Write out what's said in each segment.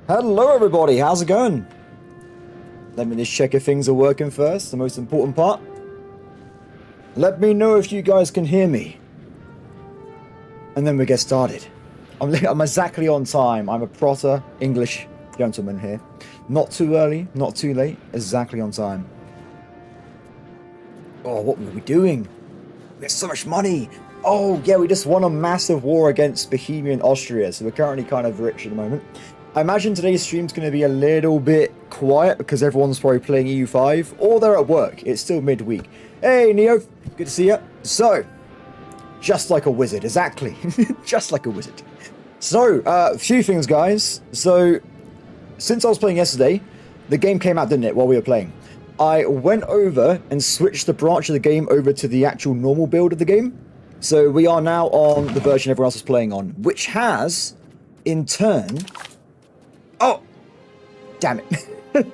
Hello everybody, how's it going? Let me just check if things are working first, the most important part. Let me know if you guys can hear me. And then we get started. I'm exactly on time. I'm a proper English gentleman here. Not too early, not too late, exactly on time. Oh, what were we doing? We have so much money. Oh, yeah, we just won a massive war against Bohemia and Austria, so we're currently kind of rich at the moment. I imagine today's stream's going to be a little bit quiet because everyone's probably playing EU5 or they're at work. It's still midweek. Hey, Neo. Good to see you. So, just like a wizard. Exactly. Just like a wizard. So, a few things, guys. So, since I was playing yesterday, the game came out, didn't it, while we were playing? I went over and switched the branch of the game over to the actual normal build of the game. So, we are now on the version everyone else is playing on, which has, in turn... Oh, damn it.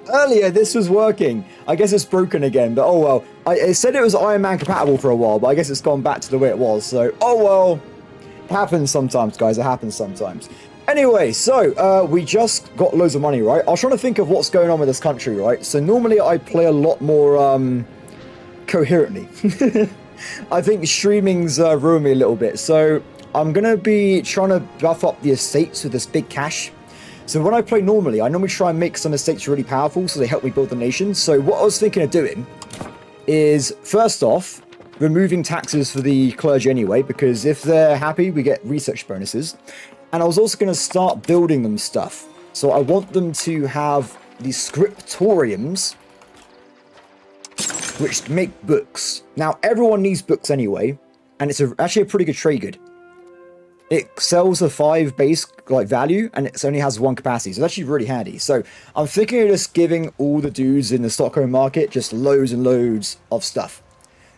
Earlier, this was working. I guess it's broken again, but oh well. It said it was Ironman compatible for a while, but I guess it's gone back to the way it was. So, oh well. It happens sometimes, guys. It happens sometimes. Anyway, so we just got loads of money, right? I was trying to think of what's going on with this country, right? So normally I play a lot more coherently. I think streaming's ruined me a little bit. So I'm going to be trying to buff up the estates with this big cash. So when I play normally, I normally try and make some estates really powerful so they help me build the nation. So what I was thinking of doing is, first off, removing taxes for the clergy anyway, because if they're happy, we get research bonuses. And I was also going to start building them stuff. So I want them to have these scriptoriums, which make books. Now, everyone needs books anyway, and it's actually a pretty good trade good. It sells a 5 base value, and it only has 1 capacity, so it's actually really handy. So I'm thinking of just giving all the dudes in the Stockholm market just loads and loads of stuff.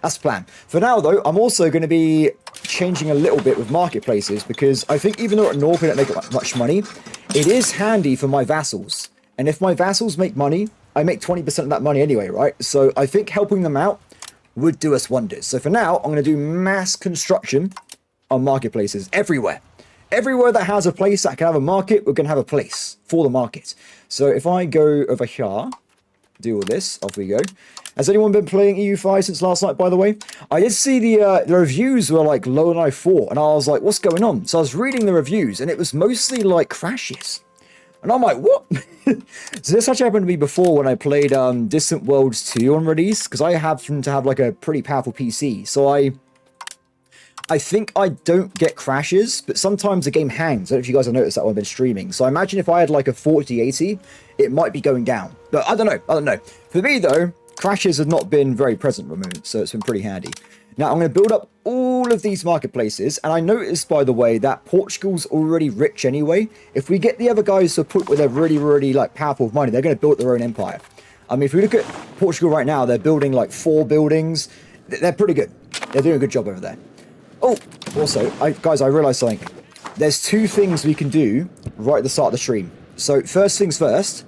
That's the plan. For now, though, I'm also going to be changing a little bit with marketplaces, because I think even though at North we don't make much money, it is handy for my vassals. And if my vassals make money, I make 20% of that money anyway, right? So I think helping them out would do us wonders. So for now, I'm going to do mass construction on marketplaces everywhere. Everywhere that has a place that can have a market, we're going to have a place for the market. So if I go over here, do all this, off we go. Has anyone been playing EU5 since last night, by the way? I did see the reviews were like lower than I thought, and I was like, what's going on? So I was reading the reviews, and it was mostly like crashes. And I'm like, what? So this actually happened to me before when I played Distant Worlds 2 on release, because I happen to have like a pretty powerful PC. So I think I don't get crashes, but sometimes the game hangs. I don't know if you guys have noticed that when I've been streaming. So I imagine if I had like a 4080, it might be going down. But I don't know. For me though, crashes have not been very present at the moment, so it's been pretty handy. Now I'm going to build up all of these marketplaces, and I noticed, by the way, that Portugal's already rich anyway. If we get the other guys to put with their really like powerful money, they're going to build their own empire. I mean, if we look at Portugal right now, they're building like 4 buildings. They're pretty good. They're doing a good job over there. Oh, also, guys, I realized something. There's 2 things we can do right at the start of the stream. So, first things first.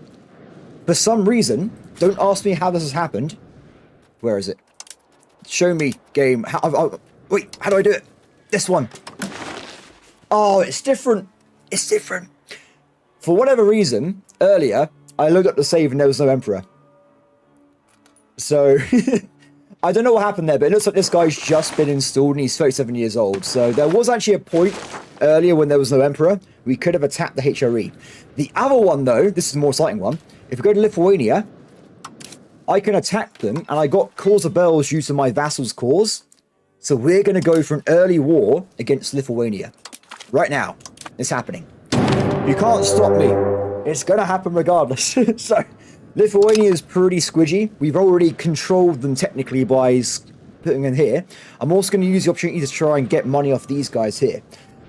For some reason, don't ask me how this has happened. Where is it? Show me, game. Wait, how do I do it? This one. Oh, it's different. It's different. For whatever reason, earlier, I looked up the save and there was no emperor. So... I don't know what happened there, but it looks like this guy's just been installed and he's 37 years old. So there was actually a point earlier when there was no emperor. We could have attacked the HRE. The other one, though, this is a more exciting one. If we go to Lithuania, I can attack them, and I got cause of bells due to my vassal's cause. So we're going to go for an early war against Lithuania. Right now. It's happening. You can't stop me. It's going to happen regardless. So... Lithuania is pretty squidgy. We've already controlled them technically by putting in here. I'm also going to use the opportunity to try and get money off these guys here.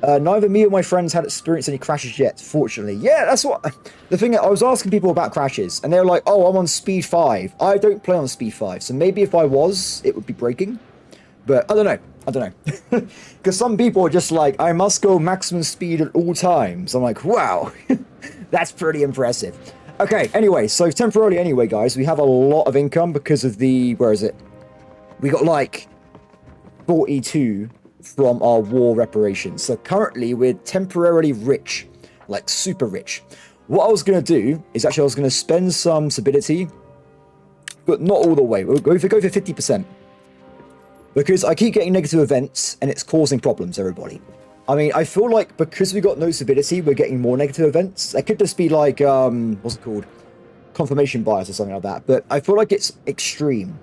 Neither me or my friends had experienced any crashes yet, fortunately. Yeah, that's what... The thing, I was asking people about crashes, and they were like, oh, I'm on speed 5. I don't play on speed 5, so maybe if I was, it would be breaking. But I don't know. Because some people are just like, I must go maximum speed at all times. I'm like, wow, that's pretty impressive. Okay, anyway, so temporarily anyway, guys, we have a lot of income because of the... Where is it? We got like 42 from our war reparations. So currently we're temporarily rich, like super rich. What I was going to do is actually I was going to spend some stability, but not all the way. We'll go for 50%. Because I keep getting negative events, and it's causing problems, everybody. I mean, I feel like because we got no stability, we're getting more negative events. It could just be like, what's it called? Confirmation bias or something like that. But I feel like it's extreme.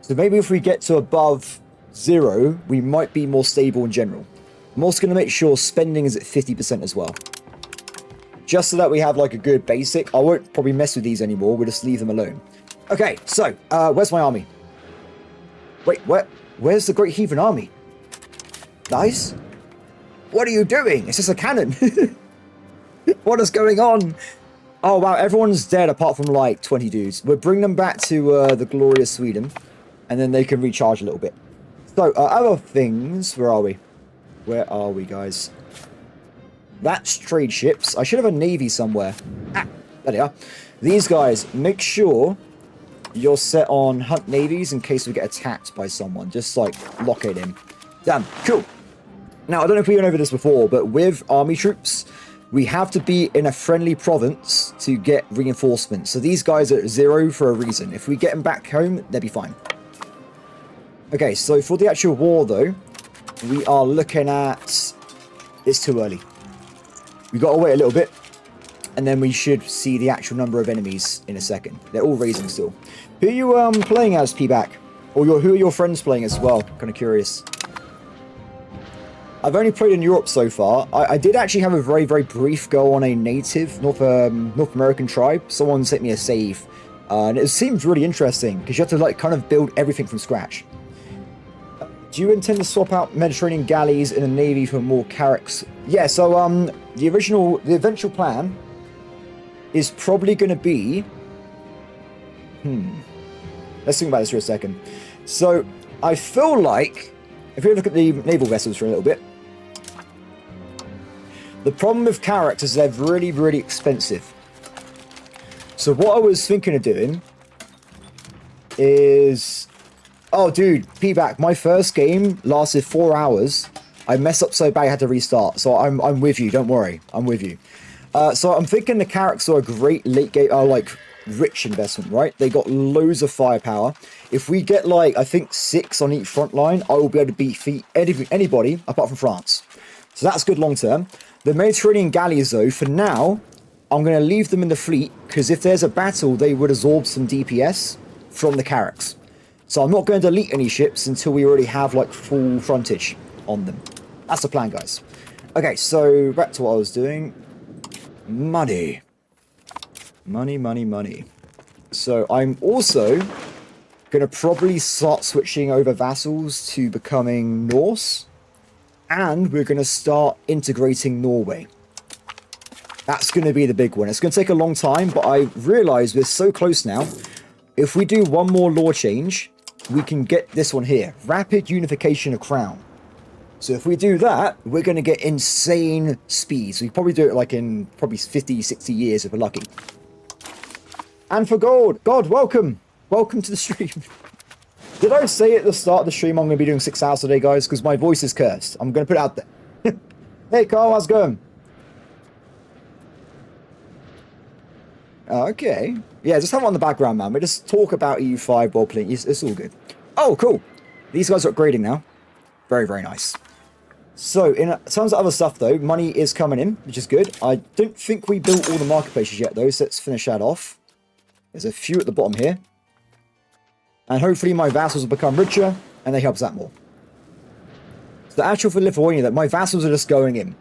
So maybe if we get to above 0, we might be more stable in general. I'm also going to make sure spending is at 50% as well. Just so that we have like a good basic. I won't probably mess with these anymore. We'll just leave them alone. Okay, so, where's my army? Wait, where's the Great Heathen Army? Nice. What are you doing? It's just a cannon. What is going on? Oh, wow, everyone's dead apart from like 20 dudes. We'll bring them back to the glorious Sweden. And then they can recharge a little bit. So, other things. Where are we? Where are we, guys? That's trade ships. I should have a navy somewhere. Ah, there they are. These guys, make sure you're set on hunt navies in case we get attacked by someone. Just, like, lock it in. Damn, cool. Now, I don't know if we went over this before, but with army troops, we have to be in a friendly province to get reinforcements. So these guys are at 0 for a reason. If we get them back home, they'll be fine. Okay, so for the actual war, though, we are looking at... It's too early. We've got to wait a little bit, and then we should see the actual number of enemies in a second. They're all raising still. Who are you playing as, P-Back? Or who are your friends playing as well? Kind of curious. I've only played in Europe so far. I did actually have a very, very brief go on a native North American tribe. Someone sent me a save, and it seems really interesting, because you have to like kind of build everything from scratch. Do you intend to swap out Mediterranean galleys in a navy for more carracks? Yeah, so the eventual plan is probably going to be... Let's think about this for a second. So, I feel like, if you look at the naval vessels for a little bit, the problem with carracks is they're really, really expensive. So what I was thinking of doing is... Oh, dude, P-Back, my first game lasted 4 hours. I messed up so bad I had to restart. So I'm with you, don't worry. I'm with you. So I'm thinking the carracks are a great late game, like, rich investment, right? They got loads of firepower. If we get, like, I think 6 on each front line, I will be able to defeat anybody apart from France. So that's good long term. The Mediterranean galleys, though, for now, I'm going to leave them in the fleet, because if there's a battle, they would absorb some DPS from the carracks. So I'm not going to delete any ships until we already have, like, full frontage on them. That's the plan, guys. Okay, so back to what I was doing. Money. Money, money, money. So I'm also going to probably start switching over vassals to becoming Norse. And we're going to start integrating Norway. That's going to be the big one. It's going to take a long time, but I realize we're so close now. If we do one more law change, we can get this one here. Rapid unification of crown. So if we do that, we're going to get insane speeds. We probably do it like in probably 50, 60 years if we're lucky. And for gold. God, welcome. Welcome to the stream. Did I say at the start of the stream I'm going to be doing 6 hours today, guys? Because my voice is cursed. I'm going to put it out there. Hey, Carl, how's it going? Okay. Yeah, just have it on the background, man. We just talk about EU5 while playing. It's all good. Oh, cool. These guys are upgrading now. Very, very nice. So, in terms of other stuff, though, money is coming in, which is good. I don't think we built all the marketplaces yet, though, so let's finish that off. There's a few at the bottom here. And hopefully my vassals will become richer, and they help us out more. So, actual for Lithuania, that my vassals are just going in.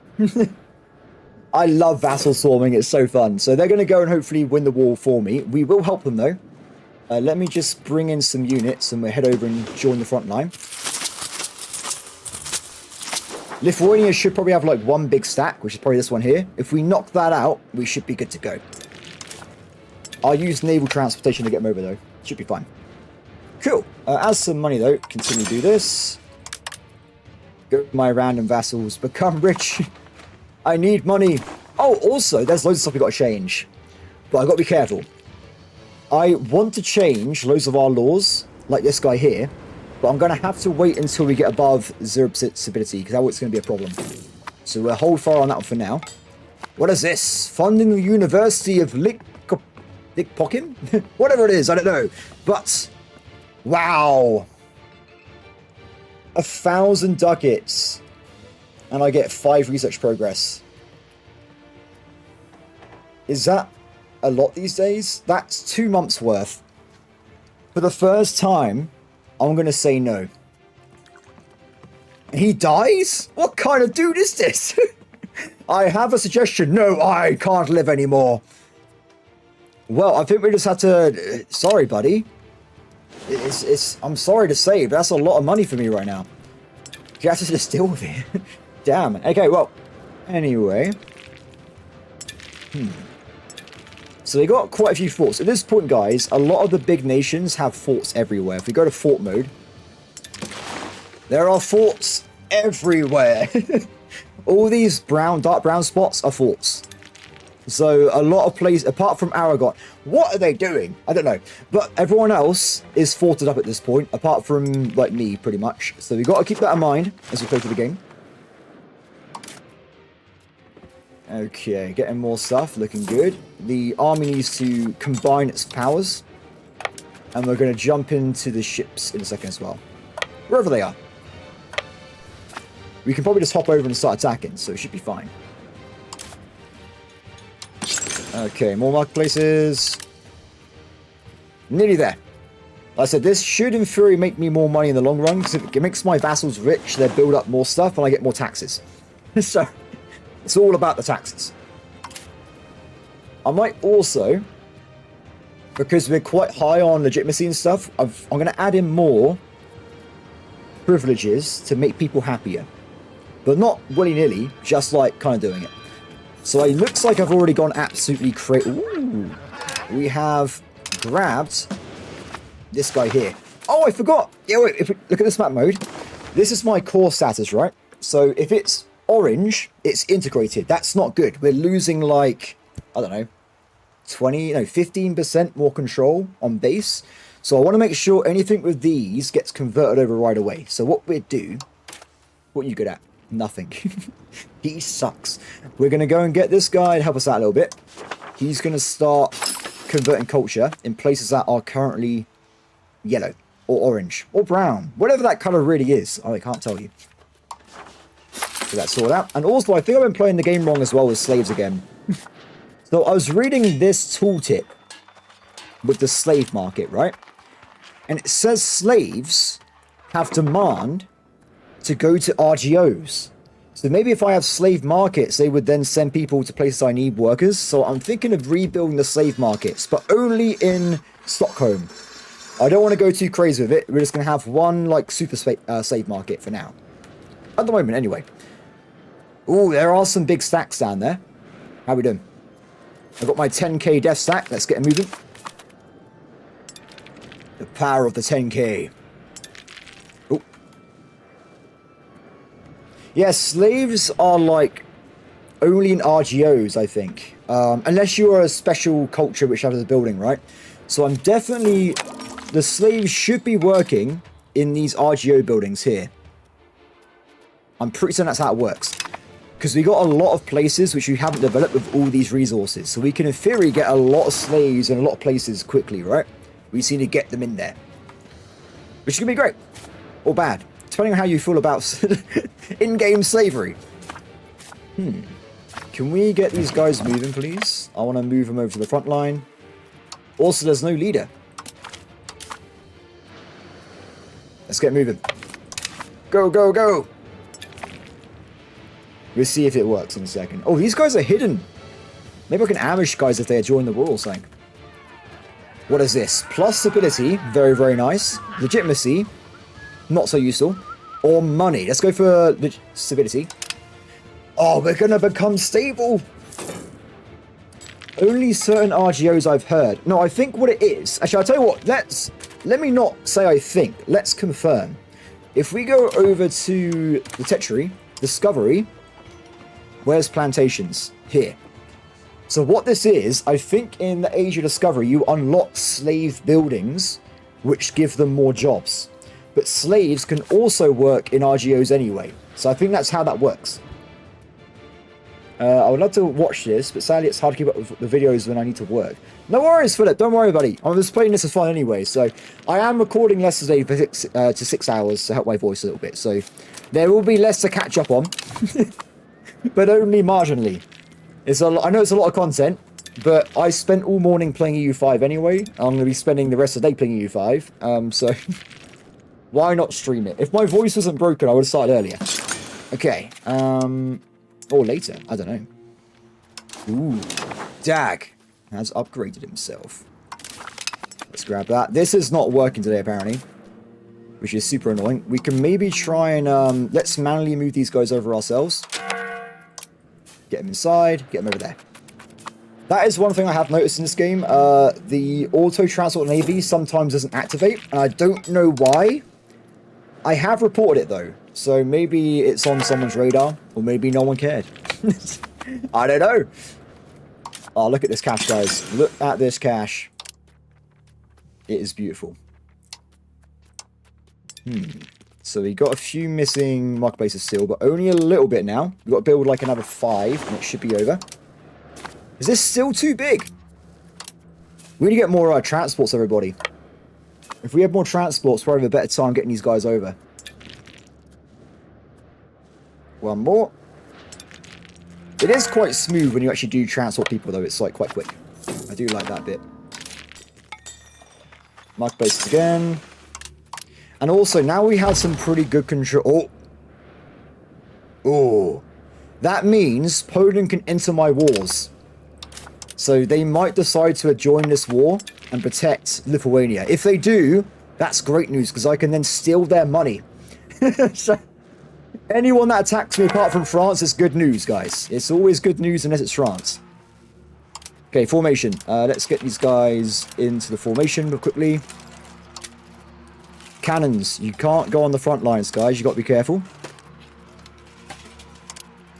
I love vassal swarming, it's so fun. So they're going to go and hopefully win the war for me. We will help them, though. Let me just bring in some units, and we'll head over and join the front line. Lithuania should probably have like one big stack, which is probably this one here. If we knock that out, we should be good to go. I'll use naval transportation to get them over, though. Should be fine. Cool. As some money, though, continue to do this. Go my random vassals. Become rich. I need money. Oh, also, there's loads of stuff we've got to change. But I've got to be careful. I want to change loads of our laws, like this guy here. But I'm going to have to wait until we get above 0% stability, because that's going to be a problem. So we'll hold fire on that one for now. What is this? Funding the University of Likpokim? Whatever it is, I don't know. But, wow. 1,000 ducats. And I get 5 research progress. Is that a lot these days? That's 2 months worth. For the first time, I'm going to say no. He dies? What kind of dude is this? I have a suggestion. No, I can't live anymore. Well, I think we just have to... Sorry, buddy. I'm sorry to say, but that's a lot of money for me right now. You have to just deal with it. Damn. Okay, well. Anyway. So they got quite a few forts. At this point, guys, a lot of the big nations have forts everywhere. If we go to fort mode, there are forts everywhere. All these dark brown spots are forts. So a lot of places, apart from Aragon, what are they doing? I don't know. But everyone else is forted up at this point, apart from, like, me, pretty much. So we've got to keep that in mind as we play through the game. Okay, getting more stuff, looking good. The army needs to combine its powers. And we're going to jump into the ships in a second as well. Wherever they are. We can probably just hop over and start attacking, so it should be fine. Okay, more marketplaces. Nearly there. Like I said, this should in theory make me more money in the long run, because it makes my vassals rich, they build up more stuff, and I get more taxes. So, it's all about the taxes. I might also, because we're quite high on legitimacy and stuff, I'm going to add in more privileges to make people happier. But not willy-nilly, just like kind of doing it. So it looks like I've already gone absolutely crazy. Ooh. We have grabbed this guy here. Oh, I forgot. Yeah, wait, if we look at this map mode, this is my core status, right? So if it's orange, it's integrated. That's not good. We're losing like, I don't know, 15% more control on base. So I want to make sure anything with these gets converted over right away. So what we do, what are you good at? Nothing. He sucks. We're going to go and get this guy to help us out a little bit. He's going to start converting culture in places that are currently yellow or orange or brown. Whatever that color really is. I can't tell you. So that's sorted out. And also, I think I've been playing the game wrong as well with slaves again. So I was reading this tooltip with the slave market, right? And it says slaves have demand to go to RGOs. So maybe if I have slave markets, they would then send people to places I need workers. So I'm thinking of rebuilding the slave markets, but only in Stockholm. I don't want to go too crazy with it. We're just going to have one, like, super slave market for now. At the moment, anyway. Ooh, there are some big stacks down there. How we doing? I've got my 10k death stack. Let's get moving. The power of the 10k. Oh. Yeah, slaves are like only in RGOs, I think. Unless you are a special culture which has a building, right? So I'm definitely... The slaves should be working in these RGO buildings here. I'm pretty certain that's how it works. Because we got a lot of places which we haven't developed with all these resources. So we can, in theory, get a lot of slaves in a lot of places quickly, right? We just need to get them in there. Which is going to be great. Or bad. Depending on how you feel about in-game slavery. Can we get these guys moving, please? I want to move them over to the front line. Also, there's no leader. Let's get moving. Go, go, go! We'll see if it works in a second. Oh, these guys are hidden. Maybe I can ambush guys if they join the war or something. What is this? Plus stability. Very, very nice. Legitimacy. Not so useful. Or money. Let's go for stability. Oh, we're going to become stable. Only certain RGOs I've heard. No, I think what it is... Actually, I'll tell you what. Let me not say I think. Let's confirm. If we go over to the Tetri, Discovery... Where's plantations? Here. So what this is, I think in the Age of Discovery, you unlock slave buildings, which give them more jobs. But slaves can also work in RGOs anyway. So I think that's how that works. I would love to watch this, but sadly it's hard to keep up with the videos when I need to work. No worries, Philip. Don't worry, buddy. I'm just playing this as fun anyway. So I am recording less today for 6 hours to help my voice a little bit. So there will be less to catch up on, but only marginally. I know it's a lot of content, but I spent all morning playing EU5 anyway. I'm going to be spending the rest of the day playing EU5. So why not stream it? If my voice wasn't broken, I would have started earlier. Okay. Or later. I don't know. Ooh. Dag has upgraded himself. Let's grab that. This is not working today, apparently, which is super annoying. We can maybe try and let's manually move these guys over ourselves. Get them inside. Get them over there. That is one thing I have noticed in this game. The auto transport navy sometimes doesn't activate, and I don't know why. I have reported it though, so maybe it's on someone's radar, or maybe no one cared. I don't know. Oh, look at this cache, guys. Look at this cache. It is beautiful. So we got a few missing marketplaces still, but only a little bit now. We've got to build like another 5, and it should be over. Is this still too big? We need to get more transports, everybody. If we have more transports, we'll have a better time getting these guys over. One more. It is quite smooth when you actually do transport people, though. It's like quite quick. I do like that bit. Mark bases again. And also, now we have some pretty good control. Oh. That means Poland can enter my wars. So they might decide to join this war and protect Lithuania. If they do, that's great news, because I can then steal their money. So anyone that attacks me apart from France is good news, guys. It's always good news unless it's France. Okay, formation. Let's get these guys into the formation real quickly. Cannons. You can't go on the front lines, guys. You got to be careful.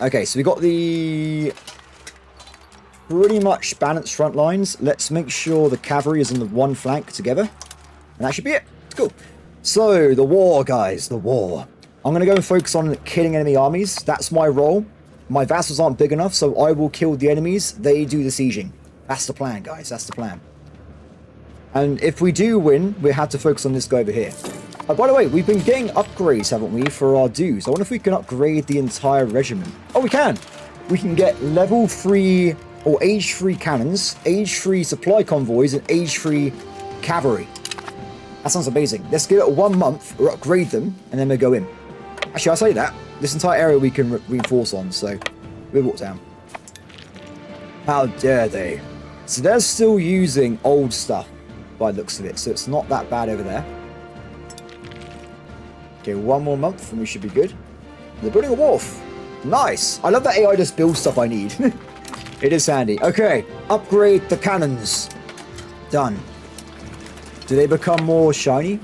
Okay, so we got the pretty much balanced front lines. Let's make sure the cavalry is on the one flank together. And that should be it. Cool. So, the war, guys. The war. I'm going to go and focus on killing enemy armies. That's my role. My vassals aren't big enough, so I will kill the enemies. They do the sieging. That's the plan, guys. That's the plan. And if we do win, we have to focus on this guy over here. By the way, we've been getting upgrades, haven't we, for our dues. I wonder if we can upgrade the entire regiment. Oh, we can. We can get level 3 or age-free cannons, age-free supply convoys, and age-free cavalry. That sounds amazing. Let's give it 1 month, or upgrade them, and then we'll go in. Actually, I'll say that. This entire area we can reinforce on, so we'll walk down. How dare they? So they're still using old stuff, by the looks of it, so it's not that bad over there. Okay, 1 more month, and we should be good. They're building a wharf. Nice. I love that AI just builds stuff I need. It is handy. Okay, upgrade the cannons. Done. Do they become more shiny?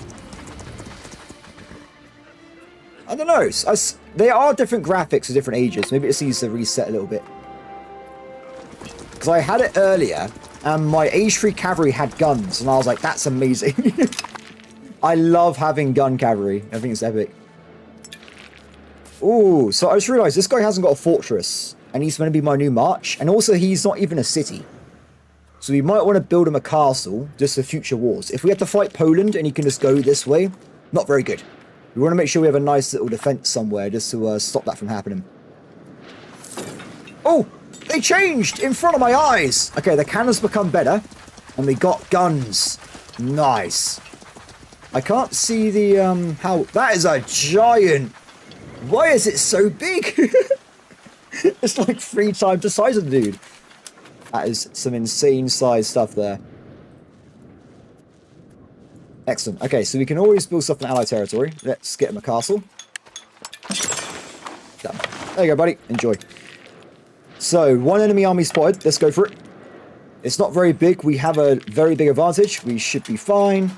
I don't know. They are different graphics for different ages. Maybe it just needs to reset a little bit. Because I had it earlier, and my age-free cavalry had guns, and I was like, that's amazing. I love having gun cavalry. I think it's epic. Ooh, so I just realized this guy hasn't got a fortress. And he's going to be my new march. And also, he's not even a city. So we might want to build him a castle just for future wars. If we have to fight Poland and he can just go this way, not very good. We want to make sure we have a nice little defense somewhere just to stop that from happening. Oh, they changed in front of my eyes. Okay, the cannons become better. And we got guns. Nice. I can't see the, how... That is a giant... Why is it so big? It's like 3 times the size of the dude. That is some insane size stuff there. Excellent. Okay, so we can always build stuff in allied territory. Let's get him a castle. Done. There you go, buddy. Enjoy. So, 1 enemy army spotted. Let's go for it. It's not very big. We have a very big advantage. We should be fine.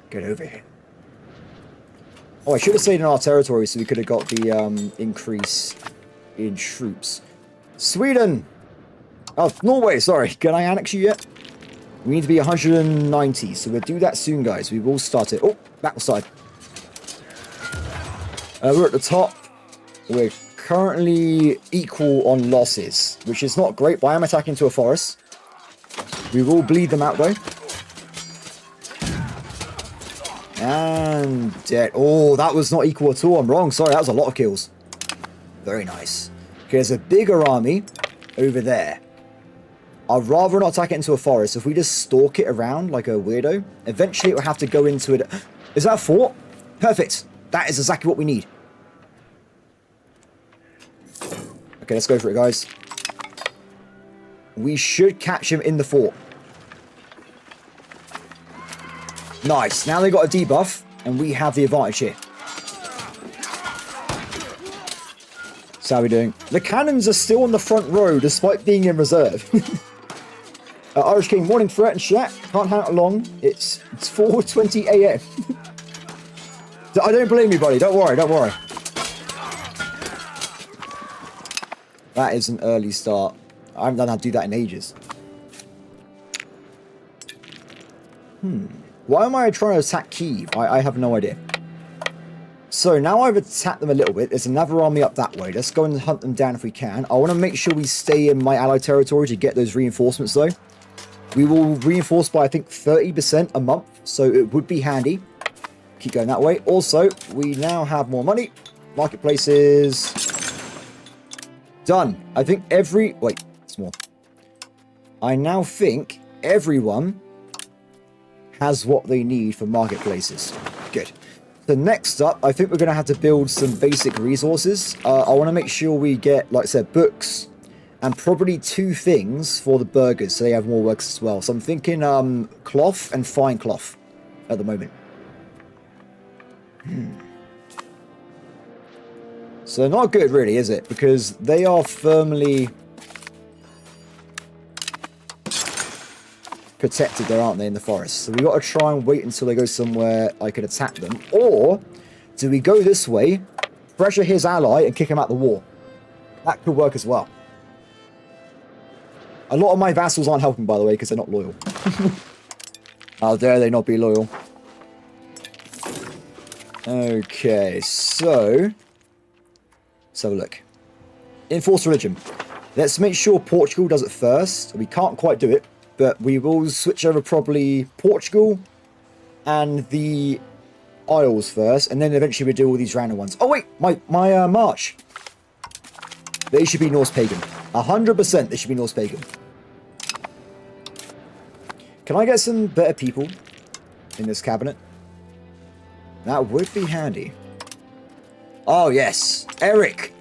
Get over here. Oh, I should have stayed in our territory so we could have got the increase in troops. Sweden! Oh, Norway, sorry. Can I annex you yet? We need to be 190, so we'll do that soon, guys. We will start it. Oh, back side. We're at the top. We're currently equal on losses, which is not great, but I am attacking into a forest. We will bleed them out, though. And dead. Oh, that was not equal at all. I'm wrong. Sorry, that was a lot of kills. Very nice. Okay, there's a bigger army over there. I'd rather not attack it into a forest. If we just stalk it around like a weirdo, eventually it will have to go into it. Is that a fort? Perfect. That is exactly what we need. Okay, let's go for it, guys. We should catch him in the fort. Nice. Now they got a debuff, and we have the advantage here. So how are we doing? The cannons are still on the front row, despite being in reserve. Irish King, morning threat and chat. Can't hang out long. It's 4:20 a.m. I don't blame you, buddy. Don't worry, don't worry. That is an early start. I haven't done how to do that in ages. Why am I trying to attack Kyiv? I have no idea. So now I've attacked them a little bit. There's another army up that way. Let's go and hunt them down if we can. I want to make sure we stay in my allied territory to get those reinforcements, though. We will reinforce by, I think, 30% a month. So it would be handy. Keep going that way. Also, we now have more money. Marketplaces. Done. I think every... Wait, it's more. I now think everyone has what they need for marketplaces. Good. So next up, I think we're going to have to build some basic resources. I want to make sure we get, like I said, books and probably 2 things for the burgers so they have more workers as well. So I'm thinking cloth and fine cloth at the moment. So not good really, is it? Because they are firmly protected there, aren't they, in the forest? So we got to try and wait until they go somewhere I can attack them. Or do we go this way, pressure his ally and kick him out the war? That could work as well. A lot of my vassals aren't helping, by the way, because they're not loyal. How dare they not be loyal? Okay, so let's have a look. Enforce religion. Let's make sure Portugal does it first. We can't quite do it, but we will switch over probably Portugal and the Isles first, and then eventually we do all these random ones. Oh wait, my March. They should be Norse pagan. 100% they should be Norse pagan. Can I get some better people in this cabinet? That would be handy. Oh yes, Eric.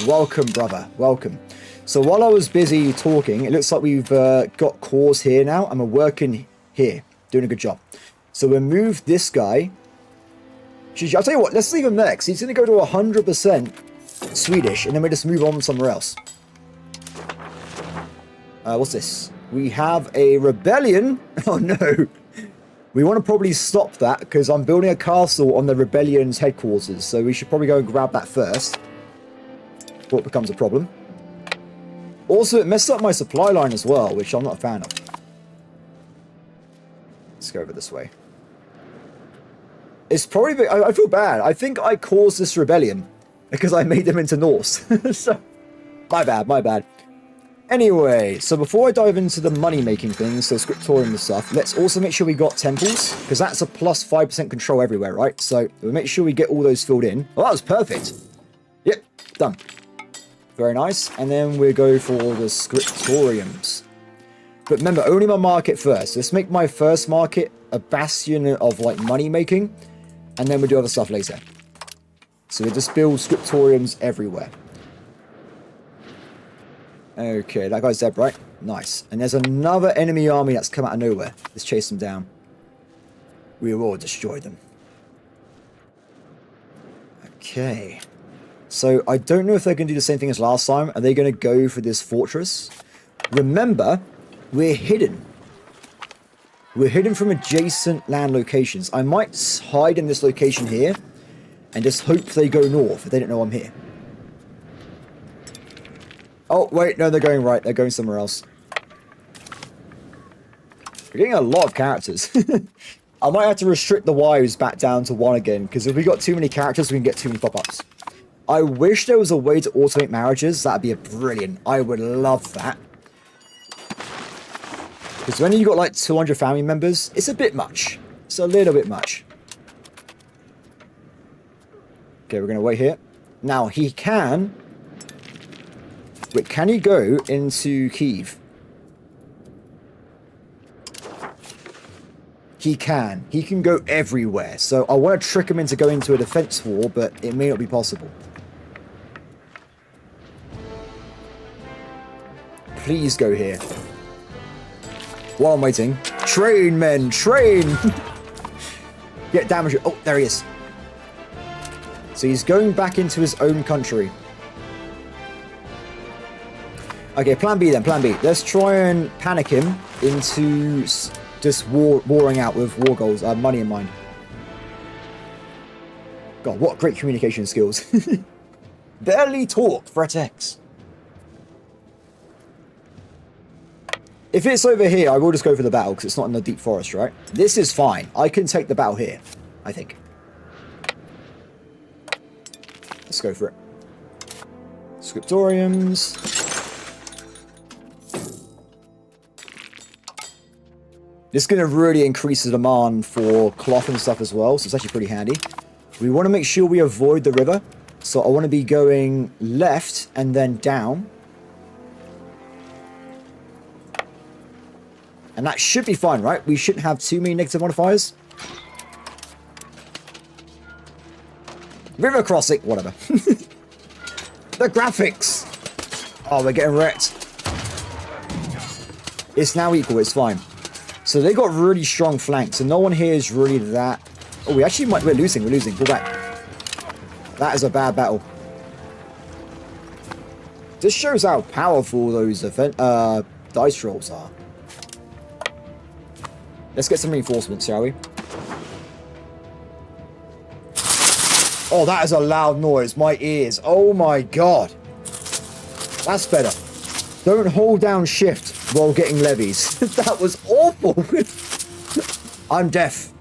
Welcome, brother. Welcome. So while I was busy talking, it looks like we've got cores here now, and we're working here, doing a good job. So we'll move this guy. I'll tell you what, let's leave him next. He's going to go to 100% Swedish, and then we just move on somewhere else. What's this? We have a rebellion. Oh no. We want to probably stop that because I'm building a castle on the rebellion's headquarters. So we should probably go and grab that first before it becomes a problem. Also, it messed up my supply line as well, which I'm not a fan of. Let's go over this way. It's probably... I feel bad. I think I caused this rebellion because I made them into Norse. So, my bad, my bad. Anyway, so before I dive into the money-making things, so scriptorium and stuff, let's also make sure we got temples, because that's a plus 5% control everywhere, right? So we'll make sure we get all those filled in. Oh, that was perfect. Yep, done. Very nice. And then we'll go for the scriptoriums. But remember, only my market first. Let's make my first market a bastion of, like, money-making, and then we'll do other stuff later. So we just build scriptoriums everywhere. Okay, that guy's dead, right? Nice. And there's another enemy army that's come out of nowhere. Let's chase them down. We will destroy them. Okay. So, I don't know if they're going to do the same thing as last time. Are they going to go for this fortress? Remember, we're hidden. We're hidden from adjacent land locations. I might hide in this location here and just hope they go north if they don't know I'm here. Oh, wait, no, they're going right. They're going somewhere else. We're getting a lot of characters. I might have to restrict the wives back down to 1 again, because if we got too many characters, we can get too many pop-ups. I wish there was a way to automate marriages. That'd be brilliant. I would love that. Because when you've got like 200 family members, it's a bit much. It's a little bit much. Okay, we're going to wait here. Now, he can... Wait, can he go into Kyiv? He can. He can go everywhere. So I want to trick him into going into a defense war, but it may not be possible. Please go here. While I'm waiting. Train, men! Train! Get damage. Oh, there he is. So he's going back into his own country. Okay, plan B then, plan B. Let's try and panic him into just warring out with war goals. Money in mind. God, what great communication skills. Barely talk, threat X. If it's over here, I will just go for the battle, because it's not in the deep forest, right? This is fine. I can take the battle here, I think. Let's go for it. Scriptoriums. This is going to really increase the demand for cloth and stuff as well, so it's actually pretty handy. We want to make sure we avoid the river, so I want to be going left and then down. And that should be fine, right? We shouldn't have too many negative modifiers. River crossing, whatever. The graphics. Oh, we're getting wrecked. It's now equal, it's fine. So they got really strong flanks, and no one here is really that... Oh, we're losing, Go back. That is a bad battle. This shows how powerful those dice rolls are. Let's get some reinforcements, shall we? Oh, that is a loud noise. My ears. Oh my god. That's better. Don't hold down shift while getting levies. That was awful. I'm deaf.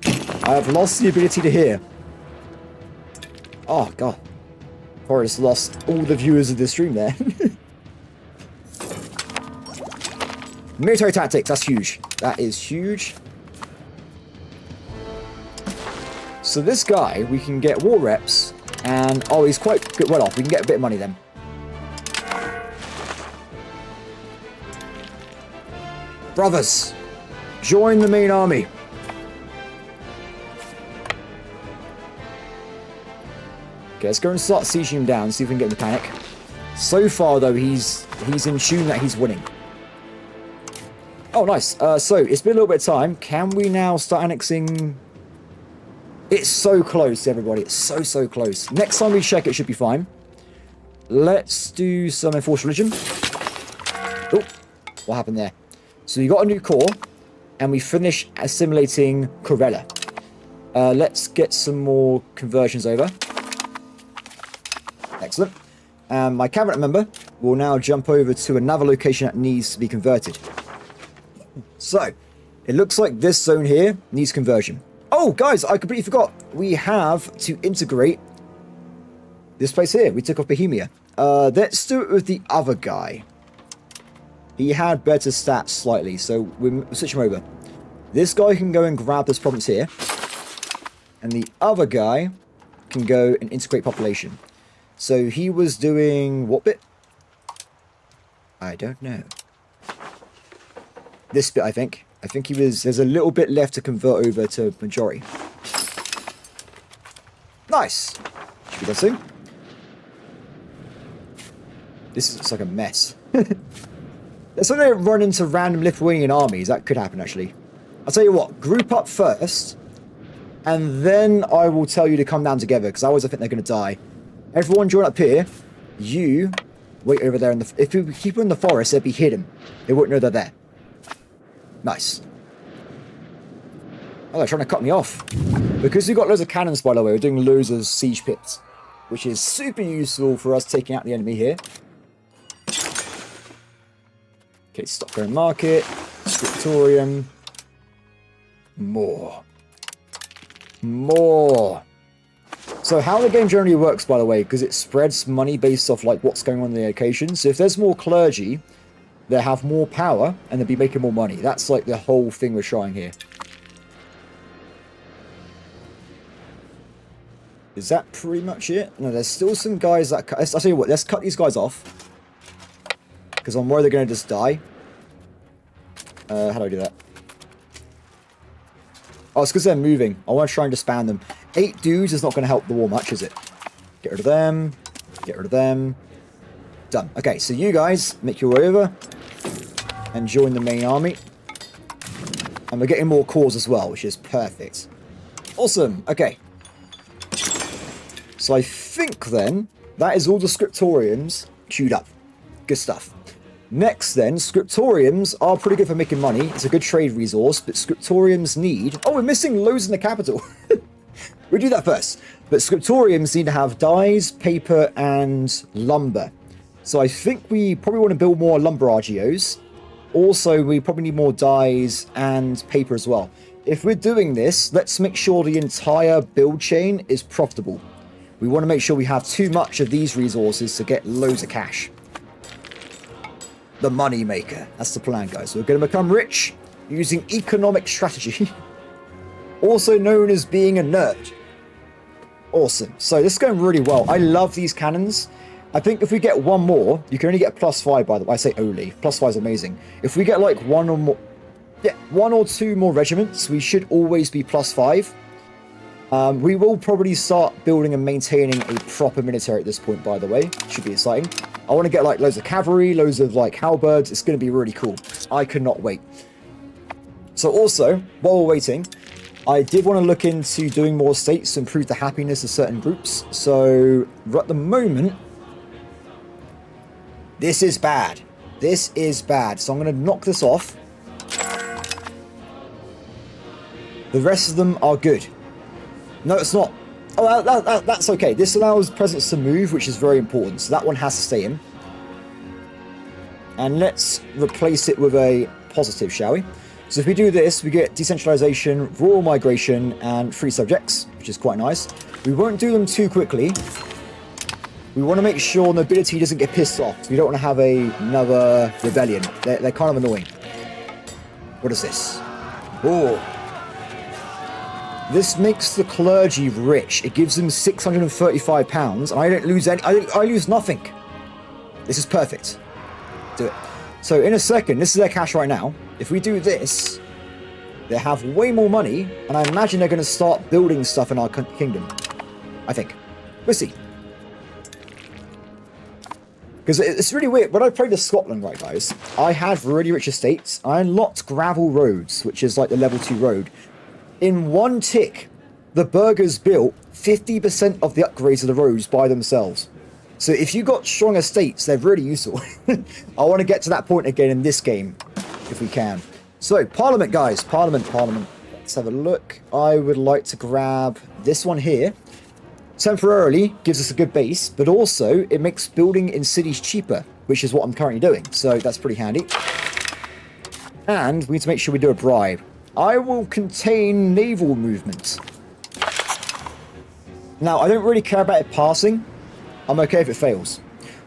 I have lost the ability to hear. Oh god. I just lost all the viewers of the stream there. Military tactics. That's huge. That is huge. So this guy, we can get war reps, and oh, he's quite good. Well off. We can get a bit of money then. Brothers, join the main army. Okay, let's go and start sieging him down, see if we can get him to panic. So far, though, he's in tune that he's winning. Oh, nice. So it's been a little bit of time. Can we now start annexing? It's so close, everybody. It's so close. Next time we check, it should be fine. Let's do some enforced religion. Oh, what happened there? So you got a new core, and we finished assimilating Corella. Let's get some more conversions over. Excellent. My cabinet member will now jump over to a naval location that needs to be converted. So, it looks like this zone here needs conversion. Oh, guys, I completely forgot. We have to integrate this place here. We took off Bohemia. Let's do it with the other guy. He had better stats slightly, so we'll switch him over. This guy can go and grab this province here. And the other guy can go and integrate population. So he was doing what bit? I don't know. This bit, I think. I think he was... There's a little bit left to convert over to majority. Nice. Should be done soon. This looks like a mess. Let's only run into random Lithuanian armies. That could happen, actually. I'll tell you what. Group up first. And then I will tell you to come down together. Because otherwise I think they're going to die. Everyone join up here. You wait over there. If you keep them in the forest, they'll be hidden. They won't know they're there. Nice. Oh, they're trying to cut me off. Because we've got loads of cannons, by the way, we're doing loads of siege pits. Which is super useful for us taking out the enemy here. Okay, Stockholm Market. Scriptorium. More. So how the game generally works, by the way, because it spreads money based off like what's going on in the occasion. So if there's more clergy, they have more power and they'll be making more money. That's like the whole thing we're trying here. Is that pretty much it? No, there's still some guys that... I'll tell you what, let's cut these guys off. Because I'm worried they're going to just die. How do I do that? Oh, it's because they're moving. I want to try and disband them. 8 dudes is not going to help the war much, is it? Get rid of them. Get rid of them. Done. Okay, so you guys make your way over. And join the main army. And we're getting more cores as well, which is perfect. Awesome. Okay. So I think then, that is all the scriptoriums queued up. Good stuff. Next then, scriptoriums are pretty good for making money. It's a good trade resource, but scriptoriums need... Oh, we're missing loads in the capital. We'll do that first. But scriptoriums need to have dyes, paper, and lumber. So I think we probably want to build more lumber RGOs. Also, we probably need more dyes and paper as well. If we're doing this, let's make sure the entire build chain is profitable. We want to make sure we have too much of these resources to get loads of cash. The money maker. That's the plan, guys. We're going to become rich using economic strategy. Also known as being a nerd. Awesome. So this is going really well. I love these cannons. I think if we get one more, you can only get +5 by the way. I say only. +5 is amazing. If we get like one or two more regiments, we should always be +5. We will probably start building and maintaining a proper military at this point, by the way. Should be exciting. I want to get like loads of cavalry, loads of like halberds. It's going to be really cool. I cannot wait. So also, while we're waiting, I did want to look into doing more states to improve the happiness of certain groups. So at the moment, this is bad. This is bad. So I'm going to knock this off. The rest of them are good. No, it's not. Oh, that's okay. This allows presence to move, which is very important. So that one has to stay in. And let's replace it with a positive, shall we? So if we do this, we get decentralization, rural migration, and free subjects, which is quite nice. We won't do them too quickly. We want to make sure nobility doesn't get pissed off. We don't want to have another rebellion. They're kind of annoying. What is this? Oh. This makes the clergy rich. It gives them £635, and I don't lose any. I lose nothing. This is perfect. Do it. So in a second, this is their cash right now. If we do this, they have way more money, and I imagine they're going to start building stuff in our kingdom. I think. We'll see. Because it's really weird. When I played the Scotland, right, guys, I had really rich estates. I unlocked gravel roads, which is like the level 2 road. In one tick, the burghers built 50% of the upgrades of the roads by themselves. So if you got strong estates, they're really useful. I want to get to that point again in this game, if we can. So, Parliament, guys. Parliament. Let's have a look. I would like to grab this one here. Temporarily gives us a good base, but also it makes building in cities cheaper, which is what I'm currently doing. So that's pretty handy. And we need to make sure we do a bribe. I will contain naval movement. Now, I don't really care about it passing. I'm okay if it fails.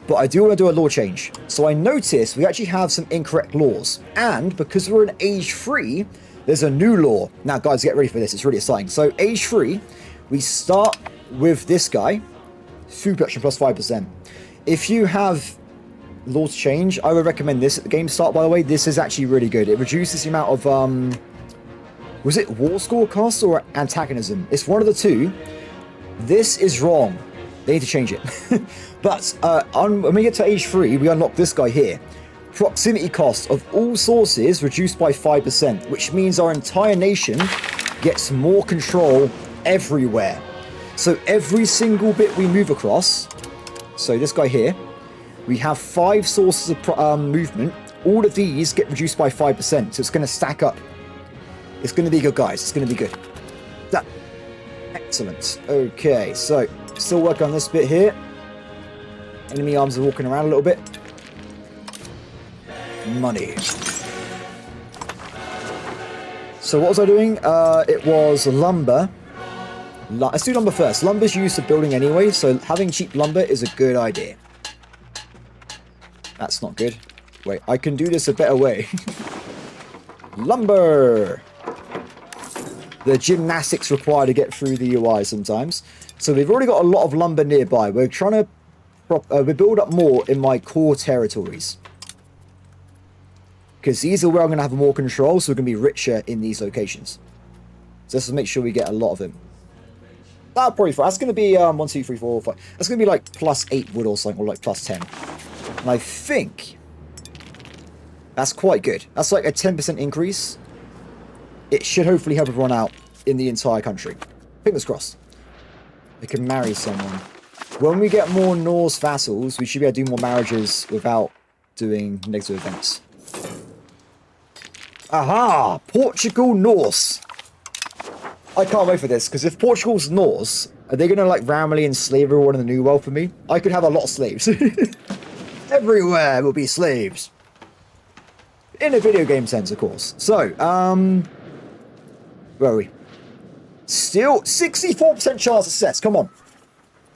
But I do want to do a law change. So I noticed we actually have some incorrect laws. And because we're in age 3, there's a new law. Now, guys, get ready for this. It's really exciting. So age 3, we start with this guy. Food production plus 5%. If you have laws change, I would recommend this at the game start, by the way. This is actually really good. It reduces the amount of... was it war score cost or antagonism? It's one of the two. This is wrong. They need to change it. But when we get to age 3, we unlock this guy here. Proximity cost of all sources reduced by 5%, which means our entire nation gets more control everywhere. So every single bit we move across, so this guy here, we have 5 sources of movement. All of these get reduced by 5%, so it's going to stack up. It's going to be good, guys. It's going to be good. That. Excellent. Okay, so still working on this bit here. Enemy arms are walking around a little bit. Money. So what was I doing? It was lumber. Let's do lumber first. Lumber's used for building anyway, so having cheap lumber is a good idea. That's not good. Wait, I can do this a better way. Lumber! The gymnastics required to get through the UI sometimes. So we've already got a lot of lumber nearby. We're trying to build up more in my core territories. Because these are where I'm going to have more control, so we're going to be richer in these locations. So let's make sure we get a lot of them. That'll probably fine. That's going to be 1, 2, 3, 4, 5. That's going to be like +8 wood or something, or like +10. And I think that's quite good. That's like a 10% increase. It should hopefully help everyone out in the entire country. Fingers crossed. They can marry someone. When we get more Norse vassals, we should be able to do more marriages without doing negative events. Aha! Portugal Norse. I can't wait for this, because if Portugal's Norse, are they going to like randomly enslave everyone in the New World for me? I could have a lot of slaves. Everywhere will be slaves. In a video game sense, of course. So, where are we? Still 64% chance of success. Come on.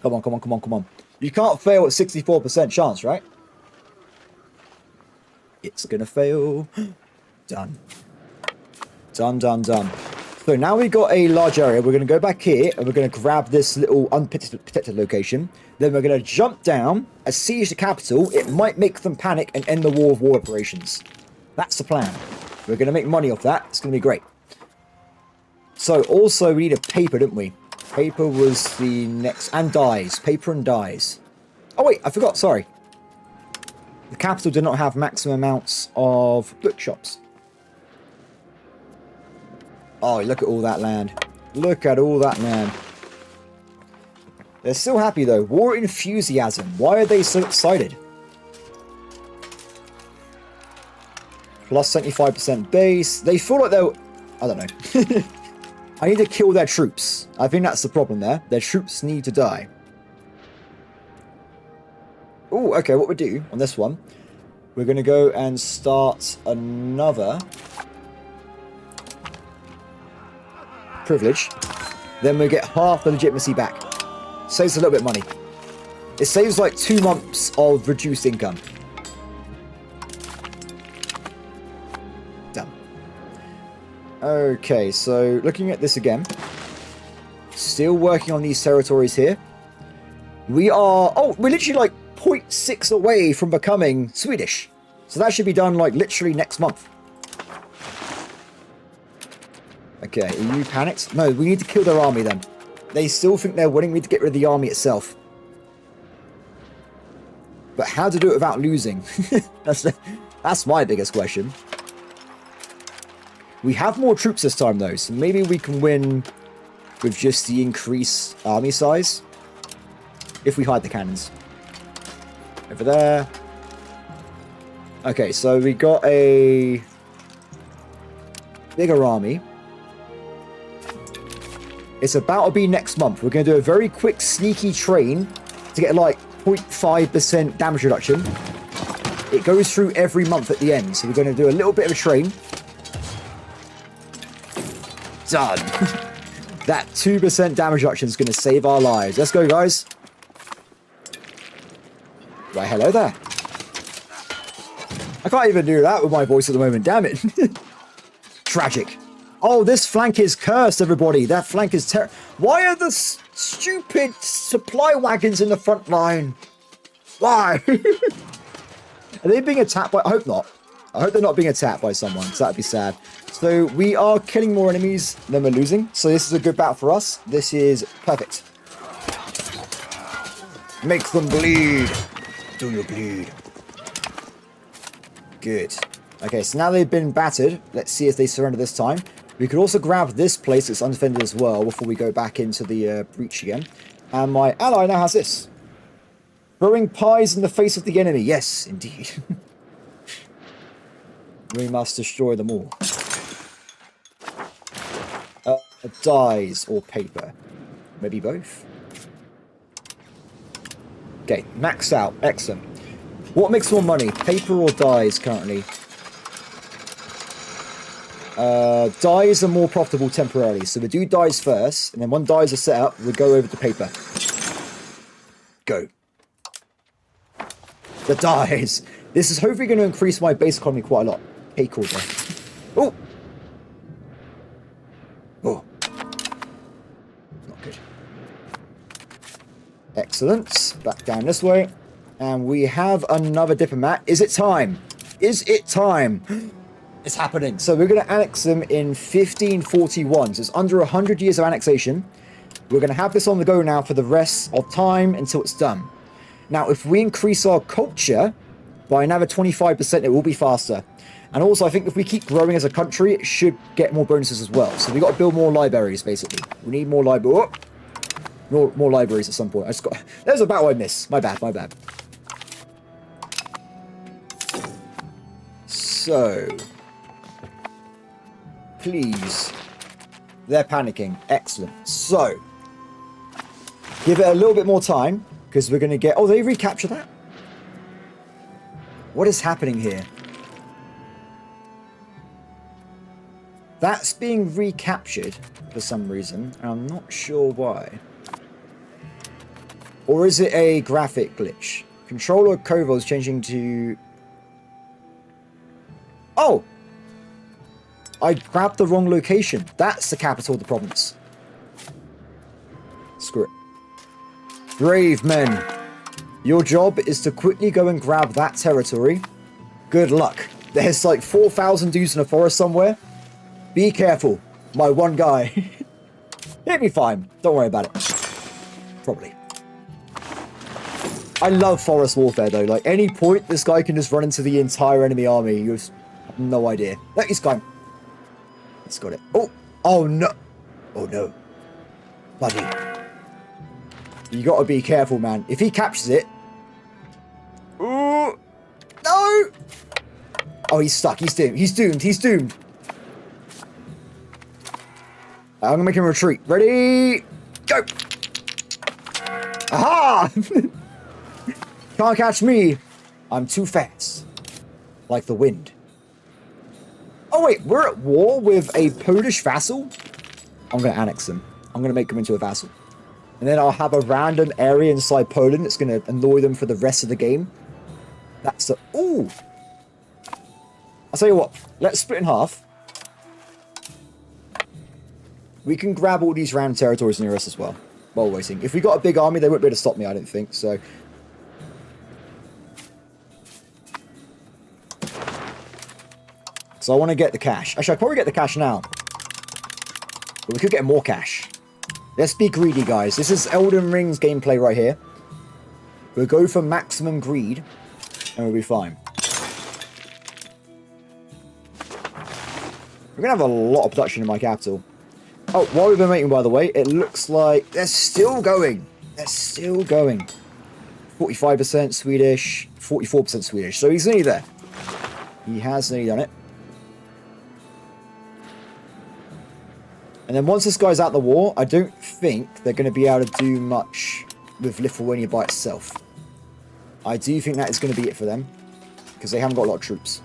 Come on, come on, come on, come on. You can't fail at 64% chance, right? It's gonna fail. Done. Done, done, done. So now we've got a large area. We're going to go back here and we're going to grab this little unprotected location. Then we're going to jump down, siege the capital. It might make them panic and end the war of war operations. That's the plan. We're going to make money off that. It's going to be great. So also we need a paper, don't we? Paper was the next... And dyes. Paper and dyes. Oh wait, I forgot. Sorry. The capital did not have maximum amounts of bookshops. Oh, look at all that land. Look at all that land. They're still happy though. War enthusiasm. Why are they so excited? Plus 75% base. They feel like they're... I don't know. I need to kill their troops. I think that's the problem there. Their troops need to die. Oh, okay. What we do on this one, we're going to go and start another... privilege, then we get half the legitimacy back. Saves a little bit of money. It saves like 2 months of reduced income. Done. Okay, so looking at this again. Still working on these territories here. We are... Oh, we're literally like 0.6 away from becoming Swedish. So that should be done like literally next month. Okay, are you panicked? No, we need to kill their army then. They still think they're winning. We need to get rid of the army itself. But how to do it without losing? That's my biggest question. We have more troops this time though, so maybe we can win with just the increased army size. If we hide the cannons. Over there. Okay, so we got a bigger army. It's about to be next month. We're going to do a very quick, sneaky train to get like 0.5% damage reduction. It goes through every month at the end. So we're going to do a little bit of a train. Done. That 2% damage reduction is going to save our lives. Let's go, guys. Right, hello there. I can't even do that with my voice at the moment. Damn it. Tragic. Oh, this flank is cursed, everybody. That flank is terrible. Why are the stupid supply wagons in the front line? Why? Are they being attacked by... I hope not. I hope they're not being attacked by someone, because that'd be sad. So we are killing more enemies than we're losing. So this is a good battle for us. This is perfect. Make them bleed. Do you bleed? Good. Okay, so now they've been battered. Let's see if they surrender this time. We could also grab this place that's undefended as well before we go back into the breach again. And my ally now has this. Throwing pies in the face of the enemy. Yes, indeed. We must destroy them all. Dyes or paper. Maybe both. Okay, maxed out. Excellent. What makes more money? Paper or dyes currently? Dyes are more profitable temporarily. So we do dyes first, and then when dyes are set up, we go over to paper. Go. The dyes. This is hopefully going to increase my base economy quite a lot. Cake order. Oh! Oh. Not good. Excellent. Back down this way. And we have another diplomat. Is it time? Is it time? It's happening. So we're going to annex them in 1541. So it's under 100 years of annexation. We're going to have this on the go now for the rest of time until it's done. Now, if we increase our culture by another 25%, it will be faster. And also, I think if we keep growing as a country, it should get more bonuses as well. So we've got to build more libraries, basically. We need more libraries. More libraries at some point. There's a battle I missed. My bad, my bad. So... please. They're panicking. Excellent. So, give it a little bit more time, because we're going to get... oh, they recapture that? What is happening here? That's being recaptured for some reason, and I'm not sure why. Or is it a graphic glitch? Controller Kovo is changing to... oh! I grabbed the wrong location. That's the capital of the province. Screw it. Brave men. Your job is to quickly go and grab that territory. Good luck. There's like 4,000 dudes in a forest somewhere. Be careful. My one guy. He'll be fine. Don't worry about it. Probably. I love forest warfare though. Like any point, this guy can just run into the entire enemy army. You have no idea. Look, he's gone. He's got it. Oh! Oh no! Oh no. Buddy. You gotta be careful, man. If he captures it... ooh! No! Oh, he's stuck. He's doomed. He's doomed. He's doomed. I'm gonna make him retreat. Ready? Go! Aha! Can't catch me. I'm too fast. Like the wind. Oh wait, we're at war with a Polish vassal? I'm gonna annex him. I'm gonna make him into a vassal. And then I'll have a random area inside Poland that's gonna annoy them for the rest of the game. That's the... ooh! I'll tell you what, let's split in half. We can grab all these random territories near us as well, while waiting. If we got a big army, they wouldn't be able to stop me, I don't think, so... so I want to get the cash. Actually, I'd probably get the cash now. But we could get more cash. Let's be greedy, guys. This is Elden Ring's gameplay right here. We'll go for maximum greed, and we'll be fine. We're going to have a lot of production in my capital. Oh, while we've been waiting, by the way, it looks like they're still going. They're still going. 45% Swedish, 44% Swedish. So he's nearly there. He has nearly done it. And then once this guy's out the war, I don't think they're going to be able to do much with Lithuania by itself. I do think that is going to be it for them, because they haven't got a lot of troops.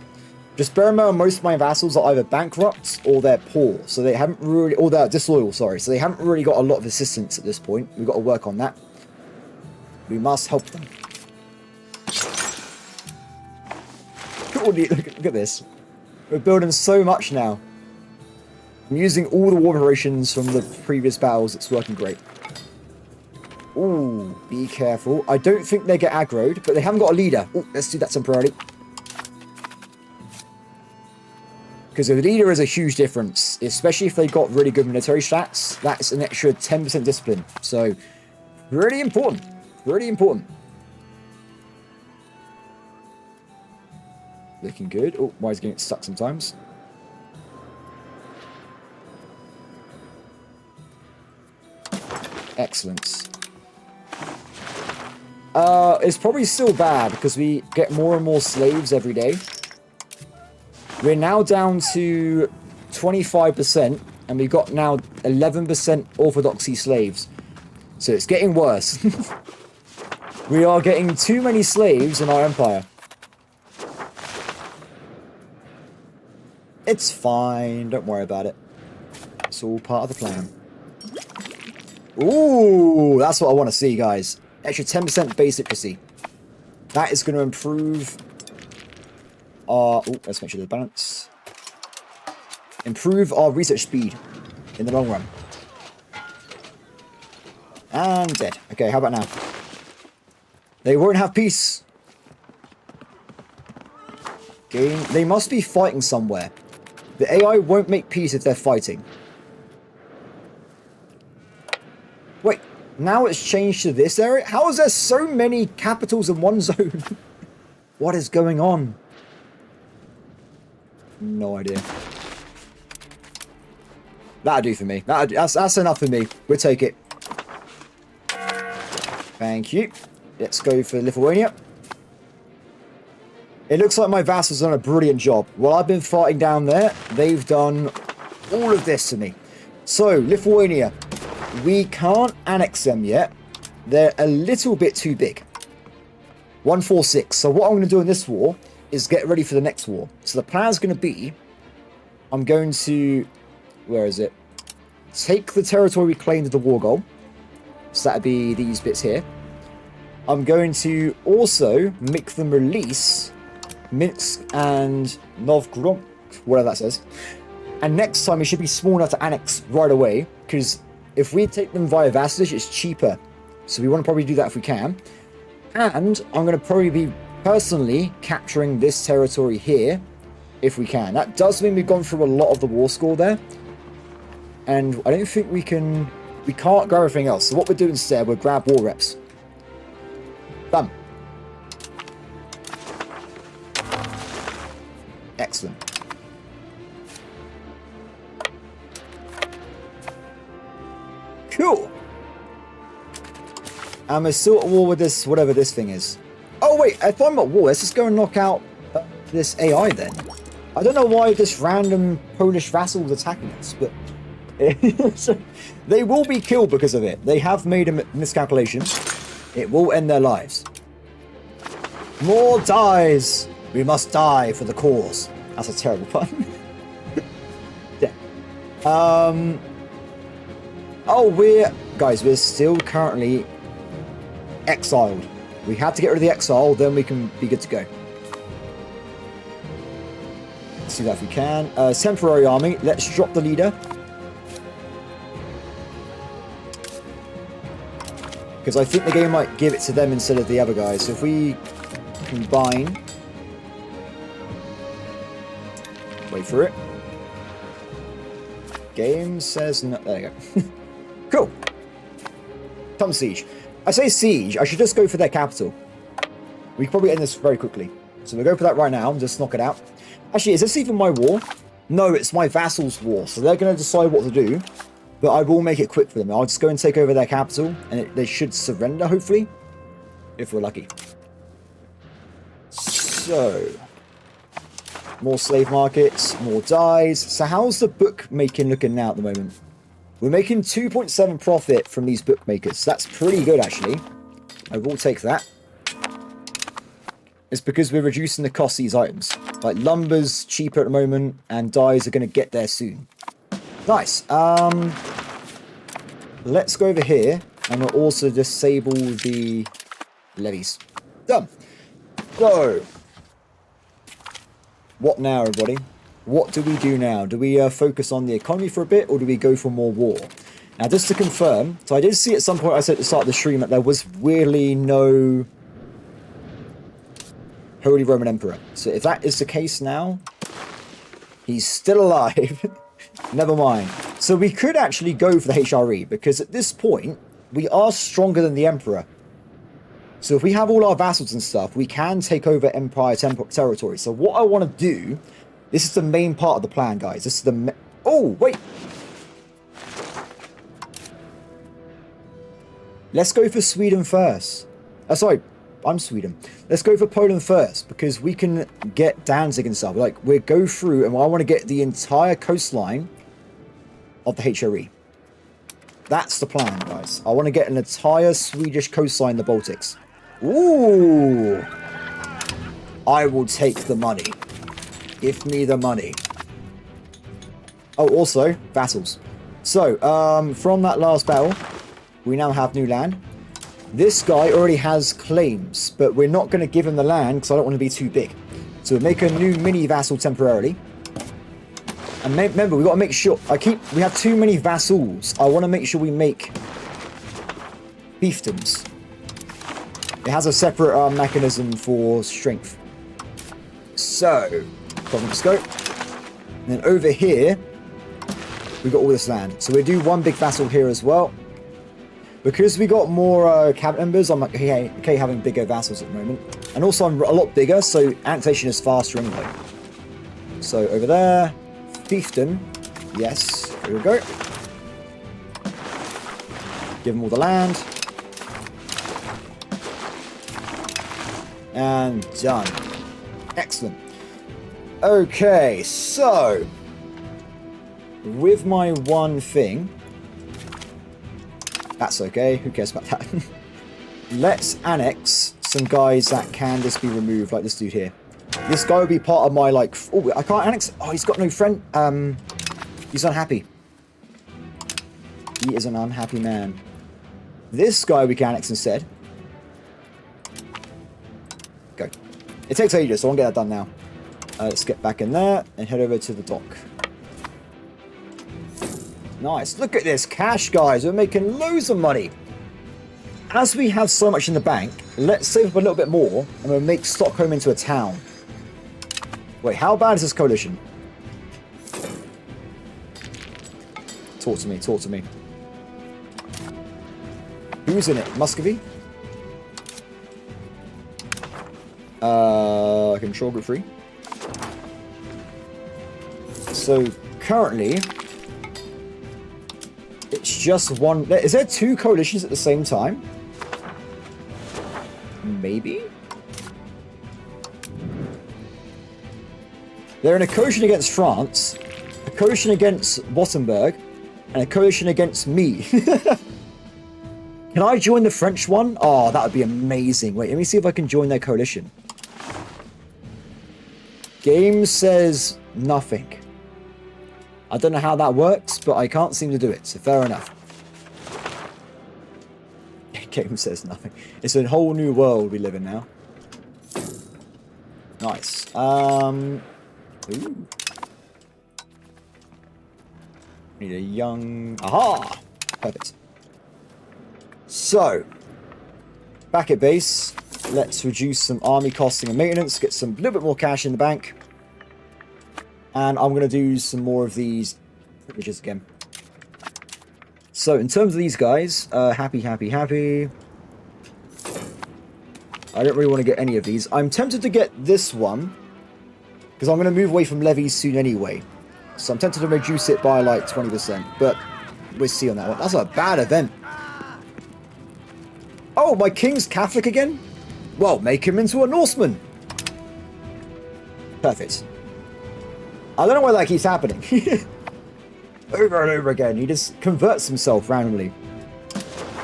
Just bear in mind, most of my vassals are either bankrupt or they're poor, so they haven't really, or they're disloyal, sorry, so they haven't really got a lot of assistance at this point. We've got to work on that. We must help them. Look at this. We're building so much now. I'm using all the war operations from the previous battles. It's working great. Ooh, be careful. I don't think they get aggroed, but they haven't got a leader. Ooh, let's do that temporarily. Because a leader is a huge difference, especially if they've got really good military stats. That's an extra 10% discipline. So, really important. Really important. Looking good. Oh, why is it getting stuck sometimes? Excellent. It's probably still bad because we get more and more slaves every day. We're now down to 25%, and we've got now 11% Orthodoxy slaves. So it's getting worse. We are getting too many slaves in our empire. It's fine. Don't worry about it. It's all part of the plan. Ooh, that's what I want to see, guys. Extra 10% base literacy. That is going to improve our... Oh, let's make sure the balance. Improve our research speed in the long run. And dead. Okay, how about now? They won't have peace. Game. They must be fighting somewhere. The AI won't make peace if they're fighting. Wait, now it's changed to this area? How is there so many capitals in one zone? What is going on? No idea. That'll do for me. That's enough for me. We'll take it. Thank you. Let's go for Lithuania. It looks like my vassals done a brilliant job. While I've been fighting down there, they've done all of this to me. So, Lithuania. We can't annex them yet. They're a little bit too big. 146. So what I'm going to do in this war is get ready for the next war. So the plan is going to be, I'm going to, where is it? Take the territory we claimed at the war goal. So that'd be these bits here. I'm going to also make them release Minsk and Novgorod, whatever that says. And next time it should be small enough to annex right away, because if we take them via vassalage, it's cheaper. So we want to probably do that if we can. And I'm going to probably be personally capturing this territory here, if we can. That does mean we've gone through a lot of the war score there. And I don't think we can't grab everything else. So what we'll do instead, we'll grab war reps. Done. Excellent. Cool. And we're still at war with this, whatever this thing is. Oh wait, if I'm at war, let's just go and knock out this AI then. I don't know why this random Polish vassal is attacking us, but they will be killed because of it. They have made a miscalculation. It will end their lives. More dies. We must die for the cause. That's a terrible pun. Yeah. Oh, we're still currently exiled. We have to get rid of the exile, then we can be good to go. Let's see that if we can. Temporary army. Let's drop the leader. Because I think the game might give it to them instead of the other guys. So if we combine... Wait for it. Game says no. There you go. Cool. Come siege. I say siege. I should just go for their capital. We can probably end this very quickly. So we'll go for that right now and just knock it out. Actually, is this even my war? No, it's my vassals' war. So they're going to decide what to do. But I will make it quick for them. I'll just go and take over their capital. And they should surrender, hopefully. If we're lucky. So... more slave markets, more dies. So how's the bookmaking looking now at the moment? We're making 2.7 profit from these bookmakers. That's pretty good, actually. I will take that. It's because we're reducing the cost of these items. Like lumber's cheaper at the moment, and dyes are going to get there soon. Nice. Let's go over here, and we'll also disable the levies. Done. So, what now, everybody? What do we do now? Do we focus on the economy for a bit, or do we go for more war? Now, just to confirm, so I did see at some point, I said at the start of the stream, that there was really no Holy Roman Emperor. So if that is the case now, he's still alive. Never mind. So we could actually go for the HRE, because at this point, we are stronger than the Emperor. So if we have all our vassals and stuff, we can take over Empire territory. So what I want to do, this is the main part of the plan, guys. This is the... Oh, wait. Let's go for Sweden first. Sorry, I'm Sweden. Let's go for Poland first, because we can get Danzig and stuff. Like, we'll go through, and I want to get the entire coastline of the HRE. That's the plan, guys. I want to get an entire Swedish coastline in the Baltics. Ooh. I will take the money. Give me the money. Oh, also, vassals. So, from that last battle, we now have new land. This guy already has claims, but we're not going to give him the land because I don't want to be too big. So we'll make a new mini vassal temporarily. And remember, we've got to make sure... we have too many vassals. I want to make sure we make fiefdoms. It has a separate mechanism for strength. So, province go. And then over here, we've got all this land. So we do one big vassal here as well. Because we got more cabinet members, I'm like, okay having bigger vassals at the moment. And also I'm a lot bigger, so annexation is faster anyway. So over there, fiefdom, yes, here we go. Give them all the land. And done. Excellent. Okay, so with my one thing, that's okay, who cares about that? Let's annex some guys that can just be removed, like this dude here. This guy will be part of my, like... Oh, I can't annex... Oh, he's got no friend. He's unhappy. He is an unhappy man. This guy we can annex instead. Go. It takes ages, so I won't get that done now. Let's get back in there and head over to the dock. Nice. Look at this cash, guys. We're making loads of money. As we have so much in the bank, let's save up a little bit more and we'll make Stockholm into a town. Wait, how bad is this coalition? Talk to me, talk to me. Who's in it? Muscovy? Control group 3. So, currently... It's just one... Is there two coalitions at the same time? Maybe? They're in a coalition against France, a coalition against Wottenberg, and a coalition against me. Can I join the French one? Oh, that would be amazing. Wait, let me see if I can join their coalition. Game says nothing. I don't know how that works, but I can't seem to do it, so fair enough. Game says nothing. It's a whole new world we live in now. Nice. Ooh. Need a young... Aha! Perfect. So, back at base, let's reduce some army costing and maintenance, get some little bit more cash in the bank. And I'm going to do some more of these privileges again. So, in terms of these guys, happy. I don't really want to get any of these. I'm tempted to get this one, because I'm going to move away from levies soon anyway. So I'm tempted to reduce it by like 20%, but we'll see on that one. That's a bad event. Oh, my king's Catholic again? Well, make him into a Norseman. Perfect. I don't know why that keeps happening. Over and over again. He just converts himself randomly.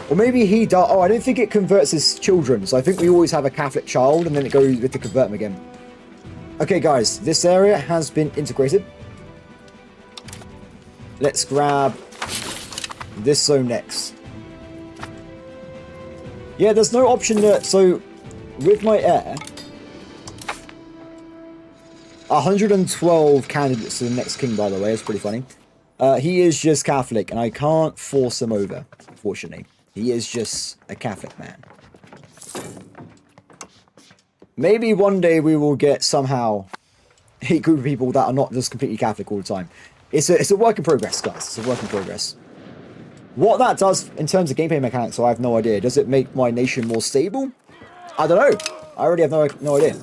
Or maybe he does... Oh, I don't think it converts his children. So I think we always have a Catholic child and then it goes with to convert him again. Okay, guys. This area has been integrated. Let's grab this zone next. Yeah, there's no option that... So, with my heir... 112 candidates to the next king, by the way. It's pretty funny. He is just Catholic, and I can't force him over, unfortunately. He is just a Catholic man. Maybe one day we will get somehow a group of people that are not just completely Catholic all the time. It's a work in progress, guys. It's a work in progress. What that does in terms of gameplay mechanics, I have no idea. Does it make my nation more stable? I don't know. I already have no idea.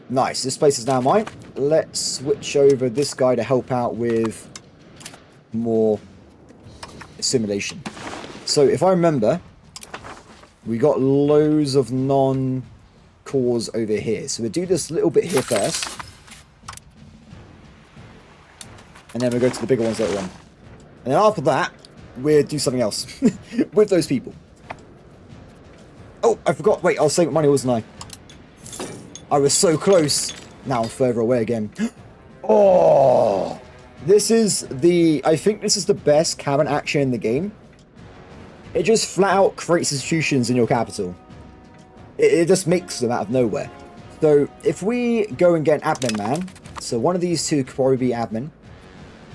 Nice. This place is now mine. Let's switch over this guy to help out with more assimilation. So if I remember, we got loads of non-cores over here. So we'll do this little bit here first. And then we'll go to the bigger ones later on. And then after that, we'll do something else with those people. Oh, I forgot. Wait, I was saving money, wasn't I? I was so close. Now I'm further away again. Oh! This is I think this is the best cabinet action in the game. It just flat out creates institutions in your capital. It just makes them out of nowhere. So if we go and get an admin man, so one of these two could probably be admin.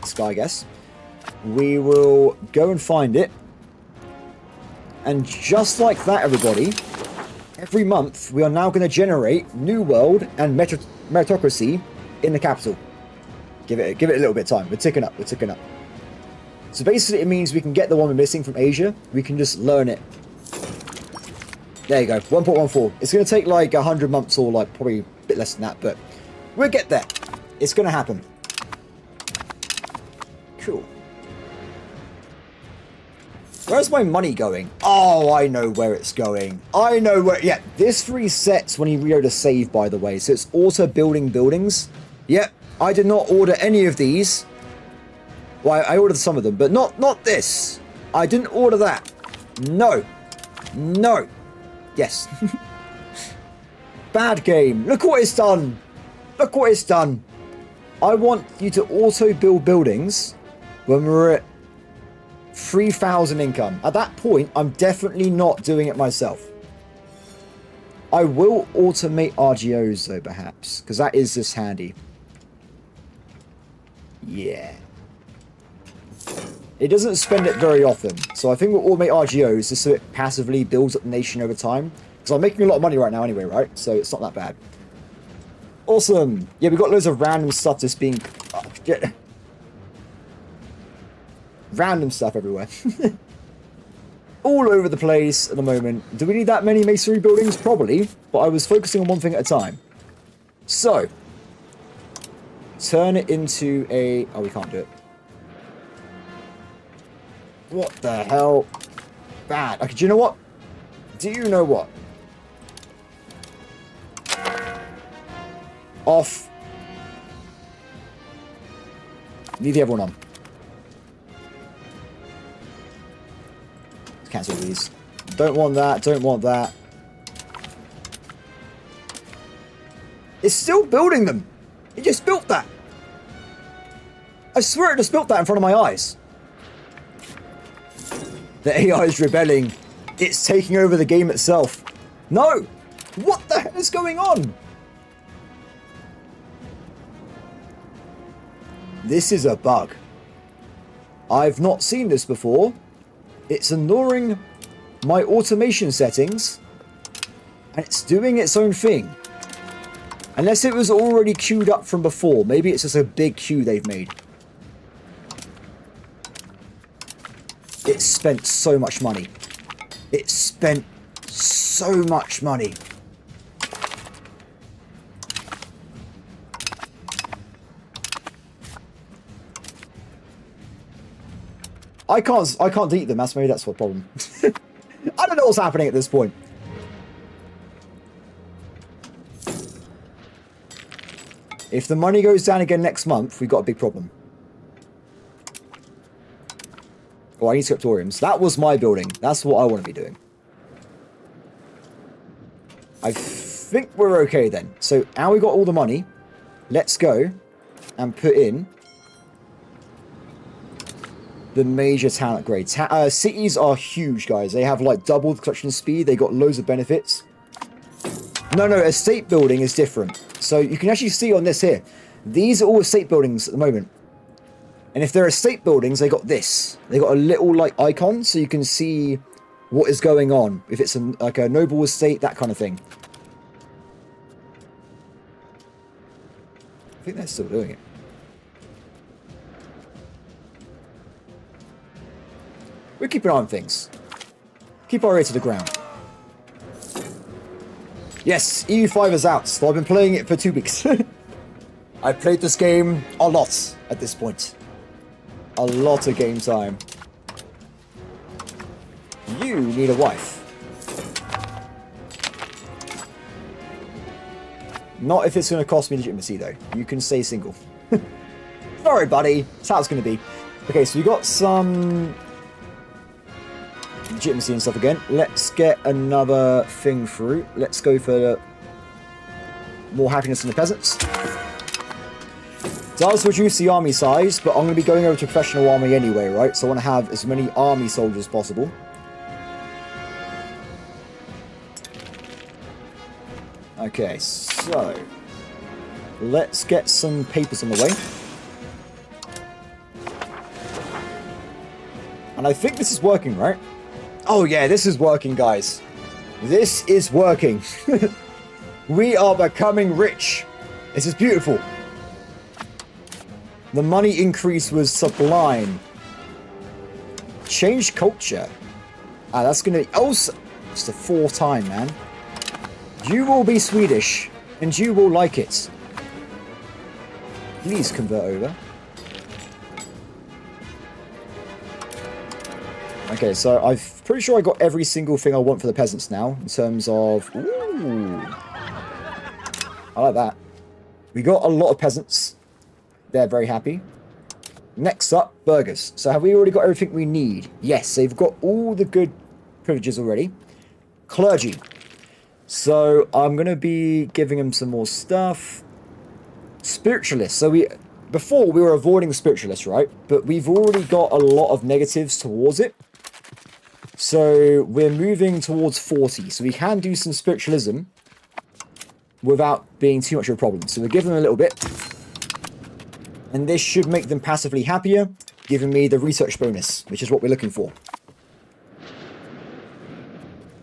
This guy, I guess. We will go and find it. And just like that, everybody, every month we are now going to generate New World and meritocracy in the capital. Give it a little bit of time. We're ticking up. So basically it means we can get the one we're missing from Asia. We can just learn it. There you go, 1.14. It's going to take like 100 months or like probably a bit less than that, but we'll get there. It's going to happen. Cool. Where's my money going? Oh, I know where it's going. I know where... Yeah, this resets when you reload a save, by the way. So it's auto building buildings. Yep, I did not order any of these. Well, I ordered some of them, but not this. I didn't order that. No. No. Yes. Bad game. Look what it's done. Look what it's done. I want you to auto build buildings when we're at 3,000 income. At that point, I'm definitely not doing it myself. I will automate RGOs though, perhaps, because that is just handy. Yeah. It doesn't spend it very often, so I think we'll automate RGOs just so it passively builds up the nation over time. Because I'm making a lot of money right now anyway, right? So it's not that bad. Awesome. Yeah, we've got loads of random stuff just being... Random stuff everywhere. All over the place at the moment. Do we need that many masonry buildings? Probably, but I was focusing on one thing at a time. So, turn it into a... Oh, we can't do it. What the hell? Bad. Okay, do you know what? Do you know what? Off. Leave the other one on. Let's cancel these. Don't want that. Don't want that. It's still building them. It just built that. I swear it just built that in front of my eyes. The AI is rebelling. It's taking over the game itself. No! What the hell is going on? This is a bug. I've not seen this before. It's ignoring my automation settings. And it's doing its own thing. Unless it was already queued up from before. Maybe it's just a big queue they've made. It spent so much money. It spent so much money. I can't delete them. That's maybe that's what problem. I don't know what's happening at this point. If the money goes down again next month, we've got a big problem. Oh, I need scriptoriums. That was my building. That's what I want to be doing. I think we're okay then. So now we got all the money. Let's go and put in the major talent grades. Cities are huge, guys. They have like double the construction speed. They got loads of benefits. No, estate building is different. So you can actually see on this here. These are all estate buildings at the moment. And if they're estate buildings, they got this. They got a little like icon so you can see what is going on. If it's like a noble estate, that kind of thing. I think they're still doing it. We keep an eye on things. Keep our ear to the ground. Yes, EU5 is out. So I've been playing it for 2 weeks. I've played this game a lot at this point. A lot of game time. You need a wife. Not if it's going to cost me legitimacy, though. You can stay single. Sorry, buddy. That's how it's going to be. Okay, so we got some legitimacy and stuff again. Let's get another thing through. Let's go for more happiness in the peasants. Does reduce the army size, but I'm going to be going over to professional army anyway, right? So I want to have as many army soldiers as possible. Okay, so let's get some papers on the way. And I think this is working, right? Oh yeah, this is working, guys. This is working. We are becoming rich. This is beautiful. The money increase was sublime. Change culture. Ah, that's gonna be... Oh, it's the fourth time, man. You will be Swedish, and you will like it. Please convert over. Okay, so I'm pretty sure I got every single thing I want for the peasants now, in terms of... Ooh. I like that. We got a lot of peasants. They're very happy. Next up, burghers. So have we already got everything we need? Yes, they've got all the good privileges already. Clergy. So I'm going to be giving them some more stuff. Spiritualists. So before we were avoiding the spiritualists, right? But we've already got a lot of negatives towards it. So we're moving towards 40. So we can do some spiritualism without being too much of a problem. So we'll give them a little bit. And this should make them passively happier, giving me the research bonus, which is what we're looking for.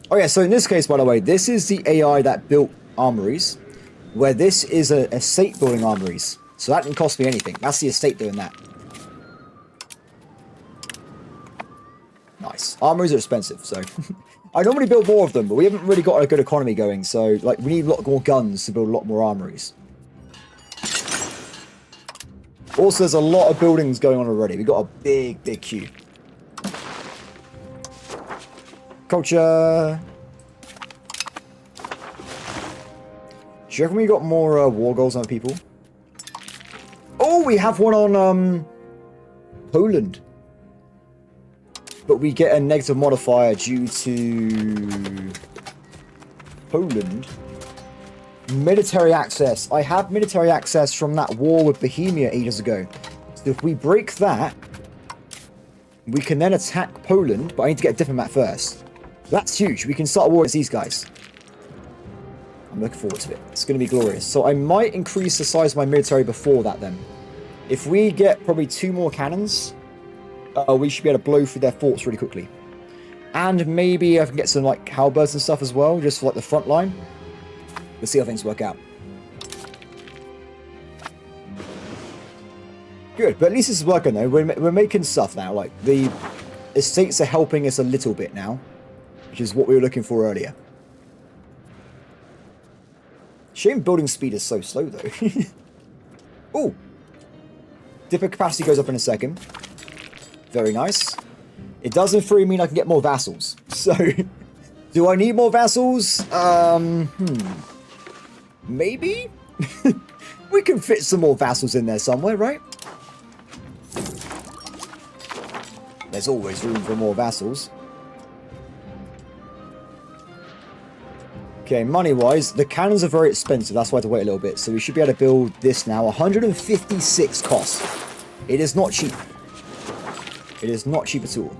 Oh yeah, so in this case, by the way, this is the AI that built armories, where this is a estate building armories. So that didn't cost me anything. That's the estate doing that. Nice. Armories are expensive, so... I normally build more of them, but we haven't really got a good economy going, so like we need a lot more guns to build a lot more armories. Also, there's a lot of buildings going on already. We've got a big, big queue. Culture. Do you reckon we got more war goals on people? Oh, we have one on Poland. But we get a negative modifier due to Poland. Military access. I have military access from that war with Bohemia ages ago. So if we break that, we can then attack Poland, but I need to get a diplomat first. That's huge. We can start a war against these guys. I'm looking forward to it. It's going to be glorious. So I might increase the size of my military before that then. If we get probably 2 more cannons, we should be able to blow through their forts really quickly. And maybe I can get some like halberds and stuff as well, just for like the front line. We'll see how things work out. Good, but at least this is working though. We're making stuff now. Like the estates are helping us a little bit now, which is what we were looking for earlier. Shame building speed is so slow though. Oh, dipper capacity goes up in a second. Very nice. It does in theory mean I can get more vassals. So, do I need more vassals? Maybe? We can fit some more vassals in there somewhere, right? There's always room for more vassals. Okay, money-wise, the cannons are very expensive. That's why I had to wait a little bit. So we should be able to build this now. 156 cost. It is not cheap. It is not cheap at all.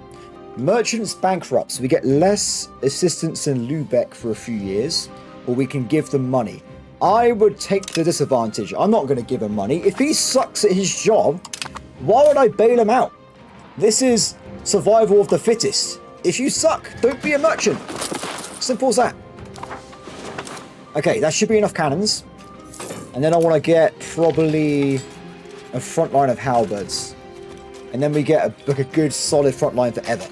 Merchants bankrupt, so we get less assistance in Lubeck for a few years, or we can give them money. I would take the disadvantage. I'm not going to give him money. If he sucks at his job, why would I bail him out? This is survival of the fittest. If you suck, don't be a merchant. Simple as that. Okay, that should be enough cannons. And then I want to get probably a front line of halberds. And then we get a good solid front line forever.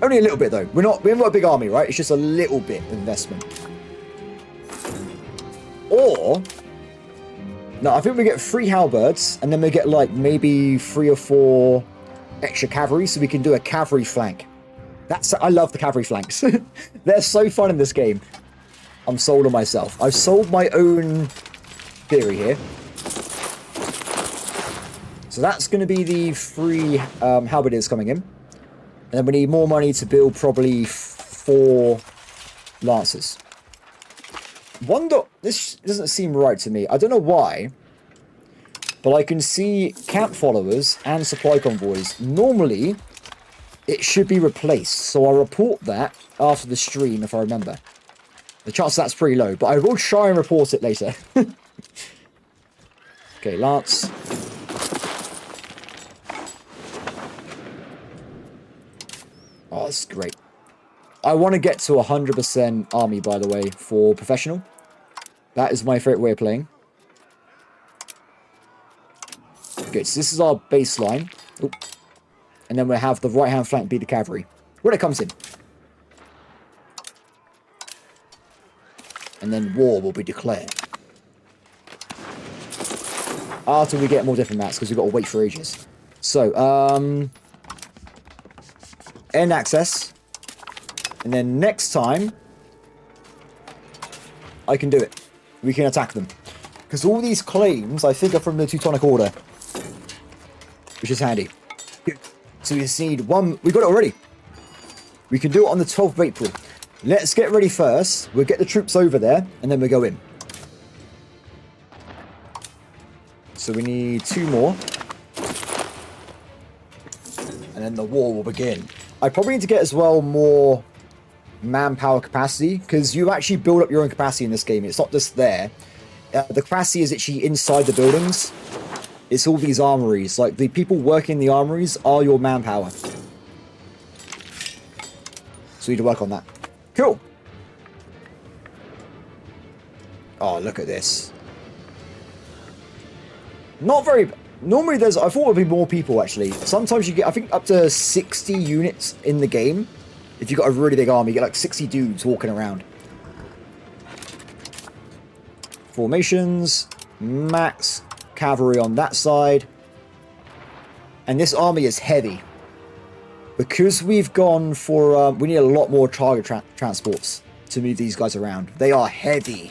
Only a little bit though. We haven't got a big army, right? It's just a little bit of investment. Or, no, I think we get 3 halberds, and then we get like maybe 3 or 4 extra cavalry, so we can do a cavalry flank. I love the cavalry flanks. They're so fun in this game. I'm sold on myself. I've sold my own theory here. So that's going to be the 3 halberdiers coming in. And then we need more money to build probably 4 lancers. This doesn't seem right to me. I don't know why, but I can see camp followers and supply convoys. Normally, it should be replaced, so I'll report that after the stream if I remember. The chance that's pretty low, but I will try and report it later. Okay, Lance. Oh, that's great. I want to get to 100% army, by the way, for professional. That is my favorite way of playing. Okay, so this is our baseline. Oop. And then we'll have the right-hand flank be the cavalry. When it comes in. And then war will be declared. After we get more diplomats, because we've got to wait for ages. So, end access. And then next time, I can do it. We can attack them. Because all these claims, I think, are from the Teutonic Order. Which is handy. So we just need one. We got it already. We can do it on the 12th of April. Let's get ready first. We'll get the troops over there, and then we'll go in. So we need 2 more. And then the war will begin. I probably need to get as well more manpower capacity, because you actually build up your own capacity in this game. It's not just there. The capacity is actually inside the buildings. It's all these armories. Like, the people working in the armories are your manpower. So we need to work on that. Cool. Oh, look at this. Not very... Normally there's... I thought it would be more people, actually. Sometimes you get, I think, up to 60 units in the game. If you've got a really big army, you get like 60 dudes walking around. Formations. Max cavalry on that side. And this army is heavy. Because we've gone for... we need a lot more target transports to move these guys around. They are heavy.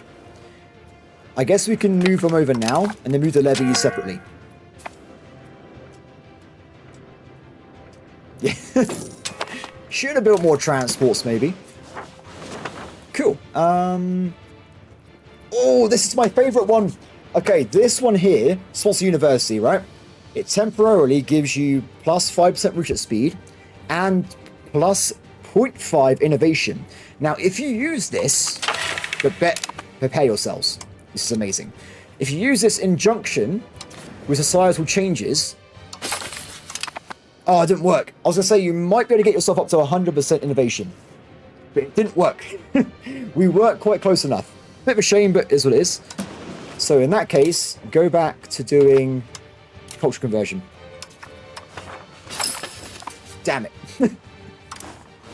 I guess we can move them over now, and then move the levies separately. Yeah. Should have built more transports, maybe. Cool. Oh, this is my favourite one. Okay, this one here, Sponsor University, right? It temporarily gives you plus 5% route speed and plus 0.5 innovation. Now, if you use this, prepare yourselves. This is amazing. If you use this in junction with societal changes... Oh, it didn't work. I was going to say, you might be able to get yourself up to 100% innovation. But it didn't work. We weren't quite close enough. Bit of a shame, but it is what it is. So in that case, go back to doing culture conversion. Damn it.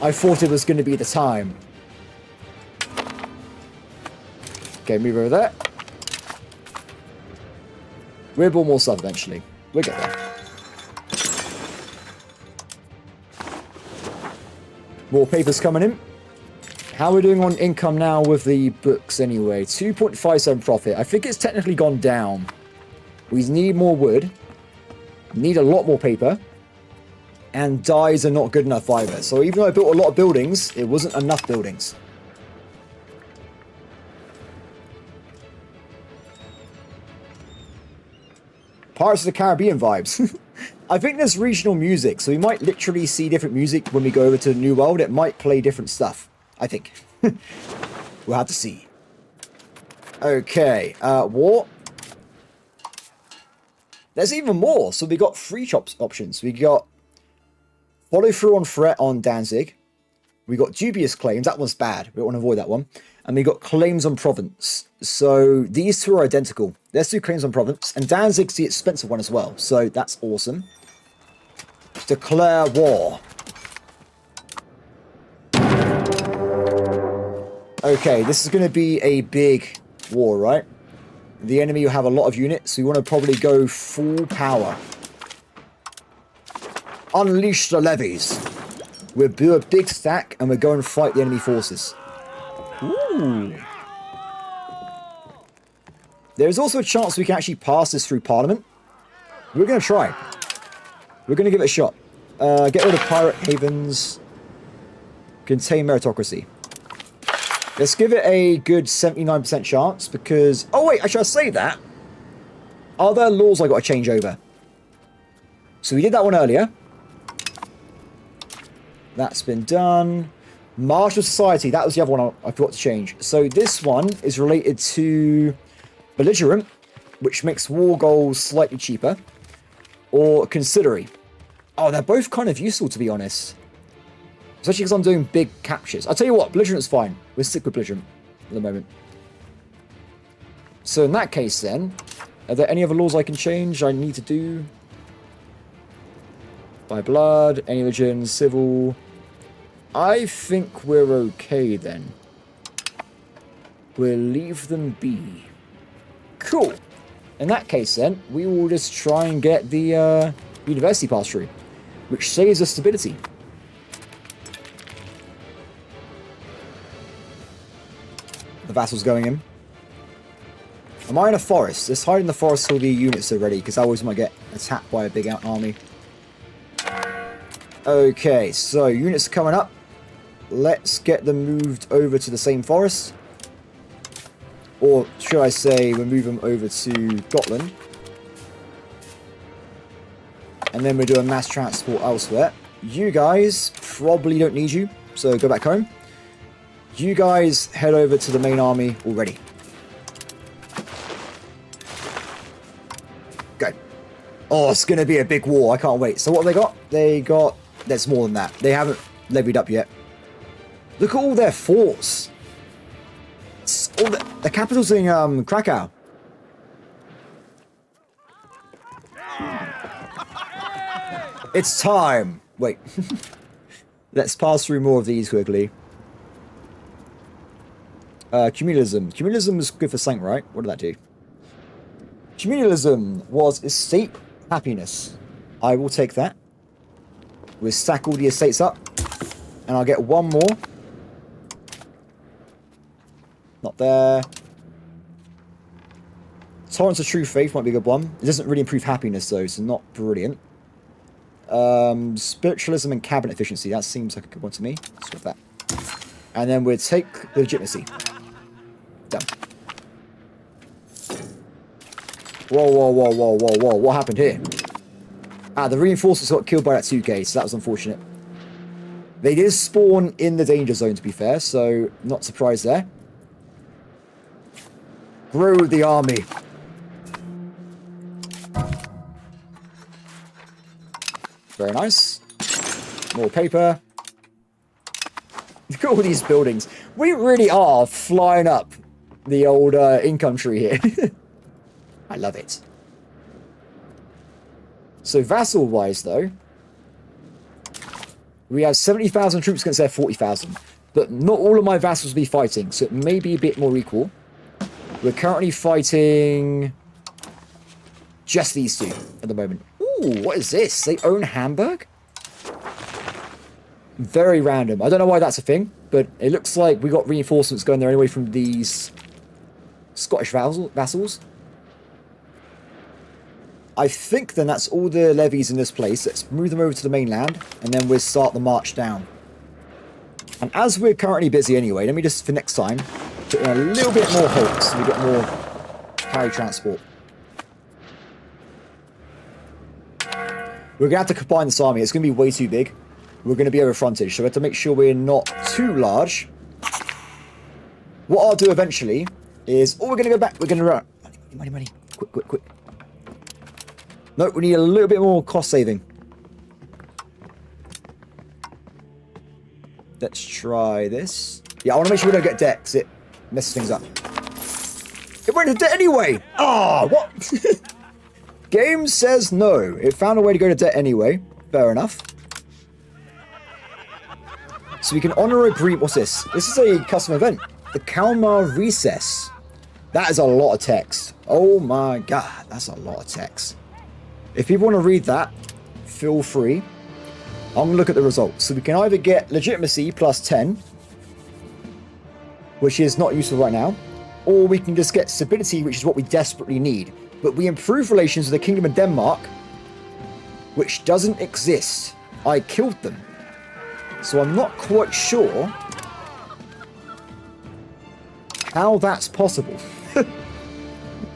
I thought it was going to be the time. Okay, move over there. We'll build more stuff eventually. We'll get there. More papers coming in. How are we doing on income now with the books anyway? 2.57 profit. I think it's technically gone down. We need more wood. Need a lot more paper. And dyes are not good enough either. So even though I built a lot of buildings, it wasn't enough buildings. Pirates of the Caribbean vibes. I think there's regional music, so we might literally see different music when we go over to the New World. It might play different stuff, I think. We'll have to see. Okay, war. There's even more. So we got 3 options. We got follow through on threat on Danzig. We got dubious claims. That one's bad. We don't want to avoid that one. And we got claims on province. So these 2 are identical. There's 2 claims on province. And Danzig's the expensive one as well. So that's awesome. Declare war. Okay, this is going to be a big war, right? The enemy will have a lot of units. So we want to probably go full power. Unleash the levies. We'll do a big stack and we'll go and fight the enemy forces. Ooh. There's also a chance we can actually pass this through Parliament. We're going to try. We're going to give it a shot. Get rid of pirate havens. Contain meritocracy. Let's give it a good 79% chance because... Oh, wait, actually, I say that. Are there laws I got to change over? So we did that one earlier. That's been done. Martial Society, that was the other one I forgot to change. So this one is related to belligerent, which makes war goals slightly cheaper, or conciliatory. Oh, they're both kind of useful, to be honest. Especially because I'm doing big captures. I'll tell you what, belligerent's fine. We'll stick with belligerent at the moment. So in that case then, are there any other laws I can change I need to do? By blood, any religion, civil. I think we're okay then. We'll leave them be. Cool. In that case then, we will just try and get the university pass through, which saves us stability. The vassal's going in. Am I in a forest? Let's hide in the forest till the units are ready, because I always might get attacked by a big army. Okay, so units are coming up. Let's get them moved over to the same forest. Or should I say, we'll move them over to Gotland. And then we'll do a mass transport elsewhere. You guys probably don't need you, so go back home. You guys head over to the main army already. Go. Oh, it's going to be a big war. I can't wait. So what have they got? They got... There's more than that. They haven't levied up yet. Look at all their forts. All the capital's in Krakow. It's time. Wait. Let's pass through more of these quickly. Communalism. Communalism is good for something, right? What did that do? Communalism was estate happiness. I will take that. We'll stack all the estates up. And I'll get one more. Not there. Tolerance of true faith might be a good one. It doesn't really improve happiness though, so not brilliant. Spiritualism and cabinet efficiency. That seems like a good one to me. Let's go with that. And then we'll take the legitimacy. Done. Whoa, whoa, whoa, whoa, whoa, whoa. What happened here? Ah, the reinforcements got killed by that 2K, so that was unfortunate. They did spawn in the danger zone, to be fair, so not surprised there. Grow the army. Very nice. More paper. Look at all these buildings. We really are flying up the old income tree here. I love it. So vassal-wise, though, we have 70,000 troops against their 40,000. But not all of my vassals will be fighting, so it may be a bit more equal. We're currently fighting just these two at the moment. Ooh, what is this? They own Hamburg? Very random. I don't know why that's a thing, but it looks like we got reinforcements going there anyway from these Scottish vassals. I think then that's all the levies in this place. Let's move them over to the mainland, and then we'll start the march down. And as we're currently busy anyway, let me just, for next time, put in a little bit more halt so we get more carry transport. We're going to have to combine this army. It's going to be way too big. We're going to be over frontage, so we have to make sure we're not too large. What I'll do eventually is... Oh, we're going to go back. We're going to run. Money, money, money. Quick, quick, quick. No, we need a little bit more cost saving. Let's try this. Yeah, I want to make sure we don't get debt, because it messes things up. It went into debt anyway! Oh, what? Game says no. It found a way to go to debt anyway. Fair enough. So we can honor a agreement. What's this? This is a custom event. The Kalmar Recess. That is a lot of text. Oh my god, that's a lot of text. If people want to read that, feel free. I'm going to look at the results. So we can either get legitimacy plus 10, which is not useful right now, or we can just get stability, which is what we desperately need. But we improve relations with the Kingdom of Denmark, which doesn't exist. I killed them. So I'm not quite sure how that's possible.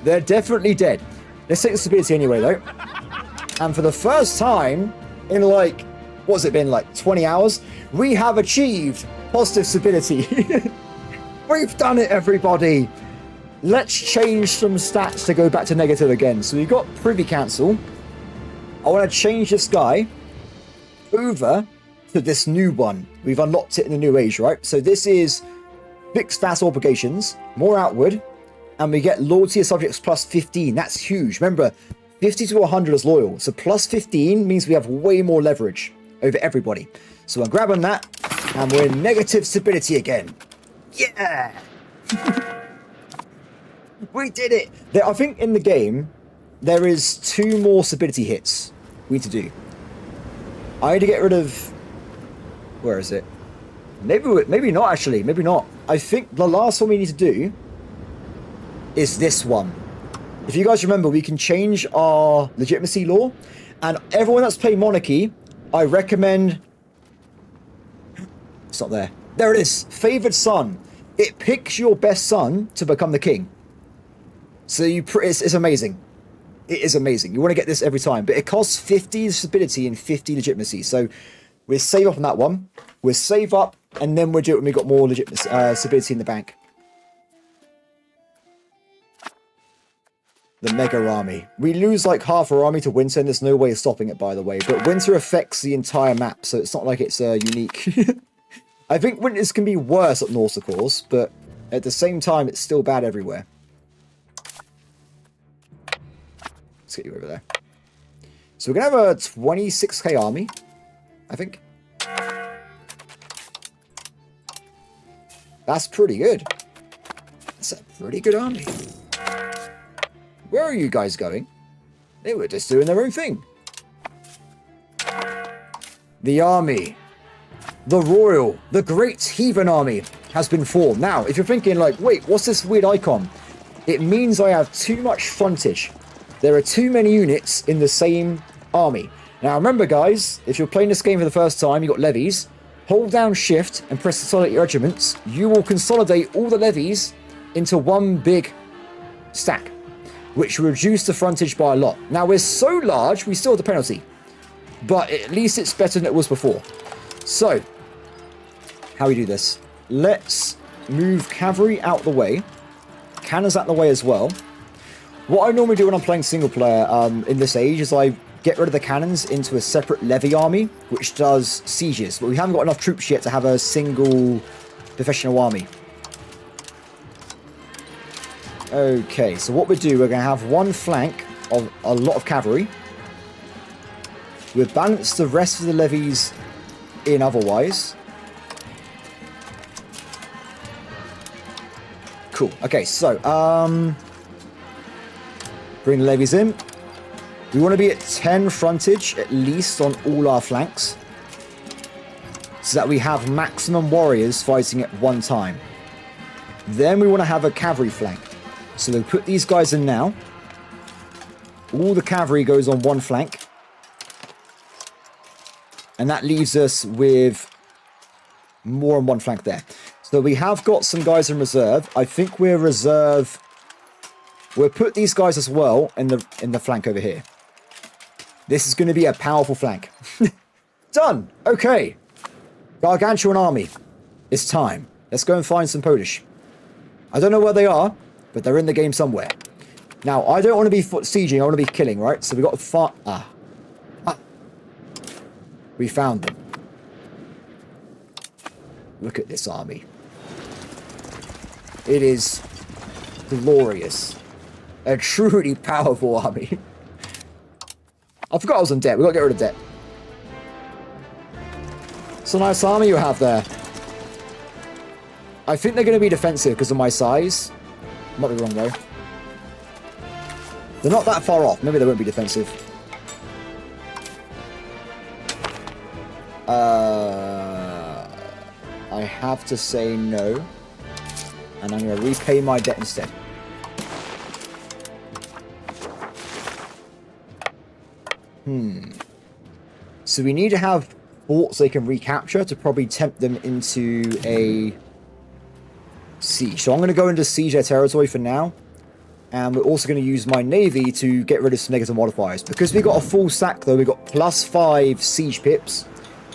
They're definitely dead. Let's take the stability anyway, though. And for the first time in like, what's it been, like 20 hours? We have achieved positive stability. We've done it, everybody. Let's change some stats to go back to negative again. So we've got Privy Council. I want to change this guy over to this new one. We've unlocked it in the new age, right? So this is fixed vassal obligations, more outward, and we get loyalty of subjects plus 15. That's huge. Remember, 50 to 100 is loyal. So plus 15 means we have way more leverage over everybody. So I'm grabbing that, and we're in negative stability again. Yeah! We did it! I think in the game, there is 2 more stability hits we need to do. I need to get rid of... Where is it? Maybe not, actually. Maybe not. I think the last one we need to do is this one. If you guys remember, we can change our legitimacy law, and everyone that's played monarchy, I recommend... It's not there. There it is. Favored son. It picks your best son to become the king. So it's amazing. It is amazing. You want to get this every time, but it costs 50 stability and 50 legitimacy. So we'll save up on that one. We'll save up, and then we'll do it when we got more legitimacy, stability in the bank. The mega army. We lose like half our army to winter, and there's no way of stopping it, by the way. But winter affects the entire map, so it's not like it's unique. I think winters can be worse up north, of course, but at the same time, it's still bad everywhere. Let's get you over there. So we're going to have a 26k army, I think. That's pretty good. That's a pretty good army. Where are you guys going? They were just doing their own thing. The army. The royal. The great heathen army has been formed. Now, if you're thinking like, wait, what's this weird icon? It means I have too much frontage. There are too many units in the same army. Now, remember, guys, if you're playing this game for the first time, you've got levies. Hold down shift and press consolidate your regiments. You will consolidate all the levies into one big stack, which will reduce the frontage by a lot. Now, we're so large, we still have the penalty. But at least it's better than it was before. So, how we do this? Let's move cavalry out the way. Cannons out the way as well. What I normally do when I'm playing single player in this age is I get rid of the cannons into a separate levy army, which does sieges. But we haven't got enough troops yet to have a single professional army. Okay, so what we do, we're going to have one flank of a lot of cavalry. We'll balance the rest of the levies in otherwise. Cool. Okay, so, bring the levies in. We want to be at 10 frontage, at least, on all our flanks. So that we have maximum warriors fighting at one time. Then we want to have a cavalry flank. So we'll put these guys in now. All the cavalry goes on one flank. And that leaves us with more on one flank there. So we have got some guys in reserve. I think we're reserve. We'll put these guys as well in the flank over here. This is going to be a powerful flank. Done. Okay. Gargantuan army. It's time. Let's go and find some Polish. I don't know where they are, but they're in the game somewhere. Now, I don't want to be sieging. I want to be killing, right? So we got to find... We found them. Look at this army. It is glorious. A truly powerful army. I forgot I was on debt. We've got to get rid of debt. It's a nice army you have there. I think they're going to be defensive because of my size. Might be wrong, though. They're not that far off. Maybe they won't be defensive. I have to say no. And I'm going to repay my debt instead. So we need to have forts they can recapture to probably tempt them into a Siege. So I'm going to go into siege their territory for now. And we're also going to use my navy to get rid of some negative modifiers. Because we got a full stack though, we got +5 siege pips.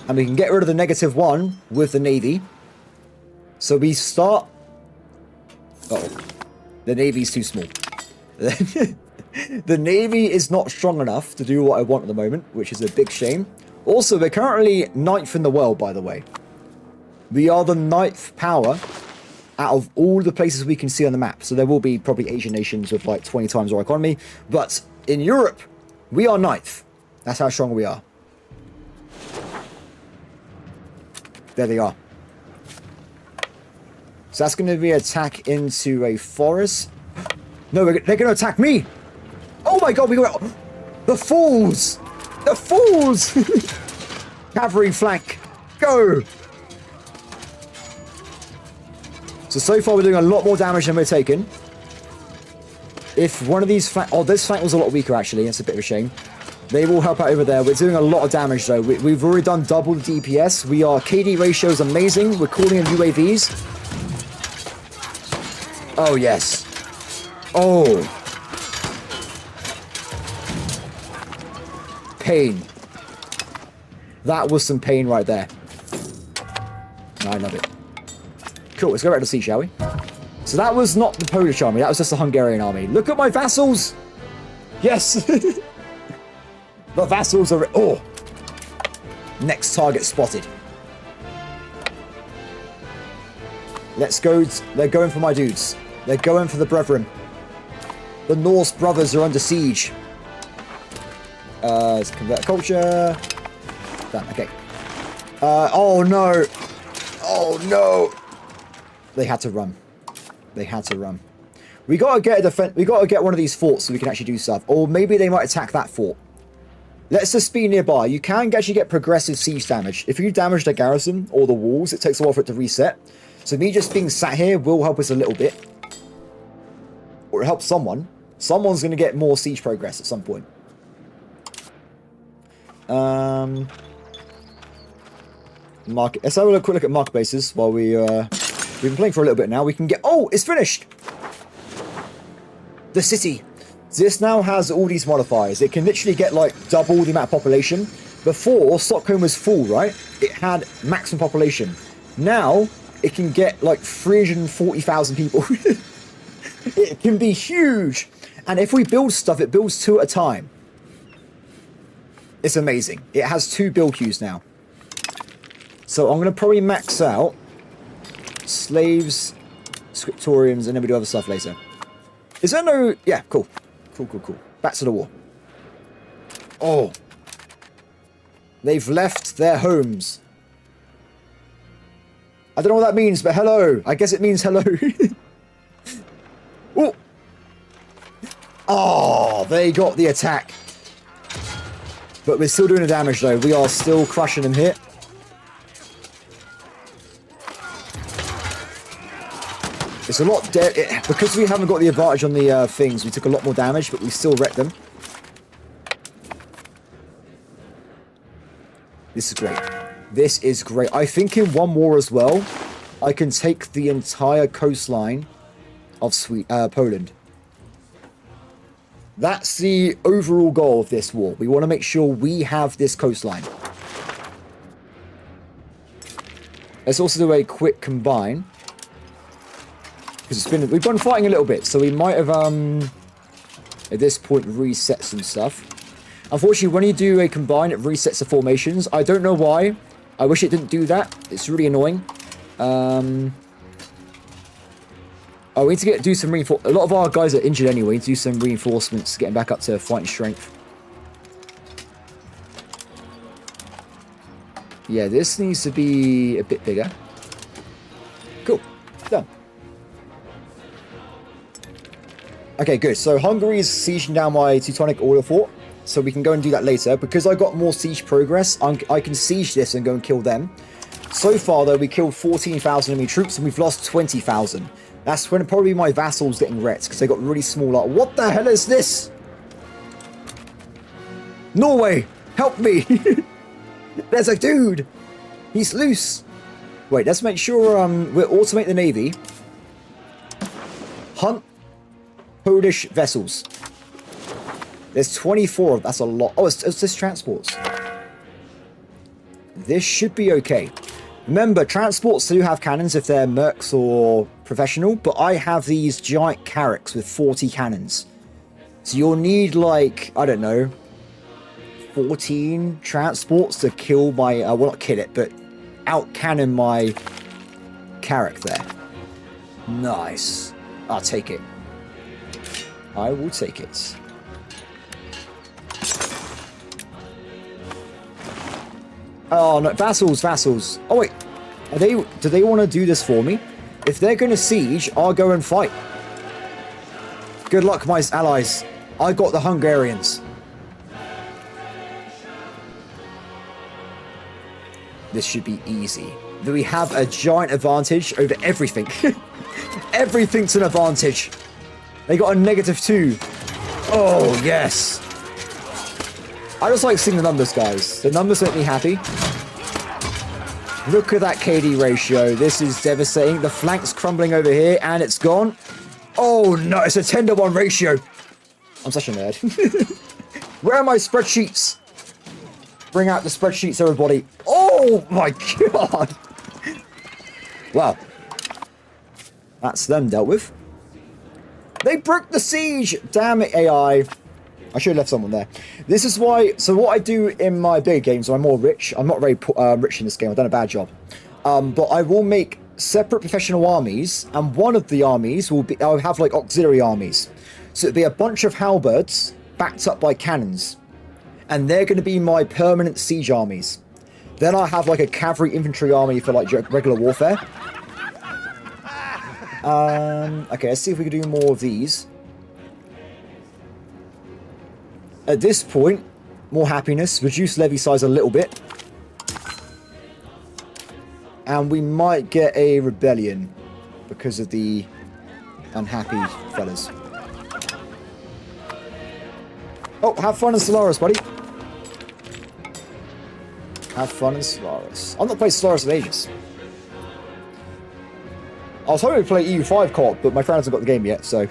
And we can get rid of the -1 with the navy. So we start... Uh-oh. The navy's too small. The navy is not strong enough to do what I want at the moment, which is a big shame. Also, we're currently 9th in the world, by the way. We are the 9th power out of all the places we can see on the map. So there will be probably Asian nations with like 20 times our economy. But in Europe, we are 9th. That's how strong we are. There they are. So that's going to be an attack into a forest. No, they're going to attack me. Oh my god, we got... The fools! The fools! Cavalry flank. Go! So far we're doing a lot more damage than we're taking. If one of these flank... Oh, this flank was a lot weaker actually. It's a bit of a shame. They will help out over there. We're doing a lot of damage though. We've already done double the DPS. KD ratio is amazing. We're calling in UAVs. Oh, yes. Oh. Pain. That was some pain right there. I love it. Cool, let's go back to sea, shall we? So that was not the Polish army. That was just the Hungarian army. Look at my vassals. Yes. The vassals are... Oh. Next target spotted. Let's go. They're going for my dudes. They're going for the brethren. The Norse brothers are under siege. Let's convert culture. Done. Okay. Oh no. Oh no. They had to run. They had to run. We gotta get a defense. We gotta get one of these forts so we can actually do stuff. Or maybe they might attack that fort. Let's just be nearby. You can actually get progressive siege damage. If you damage the garrison or the walls, it takes a while for it to reset. So me just being sat here will help us a little bit. Or it helps someone. Someone's going to get more siege progress at some point. Market. Let's have a quick look at market bases while we've been playing for a little bit now. We can get... Oh, it's finished! The city. This now has all these modifiers. It can literally get like double the amount of population. Before, Stockholm was full, right? It had maximum population. Now, it can get like 340,000 people. It can be huge. And if we build stuff, it builds 2 at a time. It's amazing. It has 2 build queues now. So I'm going to probably max out slaves, scriptoriums, and then we do other stuff later. Is there no... Yeah, cool. Cool. Back to the war. Oh. They've left their homes. I don't know what that means, but hello. I guess it means hello. Oh. Oh, they got the attack. But we're still doing the damage, though. We are still crushing them here. It's a lot dead. Because we haven't got the advantage on the things, we took a lot more damage, but we still wrecked them. This is great. This is great. I think in one war as well, I can take the entire coastline of Poland. That's the overall goal of this war. We want to make sure we have this coastline. Let's also do a quick combine. Because we've been fighting a little bit, so we might have at this point reset some stuff. Unfortunately, when you do a combine, it resets the formations. I don't know why. I wish it didn't do that. It's really annoying. Oh, we need to do some reinforcements. A lot of our guys are injured anyway. We need to do some reinforcements, getting back up to fighting strength. Yeah, this needs to be a bit bigger. Cool. Done. Okay, good. So Hungary's sieging down my Teutonic Order fort. So we can go and do that later. Because I got more siege progress, I can siege this and go and kill them. So far, though, we killed 14,000 enemy troops and we've lost 20,000. That's when probably my vassals getting wrecked because they got really small. Like, what the hell is this? Norway, help me! There's a dude! He's loose! Wait, let's make sure we'll automate the navy. Hunt Polish vessels. There's 24 of that's a lot. Oh, it's just transports. This should be okay. Remember, transports do have cannons if they're mercs or professional, but I have these giant carracks with 40 cannons. So you'll need, like, I don't know, 14 transports to kill my, well, not kill it, but out-cannon my carrack there. Nice. I'll take it. I will take it. Oh, no, vassals. Oh, wait. Do they want to do this for me? If they're going to siege, I'll go and fight. Good luck, my allies. I got the Hungarians. This should be easy. We have a giant advantage over everything. Everything's an advantage. They got a -2. Oh, yes. I just like seeing the numbers, guys. The numbers make me happy. Look at that KD ratio. This is devastating. The flank's crumbling over here, and it's gone. Oh, no. It's a 10-to-1 ratio. I'm such a nerd. Where are my spreadsheets? Bring out the spreadsheets, everybody. Oh, my God. Well, that's them dealt with. They broke the siege. Damn it, AI. I should have left someone there. This is why... So what I do in my bigger games, I'm more rich. I'm not very rich in this game. I've done a bad job. But I will make separate professional armies. And one of the armies will be... I'll have, like, auxiliary armies. So it'll be a bunch of halberds backed up by cannons. And they're going to be my permanent siege armies. Then I'll have, like, a cavalry infantry army for, like, regular warfare. Okay, let's see if we can do more of these. At this point, more happiness, reduce levy size a little bit. And we might get a rebellion because of the unhappy fellas. Oh, have fun in Solaris, buddy. Have fun in Solaris. I've not played Solaris in ages. I was hoping to play EU5 co-op, but my friend hasn't got the game yet, so...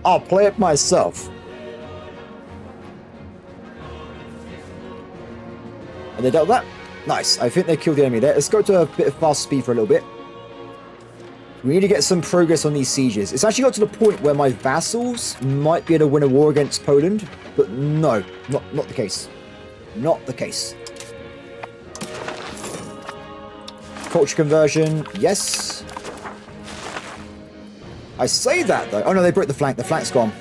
I'll play it myself. And they dealt with that? Nice. I think they killed the enemy there. Let's go to a bit of fast speed for a little bit. We need to get some progress on these sieges. It's actually got to the point where my vassals might be able to win a war against Poland, but no, not the case. Not the case. Culture conversion, yes. I say that though. Oh no, they broke the flank. The flank's gone.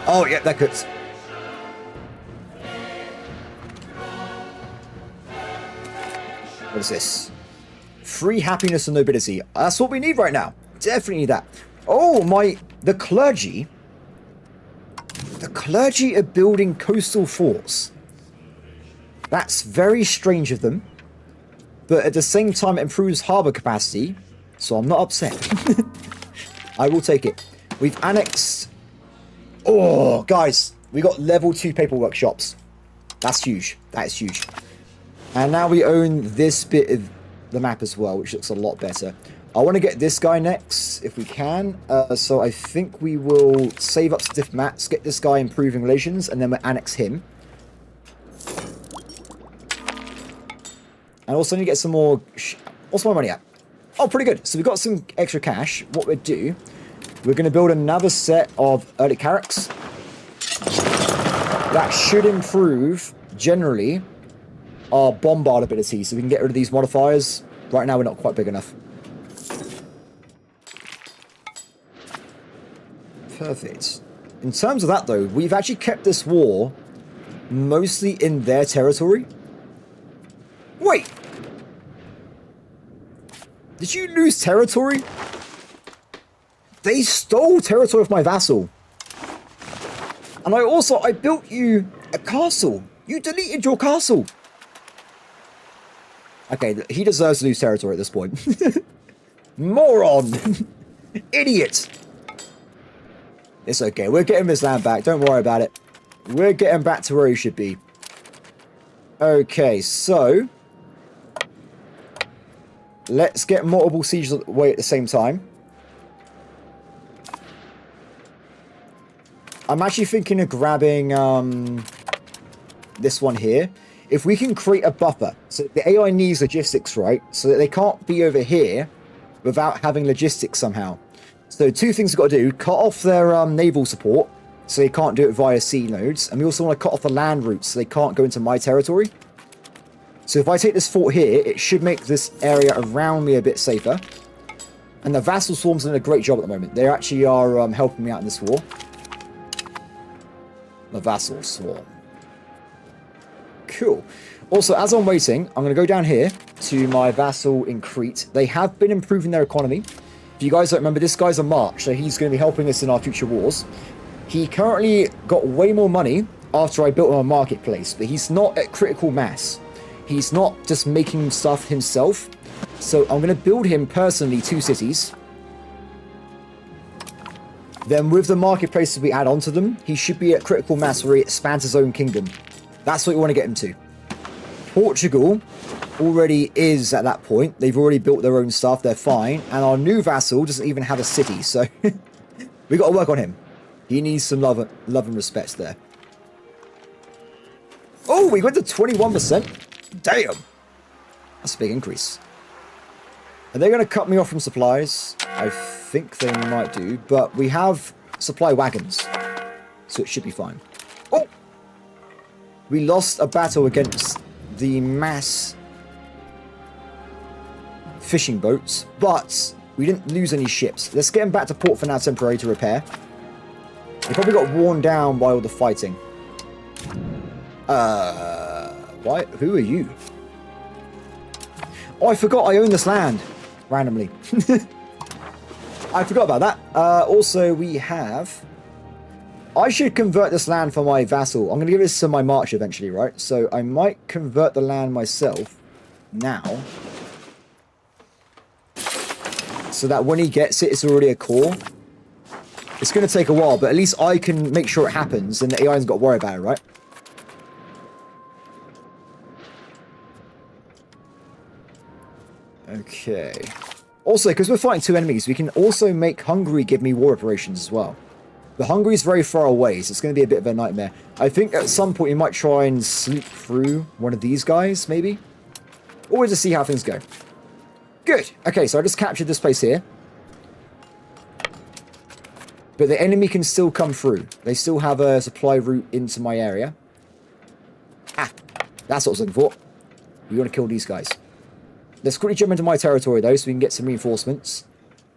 Oh yeah, that could. What is this? Free happiness and nobility. That's what we need right now. Definitely need that. Oh the clergy. The clergy are building coastal forts. That's very strange of them. But at the same time, it improves harbour capacity. So I'm not upset. I will take it. We've annexed... Oh, guys. We got level 2 paperwork shops. That's huge. That is huge. And now we own this bit of the map as well, which looks a lot better. I want to get this guy next, if we can. So I think we will save up stiff mats, get this guy improving relations, and then we'll annex him. And also need to get some more... What's my money at? Oh, pretty good. So we've got some extra cash. What we'll do, we're going to build another set of early carracks. That should improve, generally, our bombard ability. So we can get rid of these modifiers. Right now, we're not quite big enough. Perfect. In terms of that, though, we've actually kept this war mostly in their territory. Wait! Did you lose territory? They stole territory of my vassal. And I built you a castle. You deleted your castle. Okay, he deserves to lose territory at this point. Moron! Idiot! It's okay, we're getting this land back. Don't worry about it. We're getting back to where he should be. Okay, so... let's get multiple sieges away at the same time. I'm actually thinking of grabbing this one here. If we can create a buffer, so the AI needs logistics, right? So that they can't be over here without having logistics somehow. So two things we've got to do: cut off their naval support, so they can't do it via sea nodes, and we also want to cut off the land routes so they can't go into my territory. So if I take this fort here, it should make this area around me a bit safer. And the Vassal Swarm's doing a great job at the moment. They actually are helping me out in this war. The Vassal Swarm. Cool. Also, as I'm waiting, I'm going to go down here to my vassal in Crete. They have been improving their economy. If you guys don't remember, this guy's a March, so he's going to be helping us in our future wars. He currently got way more money after I built him a marketplace, but he's not at critical mass. He's not just making stuff himself. So I'm going to build him personally 2 cities. Then with the marketplaces we add onto them, he should be at critical mass where he expands his own kingdom. That's what you want to get him to. Portugal already is at that point. They've already built their own stuff. They're fine. And our new vassal doesn't even have a city. So we got to work on him. He needs some love and respect there. Oh, we went to 21%. Damn. That's a big increase. Are they going to cut me off from supplies? I think they might do. But we have supply wagons. So it should be fine. Oh! We lost a battle against the mass fishing boats, but we didn't lose any ships. Let's get them back to port for now, temporary, to repair. They probably got worn down by all the fighting. Why? Who are you? Oh, I forgot I own this land. Randomly. I forgot about that. Also, we have... I should convert this land for my vassal. I'm going to give this to my march eventually, right? So I might convert the land myself now. So that when he gets it, it's already a core. It's going to take a while, but at least I can make sure it happens and the AI hasn't got to worry about it, right? Okay. Also, because we're fighting 2 enemies, we can also make Hungary give me war reparations as well. But Hungary's very far away, so it's going to be a bit of a nightmare. I think at some point you might try and sleep through one of these guys, maybe? Or just see how things go. Good. Okay, so I just captured this place here. But the enemy can still come through. They still have a supply route into my area. Ah, that's what I was looking for. We want to kill these guys. Let's quickly jump into my territory, though, so we can get some reinforcements.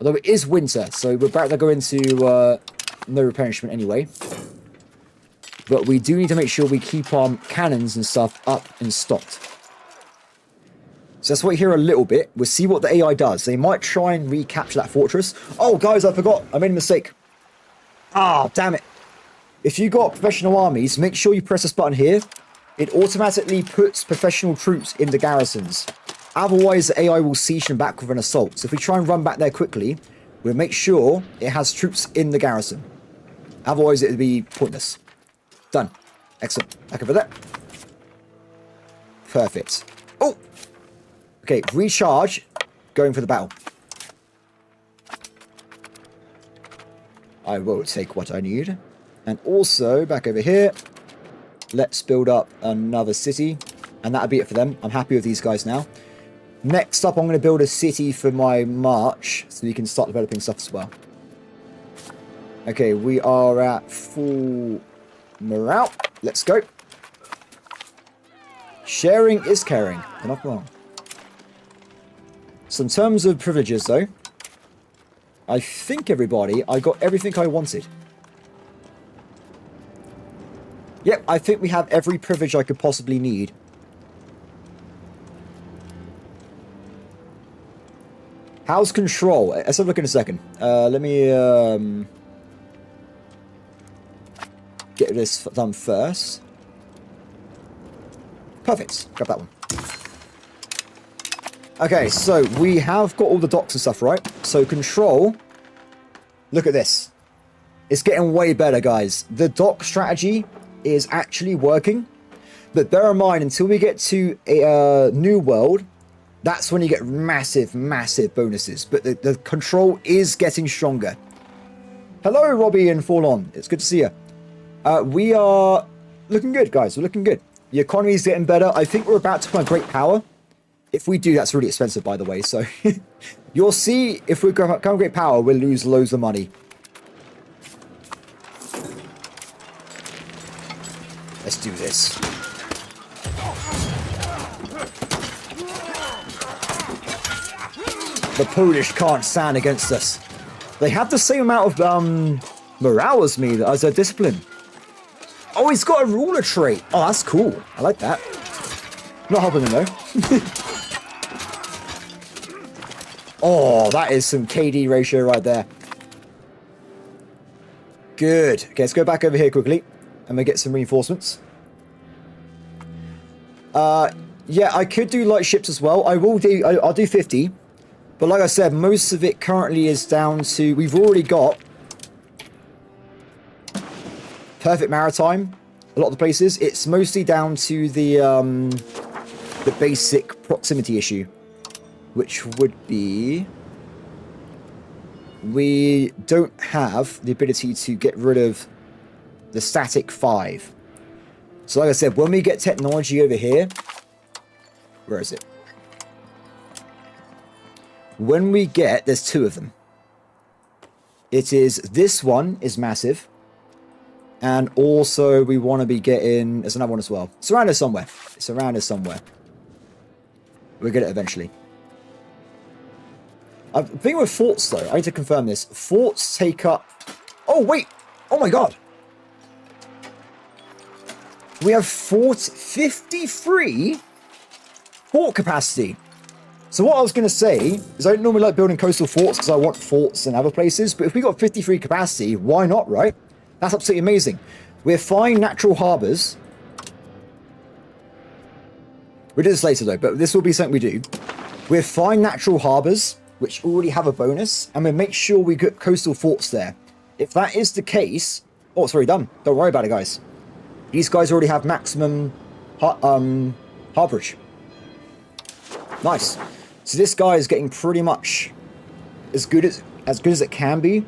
Although it is winter, so we're about to go into... no replenishment anyway. But we do need to make sure we keep our cannons and stuff up and stocked. So let's wait here a little bit. We'll see what the AI does. They might try and recapture that fortress. Oh, guys, I forgot. I made a mistake. Ah, damn it. If you got professional armies, make sure you press this button here. It automatically puts professional troops in the garrisons. Otherwise, the AI will siege them back with an assault. So if we try and run back there quickly, we'll make sure it has troops in the garrison. Otherwise, it would be pointless. Done. Excellent. Back over there. Perfect. Oh! Okay, recharge. Going for the battle. I will take what I need. And also, back over here, let's build up another city. And that'll be it for them. I'm happy with these guys now. Next up, I'm going to build a city for my march, so we can start developing stuff as well. Okay, we are at full morale. Let's go. Sharing is caring. They're not wrong. So in terms of privileges, though, I think, everybody, I got everything I wanted. Yep, I think we have every privilege I could possibly need. How's control? Let's have a look in a second. Let me get this done first. Perfect. Grab that one. Okay, so we have got all the docks and stuff, right? So control. Look at this. It's getting way better, guys. The dock strategy is actually working. But bear in mind, until we get to a new world, that's when you get massive, massive bonuses. But the control is getting stronger. Hello, Robbie and Fallon. It's good to see you. We are looking good, guys. We're looking good. The economy is getting better. I think we're about to become a great power. If we do, that's really expensive, by the way. So you'll see if we become a great power, we'll lose loads of money. Let's do this. The Polish can't stand against us. They have the same amount of morale as me, as a discipline. Oh, he's got a ruler trait. Oh, that's cool. I like that. Not helping him, though. Oh, that is some KD ratio right there. Good. Okay, let's go back over here quickly. And we get some reinforcements. Yeah, I could do light ships as well. I'll do 50. But like I said, most of it currently is down to... We've already got perfect maritime. A lot of the places. It's mostly down to the basic proximity issue. Which would be... We don't have the ability to get rid of the static 5. So like I said, when we get technology over here... Where is it? When we get... There's 2 of them. It is... This one is massive. And also we want to be getting... There's another one as well. It's around here somewhere. It's around here somewhere. We'll get it eventually. I'm thinking with forts, though. I need to confirm this. Forts take up... Oh, wait! Oh, my God! We have 53 fort capacity. So what I was going to say is I don't normally like building coastal forts because I want forts in other places. But if we got 53 capacity, why not, right? That's absolutely amazing. We're fine natural harbours. We'll do this later, though. But this will be something we do. We're fine natural harbours, which already have a bonus, and we'll make sure we get coastal forts there. If that is the case... Oh, it's already done. Don't worry about it, guys. These guys already have maximum harbourage. Nice. So this guy is getting pretty much as good as it can be.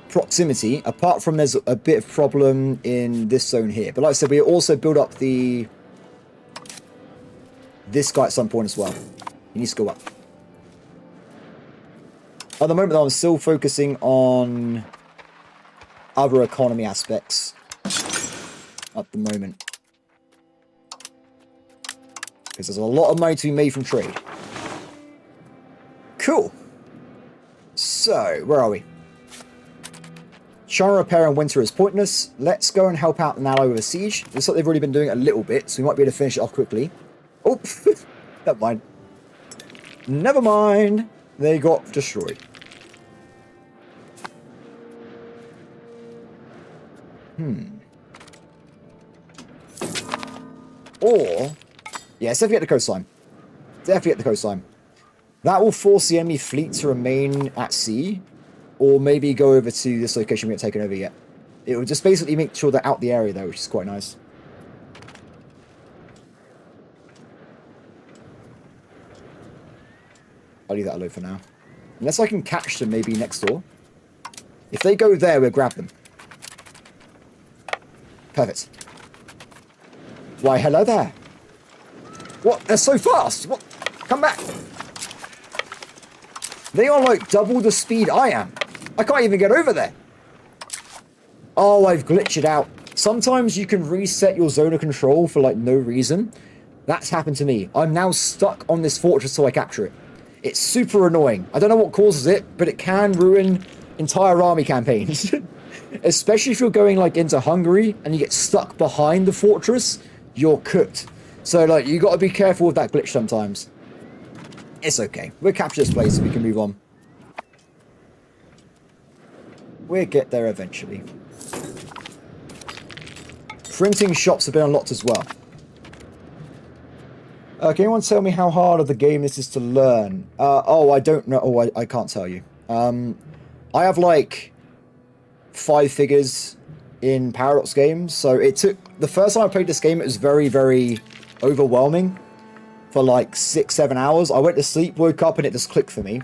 Proximity, apart from there's a bit of problem in this zone here. But like I said, we also build up this guy at some point as well. He needs to go up. At the moment, though, I'm still focusing on other economy aspects at the moment. Because there's a lot of money to be made from trade. Cool. So, where are we? China repair in winter is pointless. Let's go and help out an ally with a siege. Looks like they've already been doing it a little bit, so we might be able to finish it off quickly. Oh, never mind. Never mind. They got destroyed. Or... Yeah, definitely get the coastline. Definitely get the coastline. That will force the enemy fleet to remain at sea. Or maybe go over to this location we haven't taken over yet. It will just basically make sure they're out the area, though, which is quite nice. I'll leave that alone for now. Unless I can catch them maybe next door. If they go there, we'll grab them. Perfect. Why, hello there. What? They're so fast. What? Come back. They are like double the speed I am. I can't even get over there. Oh, I've glitched it out. Sometimes you can reset your zone of control for like no reason. That's happened to me. I'm now stuck on this fortress till I capture it. It's super annoying. I don't know what causes it, but it can ruin entire army campaigns. Especially if you're going like into Hungary and you get stuck behind the fortress, you're cooked. So like you got to be careful with that glitch sometimes. It's okay. We'll capture this place and we can move on. We'll get there eventually. Printing shops have been unlocked as well. Can anyone tell me how hard of the game this is to learn? Oh, I don't know. Oh, I can't tell you. I have like 5 figures in Paradox games. So it took... The first time I played this game, it was very, very overwhelming. For like 6-7 hours. I went to sleep, woke up, and it just clicked for me.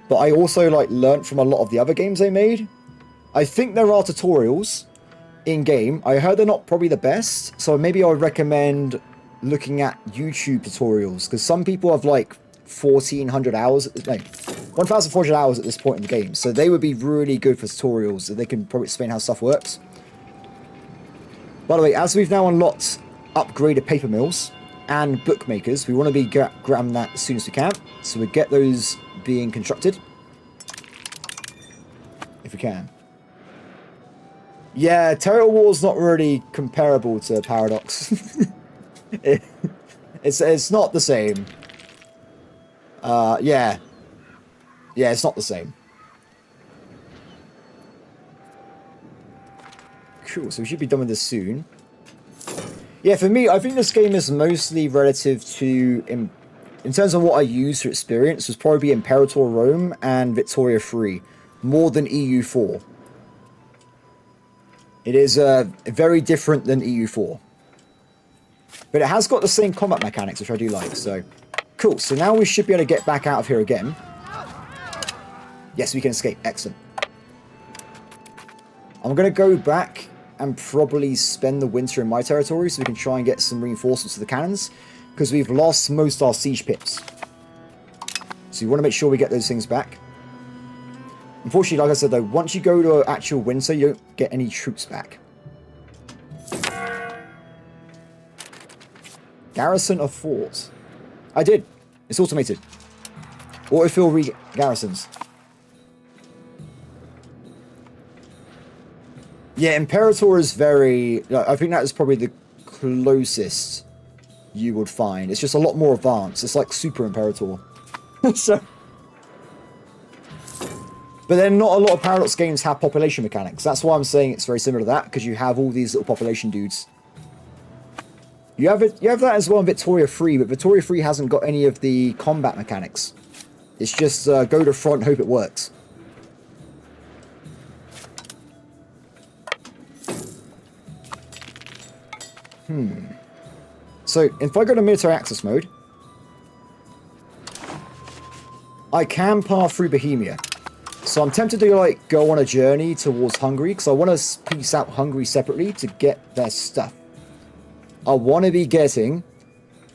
But I also like learnt from a lot of the other games they made. I think there are tutorials. in-game. I heard they're not probably the best, so maybe I would recommend looking at YouTube tutorials, because some people have like 1,400 hours, no, 1,400 hours at this point in the game, so they would be really good for tutorials, so they can probably explain how stuff works. By the way, as we've now unlocked upgraded paper mills and bookmakers, we want to be grabbing that as soon as we can, so we get those being constructed, if we can. Yeah, Total War's not really comparable to Paradox. It's not the same. Yeah, it's not the same. Cool, so we should be done with this soon. Yeah, for me, I think this game is mostly relative to, in terms of what I use for experience, was probably Imperator Rome and Victoria 3, more than EU4. It is very different than EU4. But it has got the same combat mechanics, which I do like, so... Cool, so now we should be able to get back out of here again. Yes, we can escape. Excellent. I'm going to go back and probably spend the winter in my territory so we can try and get some reinforcements to the cannons, because we've lost most of our siege pips. So you want to make sure we get those things back. Unfortunately, like I said though, once you go to actual winter, you don't get any troops back. Garrison of fort. I did. It's automated. Autofill re-garrisons. Yeah, Imperator is very... I think that is probably the closest you would find. It's just a lot more advanced. It's like Super Imperator. So... But then not a lot of Paradox games have population mechanics. That's why I'm saying it's very similar to that, because you have all these little population dudes. You have that as well in Victoria 3, but Victoria 3 hasn't got any of the combat mechanics. It's just go to front, hope it works. So, if I go to military access mode, I can pass through Bohemia. So I'm tempted to like go on a journey towards Hungary, because I want to piece out Hungary separately to get their stuff. I want to be getting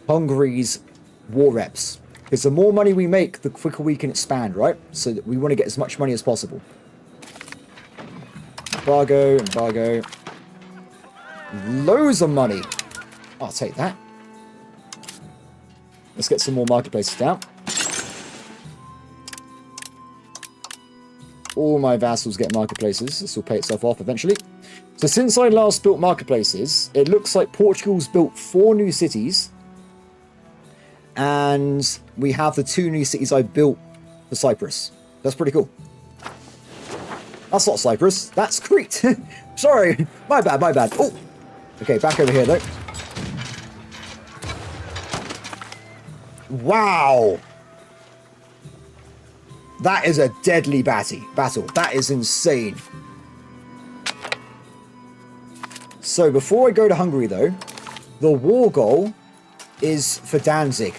Hungary's war reps, because the more money we make, the quicker we can expand, right? So that we want to get as much money as possible. Embargo, embargo. Loads of money. I'll take that. Let's get some more marketplaces down. All my vassals get marketplaces. This will pay itself off eventually. So since I last built marketplaces, it looks like Portugal's built 4 new cities. And we have the 2 new cities I built for Cyprus. That's pretty cool. That's not Cyprus. That's Crete. Sorry. My bad, my bad. Oh. Okay, back over here though. Wow. That is a deadly battle. That is insane. So before I go to Hungary though, the war goal is for Danzig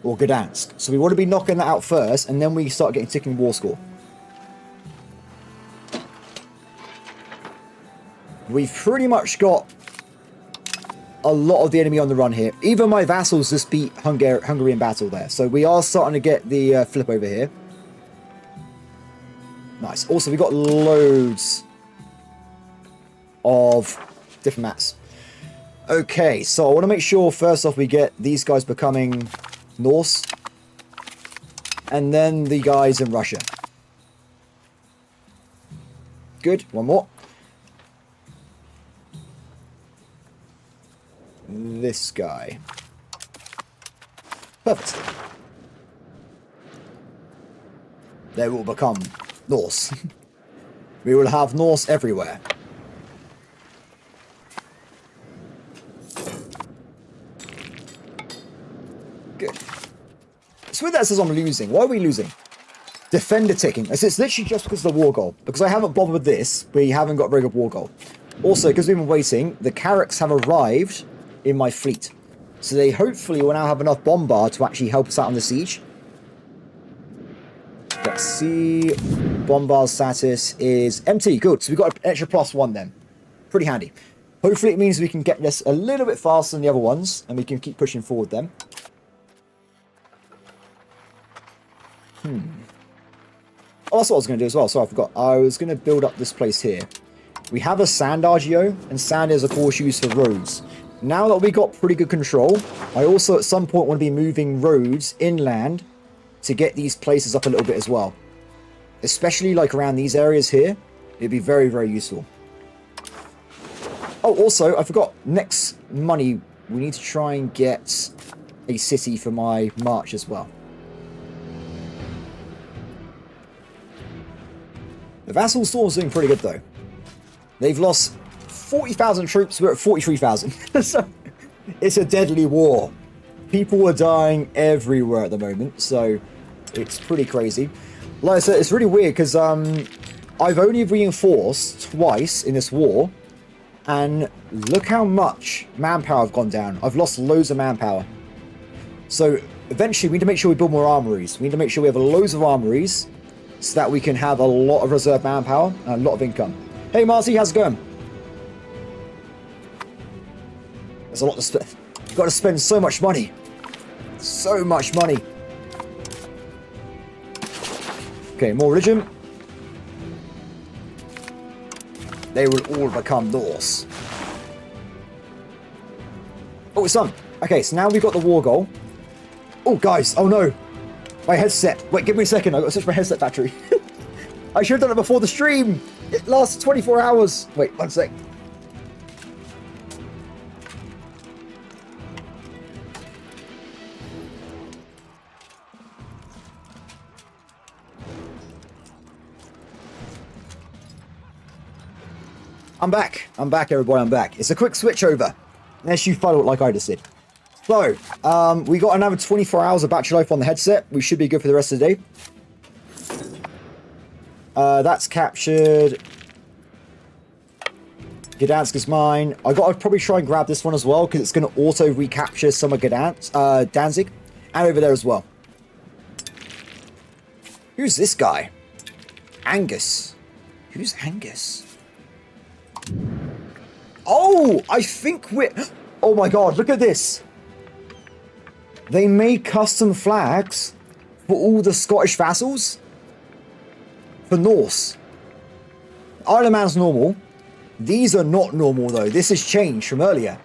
or Gdansk. So we want to be knocking that out first, and then we start getting ticking war score. We've pretty much got a lot of the enemy on the run here. Even my vassals just beat Hungary in battle there. So we are starting to get the flip over here. Nice. Also, we got loads of different mats. Okay, so I want to make sure first off we get these guys becoming Norse, and then the guys in Russia. Good. One more. This guy. Perfect. They will become Norse. We will have Norse everywhere. Good. So with that says I'm losing. Why are we losing? Defender ticking. It's literally just because of the war goal. Because I haven't bothered with this, we haven't got a very good war goal. Also, because we've been waiting, the Carracks have arrived in my fleet. So they hopefully will now have enough bombard to actually help us out on the siege. Let's see. Bombard status is empty. Good. So we've got an extra +1 then. pretty handy. Hopefully it means we can get this a little bit faster than the other ones, and we can keep pushing forward then. Oh, that's what I was going to do as well. Sorry, I forgot. I was going to build up this place here. We have a sand RGO, and sand is, of course, used for roads. Now that we got pretty good control, I also at some point want to be moving roads inland to get these places up a little bit as well. Especially like around these areas here. It'd be very, very useful. Oh, also, I forgot. Next money, we need to try and get a city for my march as well. The Vassal Storm's doing pretty good, though. They've lost 40,000 troops. We're at 43,000. So, it's a deadly war. People are dying everywhere at the moment, so it's pretty crazy. Like I said, it's really weird, because I've only reinforced twice in this war, and look how much manpower I've gone down. I've lost loads of manpower. So, eventually, we need to make sure we build more armories. We need to make sure we have loads of armories, so that we can have a lot of reserve manpower and a lot of income. Hey Marty, how's it going? There's a lot to spend. You've got to spend so much money. So much money. Okay, more religion. They will all become Norse. Oh, it's done. Okay, so now we've got the war goal. Oh, guys. Oh, no. My headset. Wait, give me a second. I've got to switch my headset battery. I should have done it before the stream. It lasts 24 hours. Wait, one sec. I'm back. I'm back, everybody. I'm back. It's a quick switch over. Unless you follow it like I just did. So, we got another 24 hours of battery life on the headset. We should be good for the rest of the day. That's captured. Gdansk is mine. I'd probably try and grab this one as well, because it's going to auto recapture some of Gdansk, Danzig, and over there as well. Who's this guy? Angus. Who's Angus? Oh, I think we're... Oh my god, look at this. They made custom flags for all the Scottish vassals. For Norse. Ironman's normal. These are not normal though. This has changed from earlier.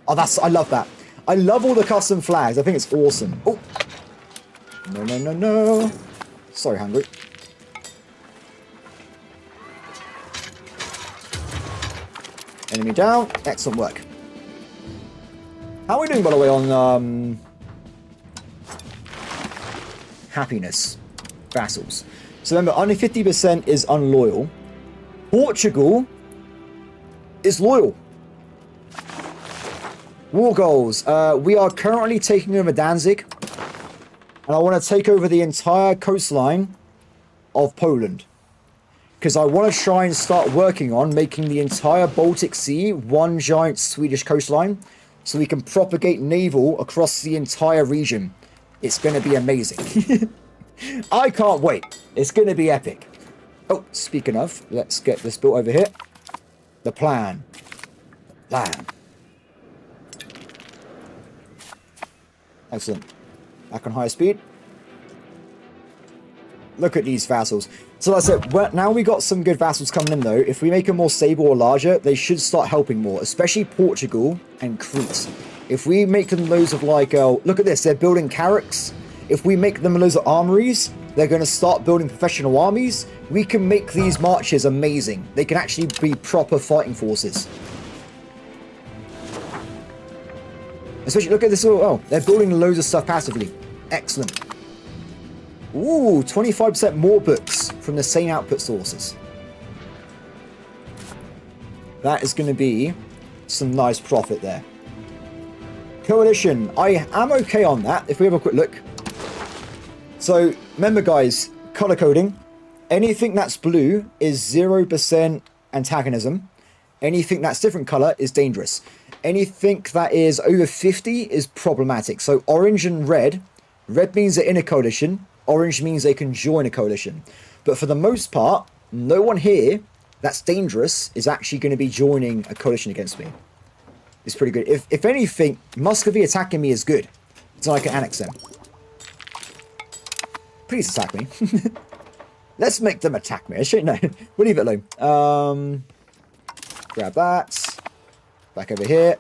Oh, I love that. I love all the custom flags. I think it's awesome. Oh. No, no, no, no. Sorry, Hungry. Enemy down. Excellent work. How are we doing, by the way, on happiness? Vassals. So remember, only 50% is unloyal. Portugal is loyal. War goals. We are currently taking over Danzig. And I want to take over the entire coastline of Poland. Because I want to try and start working on making the entire Baltic Sea one giant Swedish coastline. So we can propagate naval across the entire region. It's going to be amazing. I can't wait. It's going to be epic. Oh, speaking of, let's get this built over here. The plan. Excellent. Back on high speed. Look at these vassals. So like I said, now we got some good vassals coming in though. If we make them more stable or larger, they should start helping more, especially Portugal and Crete. If we make them loads of like, look at this, they're building carracks. If we make them loads of armories, they're going to start building professional armies. We can make these marches amazing. They can actually be proper fighting forces. Especially, look at this. Oh, they're building loads of stuff passively. Excellent. Ooh, 25% more books from the same output sources. That is going to be some nice profit there. Coalition. I am okay on that, if we have a quick look. So, remember guys, color coding. Anything that's blue is 0% antagonism. Anything that's different color is dangerous. Anything that is over 50 is problematic. So, orange and red. Red means they're in a coalition. Orange means they can join a coalition. But for the most part, no one here that's dangerous is actually going to be joining a coalition against me. It's pretty good. If anything, Muscovy attacking me is good. So I can annex them. Please attack me. Let's make them attack me. No, we'll leave it alone. Grab that. Back over here.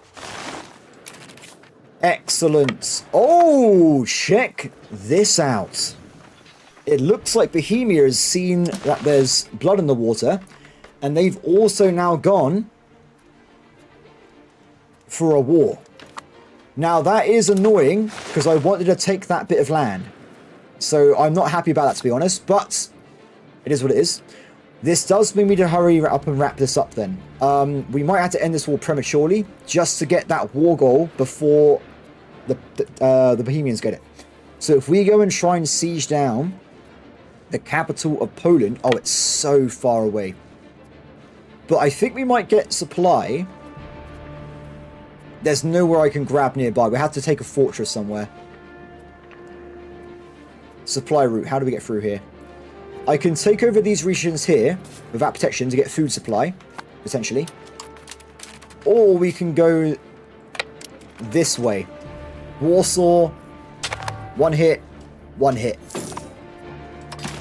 Excellent. Oh, check this out. It looks like Bohemia has seen that there's blood in the water. And they've also now gone for a war. Now, that is annoying because I wanted to take that bit of land. So I'm not happy about that, to be honest. But it is what it is. This does mean me to hurry up and wrap this up then. We might have to end this war prematurely just to get that war goal before the Bohemians get it. So if we go and try and siege down the capital of Poland... Oh, it's so far away. But I think we might get supply. There's nowhere I can grab nearby. We have to take a fortress somewhere. Supply route. How do we get through here? I can take over these regions here without protection to get food supply, potentially. Or we can go this way. Warsaw. One hit. One hit.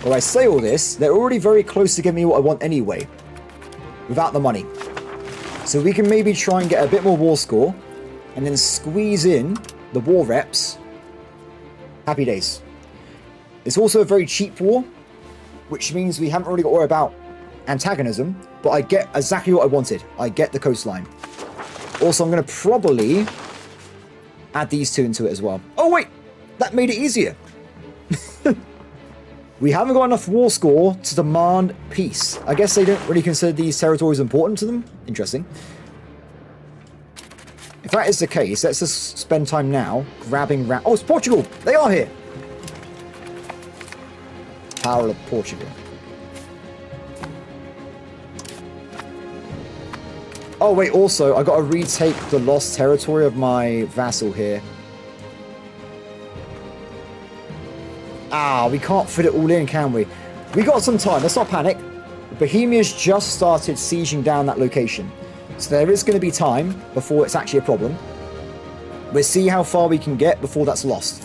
When I say all this, they're already very close to giving me what I want anyway. Without the money. So we can maybe try and get a bit more war score. And then squeeze in the war reps. Happy days. It's also a very cheap war. Which means we haven't really got to worry about antagonism. But I get exactly what I wanted. I get the coastline. Also, I'm going to probably add these two into it as well. Oh, wait. That made it easier. We haven't got enough war score to demand peace. I guess they don't really consider these territories important to them. Interesting. If that is the case, let's just spend time now grabbing... Oh, it's Portugal! They are here! Power of Portugal. Oh, wait, also, I got to retake the lost territory of my vassal here. Ah, we can't fit it all in, can we? We got some time. Let's not panic. Bohemia's just started sieging down that location. So there is going to be time before it's actually a problem. We'll see how far we can get before that's lost.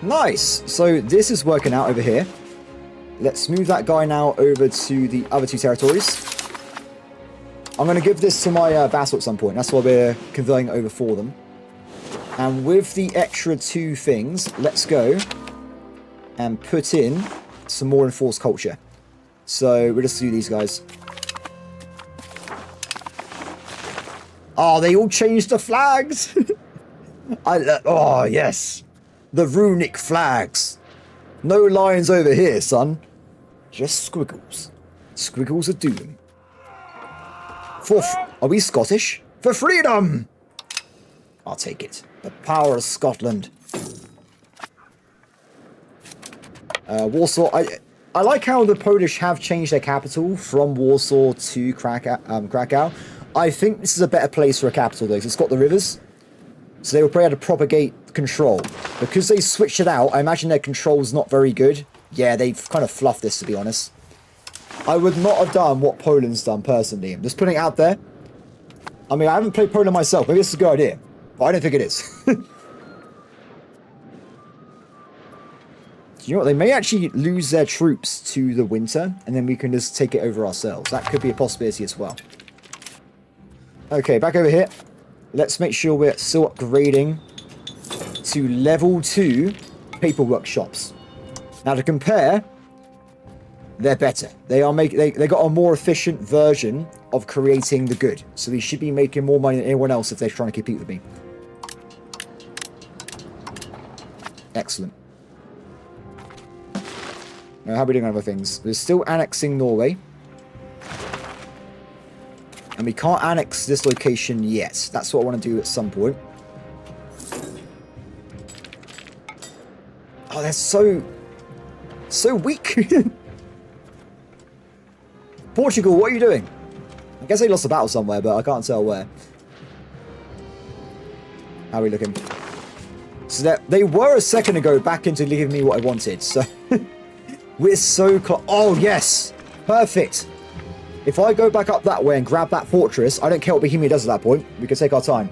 Nice. So this is working out over here. Let's move that guy now over to the other two territories. I'm going to give this to my vassal at some point. That's why we're converting it over for them. And with the extra two things, let's go and put in some more enforced culture. So we'll just do these guys. Oh, they all changed the flags. Oh, yes. The runic flags. No lions over here, son. Just squiggles. Squiggles of doom. Are we Scottish? For freedom! I'll take it. The power of Scotland. Warsaw. I like how the Polish have changed their capital from Warsaw to Krakow. I think this is a better place for a capital, though, because it's got the rivers. So they will probably able to propagate control. Because they switched it out, I imagine their control's not very good. Yeah, they've kind of fluffed this, to be honest. I would not have done what Poland's done, personally. I'm just putting it out there. I mean, I haven't played Poland myself. Maybe this is a good idea. But I don't think it is. You know what? They may actually lose their troops to the winter, and then we can just take it over ourselves. That could be a possibility as well. Okay, back over here. Let's make sure we're still upgrading to level 2 paperwork shops. Now, to compare, they're better. They got a more efficient version of creating the good. So we should be making more money than anyone else if they're trying to compete with me. Excellent. Now, how are we doing on other things? We're still annexing Norway. And we can't annex this location yet. That's what I want to do at some point. Oh, they're so weak. Portugal, what are you doing? I guess they lost a battle somewhere, but I can't tell where. How are we looking? So they were a second ago back into giving me what I wanted, so... We're so close. Oh, yes. Perfect. If I go back up that way and grab that fortress, I don't care what Bohemia does at that point. We can take our time.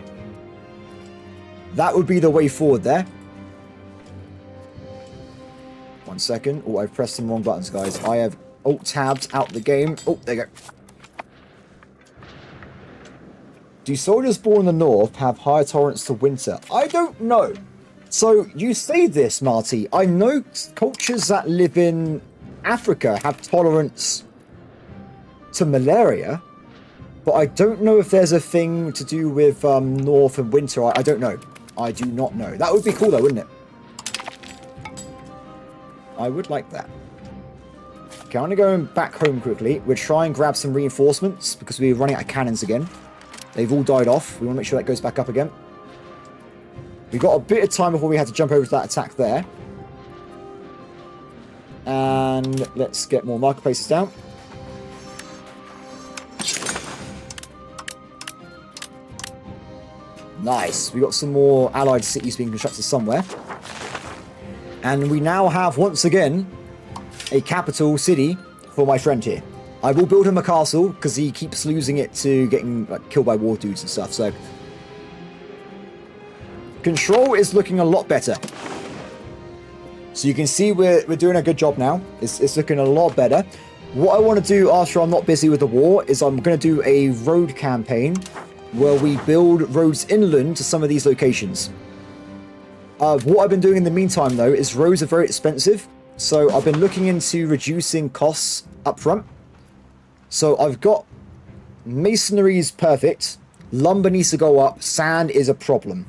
That would be the way forward there. 1 second. Oh, I've pressed some wrong buttons, guys. I have alt-tabbed out the game. Oh, there you go. Do soldiers born in the north have higher tolerance to winter? I don't know. So, you say this, Marty. I know cultures that live in Africa have tolerance to malaria, but I don't know if there's a thing to do with north and winter. I don't know. I do not know. That would be cool, though, wouldn't it? I would like that. Okay, I'm going to go back home quickly. We'll try and grab some reinforcements because we're running out of cannons again. They've all died off. We want to make sure that goes back up again. We've got a bit of time before we had to jump over to that attack there. And let's get more marketplaces down. Nice. We got some more allied cities being constructed somewhere. And we now have, once again, a capital city for my friend here. I will build him a castle, because he keeps losing it to getting killed by war dudes and stuff, so... Control is looking a lot better. So you can see we're doing a good job now. It's looking a lot better. What I want to do after I'm not busy with the war is I'm going to do a road campaign where we build roads inland to some of these locations. What I've been doing in the meantime, though, is roads are very expensive. So I've been looking into reducing costs up front. So I've got masonry is perfect. Lumber needs to go up. Sand is a problem.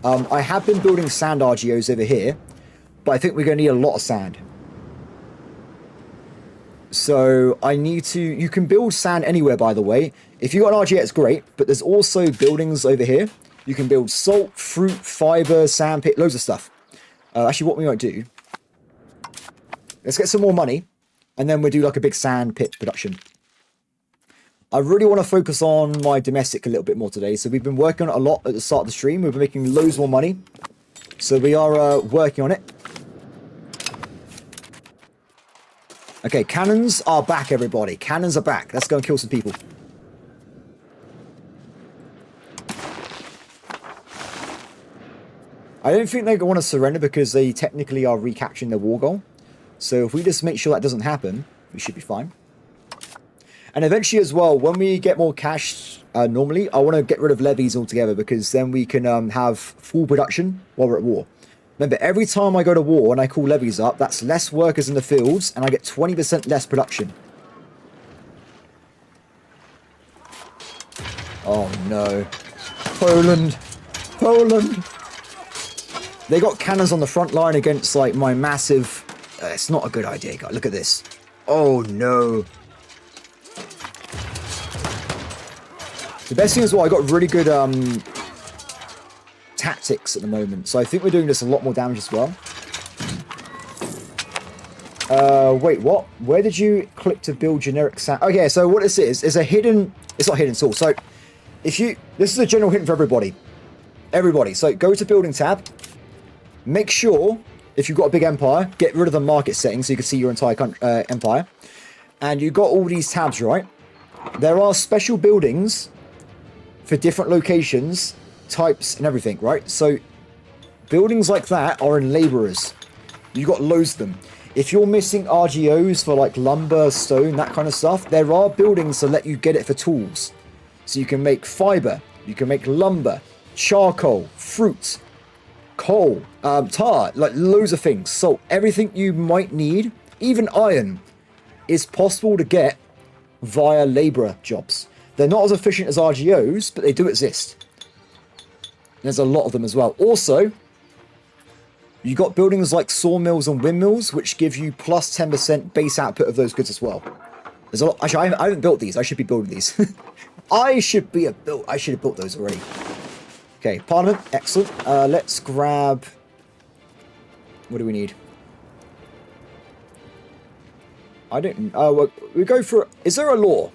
I have been building sand RGOs over here, but I think we're going to need a lot of sand. So I need to... You can build sand anywhere, by the way. If you've got an RGO, it's great, but there's also buildings over here. You can build salt, fruit, fiber, sand pit, loads of stuff. Actually, what we might do... Let's get some more money, and then we'll do like a big sand pit production. I really want to focus on my domestic a little bit more today. So we've been working on it a lot at the start of the stream. We've been making loads more money. So we are working on it. Okay, cannons are back, everybody. Cannons are back. Let's go and kill some people. I don't think they want to surrender because they technically are recapturing their war goal. So if we just make sure that doesn't happen, we should be fine. And eventually as well, when we get more cash, normally, I want to get rid of levies altogether because then we can have full production while we're at war. Remember, every time I go to war and I call levies up, that's less workers in the fields and I get 20% less production. Oh no. Poland. Poland. They got cannons on the front line against like my massive... it's not a good idea, guys. Look at this. Oh no. The best thing is, well, I got really good tactics at the moment, so I think we're doing this a lot more damage as well. Wait, what? Where did you click to build generic sand? Okay, so what this is a hidden... It's not hidden tool. So, if you... This is a general hint for everybody. Everybody. So, go to building tab. Make sure, if you've got a big empire, get rid of the market settings so you can see your entire empire. And you've got all these tabs, right? There are special buildings for different locations, types, and everything, right? So buildings like that are in laborers. You've got loads of them. If you're missing RGOs for like lumber, stone, that kind of stuff, there are buildings to let you get it for tools. So you can make fiber, you can make lumber, charcoal, fruit, coal, tar, like loads of things. So everything you might need, even iron, is possible to get via laborer jobs. They're not as efficient as RGOs, but they do exist. There's a lot of them as well. Also, you got buildings like sawmills and windmills, which give you plus 10% base output of those goods as well. There's a lot. Actually, I haven't built these. I should be building these. I should have built those already. Okay, Parliament, excellent. Let's grab... What do we need? I don't... we go for... Is there a law?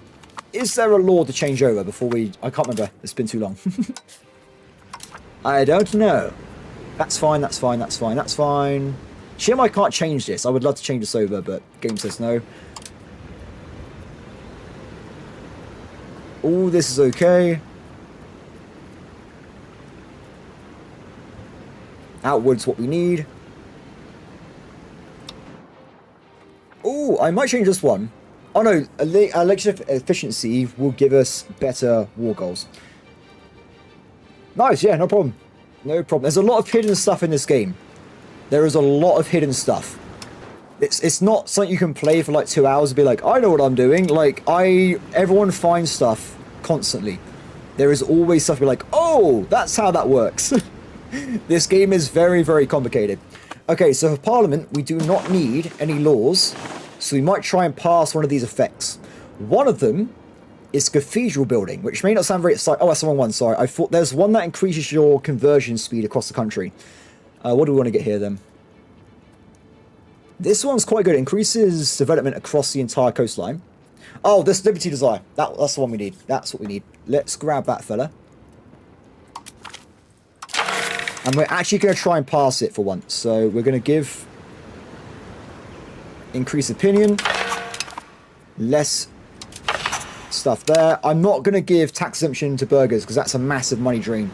Is there a law to change over before we... I can't remember. It's been too long. I don't know. That's fine, that's fine, that's fine, that's fine. Shame I can't change this. I would love to change this over, but game says no. All this is okay. Outwards what we need. Oh, I might change this one. Oh no, election efficiency will give us better war goals. Nice, yeah, no problem. No problem. There's a lot of hidden stuff in this game. There is a lot of hidden stuff. It's not something you can play for like 2 hours and be like, I know what I'm doing. Like, everyone finds stuff constantly. There is always stuff you're like, oh, that's how that works. This game is very, very complicated. Okay, so for Parliament, we do not need any laws, so we might try and pass one of these effects. One of them is cathedral building, which may not sound very exciting. Oh, that's the wrong one, sorry. I thought there's one that increases your conversion speed across the country. What do we want to get here, then? This one's quite good. It increases development across the entire coastline. Oh, this Liberty Desire. That's the one we need. That's what we need. Let's grab that fella. And we're actually going to try and pass it for once. So we're going to give increased opinion. Less stuff there. I'm not going to give tax exemption to burghers because that's a massive money drain.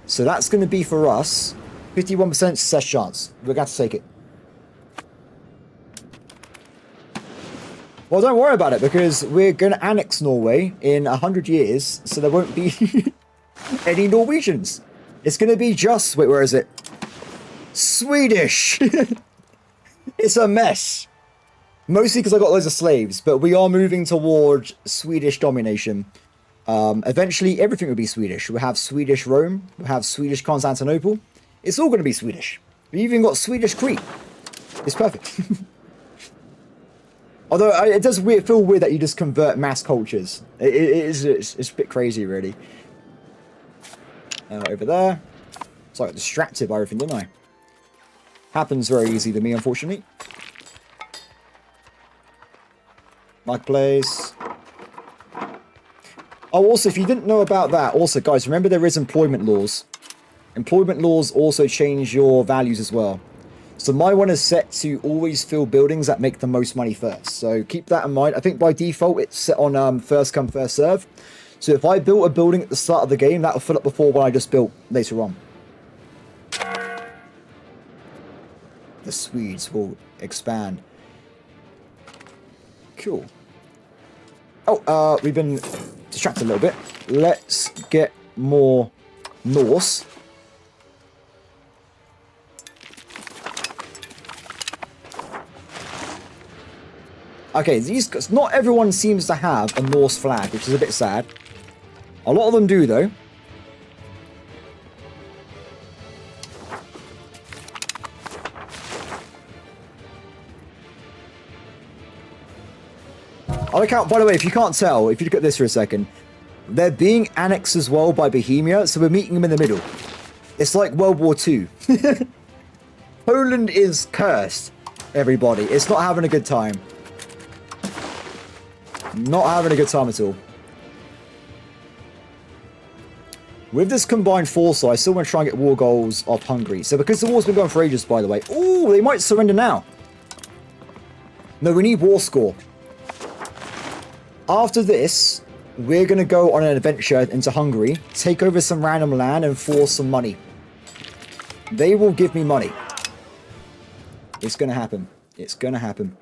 So that's going to be for us 51% success chance. We're going to have to take it. Well, don't worry about it because we're going to annex Norway in 100 years. So there won't be any Norwegians. It's going to be just... Wait, where is it? Swedish! It's a mess. Mostly because I got loads of slaves, but we are moving toward Swedish domination. Eventually, everything will be Swedish. We'll have Swedish Rome. We'll have Swedish Constantinople. It's all going to be Swedish. We even got Swedish Crete. It's perfect. Although it does feel weird that you just convert mass cultures. It's a bit crazy, really. Over there. So I got distracted by everything, didn't I? Happens very easy to me, unfortunately. Marketplace. Oh, also, if you didn't know about that, also, guys, remember there is employment laws. Employment laws also change your values as well. So my one is set to always fill buildings that make the most money first. So keep that in mind. I think by default, it's set on first come, first serve. So if I built a building at the start of the game, that will fill up before what I just built later on. The Swedes will expand. Cool. Oh, we've been distracted a little bit. Let's get more Norse. Okay, not everyone seems to have a Norse flag, which is a bit sad. A lot of them do, though. I like how, by the way, if you can't tell, if you look at this for a second, they're being annexed as well by Bohemia, so we're meeting them in the middle. It's like World War II. Poland is cursed, everybody. It's not having a good time. Not having a good time at all. With this combined force, I still want to try and get war goals off Hungary. So because the war's been going for ages, by the way. Ooh, they might surrender now. No, we need war score. After this, we're going to go on an adventure into Hungary, take over some random land and force some money. They will give me money. It's going to happen. It's going to happen.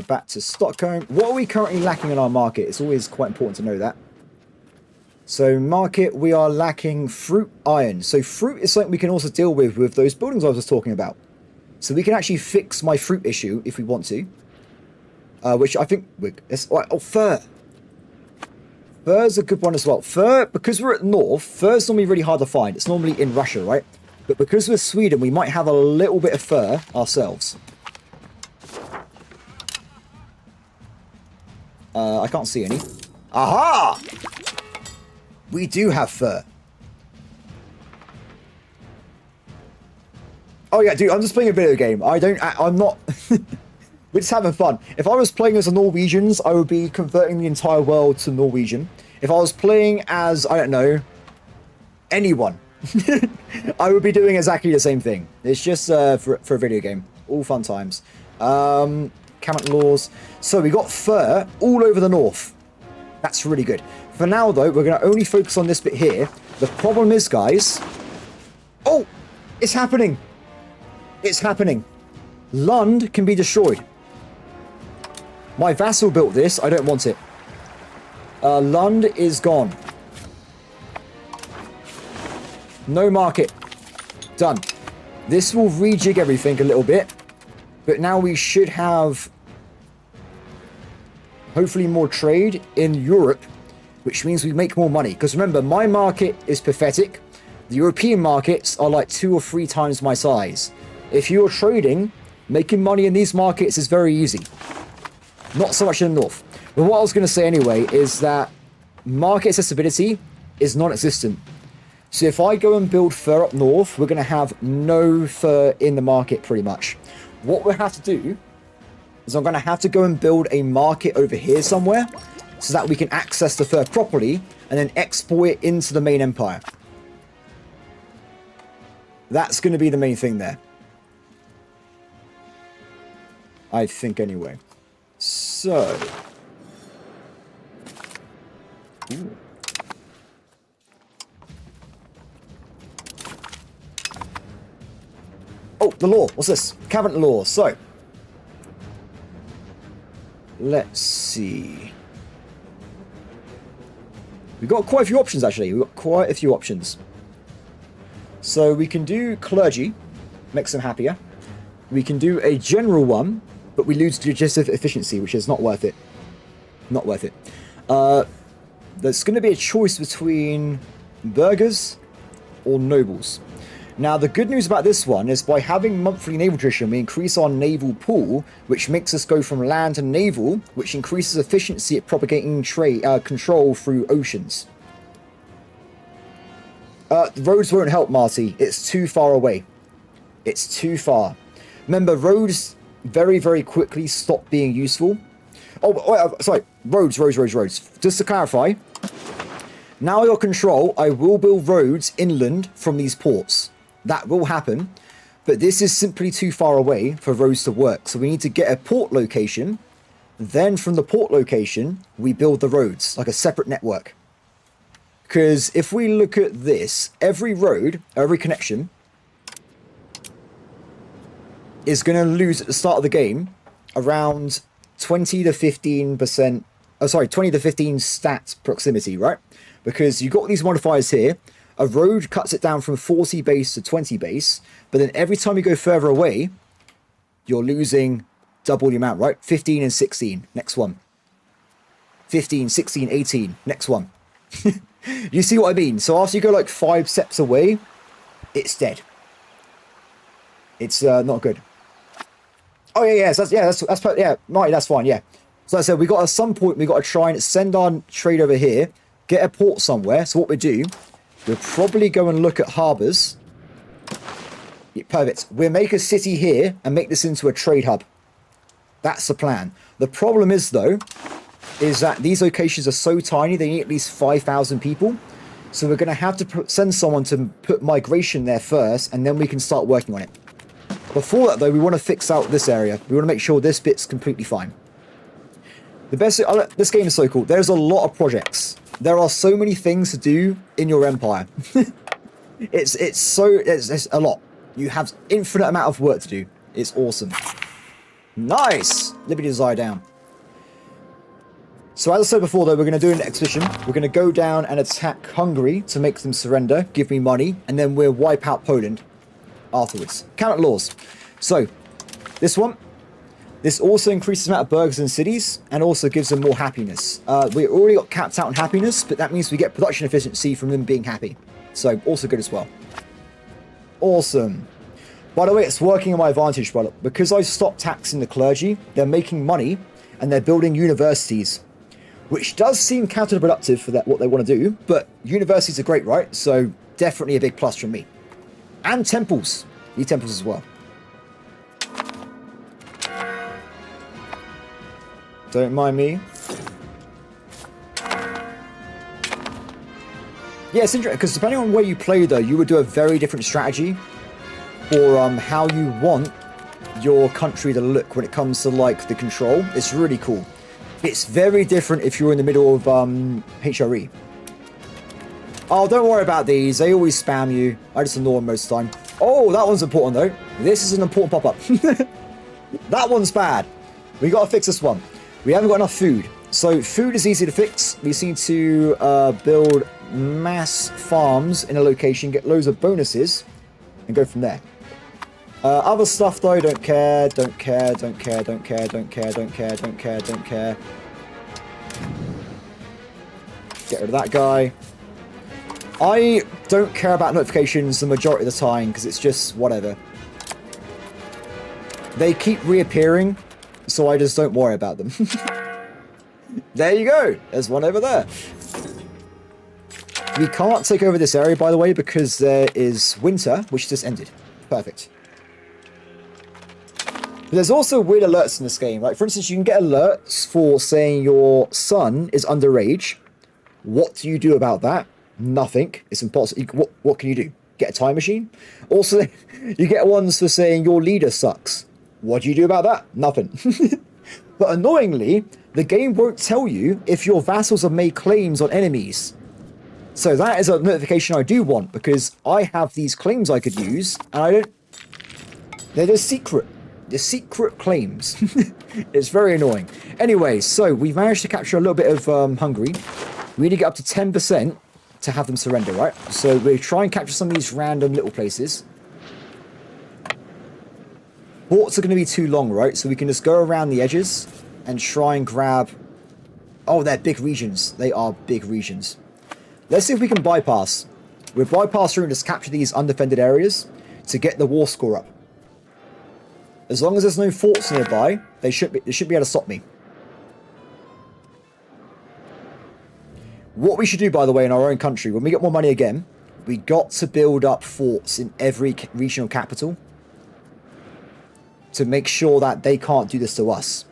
Back to Stockholm. What are we currently lacking in our market? It's always quite important to know that. So market, we are lacking fruit, iron. So fruit is something we can also deal with those buildings I was just talking about. So we can actually fix my fruit issue if we want to. Which I think... Oh, fur. Fur's a good one as well. Fur, because we're at north, fur's normally really hard to find. It's normally in Russia, right? But because we're Sweden, we might have a little bit of fur ourselves. I can't see any. Aha! We do have fur. Oh yeah, dude, I'm just playing a video game. I'm not... We're just having fun. If I was playing as the Norwegians, I would be converting the entire world to Norwegian. If I was playing as, I don't know, anyone, I would be doing exactly the same thing. It's just for a video game. All fun times. Cabinet laws. So we got fur all over the north. That's really good. For now, though, we're going to only focus on this bit here. The problem is, guys... Oh! It's happening! It's happening. Lund can be destroyed. My vassal built this. I don't want it. Lund is gone. No market. Done. This will rejig everything a little bit. But now we should have... hopefully more trade in Europe, which means we make more money. Because remember, my market is pathetic. The European markets are like 2 or 3 times my size. If you're trading, making money in these markets is very easy. Not so much in the north. But what I was going to say anyway is that market accessibility is non-existent. So if I go and build fur up north, we're going to have no fur in the market pretty much. What we'll have to do is I'm going to have to go and build a market over here somewhere so that we can access the fur properly and then export it into the main empire. That's going to be the main thing there. I think anyway. So. Ooh. Oh, the law. What's this? Cabinet law. So. Let's see. We've got quite a few options, actually. We've got quite a few options. So we can do clergy. Makes them happier. We can do a general one, but we lose legislative efficiency, which is not worth it. Not worth it. There's going to be a choice between burghers or nobles. Now, the good news about this one is by having monthly naval attrition, we increase our naval pool, which makes us go from land to naval, which increases efficiency at propagating trade control through oceans. Roads won't help, Marty. It's too far away. It's too far. Remember, roads very, very quickly stop being useful. Oh, sorry. Roads. Just to clarify, now I got control, I will build roads inland from these ports. That will happen, but this is simply too far away for roads to work. So we need to get a port location. Then from the port location, we build the roads like a separate network. Because if we look at this, every road, every connection is going to lose at the start of the game around 20 to 15%, 20 to 15 stat proximity, right? Because you've got these modifiers here. A road cuts it down from 40 base to 20 base, but then every time you go further away, you're losing double the amount, right? 15 and 16, next one. 15, 16, 18, next one. You see what I mean? So after you go like 5 steps away, it's dead. It's not good. Oh yeah, Marty, that's fine, yeah. So like I said, we got at some point we got to try and send our trade over here, get a port somewhere. So what we do, we'll probably go and look at harbours. Yeah, perfect. We'll make a city here and make this into a trade hub. That's the plan. The problem is though, is that these locations are so tiny, they need at least 5,000 people. So we're going to have to send someone to put migration there first, and then we can start working on it. Before that though, we want to fix out this area. We want to make sure this bit's completely fine. The best, this game is so cool. There's a lot of projects. There are so many things to do in your empire. it's a lot. You have infinite amount of work to do. It's awesome. Nice! Liberty Desire down. So as I said before though, we're going to do an expedition. We're going to go down and attack Hungary to make them surrender, give me money, and then we'll wipe out Poland afterwards. Cabinet laws. So, this one. This also increases the amount of burghers in cities and also gives them more happiness. We already got capped out on happiness, but that means we get production efficiency from them being happy. So, also good as well. Awesome. By the way, it's working in my advantage, brother. Because I stopped taxing the clergy, they're making money and they're building universities. Which does seem counterproductive for what they want to do, but universities are great, right? So, definitely a big plus from me. And temples. Need temples as well. Don't mind me. Yeah, it's interesting, because depending on where you play, though, you would do a very different strategy for how you want your country to look when it comes to, like, the control. It's really cool. It's very different if you're in the middle of HRE. Oh, don't worry about these. They always spam you. I just ignore them most of the time. Oh, that one's important, though. This is an important pop-up. That one's bad. We got to fix this one. We haven't got enough food. So food is easy to fix. We just need to build mass farms in a location, get loads of bonuses, and go from there. Other stuff, though, don't care, don't care, don't care, don't care, don't care, don't care, don't care, don't care. Get rid of that guy. I don't care about notifications the majority of the time, because it's just whatever. They keep reappearing, so I just don't worry about them. There you go. There's one over there. We can't take over this area, by the way, because there is winter, which just ended. Perfect. But there's also weird alerts in this game. Like, for instance, you can get alerts for saying your son is underage. What do you do about that? Nothing. It's impossible. What can you do? Get a time machine? Also, you get ones for saying your leader sucks. What do you do about that? Nothing. But annoyingly, the game won't tell you if your vassals have made claims on enemies. So that is a notification I do want, because I have these claims I could use, and I don't... They're just secret. They're secret claims. It's very annoying. Anyway, so we've managed to capture a little bit of Hungary. We need to get up to 10% to have them surrender, right? So we try and capture some of these random little places. Ports are going to be too long, right? So we can just go around the edges and try and grab... Oh, they're big regions. They are big regions. Let's see if we can bypass. We'll bypass through and just capture these undefended areas to get the war score up. As long as there's no forts nearby, they should be able to stop me. What we should do, by the way, in our own country, when we get more money again, we got to build up forts in every regional capital to make sure that they can't do this to us.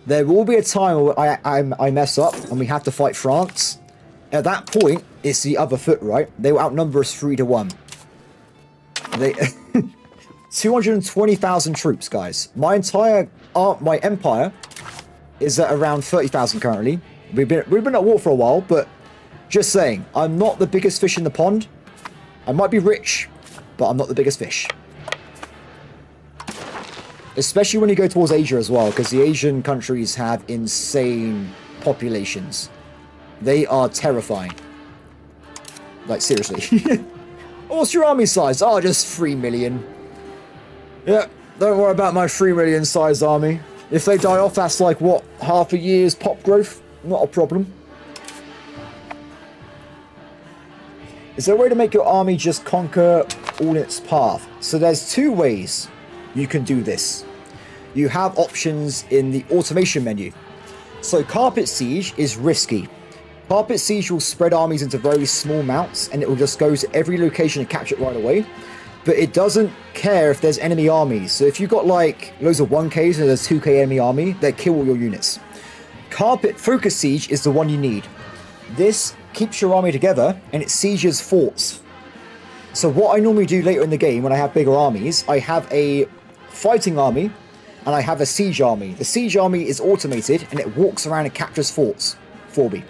There will be a time where I mess up and we have to fight France. At that point, it's the other foot, right? They will outnumber us 3-1. They 220,000 troops, guys. My empire is at around 30,000 currently. We've been at war for a while, but just saying, I'm not the biggest fish in the pond. I might be rich, but I'm not the biggest fish. Especially when you go towards Asia as well, because the Asian countries have insane populations. They are terrifying. Like, seriously. What's your army size? Oh, just 3 million. Yeah, don't worry about my 3 million size army. If they die off, that's like, what, half a year's pop growth? Not a problem. Is there a way to make your army just conquer all its path? So there's two ways you can do this. You have options in the automation menu. So carpet siege is risky. Carpet siege will spread armies into very small mounts, and it will just go to every location and capture it right away. But it doesn't care if there's enemy armies. So if you've got like loads of 1Ks and there's 2K enemy army, they kill all your units. Carpet focus siege is the one you need. This keeps your army together and it sieges forts. So what I normally do later in the game when I have bigger armies, I have a fighting army and I have a siege army. The siege army is automated and it walks around and captures forts for me.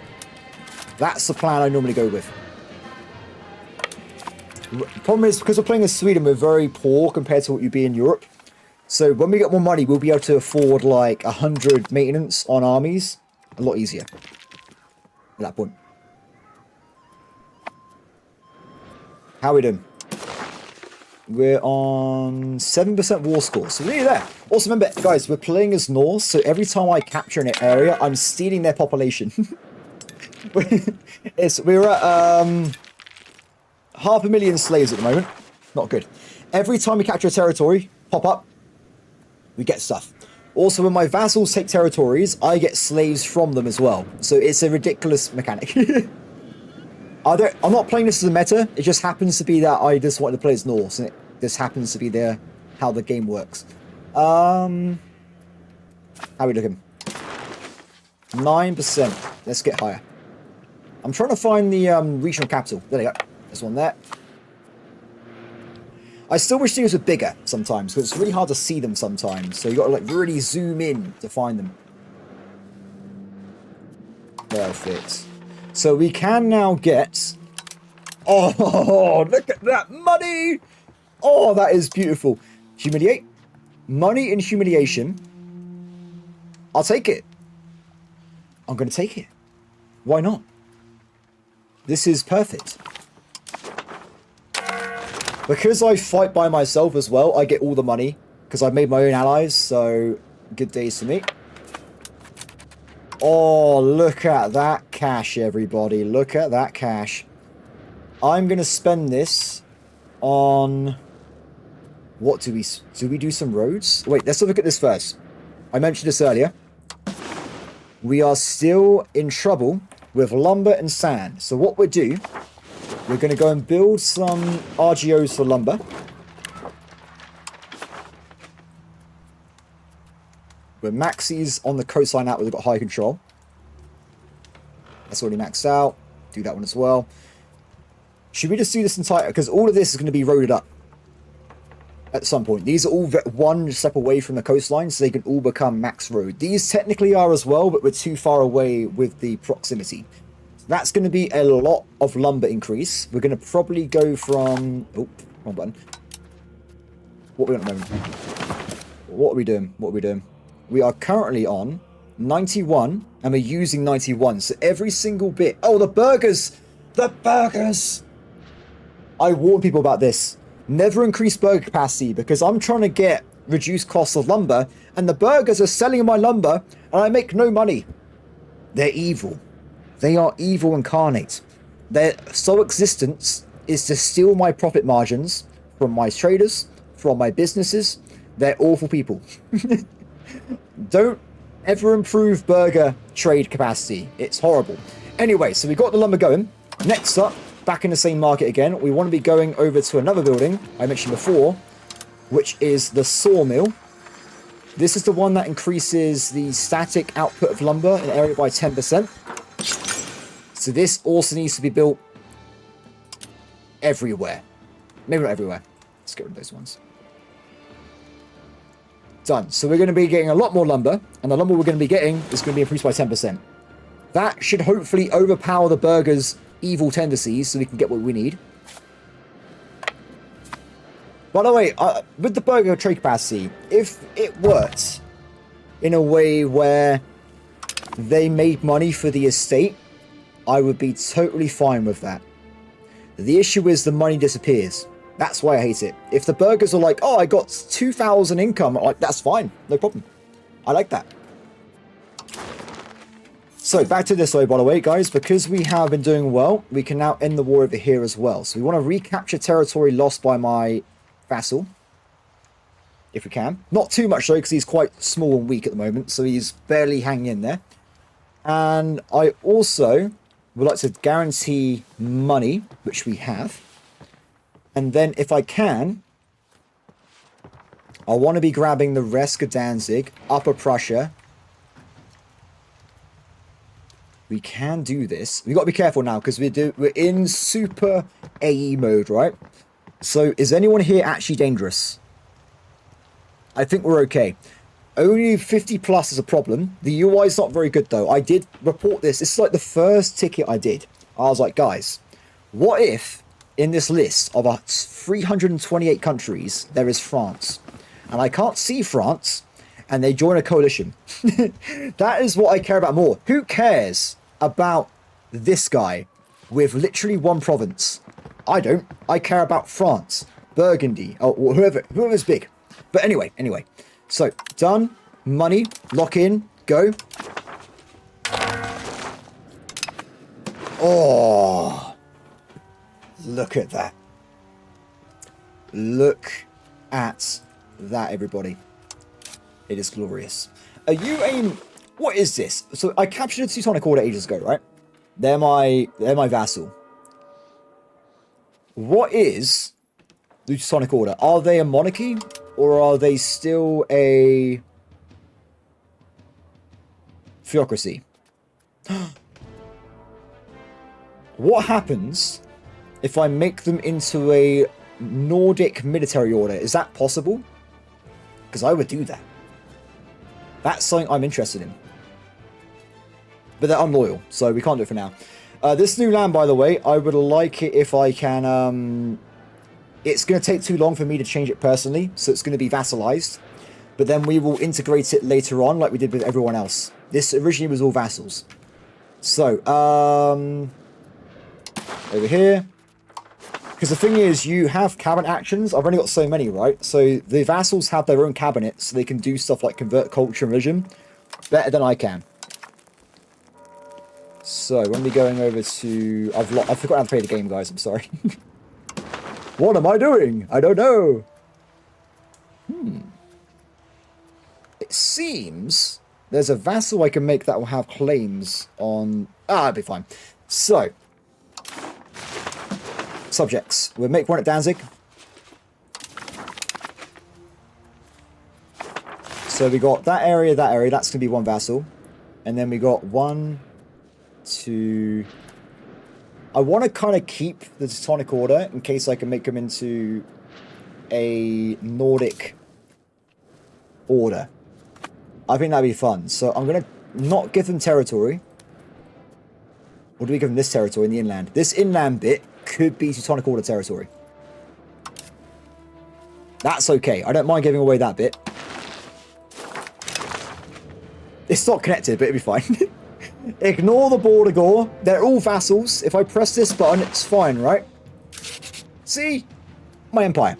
That's the plan I normally go with. The problem is, because we're playing in Sweden, we're very poor compared to what you'd be in Europe. So when we get more money, we'll be able to afford like 100 maintenance on armies. A lot easier at that point. How are we doing? We're on 7% war score, so we're nearly there. Also remember, guys, we're playing as Norse, so every time I capture an area, I'm stealing their population. We're at 500,000 slaves at the moment. Not good. Every time we capture a territory, pop up, we get stuff. Also, when my vassals take territories, I get slaves from them as well. So it's a ridiculous mechanic. I'm not playing this as a meta. It just happens to be that I just wanted to play as Norse, and it just happens to be how the game works. How are we looking? 9%. Let's get higher. I'm trying to find the regional capital. There you go. There's one there. I still wish things were bigger sometimes, because it's really hard to see them sometimes. So you got to like really zoom in to find them. Perfect. So we can now get... Oh, look at that money! Oh, that is beautiful. Humiliate. Money and humiliation. I'll take it. I'm going to take it. Why not? This is perfect. Because I fight by myself as well, I get all the money. Because I've made my own allies, so good days to me. Oh, look at that cash, everybody. Look at that cash. I'm going to spend this on... What do we... Do we do some roads? Wait, let's look at this first. I mentioned this earlier. We are still in trouble with lumber and sand. So what we'll do... We're going to go and build some RGOs for lumber. We're maxes on the coastline out. We've got high control. That's already maxed out. Do that one as well. Should we just do this entire... Because all of this is going to be roaded up. At some point. These are all one step away from the coastline, so they can all become max road. These technically are as well, but we're too far away with the proximity. That's going to be a lot of lumber increase. We're going to probably go from... Oh, wrong button. What are we on at the moment? What are we doing? What are we doing? We are currently on 91, and we're using 91. So every single bit... Oh, the burgers! The burgers! I warn people about this. Never increase burger capacity, because I'm trying to get reduced costs of lumber, and the burgers are selling my lumber, and I make no money. They're evil. They are evil incarnate. Their sole existence is to steal my profit margins from my traders, from my businesses. They're awful people. Don't ever improve burger trade capacity. It's horrible. Anyway, so we got the lumber going. Next up, back in the same market again, we want to be going over to another building I mentioned before, which is the sawmill. This is the one that increases the static output of lumber in the area by 10%. So this also needs to be built everywhere. Maybe not everywhere. Let's get rid of those ones. Done. So we're going to be getting a lot more lumber, and the lumber we're going to be getting is going to be increased by 10%. That should hopefully overpower the burger's evil tendencies so we can get what we need. By the way, with the burger trade capacity, if it worked in a way where they made money for the estate, I would be totally fine with that. The issue is the money disappears. That's why I hate it. If the burgers are like, oh, I got 2,000 income, I'm like, that's fine. No problem. I like that. So back to this way, by the way, guys, because we have been doing well, we can now end the war over here as well. So we want to recapture territory lost by my vassal, if we can. Not too much though, because he's quite small and weak at the moment, so he's barely hanging in there. And I also would like to guarantee money, which we have. And then if I can, I want to be grabbing the rest of Danzig, Upper Prussia. We can do this. We've got to be careful now because we're in super AE mode, right? So is anyone here actually dangerous? I think we're okay. Only 50 plus is a problem. The UI is not very good though. I did report this. This is like the first ticket I did. I was like, guys, what if in this list of 328 countries, there is France? And I can't see France, and they join a coalition. That is what I care about more. Who cares about this guy with literally one province? I don't. I care about France, Burgundy, or whoever's big. But anyway. So, done. Money. Lock in. Go. Oh. Look at that. Look at that, everybody. It is glorious. Are you aim? What is this? So I captured a Teutonic Order ages ago, right? They're my vassal. What is the Teutonic Order? Are they a monarchy or are they still a theocracy? What happens if I make them into a Nordic military order? Is that possible? Because I would do that. That's something I'm interested in. But they're unloyal, so we can't do it for now. This new land, by the way, I would like it if I can... it's going to take too long for me to change it personally, so it's going to be vassalized. But then we will integrate it later on, like we did with everyone else. This originally was all vassals. So, over here. Because the thing is, you have cabinet actions. I've only got so many, right? So the vassals have their own cabinets, so they can do stuff like convert culture and religion better than I can. So when we're going over to... I forgot how to play the game, guys. I'm sorry. What am I doing? I don't know. It seems there's a vassal I can make that will have claims on... that'll be fine. So... subjects. We'll make one at Danzig. So we got that area, that area. That's going to be one vassal. And then we got 1, 2... I want to kind of keep the Teutonic Order in case I can make them into a Nordic order. I think that'd be fun. So I'm going to not give them territory. Or do we give them this territory in the inland? This inland bit could be Teutonic Order territory. That's okay. I don't mind giving away that bit. It's not connected, but it'll be fine. Ignore the border gore. They're all vassals. If I press this button, it's fine, right? See? My empire.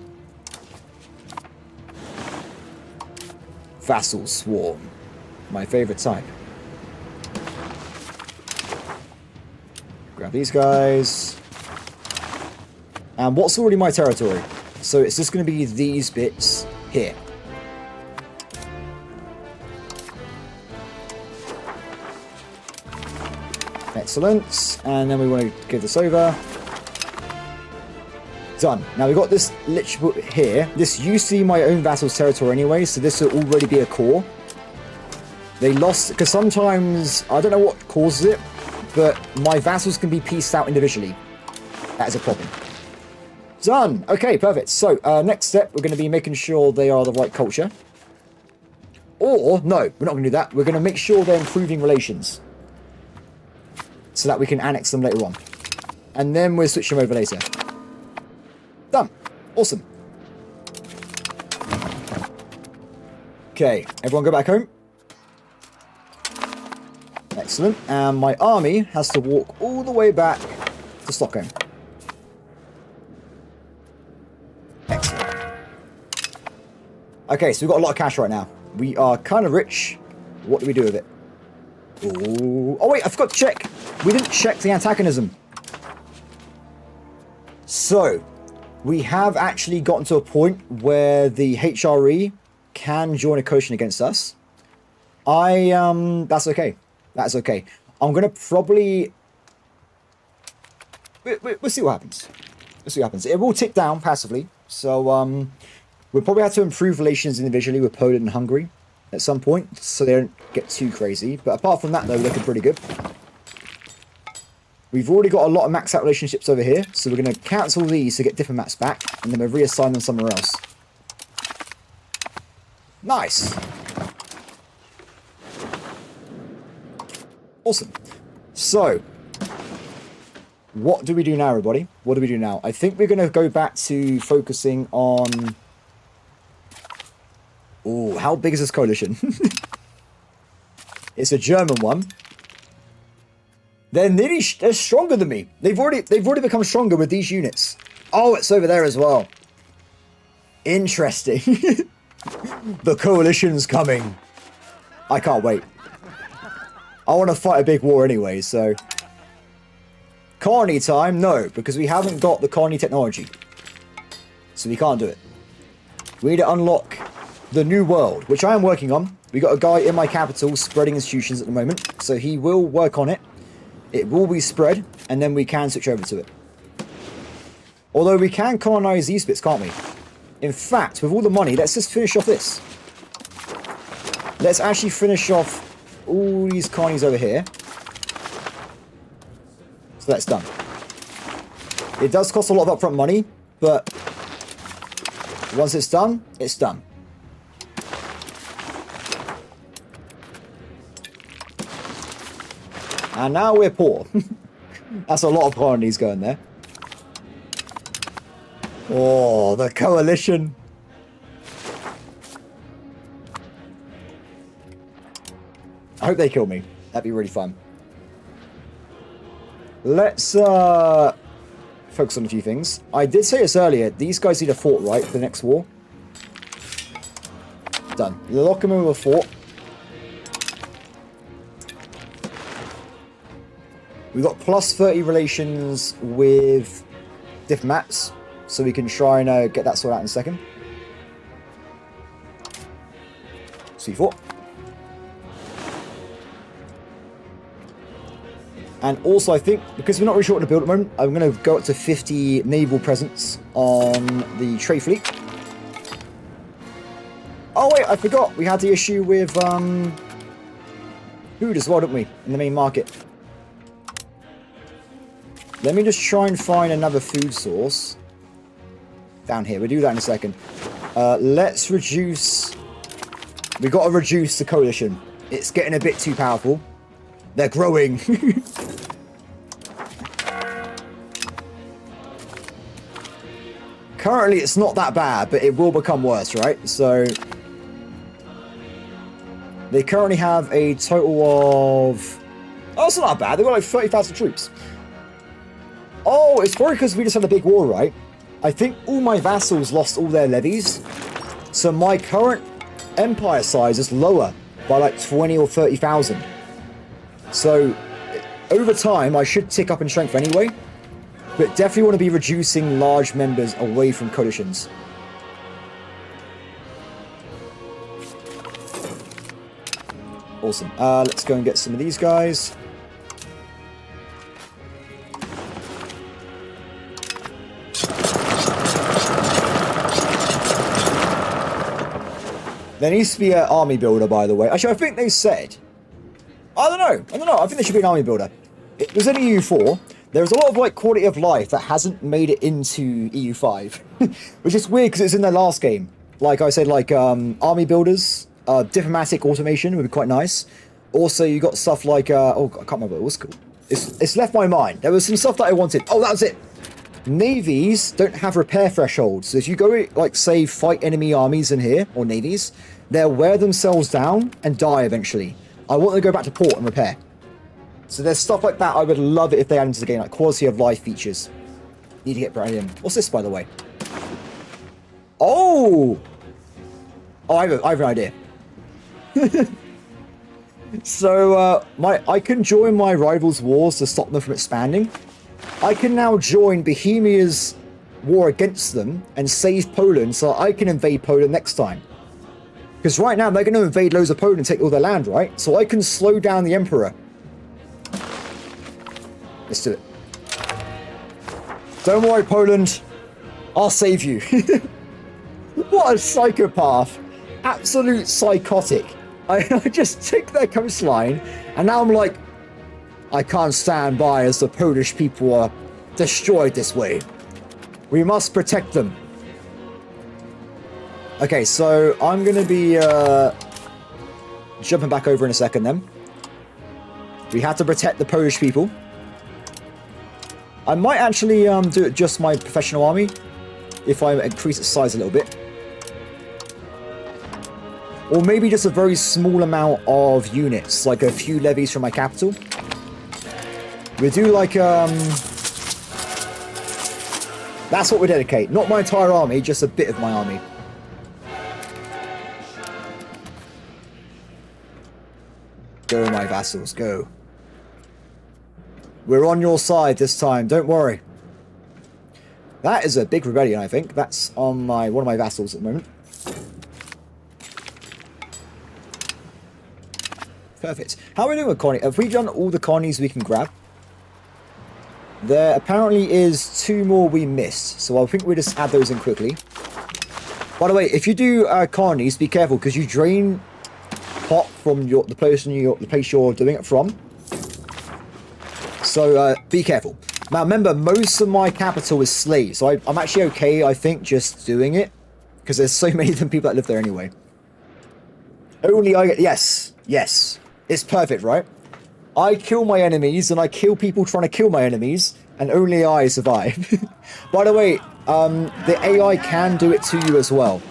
Vassal swarm. My favorite type. Grab these guys. And what's already my territory? So it's just going to be these bits here. Excellent. And then we want to give this over. Done. Now we've got this literally here. This used to be my own vassal's territory anyway, so this will already be a core. They lost, because sometimes, I don't know what causes it, but my vassals can be pieced out individually. That is a problem. Done. Okay, perfect. So, next step, we're going to be making sure they are the right culture. Or, no, we're not going to do that. We're going to make sure they're improving relations. So that we can annex them later on. And then we'll switch them over later. Done. Awesome. Okay, everyone go back home. Excellent. And my army has to walk all the way back to Stockholm. Excellent. Okay, so we've got a lot of cash right now. We are kind of rich. What do we do with it? Ooh. Oh, wait, I forgot to check. We didn't check the antagonism. So, we have actually gotten to a point where the HRE can join a coalition against us. That's okay. That's okay. I'm going to probably... We'll see what happens. We'll see what happens. It will tick down passively. So, we'll probably have to improve relations individually with Poland and Hungary at some point, so they don't get too crazy. But apart from that, though, we're looking pretty good. We've already got a lot of maxed out relationships over here, so we're going to cancel these to get diplomats back, and then we'll reassign them somewhere else. Nice. Awesome. So, what do we do now, everybody? What do we do now? I think we're going to go back to focusing on... Oh, how big is this coalition? It's a German one. They're stronger than me. They've already become stronger with these units. Oh, it's over there as well. Interesting. The coalition's coming. I can't wait. I want to fight a big war anyway, so... Colony time? No, because we haven't got the colony technology. So we can't do it. We need to unlock the new world, which I am working on. We got a guy in my capital spreading institutions at the moment, so he will work on it. It will be spread, and then we can switch over to it. Although we can colonize these bits, can't we? In fact, with all the money, let's just finish off this. Let's actually finish off all these colonies over here. So that's done. It does cost a lot of upfront money, but once it's done, it's done. And now we're poor. That's a lot of colonies going there. Oh, the coalition. I hope they kill me. That'd be really fun. Let's focus on a few things. I did say this earlier. These guys need a fort, right, for the next war? Done. Lock them in with a fort. We've got plus 30 relations with diplomats, so we can try and get that sorted out in a second. C4. And also, I think, because we're not really short on a build at the moment, I'm going to go up to 50 naval presence on the trade fleet. Oh, wait, I forgot. We had the issue with food as well, didn't we, in the main market? Let me just try and find another food source. Down here. We'll do that in a second. Let's reduce... We've got to reduce the coalition. It's getting a bit too powerful. They're growing. Currently, it's not that bad, but it will become worse, right? So... They currently have a total of... Oh, it's not that bad. They've got like 30,000 troops. Oh, it's probably because we just had a big war, right? I think all my vassals lost all their levies. So my current empire size is lower by like 20 or 30,000. So over time, I should tick up in strength anyway. But definitely want to be reducing large members away from coalitions. Awesome. Let's go and get some of these guys. There needs to be an army builder, by the way. Actually, I think they said... I don't know. I think there should be an army builder. It was in EU4. There's a lot of like quality of life that hasn't made it into EU5. Which is weird because it's in their last game. Like I said, like army builders, diplomatic automation would be quite nice. Also, you got stuff like... oh, I can't remember what it was called. It's left my mind. There was some stuff that I wanted. Oh, that was it. Navies don't have repair thresholds. So if you go, like, say, fight enemy armies in here, or navies, they'll wear themselves down and die eventually. I want them to go back to port and repair. So there's stuff like that I would love it if they add into the game, like quality of life features. Need to get right in. What's this, by the way? Oh! Oh, I have an idea. So, I can join my rivals' wars to stop them from expanding. I can now join Bohemia's war against them and save Poland so I can invade Poland next time. Because right now they're going to invade loads of Poland and take all their land, right? So I can slow down the Emperor. Let's do it. Don't worry, Poland. I'll save you. What a psychopath. Absolute psychotic. I just took their coastline and now I'm like, I can't stand by as the Polish people are destroyed this way. We must protect them. Okay, so I'm going to be jumping back over in a second then. We have to protect the Polish people. I might actually do it just my professional army if I increase its size a little bit. Or maybe just a very small amount of units, like a few levies from my capital. We do like, that's what we dedicate. Not my entire army, just a bit of my army. Go, my vassals, go. We're on your side this time, don't worry. That is a big rebellion, I think. That's on one of my vassals at the moment. Perfect. How are we doing with colony? Have we done all the colonies we can grab? There apparently is 2 more we missed, so I think we'll just add those in quickly. By the way, if you do colonies, be careful because you drain pot from the place you're doing it from. So be careful. Now remember, most of my capital is slaves, so I'm actually okay, I think, just doing it. Because there's so many of them people that live there anyway. Only I get... Yes. Yes. It's perfect, right? I kill my enemies, and I kill people trying to kill my enemies, and only I survive. By the way, the AI can do it to you as well.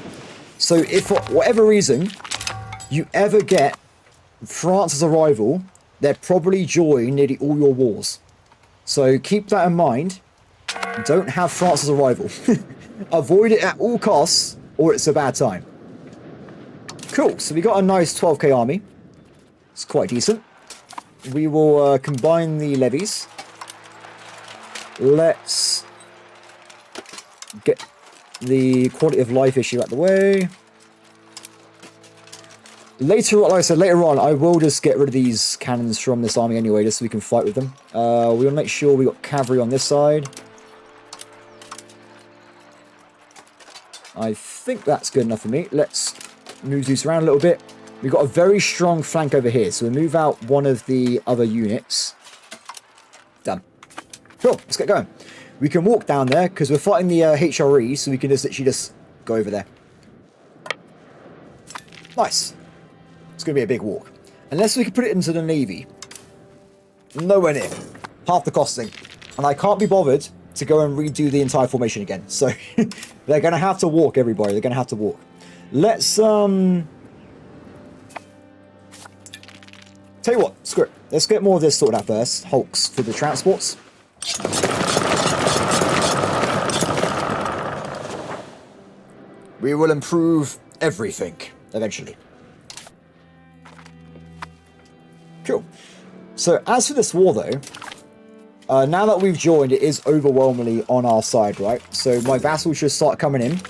So if for whatever reason you ever get France as a rival, they'll probably join nearly all your wars. So keep that in mind. Don't have France as a rival. Avoid it at all costs, or it's a bad time. Cool, so we got a nice 12k army. It's quite decent. We will combine the levies. Let's get the quality of life issue out the way. Later, like I said, later on, I will just get rid of these cannons from this army anyway, just so we can fight with them. We want to make sure we got cavalry on this side. I think that's good enough for me. Let's move these around a little bit. We've got a very strong flank over here, so we'll move out one of the other units. Done. Cool, let's get going. We can walk down there, because we're fighting the HRE, so we can just literally just go over there. Nice. It's going to be a big walk. Unless we can put it into the Navy. Nowhere near. Half the costing. And I can't be bothered to go and redo the entire formation again. So, they're going to have to walk, everybody. They're going to have to walk. Let's, tell you what, screw it. Let's get more of this sorted out first. Hulks for the transports. We will improve everything, eventually. Cool. So, as for this war, though, now that we've joined, it is overwhelmingly on our side, right? So, my vassals should start coming in.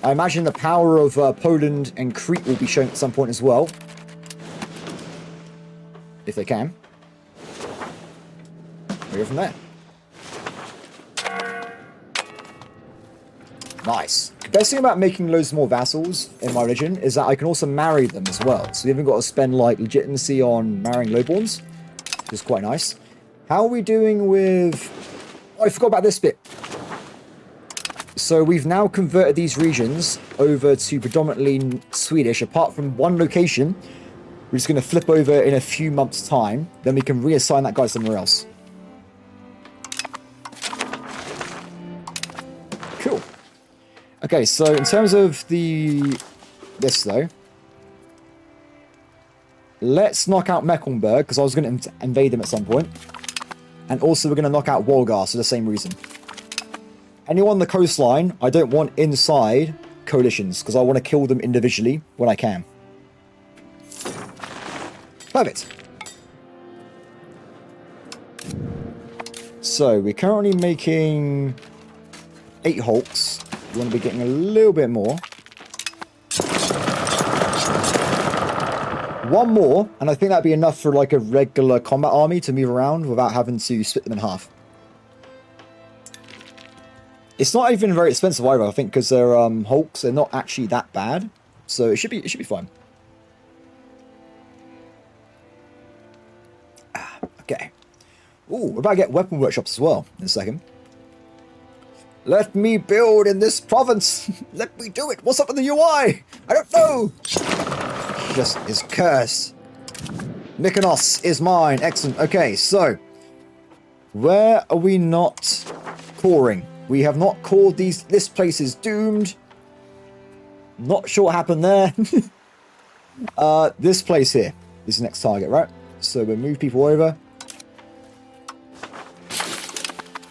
I imagine the power of Poland and Crete will be shown at some point as well. If they can. We go from there. Nice. The best thing about making loads more vassals in my religion is that I can also marry them as well. So we haven't got to spend like legitimacy on marrying lowborns, which is quite nice. How are we doing with... Oh, I forgot about this bit. So we've now converted these regions over to predominantly Swedish, apart from one location. We're just going to flip over in a few months' time. Then we can reassign that guy somewhere else. Cool. Okay, so in terms of this though, let's knock out Mecklenburg, because I was going to invade them at some point. And also we're going to knock out Wolgar for the same reason. Anyone on the coastline, I don't want inside coalitions, because I want to kill them individually when I can. Perfect. So, we're currently making 8 Hulks. We want to be getting a little bit more. 1 more, and I think that'd be enough for like a regular combat army to move around without having to split them in half. It's not even very expensive either, I think, because they're Hulks. They're not actually that bad, so it should be fine. Okay. Ooh, we're about to get weapon workshops as well in a second. Let me build in this province. Let me do it. What's up with the UI? I don't know. Just is cursed. Mykonos is mine. Excellent. Okay, so where are we not coring? We have not cored these. This place is doomed. Not sure what happened there. This place here is the next target, right? So we'll move people over.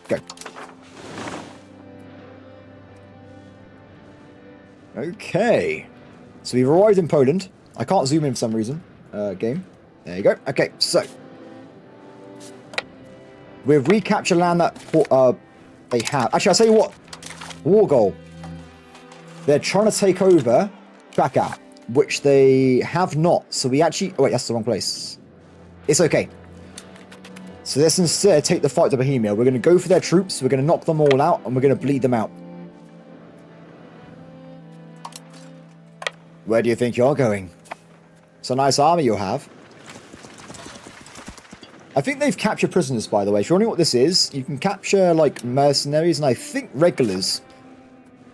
Go. Okay. So we've arrived in Poland. I can't zoom in for some reason. Game. There you go. Okay, so we've recaptured land that they have. Actually, I'll tell you what. War goal. They're trying to take over Krakow, which they have not. So we actually... Oh, wait, that's the wrong place. It's okay. So let's instead take the fight to Bohemia. We're going to go for their troops. We're going to knock them all out, and we're going to bleed them out. Where do you think you're going? It's a nice army you have. I think they've captured prisoners, by the way. If you're wondering what this is, you can capture, like, mercenaries and I think regulars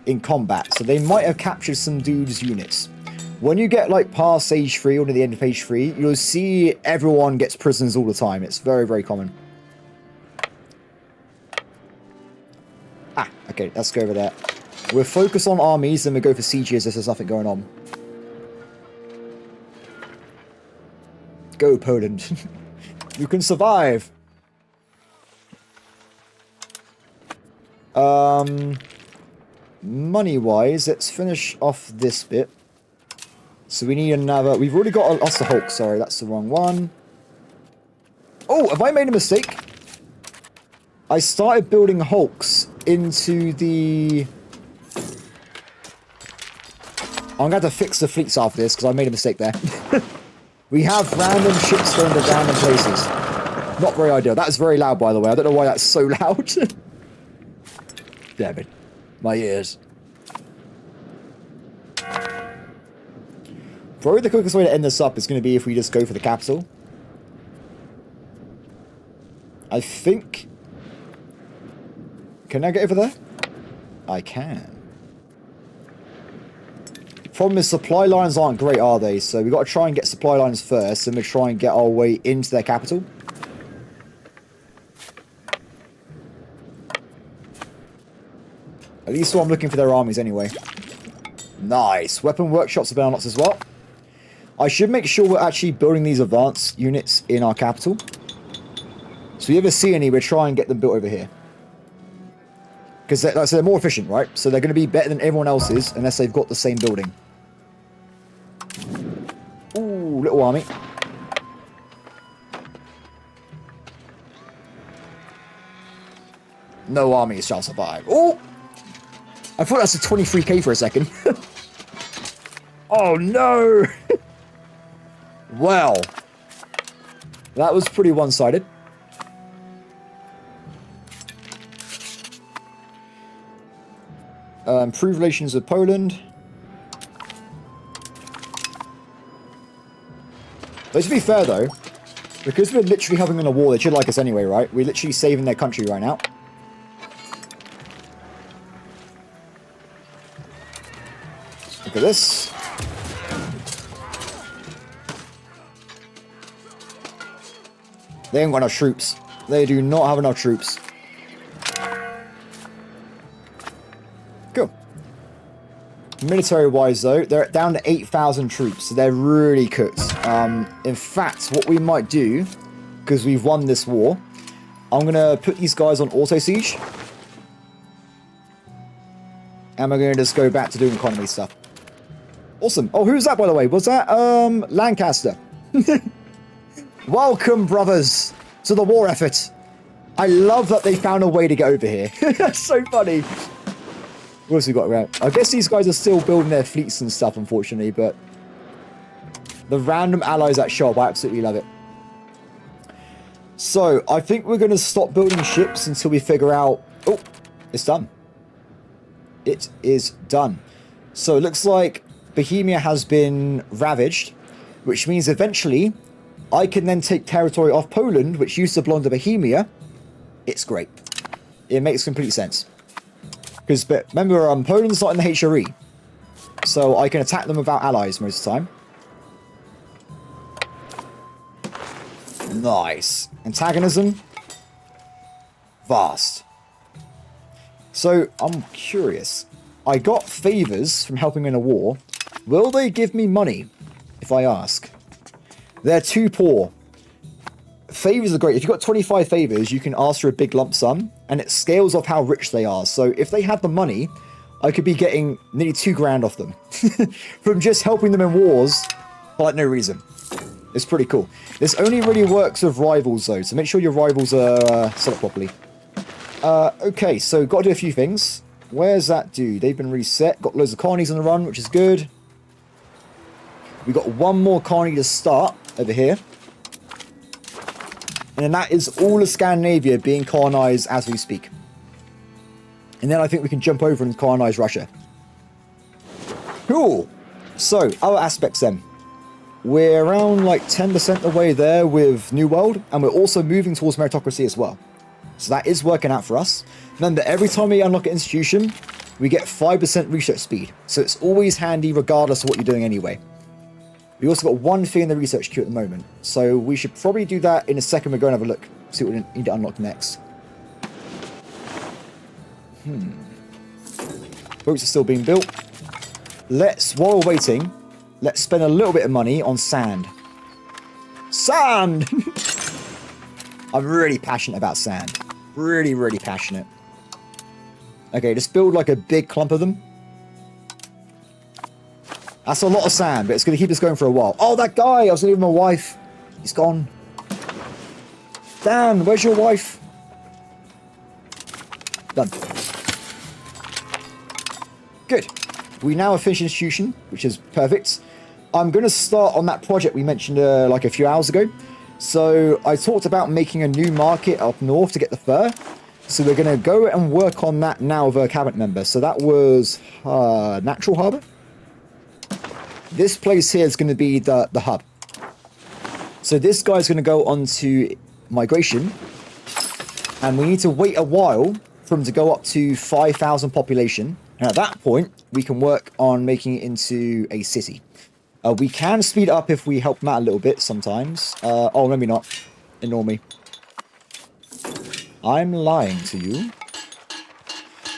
in combat. So they might have captured some dudes' units. When you get, like, past Age 3 or to the end of Age 3, you'll see everyone gets prisoners all the time. It's very, very common. Ah, okay, let's go over there. We'll focus on armies, then we'll go for sieges if there's nothing going on. Go, Poland. You can survive. Money-wise, let's finish off this bit. So we need another... We've already got... That's the Hulk, sorry. That's the wrong one. Oh, have I made a mistake? I started building Hulks into the... I'm going to have to fix the fleets after this, because I made a mistake there. We have random ships going to random places. Not very ideal. That is very loud, by the way. I don't know why that's so loud. Damn it. My ears. Probably the quickest way to end this up is going to be if we just go for the capital. I think... Can I get over there? I can. Problem is, supply lines aren't great, are they? So we've got to try and get supply lines first, and we'll try and get our way into their capital. At least I'm looking for their armies anyway. Nice. Weapon workshops have been unlocked as well. I should make sure we're actually building these advanced units in our capital. So if you ever see any, we'll try and get them built over here. Because like I said, they're more efficient, right? So they're going to be better than everyone else's unless they've got the same building. Ooh, little army. No army shall survive. Oh! I thought that's a 23k for a second. Oh no! Well. That was pretty one-sided. Improve relations with Poland. But to be fair though, because we're literally having a war, they should like us anyway, right? We're literally saving their country right now. Look at this. They ain't got enough troops. They do not have enough troops. Cool. Military-wise, though, they're down to 8,000 troops, so they're really cooked. In fact, what we might do, because we've won this war, I'm going to put these guys on auto-siege. And we're going to just go back to doing economy stuff. Awesome. Oh, who's that, by the way? Was that, Lancaster? Welcome, brothers, to the war effort. I love that they found a way to get over here. That's so funny. What else we got around? I guess these guys are still building their fleets and stuff, unfortunately, but the random allies that show up, I absolutely love it. So, I think we're going to stop building ships until we figure out... Oh, it's done. It is done. So, it looks like Bohemia has been ravaged, which means eventually I can then take territory off Poland, which used to belong to Bohemia. It's great. It makes complete sense. Because, remember, Poland's not in the HRE. So I can attack them without allies most of the time. Nice. Antagonism. Vast. So, I'm curious. I got favors from helping in a war. Will they give me money if I ask? They're too poor. Favors are great. If you've got 25 favors, you can ask for a big lump sum, and it scales off how rich they are. So if they have the money, I could be getting nearly 2 grand off them from just helping them in wars for like no reason. It's pretty cool. This only really works with rivals though, so make sure your rivals are set up properly. Okay, so got to do a few things. Where's that dude? They've been reset. Got loads of colonies on the run, which is good. We've got one more colony to start over here. And then that is all of Scandinavia being colonized as we speak. And then I think we can jump over and colonize Russia. Cool. So, other aspects then. We're around like 10% the way there with New World, and we're also moving towards meritocracy as well. So that is working out for us. Remember, every time we unlock an institution, we get 5% research speed. So it's always handy regardless of what you're doing anyway. We also got one thing in the research queue at the moment. So we should probably do that in a second. We're going to have a look. See what we need to unlock next. Boats are still being built. While we're waiting, let's spend a little bit of money on sand. Sand! I'm really passionate about sand. Really, really passionate. Okay, just build like a big clump of them. That's a lot of sand, but it's going to keep us going for a while. Oh, that guy! I was leaving my wife. He's gone. Dan, where's your wife? Done. Good. We now have finished institution, which is perfect. I'm going to start on that project we mentioned like a few hours ago. So I talked about making a new market up north to get the fur. So we're going to go and work on that now with a cabinet member. So that was Natural Harbour. This place here is going to be the hub. So this guy's going to go on to migration. And we need to wait a while for him to go up to 5,000 population. And at that point, we can work on making it into a city. We can speed up if we help him out a little bit sometimes. Oh, maybe not. Ignore me. I'm lying to you.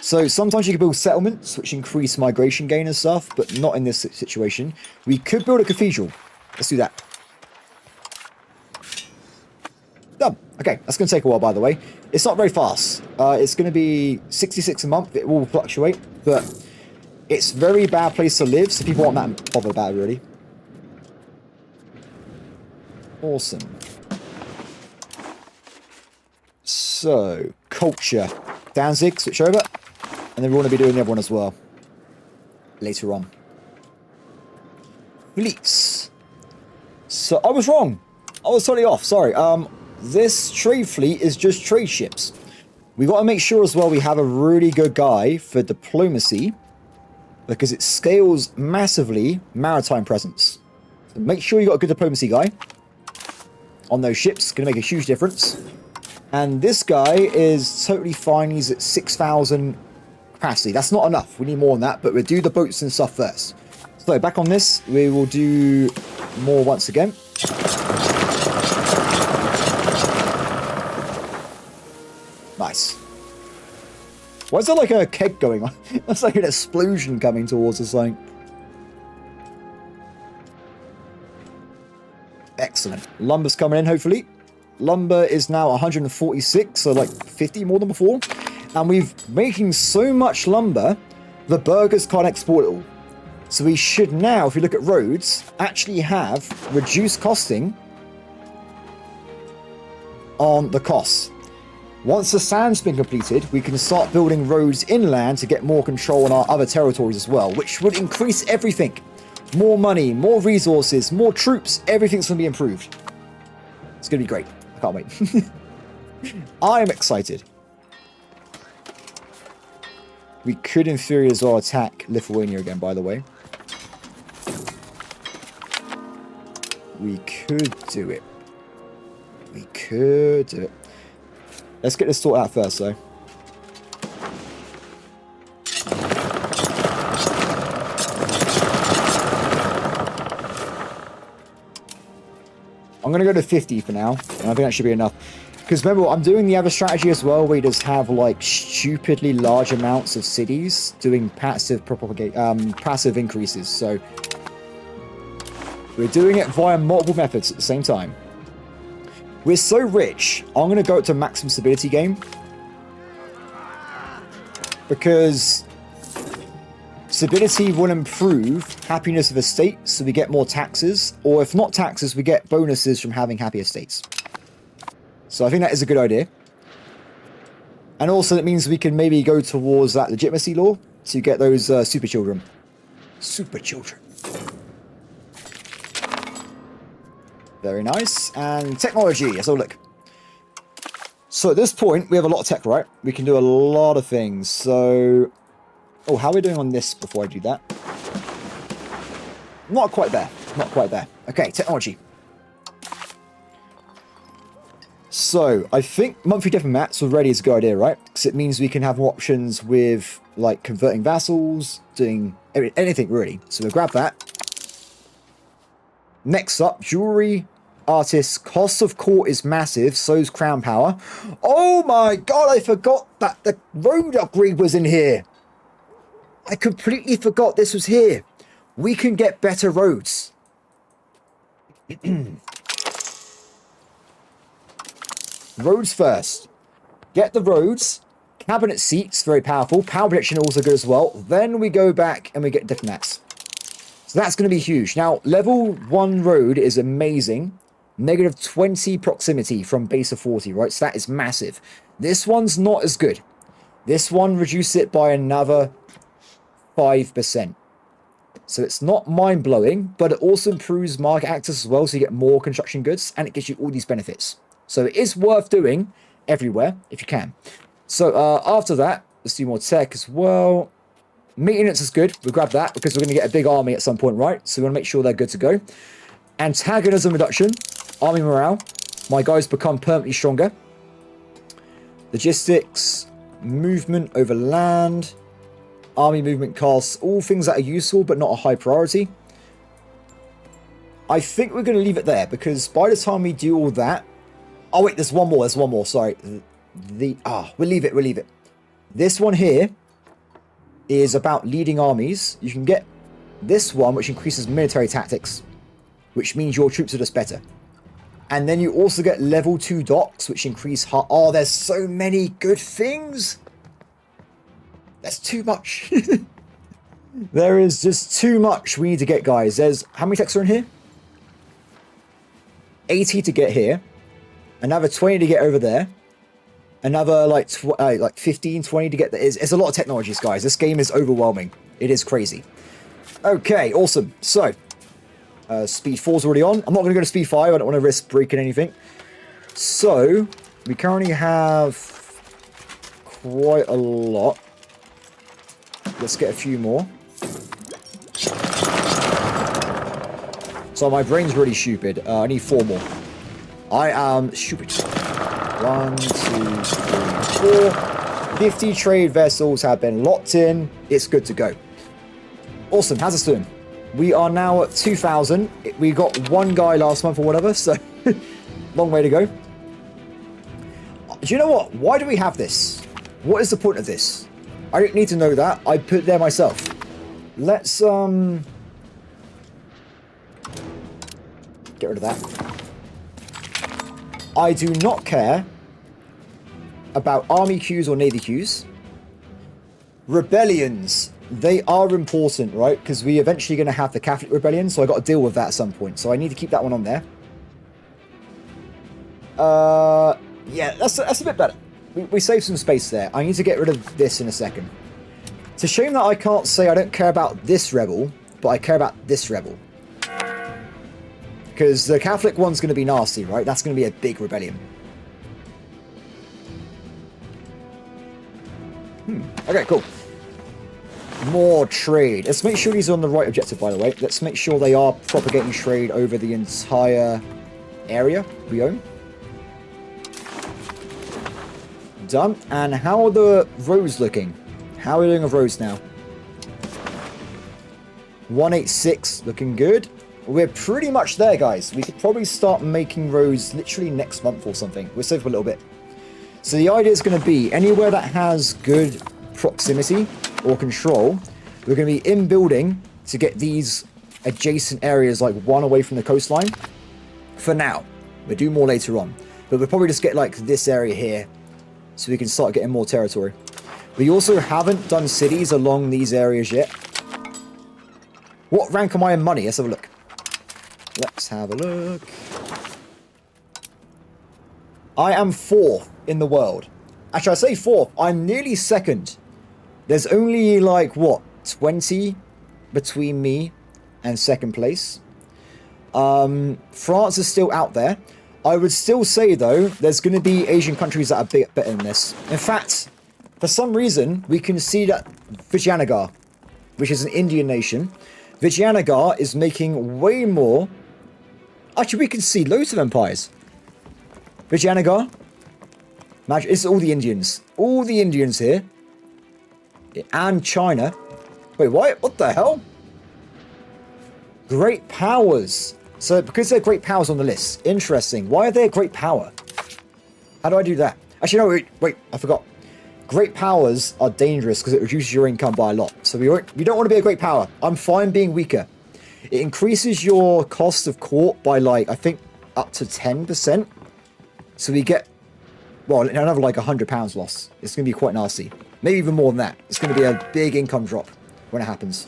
So sometimes you can build settlements, which increase migration gain and stuff, but not in this situation. We could build a cathedral. Let's do that. Done. Okay, that's going to take a while, by the way. It's not very fast. It's going to be 66 a month. It will fluctuate, but it's a very bad place to live, so people aren't that bothered about it, really. Awesome. So, culture. Danzig, switch over. And then we want to be doing the other one as well. Later on. Fleets. So, I was wrong. I was totally off, sorry. This trade fleet is just trade ships. We got to make sure as well we have a really good guy for diplomacy, because it scales massively maritime presence. So make sure you got a good diplomacy guy on those ships. Going to make a huge difference. And this guy is totally fine. He's at 6,000 capacity. That's not enough. We need more than that, but we'll do the boats and stuff first. So back on this, we will do more once again. Nice. Why is there like a keg going on? That's like an explosion coming towards us, like. Excellent. Lumber's coming in, hopefully. Lumber is now 146, so like 50 more than before. And we've making so much lumber, the burgers can't export it all. So we should now, if you look at roads, actually have reduced costing on the costs. Once the sand's been completed, we can start building roads inland to get more control on our other territories as well, which would increase everything. More money, more resources, more troops, everything's going to be improved. It's going to be great. I can't wait. I'm excited. We could, in theory, as well attack Lithuania again, by the way. We could do it. We could do it. Let's get this sorted out first, though. I'm going to go to 50 for now, and I think that should be enough. Because remember, I'm doing the other strategy as well, where you just have, like, stupidly large amounts of cities doing passive passive increases. So, we're doing it via multiple methods at the same time. We're so rich, I'm going to go to maximum stability game. Because stability will improve happiness of a state, so we get more taxes. Or if not taxes, we get bonuses from having happier states. So I think that is a good idea. And also it means we can maybe go towards that legitimacy law to get those super children. Super children. Very nice. And technology. Let's have a look. So at this point, we have a lot of tech, right? We can do a lot of things. So, oh, how are we doing on this before I do that? Not quite there. not quite there. Okay, technology. So, I think monthly diplomats already is a good idea, right? Because it means we can have more options with, like, converting vassals, doing anything, really. So we'll grab that. Next up, jewelry, artists. Cost of court is massive, so's crown power. Oh my god, I forgot that the road upgrade was in here. I completely forgot this was here. We can get better roads. Roads first. Get the roads. Cabinet seats, very powerful. Power projection also good as well. Then we go back and we get diplomats. So that's going to be huge. Now, level 1 road is amazing. Negative 20 proximity from base of 40, right? So that is massive. This one's not as good. This one reduced it by another 5%. So it's not mind-blowing, but it also improves market access as well, so you get more construction goods, and it gives you all these benefits. So it is worth doing everywhere, if you can. So after that, let's do more tech as well. Maintenance is good. We'll grab that, because we're going to get a big army at some point, right? So we want to make sure they're good to go. Antagonism reduction. Army morale. My guys become permanently stronger. Logistics. Movement over land. Army movement costs. All things that are useful, but not a high priority. I think we're going to leave it there, because by the time we do all that... Oh, wait, there's one more, sorry. We'll leave it. This one here is about leading armies. You can get this one, which increases military tactics, which means your troops are just better. And then you also get level 2 docks, which increase... Oh, there's so many good things! That's too much. There is just too much we need to get, guys. There's... How many techs are in here? 80 to get here. Another 20 to get over there. Another, like 15, 20 to get there. It's a lot of technologies, guys. This game is overwhelming. It is crazy. Okay, awesome. So, speed 4's already on. I'm not going to go to speed 5. I don't want to risk breaking anything. So, we currently have quite a lot. Let's get a few more. So, my brain's really stupid. I need 4 more. I am stupid. 1, 2, 3, 4. 50 trade vessels have been locked in. It's good to go. Awesome. How's this doing? We are now at 2,000. We got one guy last month or whatever, so long way to go. Do you know what? Why do we have this? What is the point of this? I don't need to know that. I put it there myself. Let's get rid of that. I do not care about army queues or navy queues. Rebellions, they are important, right? Because we're eventually going to have the Catholic rebellion, so I got to deal with that at some point. So I need to keep that one on there. Yeah, that's a bit better. We saved some space there. I need to get rid of this in a second. It's a shame that I can't say I don't care about this rebel, but I care about this rebel. Because the Catholic one's going to be nasty, right? That's going to be a big rebellion. Okay, cool. More trade. Let's make sure these are on the right objective, by the way. Let's make sure they are propagating trade over the entire area we own. Done. And how are the roads looking? How are we doing with roads now? 186, looking good. We're pretty much there, guys. We could probably start making roads literally next month or something. We'll save a little bit. So the idea is going to be anywhere that has good proximity or control, we're going to be in building to get these adjacent areas like one away from the coastline. For now. We'll do more later on. But we'll probably just get like this area here so we can start getting more territory. We also haven't done cities along these areas yet. What rank am I in money? Let's have a look. Let's have a look. I am 4th in the world. Actually, I say 4th. I'm nearly 2nd. There's only like, what, 20 between me and 2nd place. France is still out there. I would still say, though, there's going to be Asian countries that are a bit better than this. In fact, for some reason, we can see that Vijayanagar, which is an Indian nation, Vijayanagar is making way more. Actually, we can see loads of empires. Vijayanagar. Imagine, it's all the Indians. All the Indians here. And China. Wait, what the hell? Great powers. So, because they're great powers on the list. Interesting. Why are they a great power? How do I do that? Actually, no, wait, I forgot. Great powers are dangerous because it reduces your income by a lot. So you don't want to be a great power. I'm fine being weaker. It increases your cost of court by like, I think, up to 10%. So we get, well, another like £100 loss. It's going to be quite nasty. Maybe even more than that. It's going to be a big income drop when it happens.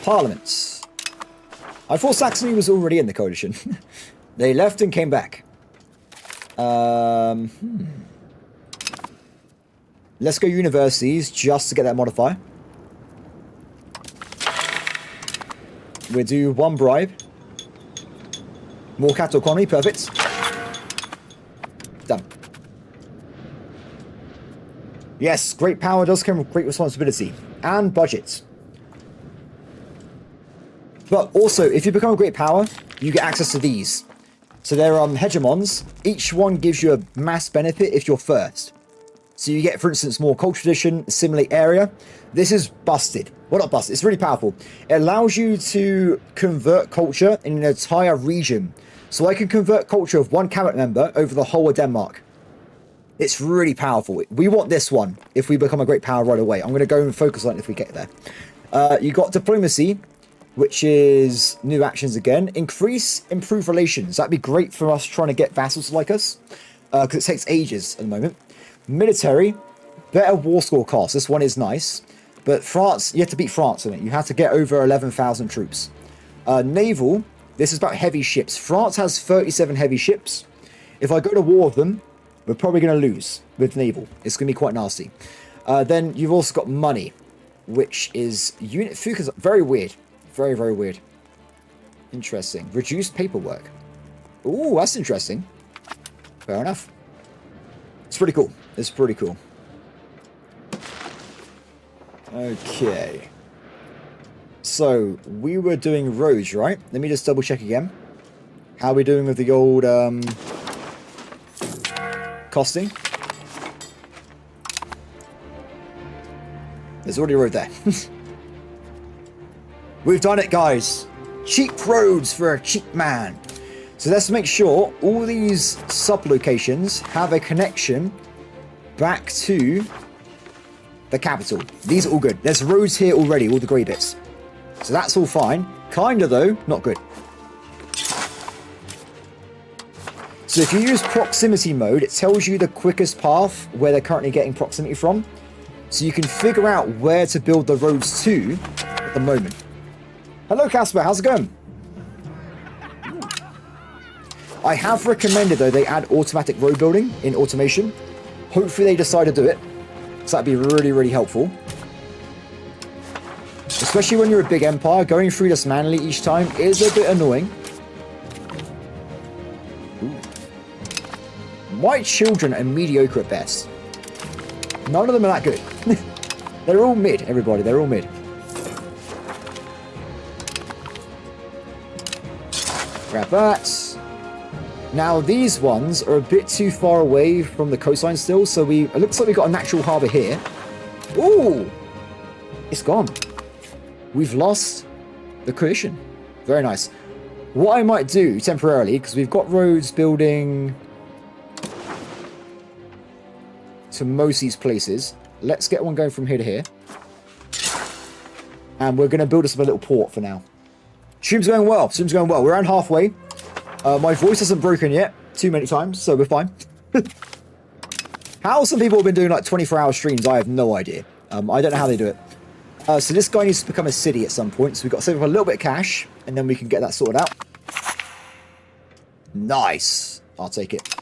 Parliaments. I thought Saxony was already in the coalition. They left and came back. Let's go universities just to get that modifier. We'll do one bribe. More capital economy, perfect. Done. Yes, great power does come with great responsibility. And budget. But also, if you become a great power, you get access to these. So they're hegemons. Each one gives you a mass benefit if you're first. So you get, for instance, more culture tradition, assimilate area. This is busted. Well, not busted. It's really powerful. It allows you to convert culture in an entire region. So I can convert culture of one cabinet member over the whole of Denmark. It's really powerful. We want this one if we become a great power right away. I'm going to go and focus on it if we get there. You got diplomacy, which is new actions again. Improve relations. That'd be great for us trying to get vassals like us. Because it takes ages at the moment. Military, better war score cost. This one is nice. But France, you have to beat France in it. You have to get over 11,000 troops. Naval, this is about heavy ships. France has 37 heavy ships. If I go to war with them, we're probably going to lose with naval. It's going to be quite nasty. Then you've also got money, which is unit focus. Very weird. Very, very weird. Interesting. Reduced paperwork. Ooh, that's interesting. Fair enough. It's pretty cool. It's pretty cool. Okay. So, we were doing roads, right? Let me just double check again. How are we doing with the old, costing? There's already a road there. We've done it, guys. Cheap roads for a cheap man. So let's make sure all these sub-locations have a connection back to the capital. These are all good. There's roads here already, all the grey bits. So that's all fine. Kinda though, not good. So if you use proximity mode, it tells you the quickest path where they're currently getting proximity from. So you can figure out where to build the roads to at the moment. Hello Casper, how's it going? I have recommended though they add automatic road building in automation. Hopefully they decide to do it. So that'd be really, really helpful. Especially when you're a big empire, going through this manually each time is a bit annoying. Ooh. My children are mediocre at best. None of them are that good. They're all mid, everybody. They're all mid. Grab that. Now these ones are a bit too far away from the coastline still, so it looks like we've got a natural harbour here. Ooh! It's gone. We've lost the coalition. Very nice. What I might do temporarily, because we've got roads building to most of these places. Let's get one going from here to here. And we're going to build us a little port for now. Stream's going well. Stream's going well. We're around halfway. My voice hasn't broken yet too many times, so we're fine. How some people have been doing like 24-hour streams, I have no idea. I don't know how they do it. So this guy needs to become a city at some point, so we've got to save up a little bit of cash, and then we can get that sorted out. Nice. I'll take it.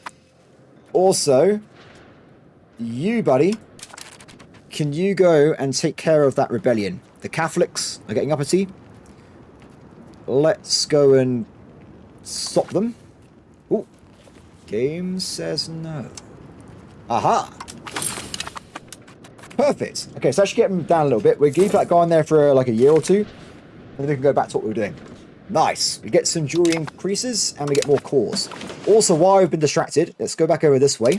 Also, you, buddy, can you go and take care of that rebellion? The Catholics are getting uppity. Let's go and stop them. Oh, game says no. Aha! Perfect. Okay, so actually get them down a little bit. We'll keep that going there for like a year or two, and then we can go back to what we were doing. Nice. We get some jewelry increases, and we get more cores. Also, while I've been distracted, let's go back over this way,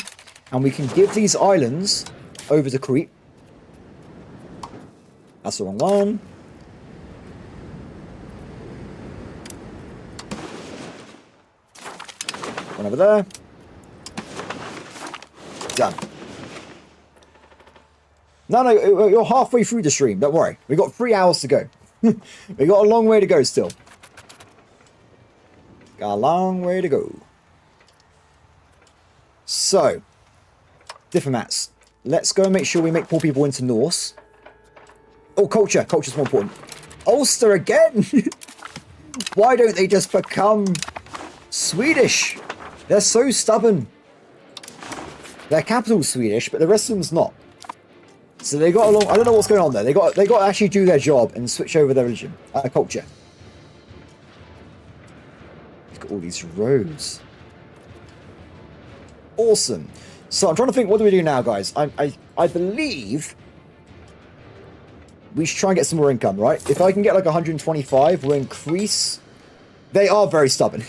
and we can give these islands over to Crete. That's the wrong one. One over there. Done. No, you're halfway through the stream. Don't worry. We got 3 hours to go. We got a long way to go still. Got a long way to go. So, diplomats. Let's go and make sure we make more people into Norse. Oh, culture. Culture's more important. Ulster again? Why don't they just become Swedish? They're so stubborn. Their capital's Swedish, but the rest of them's not. So they got along. I don't know what's going on there. They got to actually do their job and switch over their religion, culture. Look at all these roads. Awesome. So I'm trying to think. What do we do now, guys? I believe we should try and get some more income, right? If I can get like 125, we'll increase. They are very stubborn.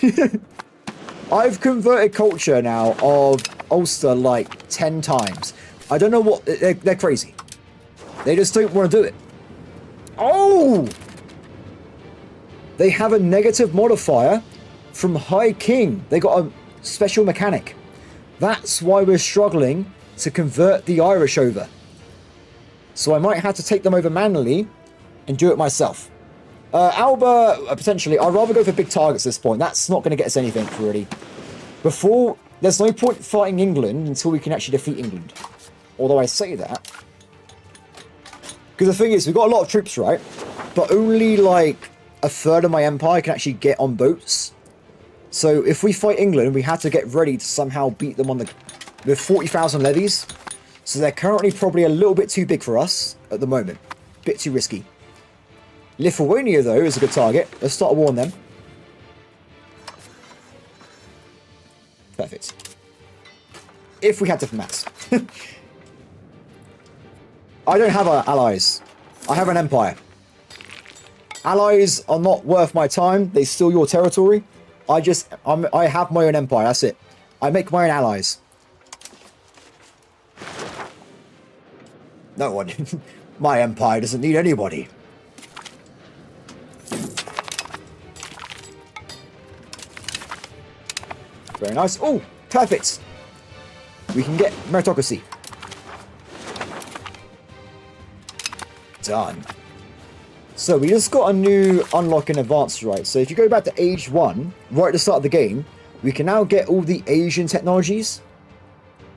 I've converted culture now of Ulster like 10 times. I don't know what. They're crazy. They just don't want to do it. Oh! They have a negative modifier from High King. They got a special mechanic. That's why we're struggling to convert the Irish over. So I might have to take them over manually and do it myself. Alba, potentially. I'd rather go for big targets at this point. That's not going to get us anything, really. Before, there's no point fighting England until we can actually defeat England. Although I say that. Because the thing is, we've got a lot of troops, right? But only like a third of my empire can actually get on boats. So if we fight England, we have to get ready to somehow beat them on the... with 40,000 levies. So they're currently probably a little bit too big for us at the moment. Bit too risky. Lithuania, though, is a good target. Let's start a war on them. Perfect. If we had diplomats. I don't have allies. I have an empire. Allies are not worth my time. They steal your territory. I have my own empire. That's it. I make my own allies. No one. My empire doesn't need anybody. Very nice. Oh, perfect. We can get meritocracy. Done. So we just got a new unlock in advance, right? So if you go back to age 1, right at the start of the game, we can now get all the Asian technologies.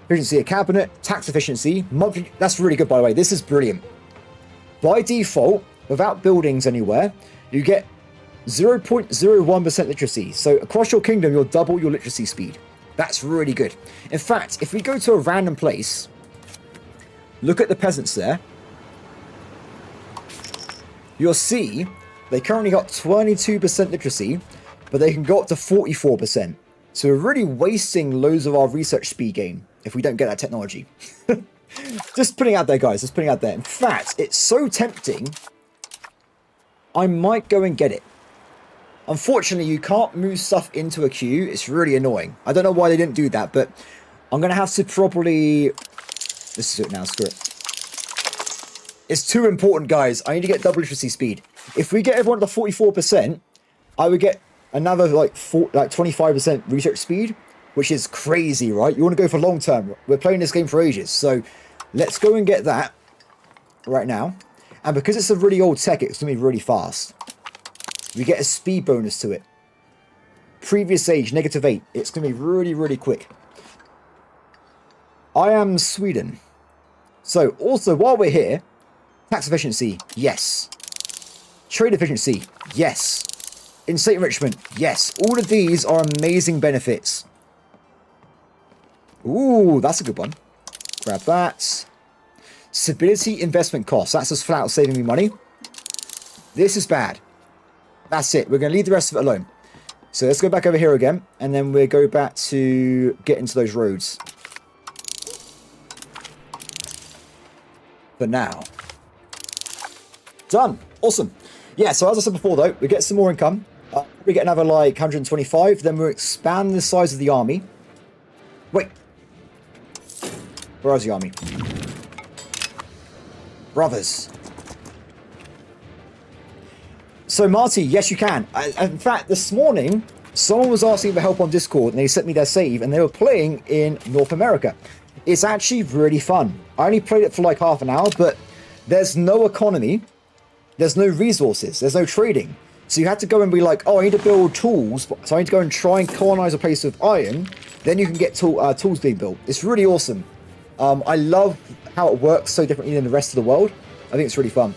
Efficiency of cabinet, tax efficiency, monthly. That's really good, by the way. This is brilliant. By default, without buildings anywhere, you get 0.01% literacy. So across your kingdom, you'll double your literacy speed. That's really good. In fact, if we go to a random place, look at the peasants there. You'll see they currently got 22% literacy, but they can go up to 44%. So we're really wasting loads of our research speed gain if we don't get that technology. Just putting it out there, guys. Just putting it out there. In fact, it's so tempting, I might go and get it. Unfortunately, you can't move stuff into a queue. It's really annoying. I don't know why they didn't do that, but I'm going to have to probably... Let's do it now. Screw it. It's too important, guys. I need to get double literacy speed. If we get everyone to 44%, I would get another like 25% research speed, which is crazy, right? You want to go for long term. We're playing this game for ages. So let's go and get that right now. And because it's a really old tech, it's going to be really fast. We get a speed bonus to it. Previous age, -8. It's going to be really, really quick. I am Sweden. So also, while we're here, tax efficiency, yes. Trade efficiency, yes. In-state enrichment, yes. All of these are amazing benefits. Ooh, that's a good one. Grab that. Stability investment costs. That's just flat out saving me money. This is bad. That's it. We're going to leave the rest of it alone. So let's go back over here again. And then we'll go back to get into those roads. for now. Done. Awesome. Yeah, so as I said before, though, we get some more income. We get another, like, 125. Then we'll expand the size of the army. Wait. Where is the army? Brothers. So, Marty, yes, you can. In fact, this morning, someone was asking for help on Discord, and they sent me their save, and they were playing in North America. It's actually really fun. I only played it for like half an hour, but there's no economy. There's no resources. There's no trading. So you had to go and be like, oh, I need to build tools. So I need to go and try and colonize a place with iron. Then you can get tools being built. It's really awesome. I love how it works so differently than the rest of the world. I think it's really fun.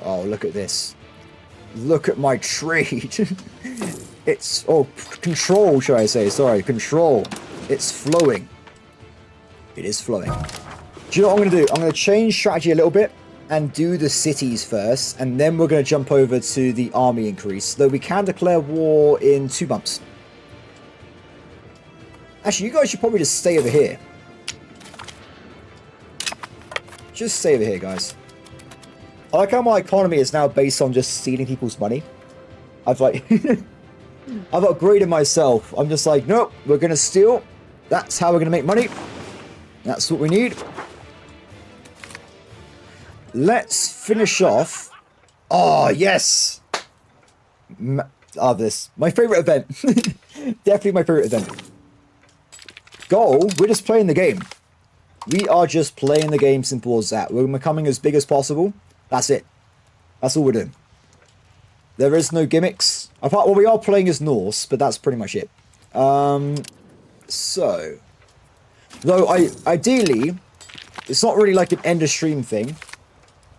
Oh, look at this. Look at my trade. It's, oh, control, should I say. Sorry, control. It's flowing. It is flowing. Do you know what I'm going to do? I'm going to change strategy a little bit and do the cities first, and then we're going to jump over to the army increase, though we can declare war in 2 months. Actually, you guys should probably just stay over here. Just stay over here, guys. I like how my economy is now based on just stealing people's money. I've like... I've upgraded myself. I'm just like, nope, we're going to steal. That's how we're going to make money. That's what we need. Let's finish off. Oh, yes. This. My favorite event. Definitely my favorite event. Goal, we're just playing the game. We are just playing the game, simple as that. We're becoming as big as possible. That's it. That's all we're doing. There is no gimmicks. Apart, well, we are playing as Norse, but that's pretty much it. So, though ideally, it's not really like an end of stream thing,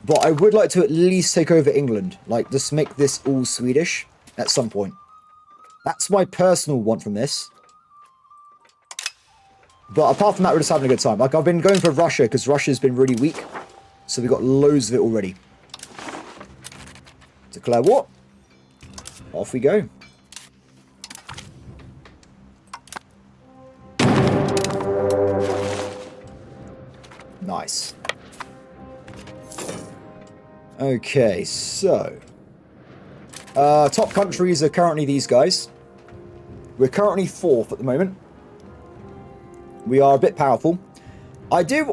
but I would like to at least take over England. Like, just make this all Swedish at some point. That's my personal want from this. But apart from that, we're just having a good time. Like, I've been going for Russia because Russia's been really weak. So we've got loads of it already. Declare war. Off we go. Nice. Okay, so... top countries are currently these guys. We're currently 4th at the moment. We are a bit powerful. I did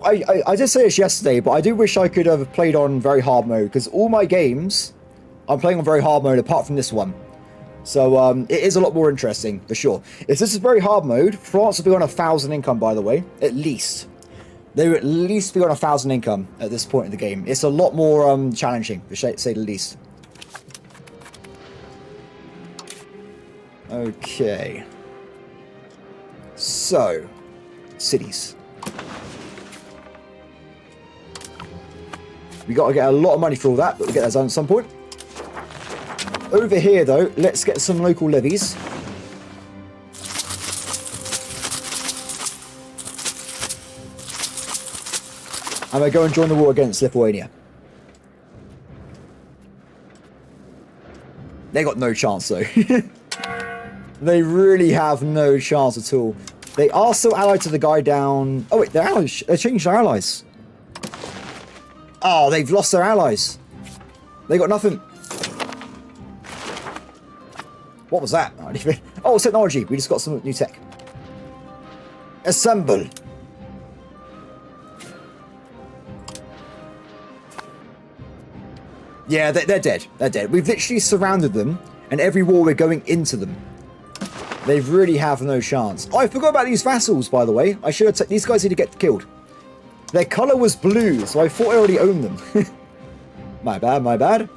say this yesterday, but I do wish I could have played on very hard mode, because all my games, I'm playing on very hard mode apart from this one. So, it is a lot more interesting, for sure. If this is very hard mode, France will be on 1,000 income, by the way. At least. They would at least be on 1,000 income at this point in the game. It's a lot more challenging, to say the least. Okay. So, cities. We got to get a lot of money for all that, but we'll get that done at some point. Over here, though, let's get some local levies. And we're going to join the war against Lithuania. They got no chance, though. They really have no chance at all. They are still allied to the guy down... Oh, wait, they're allies. They changed their allies. Oh, they've lost their allies. They got nothing. What was that? Oh, technology. We just got some new tech. Assemble. Yeah, they're dead. They're dead. We've literally surrounded them, and every war we're going into them. They really have no chance. Oh, I forgot about these vassals, by the way. I should have... These guys need to get killed. Their colour was blue, so I thought I already owned them. My bad, my bad.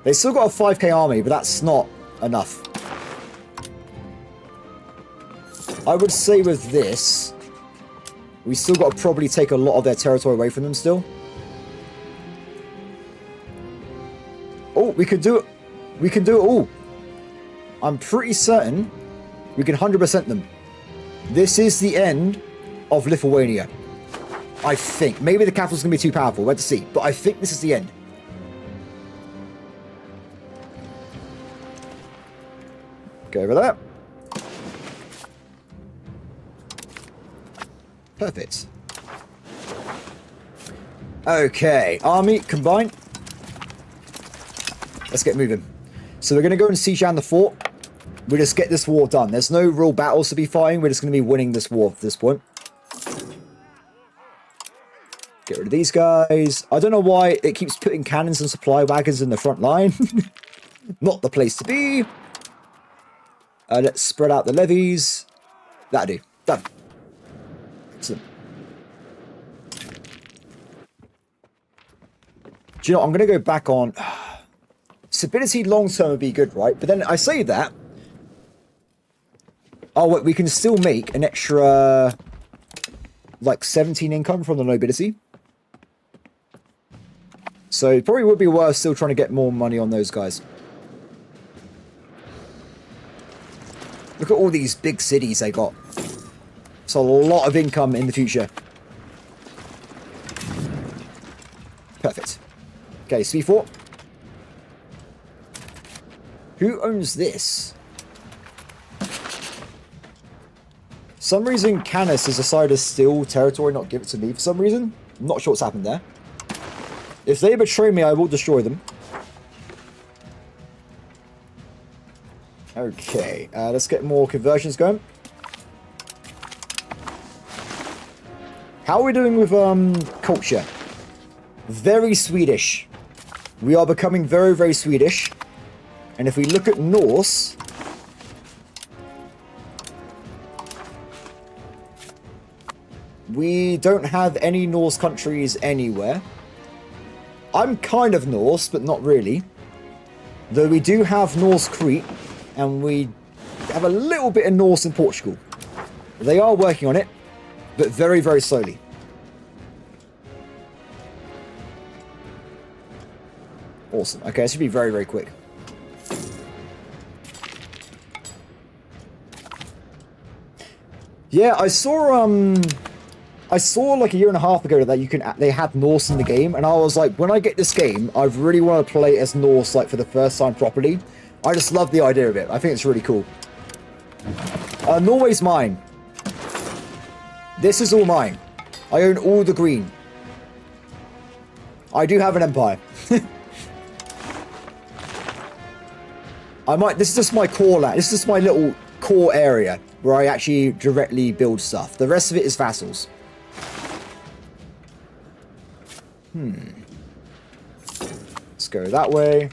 They still got a 5k army, but that's not enough. I would say with this, we still got to probably take a lot of their territory away from them still. Oh, we can do it. We can do it all. I'm pretty certain we can 100% them. This is the end of Lithuania. I think. Maybe the capital's going to be too powerful. We'll have to see. But I think this is the end. Go over there. Perfect. Okay, army, combine. Let's get moving. So we're going to go and siege down the fort. We just get this war done. There's no real battles to be fighting. We're just going to be winning this war at this point. Get rid of these guys. I don't know why it keeps putting cannons and supply wagons in the front line. Not the place to be. Let's spread out the levies. That'll do. Done. Excellent. Do you know, I'm going to go back on... Stability long-term would be good, right? But then I say that... Oh, wait, we can still make an extra... like 17 income from the nobility. So it probably would be worth still trying to get more money on those guys. Look at all these big cities they got. It's a lot of income in the future. Perfect. Okay, C4. Who owns this? For some reason, Canis has decided to steal territory, not give it to me for some reason. I'm not sure what's happened there. If they betray me, I will destroy them. Okay, let's get more conversions going. How are we doing with culture? Very Swedish. We are becoming very, very Swedish. And if we look at Norse... we don't have any Norse countries anywhere. I'm kind of Norse, but not really. Though we do have Norse Crete, and we have a little bit of Norse in Portugal. They are working on it, but very, very slowly. Awesome. Okay, this should be very, very quick. Yeah, I saw like a year and a half ago that they had Norse in the game, and I was like, when I get this game, I really want to play as Norse like for the first time properly. I just love the idea of it. I think it's really cool. Norway's mine. This is all mine. I own all the green. I do have an empire. This is just my core land. This is just my little core area where I actually directly build stuff. The rest of it is vassals. Let's go that way.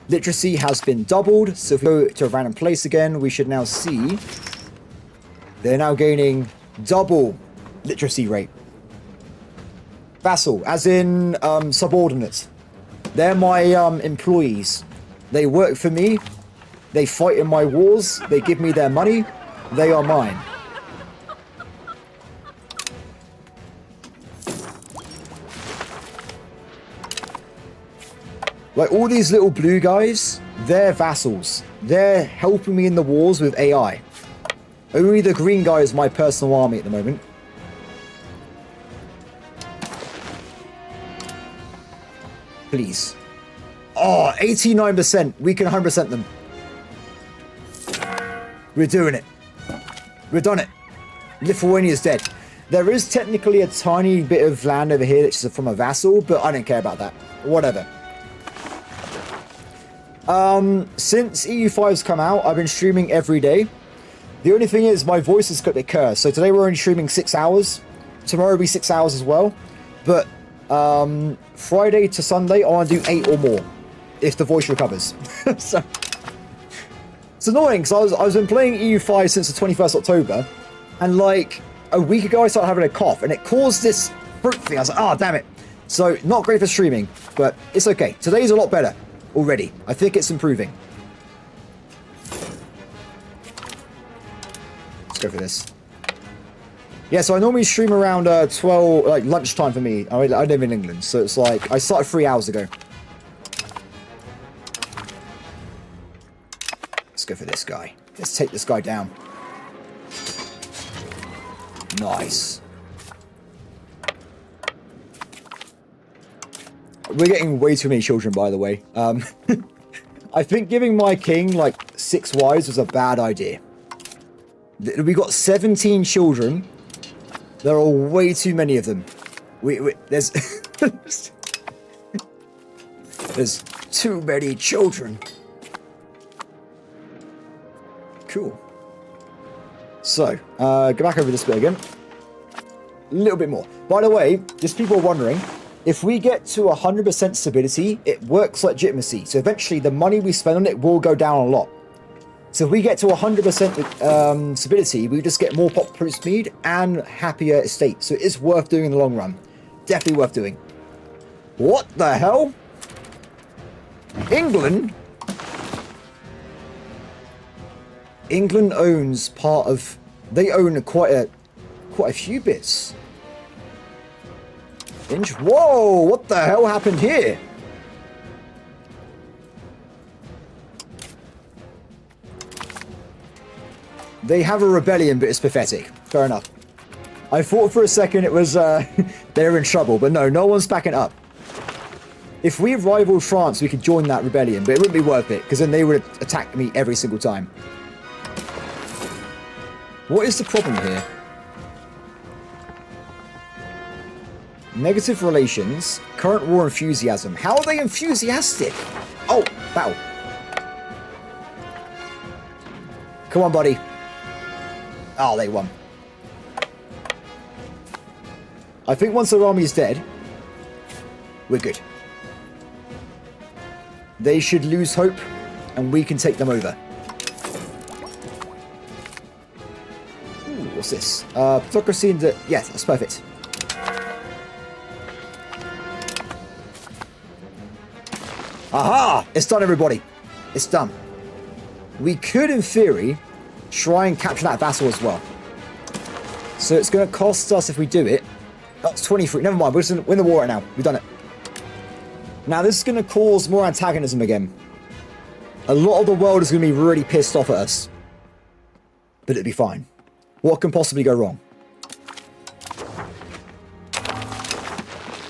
Literacy has been doubled, so if we go to a random place again, we should now see they're now gaining double literacy rate. Vassal, as in subordinates. They're my employees. They work for me. They fight in my wars. They give me their money. They are mine. Like all these little blue guys, they're vassals. They're helping me in the wars with AI. Only the green guy is my personal army at the moment. Please. Oh, 89%. We can 100% them. We're doing it. We've done it. Lithuania is dead. There is technically a tiny bit of land over here that's from a vassal, but I don't care about that. Whatever. Since EU5's come out, I've been streaming every day. The only thing is, my voice is got a bit cursed. So today we're only streaming 6 hours. Tomorrow will be 6 hours as well. But Friday to Sunday, I want to do 8 or more. If the voice recovers. So it's annoying because I was been playing EU5 since the 21st October, and like a week ago I started having a cough and it caused this fruit thing. I was like, oh damn it. So not great for streaming, but it's okay. Today's a lot better already. I think it's improving. Let's go for this. Yeah, so I normally stream around 12, like lunchtime for me. I live in England, so it's like I started 3 hours ago. Let's go for this guy. Let's take this guy down. Nice. We're getting way too many children, by the way. I think giving my king like 6 wives was a bad idea. We got 17 children There are way too many of them. There's there's too many children. Cool. So, go back over this bit again. A little bit more. By the way, just people are wondering, if we get to 100% stability, it works like legitimacy. So eventually the money we spend on it will go down a lot. So if we get to 100% stability, we just get more popular speed and happier estate. So it is worth doing in the long run. Definitely worth doing. What the hell? England? England owns part of... They own quite a few bits. Whoa! What the hell happened here? They have a rebellion, but it's pathetic. Fair enough. I thought for a second it was they're in trouble, but no one's backing up. If we rivaled France, we could join that rebellion, but it wouldn't be worth it, because then they would attack me every single time. What is the problem here? Negative relations, current war enthusiasm. How are they enthusiastic? Oh, battle. Come on, buddy. Oh, they won. I think once their army is dead, we're good. They should lose hope, and we can take them over. Ooh, what's this? Plutocracy in the... Yes, that's perfect. Aha! It's done, everybody. It's done. We could, in theory, try and capture that vassal as well. So it's going to cost us, if we do it... That's 23. Never mind. We're just going to win the war right now. We've done it. Now, this is going to cause more antagonism again. A lot of the world is going to be really pissed off at us. But it'll be fine. What can possibly go wrong?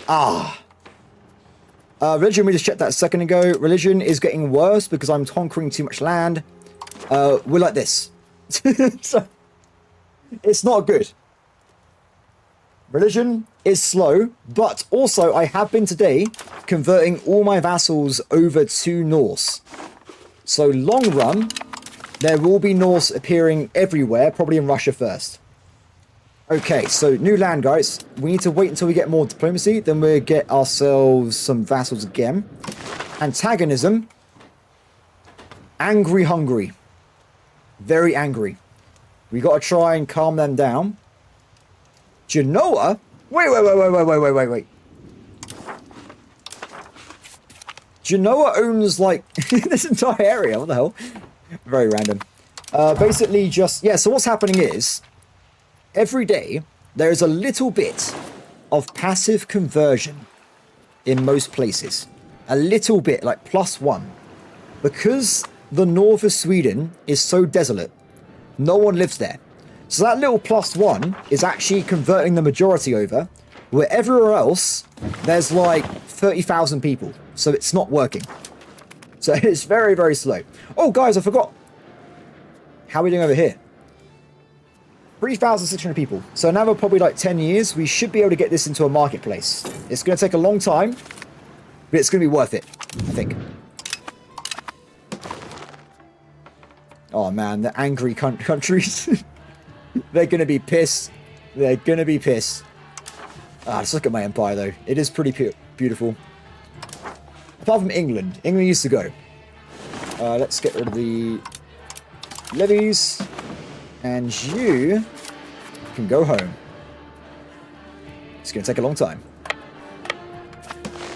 Ah. Religion, we just checked that a second ago. Religion is getting worse because I'm conquering too much land. We're like this. So, it's not good. Religion is slow, but also I have been today converting all my vassals over to Norse. So long run, there will be Norse appearing everywhere, probably in Russia first. Okay, so new land, guys. We need to wait until we get more diplomacy, then we'll get ourselves some vassals again. Antagonism. Angry Hungary. Very angry. We got to try and calm them down. Genoa? Wait. Genoa owns, like, this entire area. What the hell? Very random. Basically just... Yeah, so what's happening is... Every day, there's a little bit of passive conversion in most places. A little bit, like +1. Because the north of Sweden is so desolate, no one lives there. So that little +1 is actually converting the majority over, where everywhere else, there's like 30,000 people. So it's not working. So it's very, very slow. Oh, guys, I forgot. How are we doing over here? 3,600 people. So another probably like 10 years, we should be able to get this into a marketplace. It's going to take a long time, but it's going to be worth it, I think. Oh man, the angry countries. They're going to be pissed. They're going to be pissed. Ah, let's look at my empire though. It is pretty beautiful. Apart from England. England used to go. Let's get rid of the levies. And you can go home. It's going to take a long time.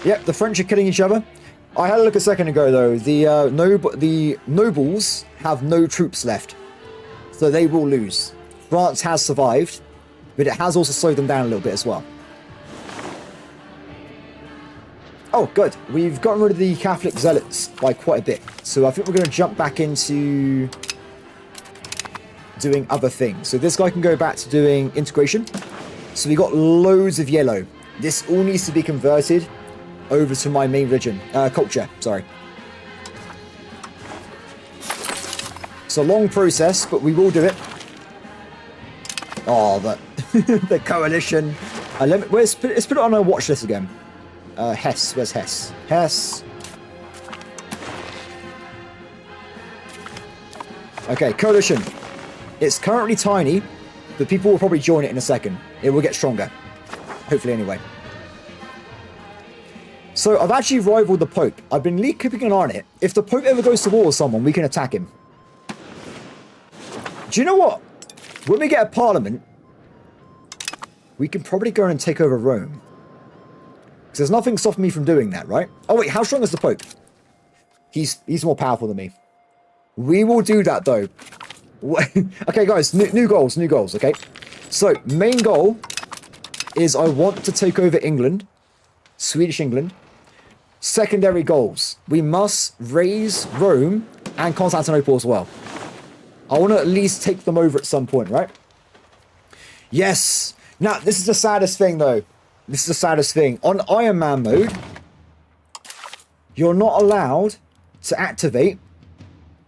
Yep, the French are killing each other. I had a look a second ago, though. The nobles have no troops left. So they will lose. France has survived, but it has also slowed them down a little bit as well. Oh, good. We've gotten rid of the Catholic zealots by quite a bit. So I think we're going to jump back into... doing other things. So this guy can go back to doing integration. So we got loads of yellow. This all needs to be converted over to my main religion. Culture, sorry. It's a long process, but we will do it. Oh, but the coalition. Let's put it on our watch list again. Hesse. Where's Hesse? Hesse. Okay, coalition. It's currently tiny, but people will probably join it in a second. It will get stronger. Hopefully, anyway. So, I've actually rivaled the Pope. I've been keeping an eye on it. If the Pope ever goes to war with someone, we can attack him. Do you know what? When we get a parliament, we can probably go and take over Rome. Because there's nothing stopping me from doing that, right? Oh, wait, how strong is the Pope? He's more powerful than me. We will do that, though. Okay, guys, new goals, okay? So, main goal is I want to take over England, Swedish England. Secondary goals, we must raise Rome and Constantinople as well. I want to at least take them over at some point, right? Yes! Now, this is the saddest thing, though. This is the saddest thing. On Ironman mode, you're not allowed to activate...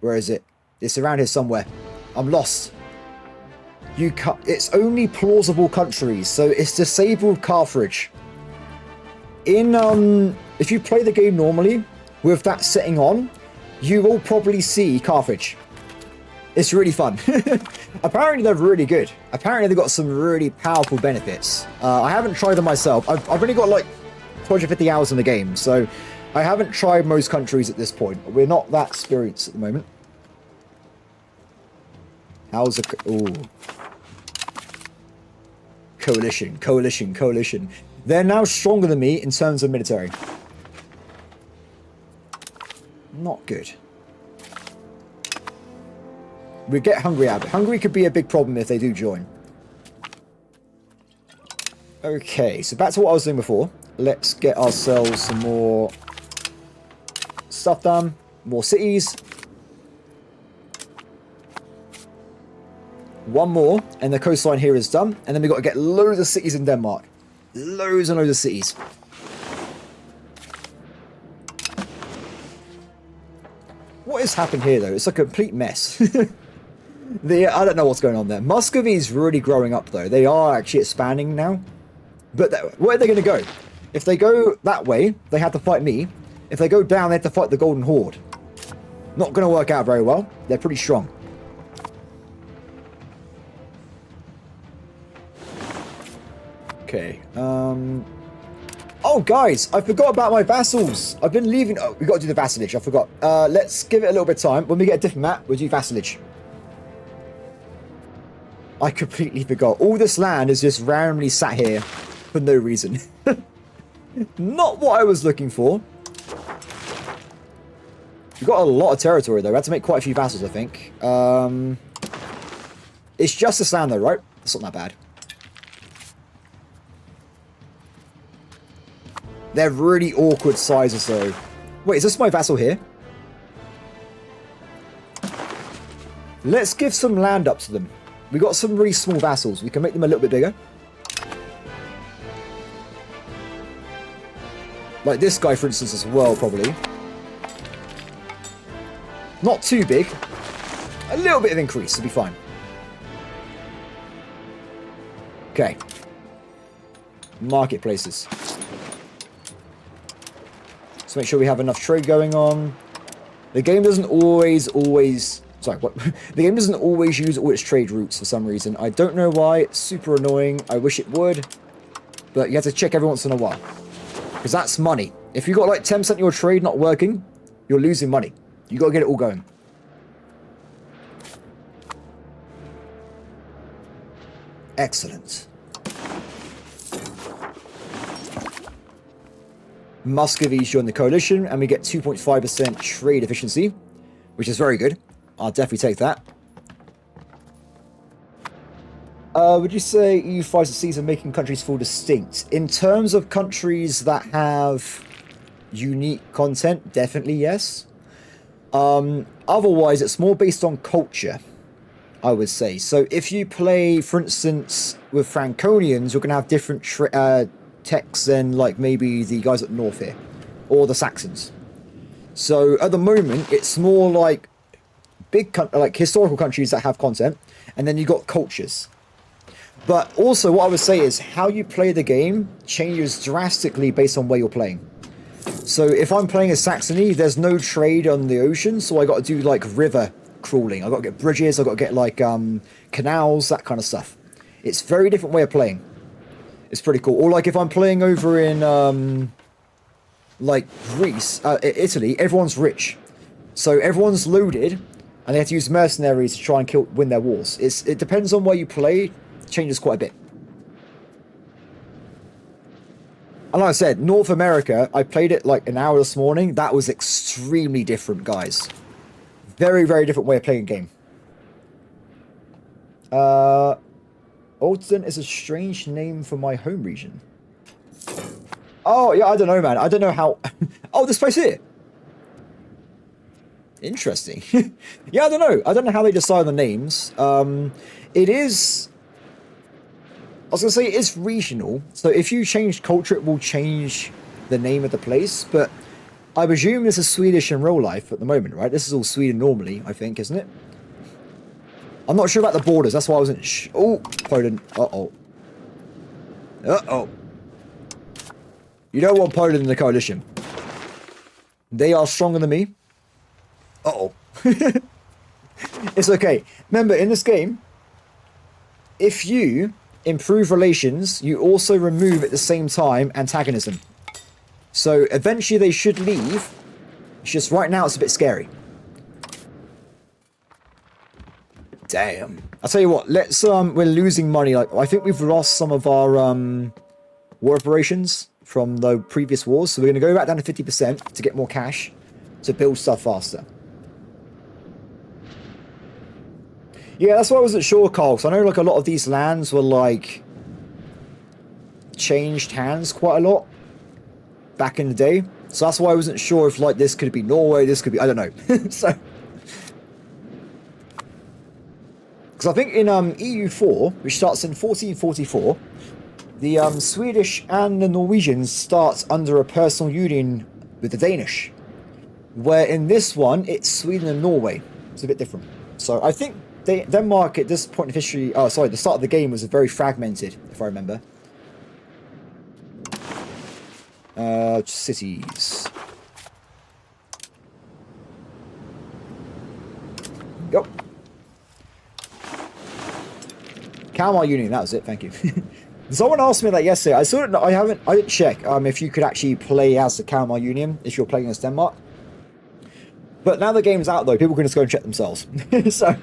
Where is it? It's around here somewhere. I'm lost. It's only plausible countries, so it's disabled Carthage. If you play the game normally, with that setting on, you will probably see Carthage. It's really fun. Apparently they're really good. Apparently they've got some really powerful benefits. I haven't tried them myself. I've only got like 250 hours in the game, so I haven't tried most countries at this point. We're not that experienced at the moment. How's a... Ooh. Coalition. They're now stronger than me in terms of military. Not good. We get Hungary out. Hungary could be a big problem if they do join. Okay, so back to what I was doing before. Let's get ourselves some more stuff done. More cities. One more, and the coastline here is done. And then we've got to get loads of cities in Denmark. Loads and loads of cities. What has happened here, though? It's a complete mess. I don't know what's going on there. Muscovy is really growing up, though. They are actually expanding now. But where are they going to go? If they go that way, they have to fight me. If they go down, they have to fight the Golden Horde. Not going to work out very well. They're pretty strong. Okay. Oh, guys, I forgot about my vassals. I've been leaving... Oh, we've got to do the vassalage. I forgot. Let's give it a little bit of time. When we get a different map, we'll do vassalage. I completely forgot. All this land is just randomly sat here for no reason. Not what I was looking for. We've got a lot of territory, though. We had to make quite a few vassals, I think. It's just this land, though, right? It's not that bad. They're really awkward sizes, though. Wait, is this my vassal here? Let's give some land up to them. We got some really small vassals. We can make them a little bit bigger. Like this guy, for instance, as well, probably. Not too big. A little bit of increase will be fine. Okay. Marketplaces. Let's make sure we have enough trade going on. The game doesn't always... Sorry, what? The game doesn't always use all its trade routes for some reason. I don't know why. It's super annoying. I wish it would. But you have to check every once in a while. Because that's money. If you've got like 10% of your trade not working, you're losing money. You got to get it all going. Excellent. Muscovy's joined the coalition, and we get 2.5% trade efficiency, which is very good. I'll definitely take that. Would you say EU finds succeeds in making countries feel distinct? In terms of countries that have unique content, definitely yes. Otherwise, it's more based on culture, I would say. So if you play, for instance, with Franconians, you're going to have different texts than like maybe the guys up north here, or the Saxons. So at the moment, it's more like big, like historical countries that have content, and then you got cultures. But also what I would say is how you play the game changes drastically based on where you're playing. So if I'm playing as Saxony, there's no trade on the ocean, so I got to do like river crawling. I got to get bridges, I got to get like canals, that kind of stuff. It's a very different way of playing. It's pretty cool. Or like if I'm playing over in like Greece, Italy, everyone's rich. So everyone's loaded and they have to use mercenaries to try and win their wars. It depends on where you play, it changes quite a bit. And like I said, North America, I played it like an hour this morning. That was extremely different, guys. Very, very different way of playing a game. Alton is a strange name for my home region. Oh, yeah, I don't know, man. I don't know how... Oh, this place here. Interesting. Yeah, I don't know. I don't know how they decide the names. It is... I was going to say it's regional. So if you change culture, it will change the name of the place. But I presume this is Swedish in real life at the moment, right? This is all Sweden normally, I think, isn't it? I'm not sure about the borders. That's why I wasn't... Oh, Poland. Uh-oh. Uh-oh. You don't want Poland in the coalition. They are stronger than me. Uh-oh. It's okay. Remember, in this game, if you improve relations, you also remove at the same time antagonism. So eventually they should leave. It's just right now it's a bit scary. Damn. I'll tell you what, let's we're losing money. Like I think we've lost some of our war operations from the previous wars, so we're gonna go back down to 50% to get more cash to build stuff faster. Yeah, that's why I wasn't sure, Carl, because I know like a lot of these lands were like changed hands quite a lot back in the day. So that's why I wasn't sure if like this could be Norway, this could be, I don't know. So because I think in EU4, which starts in 1444, the Swedish and the Norwegians start under a personal union with the Danish, where in this one it's Sweden and Norway. It's a bit different. So I think Denmark at this point of history, oh sorry, the start of the game was very fragmented, if I remember. Cities. Yep. Kalmar Union, that was it, thank you. Someone asked me that yesterday. I didn't check if you could actually play as the Kalmar Union if you're playing as Denmark. But now the game's out though, people can just go and check themselves. So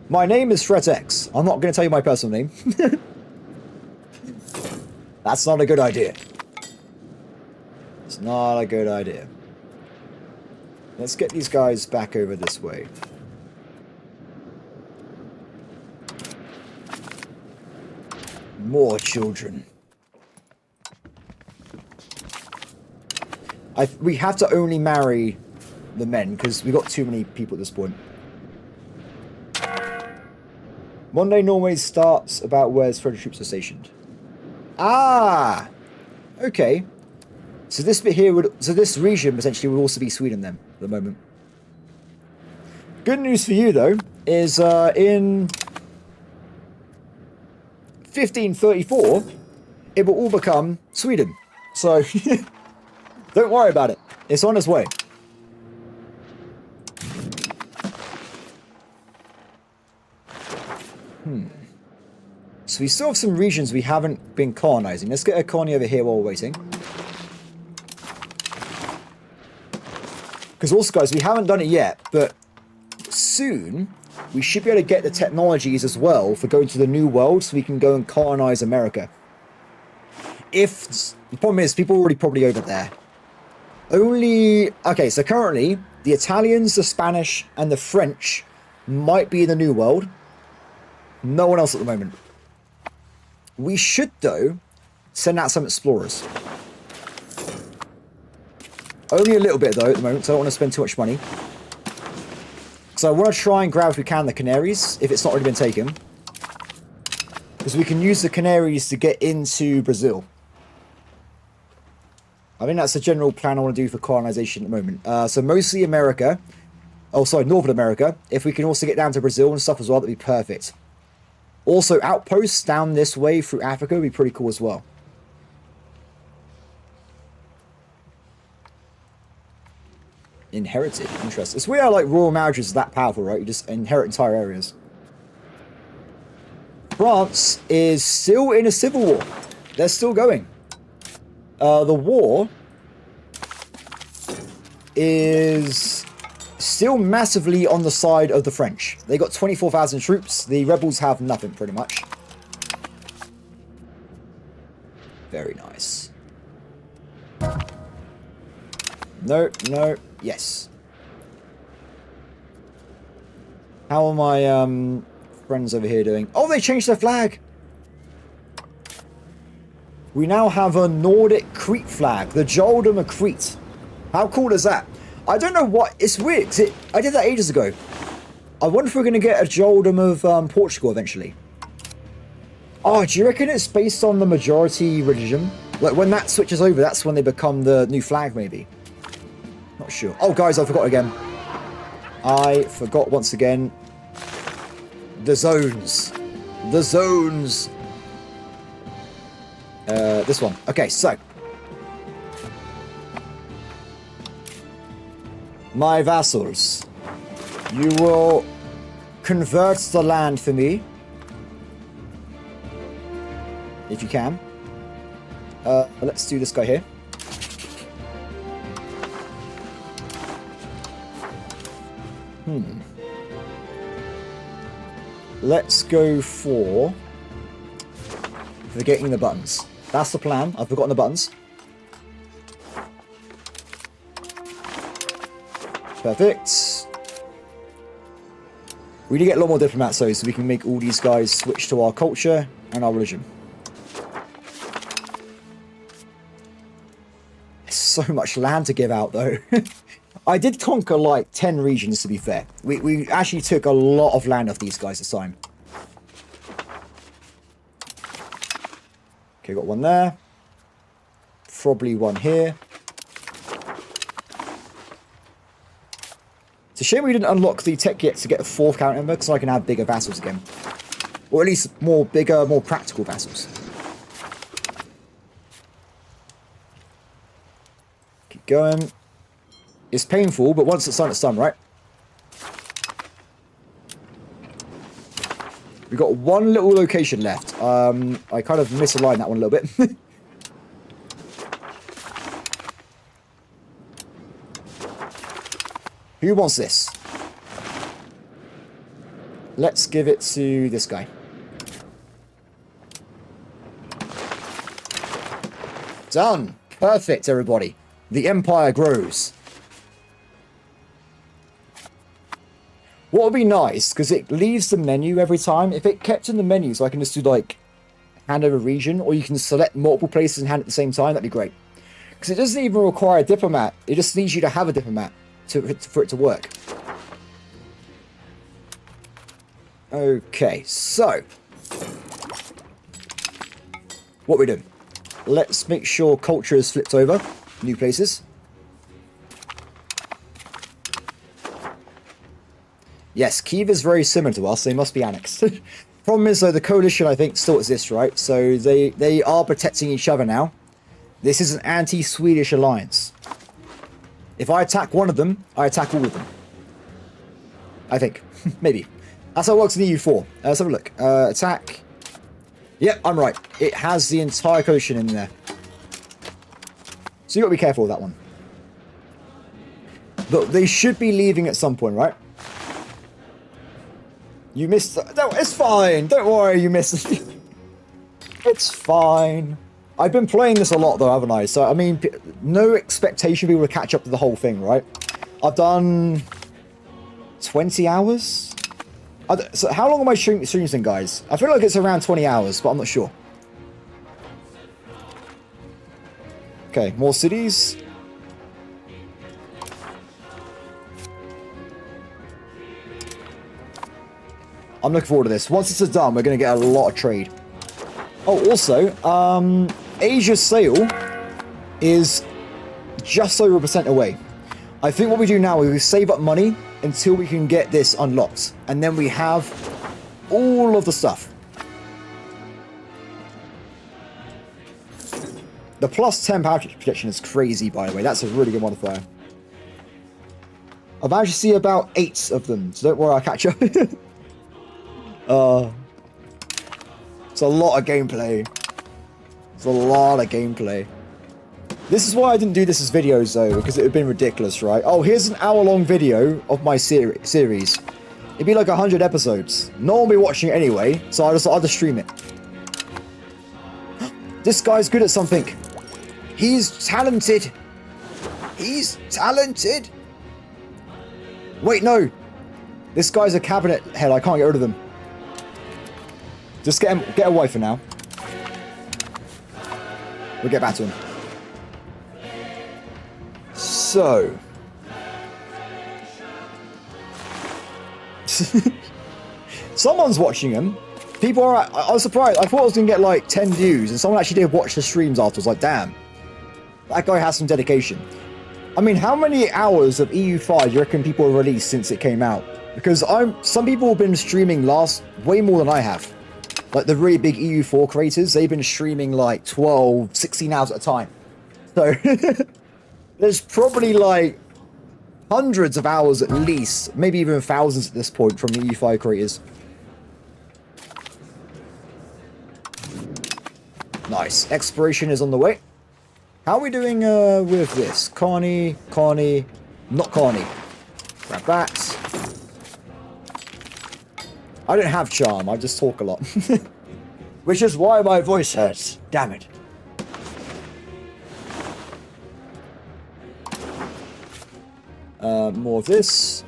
my name is FretX. I'm not going to tell you my personal name. That's not a good idea. It's not a good idea. Let's get these guys back over this way. More children. We have to only marry the men because we got too many people at this point. Monday Norway starts about where French troops are stationed. Ah, okay. So this bit here so this region potentially would also be Sweden then at the moment. Good news for you though is in 1534 it will all become Sweden. So don't worry about it. It's on its way. So we still have some regions we haven't been colonizing. Let's get a colony over here while we're waiting. Because also, guys, we haven't done it yet, but soon we should be able to get the technologies as well for going to the New World so we can go and colonize America. The problem is, people are already probably over there. Okay, so currently, the Italians, the Spanish, and the French might be in the New World. No one else at the moment. We should, though, send out some explorers. Only a little bit, though, at the moment, so I don't want to spend too much money. So I want to try and grab, if we can, the Canaries, if it's not already been taken. Because we can use the Canaries to get into Brazil. I think that's the general plan I want to do for colonization at the moment. So mostly America. Oh, sorry, Northern America. If we can also get down to Brazil and stuff as well, that'd be perfect. Also, outposts down this way through Africa would be pretty cool as well. Inherited. Interesting. It's weird how, like, royal marriages are that powerful, right? You just inherit entire areas. France is still in a civil war. They're still going. The war is still massively on the side of the French. They got 24,000 troops. The rebels have nothing, pretty much. Very nice. No, no, yes. How are my friends over here doing? Oh, they changed their flag. We now have a Nordic Crete flag, the Geopolitical of Crete. How cool is that? I don't know what, it's weird, 'cause I did that ages ago. I wonder if we're going to get a Geopolitical of Portugal eventually. Oh, do you reckon it's based on the majority religion? Like, when that switches over, that's when they become the new flag, maybe. Not sure. Oh, guys, I forgot again. I forgot once again. The zones. The zones. This one. Okay, so. My vassals. You will convert the land for me. If you can. Let's do this guy here. Let's go for forgetting the buttons. That's the plan. I've forgotten the buttons. Perfect. We need to get a lot more diplomats though, so we can make all these guys switch to our culture and our religion. There's so much land to give out though. I did conquer like 10 regions, to be fair. We actually took a lot of land off these guys this time. Okay, got one there. Probably one here. It's a shame we didn't unlock the tech yet to get a 4th count member, because I can have bigger vassals again. Or at least more bigger, more practical vassals. Keep going. It's painful, but once it's done, right? We've got one little location left. I kind of misaligned that one a little bit. Who wants this? Let's give it to this guy. Done. Perfect, everybody. The empire grows. What would be nice, because it leaves the menu every time. If it kept in the menu, so I can just do like hand over region, or you can select multiple places and hand at the same time, that'd be great. Because it doesn't even require a diplomat. It just needs you to have a diplomat for it to work. Okay, so what we doing? Let's make sure culture is flipped over. New places. Yes, Kiev is very similar to us. They must be annexed. Problem is, though, the coalition, I think, still exists, right? So they are protecting each other now. This is an anti-Swedish alliance. If I attack one of them, I attack all of them. I think. Maybe. That's how it works in the EU4. Let's have a look. Attack. Yep, I'm right. It has the entire coalition in there. So you got to be careful with that one. But they should be leaving at some point, right? You missed... No, it's fine. Don't worry, you missed... It's fine. I've been playing this a lot, though, haven't I? So, I mean, no expectation to be able to catch up to the whole thing, right? I've done 20 hours? So how long am I streaming, guys? I feel like it's around 20 hours, but I'm not sure. Okay, more cities. I'm looking forward to this. Once this is done, we're going to get a lot of trade. Oh, also, Asia's sale is just over 1% away. I think what we do now is we save up money until we can get this unlocked. And then we have all of the stuff. The plus 10 power protection is crazy, by the way. That's a really good modifier. I've managed to see about 8 of them, so don't worry, I'll catch up. It's a lot of gameplay. It's a lot of gameplay. This is why I didn't do this as videos, though, because it would have been ridiculous, right? Oh, here's an hour-long video of my series. It'd be like 100 episodes. No one will be watching it anyway, so I'll just stream it. This guy's good at something. He's talented. He's talented. Wait, no. This guy's a cabinet head. I can't get rid of him. Just get away for now. We'll get back to him. So. Someone's watching him. People are. I was surprised. I thought I was going to get like 10 views, and someone actually did watch the streams afterwards. Like, damn. That guy has some dedication. I mean, how many hours of EU5 do you reckon people have released since it came out? Because some people have been streaming way more than I have. Like the really big EU4 creators, they've been streaming like 12, 16 hours at a time. So there's probably like hundreds of hours at least, maybe even thousands at this point from the EU5 creators. Nice. Exploration is on the way. How are we doing with this? Carney, not Carney. Grab that. I don't have charm, I just talk a lot. Which is why my voice hurts. Damn it. More of this.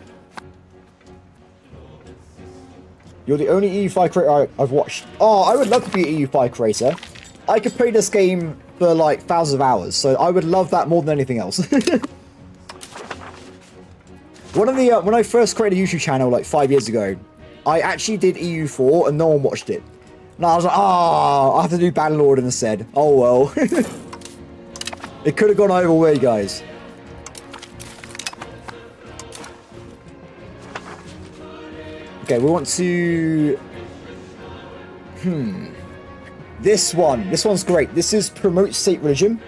You're the only EU5 creator I've watched. Oh, I would love to be an EU5 creator. I could play this game for like thousands of hours, so I would love that more than anything else. One of the when I first created a YouTube channel like 5 years ago, I actually did EU4 and no one watched it. And I was like, oh, I have to do Bannerlord instead. Oh well. It could have gone either way, guys. Okay, we want to... This one's great. This is promote state religion.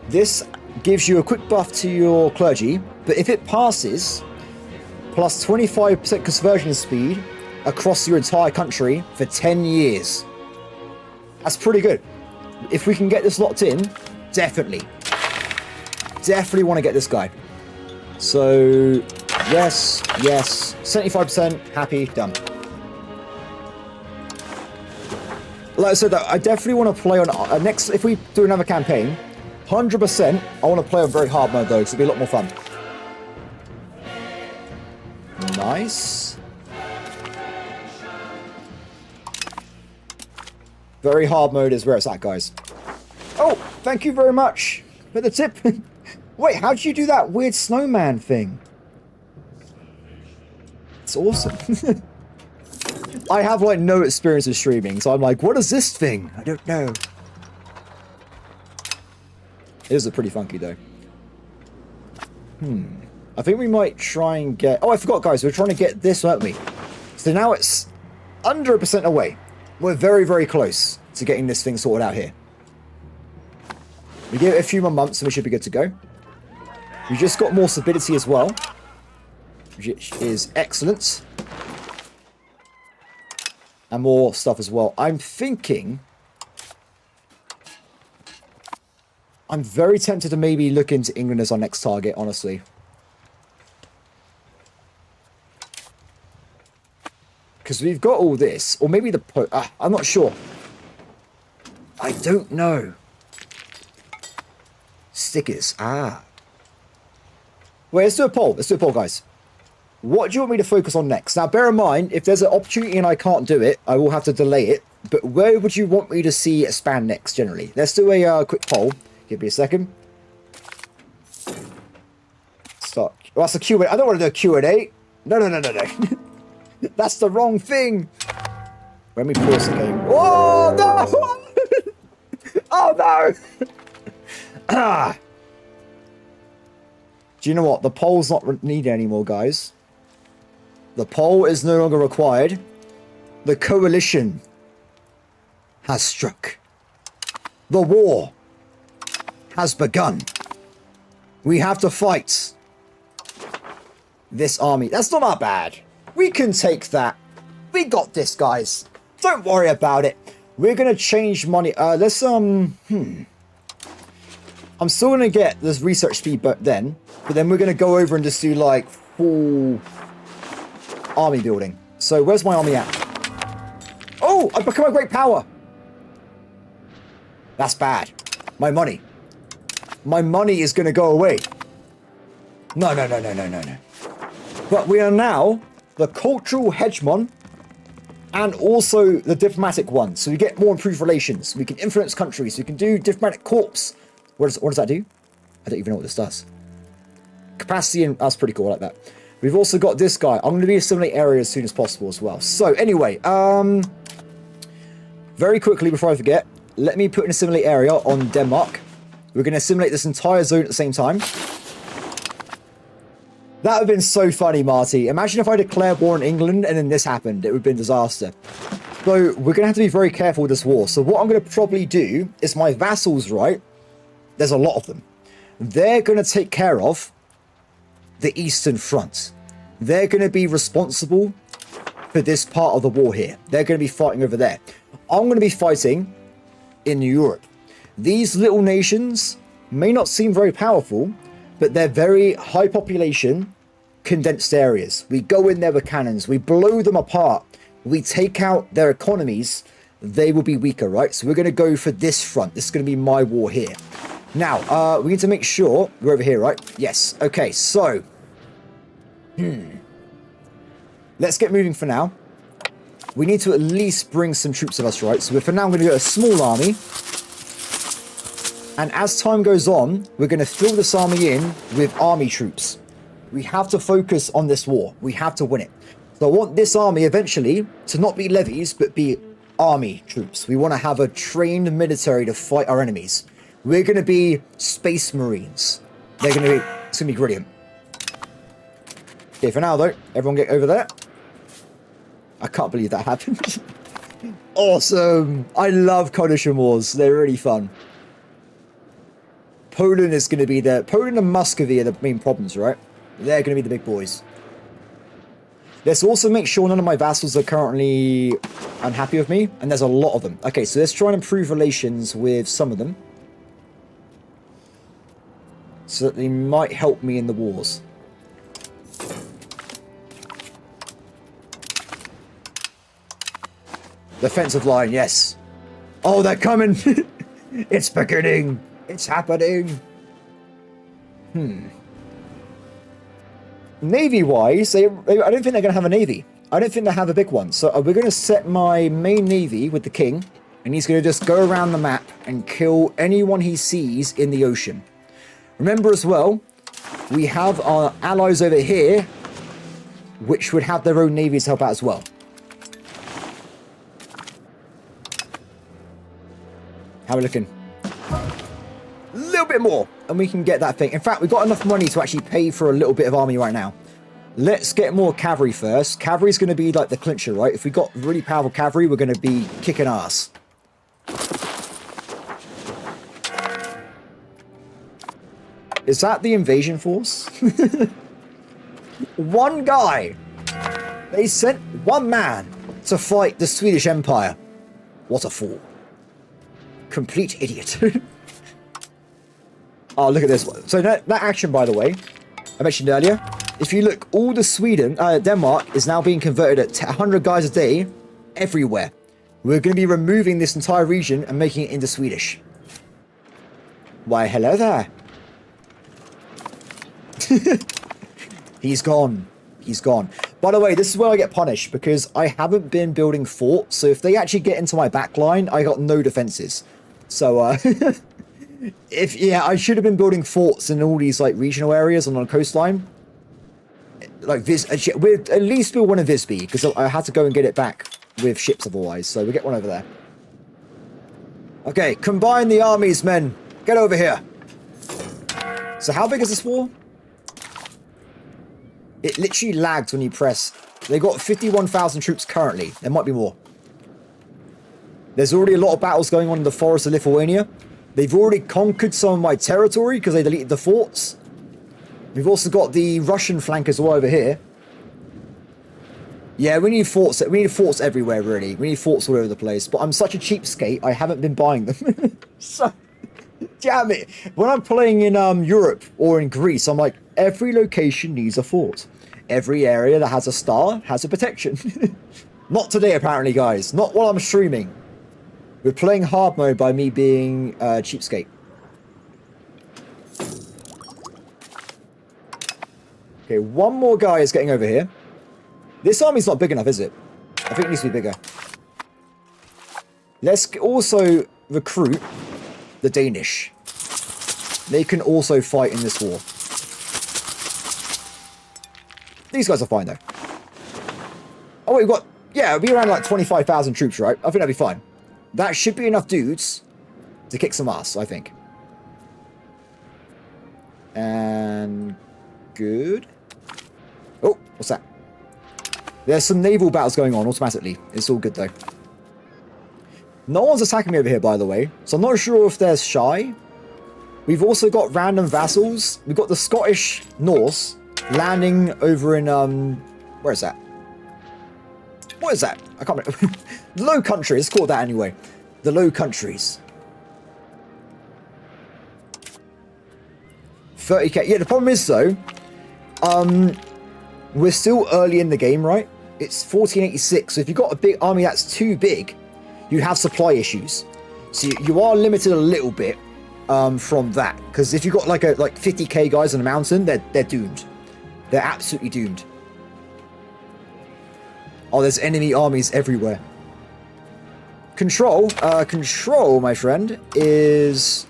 This gives you a quick buff to your clergy, but if it passes, plus 25% conversion speed across your entire country for 10 years. That's pretty good. If we can get this locked in, definitely want to get this guy. So, yes, 75%, happy, done. Like I said, I definitely want to play on next. If we do another campaign, 100%, I want to play on very hard mode though, because it'll be a lot more fun. Nice. Very hard mode is where it's at, guys. Oh, thank you very much for the tip. Wait, how did you do that weird snowman thing? It's awesome. I have like no experience of streaming, so I'm like, what is this thing? I don't know. It is pretty funky though. I think we might try and get... Oh, I forgot, guys. We're trying to get this, weren't we? So now it's under 1% away. We're very, very close to getting this thing sorted out here. We give it a few more months and we should be good to go. We just got more stability as well, which is excellent. And more stuff as well. I'm thinking... I'm very tempted to maybe look into England as our next target, honestly. Because we've got all this. Or maybe the... I'm not sure. I don't know. Stickers. Ah. Wait, let's do a poll. Let's do a poll, guys. What do you want me to focus on next? Now, bear in mind, if there's an opportunity and I can't do it, I will have to delay it. But where would you want me to see expand next, generally? Let's do a quick poll. Give me a second. Start. Oh, that's a Q&A. I don't want to do a Q&A. No. That's the wrong thing. Let me pause the game. Oh, no! Oh, no! Ah. Do you know what? The poll's not needed anymore, guys. The poll is no longer required. The coalition has struck. The war has begun. We have to fight this army. That's not that bad. We can take that. We got this, guys. Don't worry about it. We're gonna change money. Let's I'm still gonna get this research speed, but then we're gonna go over and just do like full army building. So where's my army at? Oh, I've become a great power. That's bad. My money. My money is gonna go away. No. But we are now the cultural hegemon and also the diplomatic one. So we get more improved relations. We can influence countries. We can do diplomatic corps. What does that do? I don't even know what this does. Capacity, and that's pretty cool. I like that. We've also got this guy. I'm going to be assimilate areas as soon as possible as well. So anyway, very quickly before I forget, let me put an assimilate area on Denmark. We're going to assimilate this entire zone at the same time. That would have been so funny, Marty. Imagine if I declared war on England and then this happened. It would have been a disaster. So we're going to have to be very careful with this war. So what I'm going to probably do is my vassals, right? There's a lot of them. They're going to take care of the Eastern Front. They're going to be responsible for this part of the war here. They're going to be fighting over there. I'm going to be fighting in Europe. These little nations may not seem very powerful, but they're very high population, condensed areas. We go in there with cannons. We blow them apart. We take out their economies. They will be weaker, right? So we're going to go for this front. This is going to be my war here. Now, we need to make sure we're over here, right? Yes. Okay, so let's get moving for now. We need to at least bring some troops with us, right? So for now, I'm going to go a small army. And as time goes on, we're going to fill this army in with army troops. We have to focus on this war. We have to win it. So I want this army eventually to not be levies, but be army troops. We want to have a trained military to fight our enemies. We're going to be space marines. It's going to be brilliant. Okay, for now though, everyone get over there. I can't believe that happened. Awesome. I love coalition wars. They're really fun. Poland is going to be there. Poland and Muscovy are the main problems, right? They're going to be the big boys. Let's also make sure none of my vassals are currently unhappy with me. And there's a lot of them. Okay, so let's try and improve relations with some of them. So that they might help me in the wars. Defensive line, yes. Oh, they're coming. It's beginning. It's happening. Navy-wise, I don't think they're going to have a navy. I don't think they have a big one. So we're going to set my main navy with the king. And he's going to just go around the map and kill anyone he sees in the ocean. Remember as well, we have our allies over here, which would have their own navies to help out as well. How are we looking? A little bit more, and we can get that thing. In fact, we've got enough money to actually pay for a little bit of army right now. Let's get more cavalry first. Cavalry's going to be like the clincher, right? If we got really powerful cavalry, we're going to be kicking ass. Is that the invasion force? One guy. They sent one man to fight the Swedish Empire. What a fool. Complete idiot. Oh, look at this one. So that action, by the way, I mentioned earlier, if you look, all the Denmark is now being converted at 100 guys a day everywhere. We're going to be removing this entire region and making it into Swedish. Why, hello there. He's gone. He's gone. By the way, this is where I get punished because I haven't been building forts. So if they actually get into my back line, I got no defenses. So, I should have been building forts in all these like regional areas on the coastline. Like we'd at least build one in Visby because I had to go and get it back with ships otherwise. So we get one over there. Okay, combine the armies, men. Get over here. So how big is this war? It literally lags when you press. They got 51,000 troops currently. There might be more. There's already a lot of battles going on in the forests of Lithuania. They've already conquered some of my territory because they deleted the forts. We've also got the Russian flank as well over here. Yeah, we need forts. We need forts everywhere, really. We need forts all over the place. But I'm such a cheapskate, I haven't been buying them. So, damn it. When I'm playing in Europe or in Greece, I'm like, every location needs a fort. Every area that has a star has a protection. Not today, apparently, guys. Not while I'm streaming. We're playing hard mode by me being cheapskate. Okay, one more guy is getting over here. This army's not big enough, is it? I think it needs to be bigger. Let's also recruit the Danish. They can also fight in this war. These guys are fine, though. Oh, wait, we've got... Yeah, it'll be around like 25,000 troops, right? I think that'll be fine. That should be enough dudes to kick some ass, I think. And... Good. Oh, what's that? There's some naval battles going on automatically. It's all good, though. No one's attacking me over here, by the way. So I'm not sure if they're shy. We've also got random vassals. We've got the Scottish Norse landing over in... Where is that? What is that? I can't remember. The Low Countries. It's called that anyway. The Low Countries. 30k. Yeah, the problem is, though... we're still early in the game, right? It's 1486, so if you've got a big army that's too big, you have supply issues. So you are limited a little bit from that. Because if you've got like 50k guys on a mountain, they're doomed. They're absolutely doomed. Oh, there's enemy armies everywhere. Control, my friend, is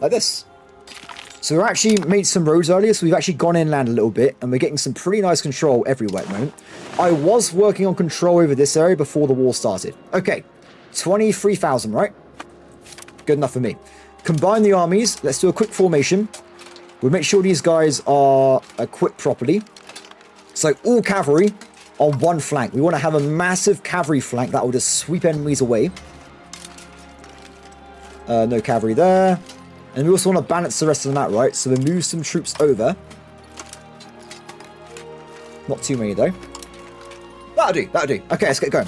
like this. So we actually made some roads earlier, so we've actually gone inland a little bit, and we're getting some pretty nice control everywhere at the moment. I was working on control over this area before the war started. Okay, 23,000, right? Good enough for me. Combine the armies. Let's do a quick formation. We'll make sure these guys are equipped properly. So all cavalry on one flank. We want to have a massive cavalry flank that will just sweep enemies away. No cavalry there. And we also want to balance the rest of the map, right? So we move some troops over. Not too many, though. That'll do, that'll do. Okay, let's get going.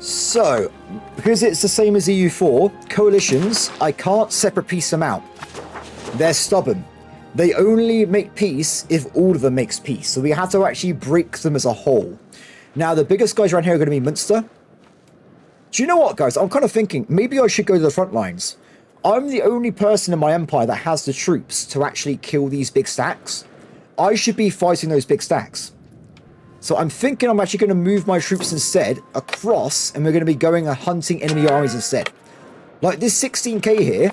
So, because it's the same as EU4, coalitions, I can't separate piece them out. They're stubborn. They only make peace if all of them makes peace. So we have to actually break them as a whole. Now, the biggest guys around here are going to be Munster. Do you know what, guys? I'm kind of thinking, maybe I should go to the front lines. I'm the only person in my empire that has the troops to actually kill these big stacks. I should be fighting those big stacks. So I'm thinking I'm actually going to move my troops instead across, and we're going to be going and hunting enemy armies instead. Like this 16k here,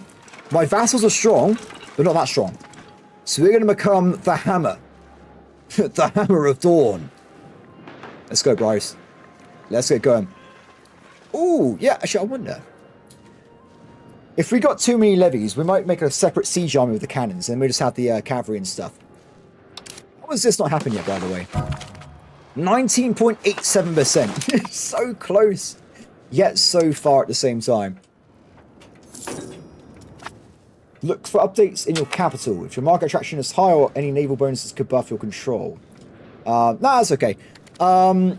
my vassals are strong, but not that strong. So we're going to become the hammer. The hammer of dawn. Let's go, Bryce. Let's get going. Ooh, yeah, actually, I wonder. If we got too many levies, we might make a separate siege army with the cannons, and we just have the cavalry and stuff. How has this not happened yet, by the way? 19.87%. So close, yet so far at the same time. Look for updates in your capital. If your market attraction is high or any naval bonuses could buff your control. Nah, that's okay. I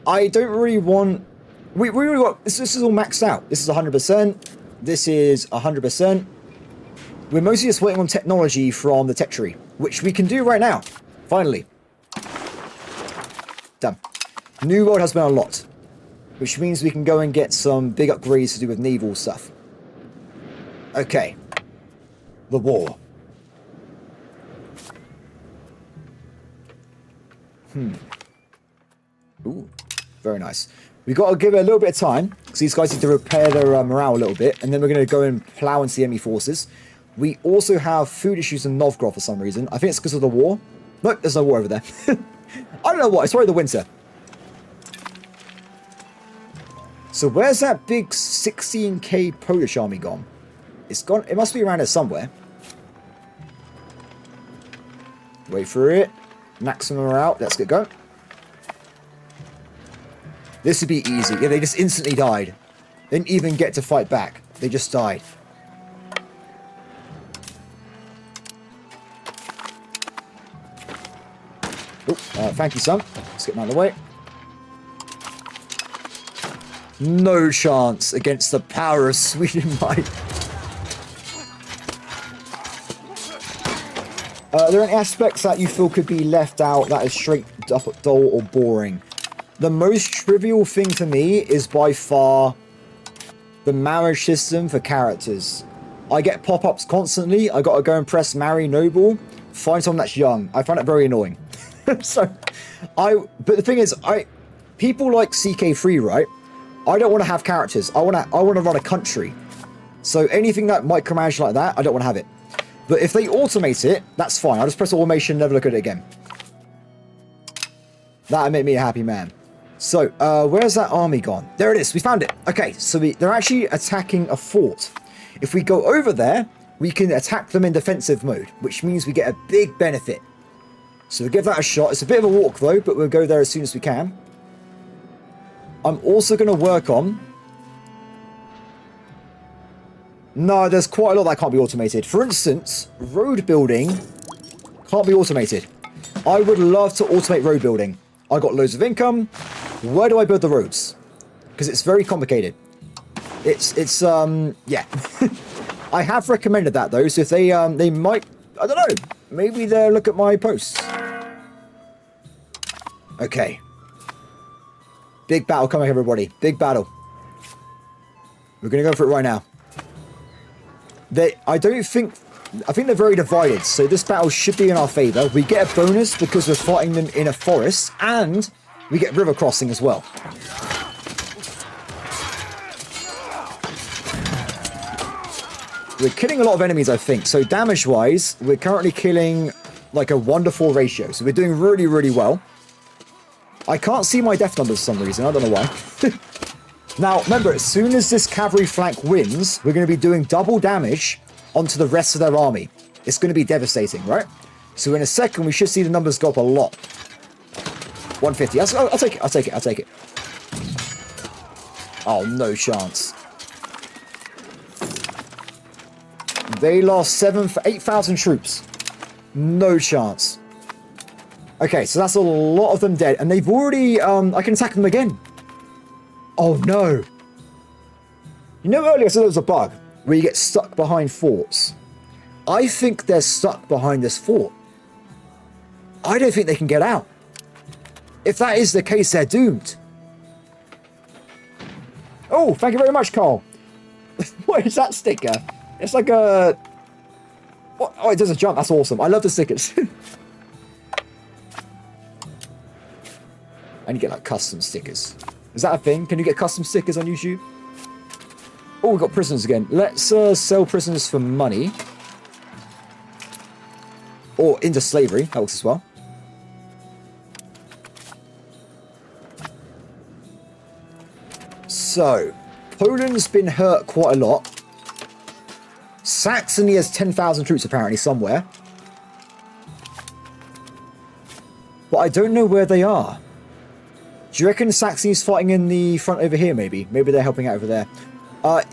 don't really want... We really got... This is all maxed out. This is 100%. This is 100%. We're mostly just waiting on technology from the tech tree, which we can do right now. Finally. Done. New world has been unlocked, which means we can go and get some big upgrades to do with naval stuff. Okay. The war. Ooh. Very nice. We've got to give it a little bit of time, because these guys need to repair their morale a little bit, and then we're going to go and plow into the enemy forces. We also have food issues in Novgorod for some reason. I think it's because of the war. Nope, there's no war over there. I don't know what. It's probably the winter. So where's that big 16k Polish army gone? It's gone. It must be around here somewhere. Wait for it. Maximum morale. Let's get going. This would be easy. Yeah, they just instantly died. Didn't even get to fight back. They just died. Oh, thank you, son. Let's get him out of the way. No chance against the power of Sweden might. Are there any aspects that you feel could be left out that is straight up dull or boring? The most trivial thing for me is by far the marriage system for characters. I get pop-ups constantly. I gotta go and press marry noble, find someone that's young. I find it very annoying. But the thing is, people like CK3, right? I don't want to have characters. I want to run a country. So anything that micromanage like that, I don't want to have it. But if they automate it, that's fine. I'll just press automation, never look at it again. That'll make me a happy man. So, where's that army gone? There it is. We found it. Okay, so they're actually attacking a fort. If we go over there, we can attack them in defensive mode, which means we get a big benefit. So we'll give that a shot. It's a bit of a walk, though, but we'll go there as soon as we can. I'm also going to work on... No, there's quite a lot that can't be automated. For instance, road building can't be automated. I would love to automate road building. I got loads of income. Where do I build the roads? Because it's very complicated. Yeah. I have recommended that, though, so if they might... I don't know. Maybe they'll look at my posts. Okay. Big battle coming, everybody. Big battle. We're going to go for it right now. I think they're very divided, so this battle should be in our favor. We get a bonus because we're fighting them in a forest, and we get river crossing as well. We're killing a lot of enemies, I think. So damage-wise, we're currently killing like a 1-to-4 ratio. So we're doing really, really well. I can't see my death numbers for some reason. I don't know why. Now, remember, as soon as this cavalry flank wins, we're going to be doing double damage onto the rest of their army. It's going to be devastating, right? So in a second, we should see the numbers go up a lot. 150. I'll take it. I'll take it. I'll take it. Oh, no chance. They lost 8,000 troops. No chance. Okay, so that's a lot of them dead. And they've already... I can attack them again. Oh, no. You know earlier I said there was a bug where you get stuck behind forts. I think they're stuck behind this fort. I don't think they can get out. If that is the case, they're doomed. Oh, thank you very much, Carl. What is that sticker? It's like a... What? Oh, it does a jump. That's awesome. I love the stickers. And you get like custom stickers. Is that a thing? Can you get custom stickers on YouTube? Oh, we've got prisoners again. Let's sell prisoners for money. Or into slavery. That works as well. So, Poland's been hurt quite a lot. Saxony has 10,000 troops apparently somewhere. But I don't know where they are. Do you reckon Saxony's fighting in the front over here, maybe? Maybe they're helping out over there.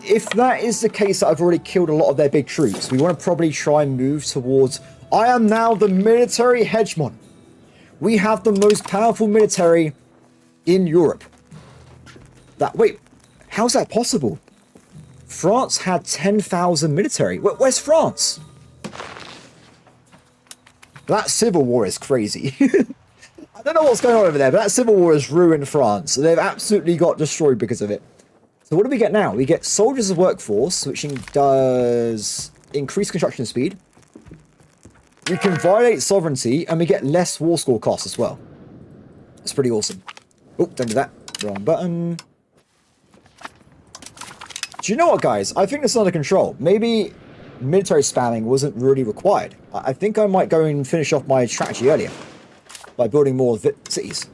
If that is the case, that I've already killed a lot of their big troops, we want to probably try and move towards... I am now the military hegemon. We have the most powerful military in Europe. Wait, how's that possible? France had 10,000 military. Where's France? That civil war is crazy. I don't know what's going on over there, but that civil war has ruined France. They've absolutely got destroyed because of it. So what do we get now? We get soldiers of workforce, which does increase construction speed. We can violate sovereignty, and we get less war score costs as well. That's pretty awesome. Oh, don't do that. Wrong button. Do you know what, guys? I think this is under control. Maybe military spamming wasn't really required. I think I might go and finish off my strategy earlier by building more cities.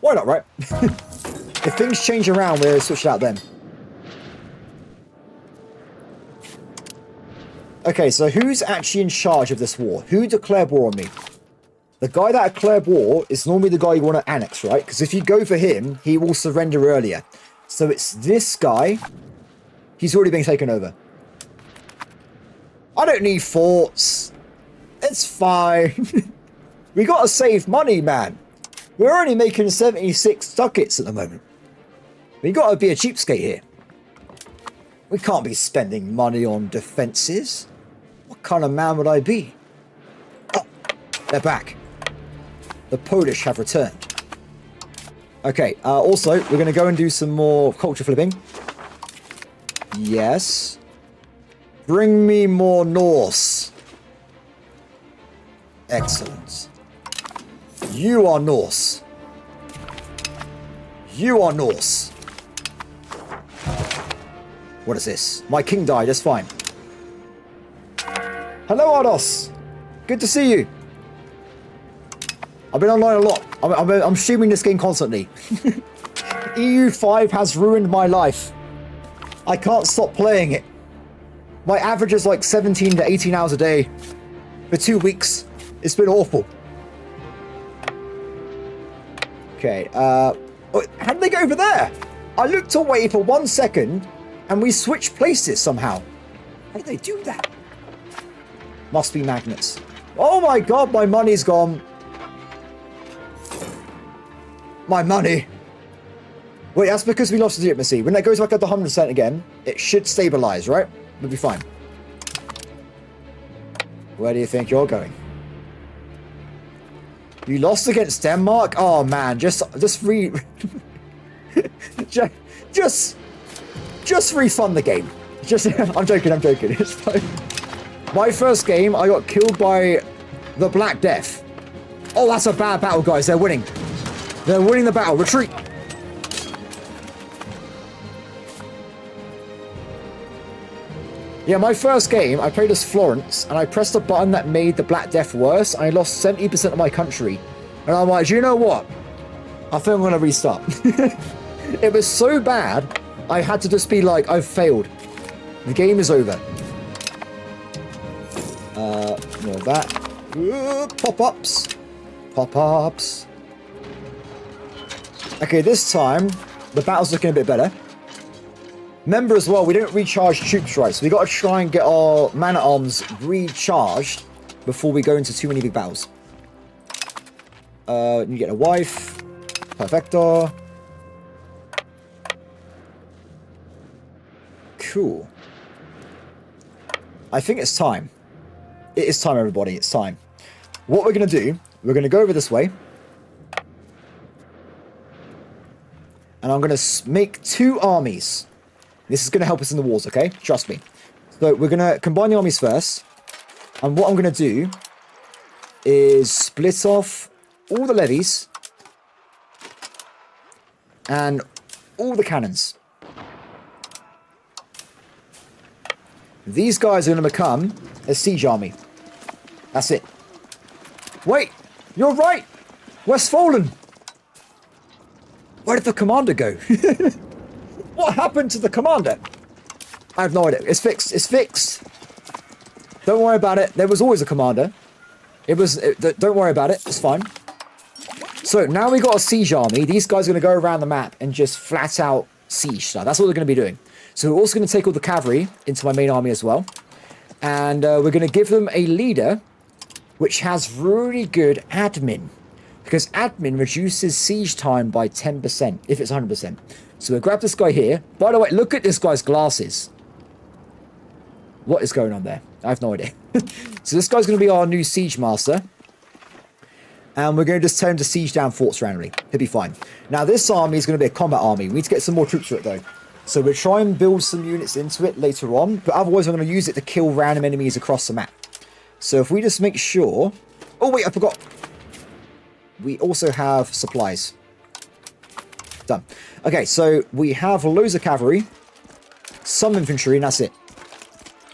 Why not, right? If things change around, we'll switch it out then. Okay, so who's actually in charge of this war? Who declared war on me? The guy that declared war is normally the guy you want to annex, right? Because if you go for him, he will surrender earlier. So it's this guy. He's already been taken over. I don't need forts. It's fine. We gotta save money, man. We're only making 76 ducats at the moment. We gotta be a cheapskate here. We can't be spending money on defenses. What kind of man would I be? Oh, they're back. The Polish have returned. Okay, also, we're going to go and do some more culture flipping. Yes. Bring me more Norse. Excellent. You are Norse. You are Norse. What is this? My king died, that's fine. Hello, Ardos. Good to see you. I've been online a lot. I'm streaming this game constantly. EU5 has ruined my life. I can't stop playing it. My average is like 17 to 18 hours a day. For 2 weeks. It's been awful. Okay, how did they go over there? I looked away for 1 second and we switched places somehow. How did they do that? Must be magnets. Oh my god, my money's gone. My money. Wait, that's because we lost legitimacy. When that goes back up to 100% again, it should stabilize, right? We'll be fine. Where do you think you're going? You lost against Denmark? Oh man, just refund the game. I'm joking. It's fine. My first game, I got killed by the Black Death. Oh, that's a bad battle, guys. They're winning. They're winning the battle. Retreat. Yeah, my first game, I played as Florence, and I pressed a button that made the Black Death worse, and I lost 70% of my country. And I'm like, do you know what? I think I'm going to restart. It was so bad, I had to just be like, I've failed. The game is over. More of that. Pop-ups. Pop-ups. Okay, this time, the battle's looking a bit better. Remember as well, we don't recharge troops right, so we got to try and get our man-at-arms recharged before we go into too many big battles. You get a wife. Perfecto. Cool. I think it's time. It is time, everybody. It's time. What we're going to do, we're going to go over this way. And I'm going to make 2 armies. This is going to help us in the wars, okay? Trust me. So we're going to combine the armies first. And what I'm going to do is split off all the levies and all the cannons. These guys are going to become a siege army. That's it. Wait, you're right. Westfalen. Where did the commander go? What happened to the commander? I have no idea. It's fixed. It's fixed. Don't worry about it. There was always a commander. Don't worry about it. It's fine. So now we got a siege army. These guys are going to go around the map and just flat out siege stuff. That's what they're going to be doing. So we're also going to take all the cavalry into my main army as well. And we're going to give them a leader which has really good admin. Because admin reduces siege time by 10% if it's 100%. So we'll grab this guy here. By the way, look at this guy's glasses. What is going on there? I have no idea. So this guy's going to be our new siege master. And we're going to just tell him to siege down forts randomly. He'll be fine. Now this army is going to be a combat army. We need to get some more troops for it though. So we'll try and build some units into it later on. But otherwise I'm going to use it to kill random enemies across the map. So if we just make sure... Oh wait, I forgot. We also have supplies. Done. Okay, so we have loads of cavalry. Some infantry, and that's it.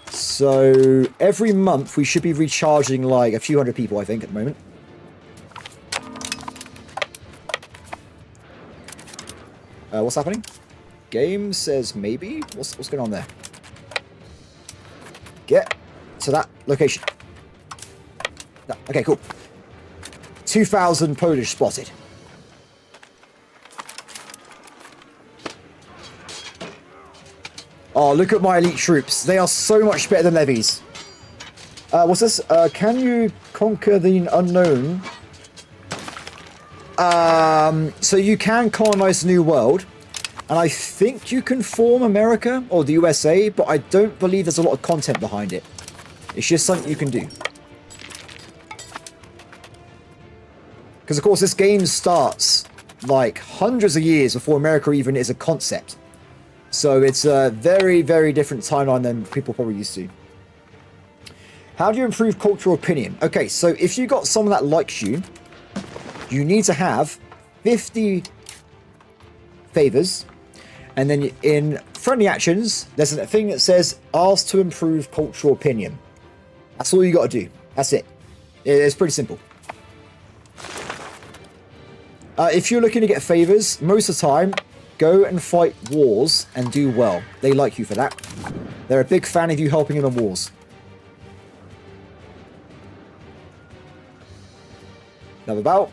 So every month we should be recharging like a few hundred people, I think, at the moment. What's happening? Game says maybe. What's going on there? Get to that location. Okay, cool. 2,000 Polish spotted. Oh, look at my elite troops. They are so much better than levies. What's this? Can you conquer the unknown? So you can colonize the New World. And I think you can form America or the USA, but I don't believe there's a lot of content behind it. It's just something you can do. Because, of course, this game starts like hundreds of years before America even is a concept. So it's a very, very different timeline than people probably used to. How do you improve cultural opinion? Okay, so if you got someone that likes you, you need to have 50 favors. And then in friendly actions, there's a thing that says ask to improve cultural opinion. That's all you got to do. That's it. It's pretty simple. If you're looking to get favors, most of the time, go and fight wars and do well. They like you for that. They're a big fan of you helping them in wars. Another battle.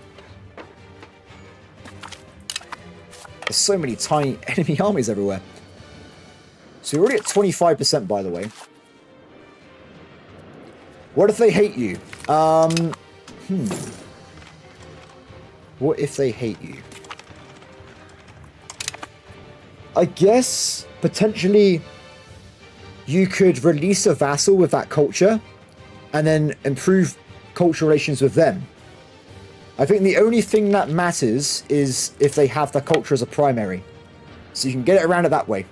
There's so many tiny enemy armies everywhere. So we're already at 25%, by the way. What if they hate you? What if they hate you? I guess, potentially, you could release a vassal with that culture and then improve cultural relations with them. I think the only thing that matters is if they have the culture as a primary. So you can get it around it that way.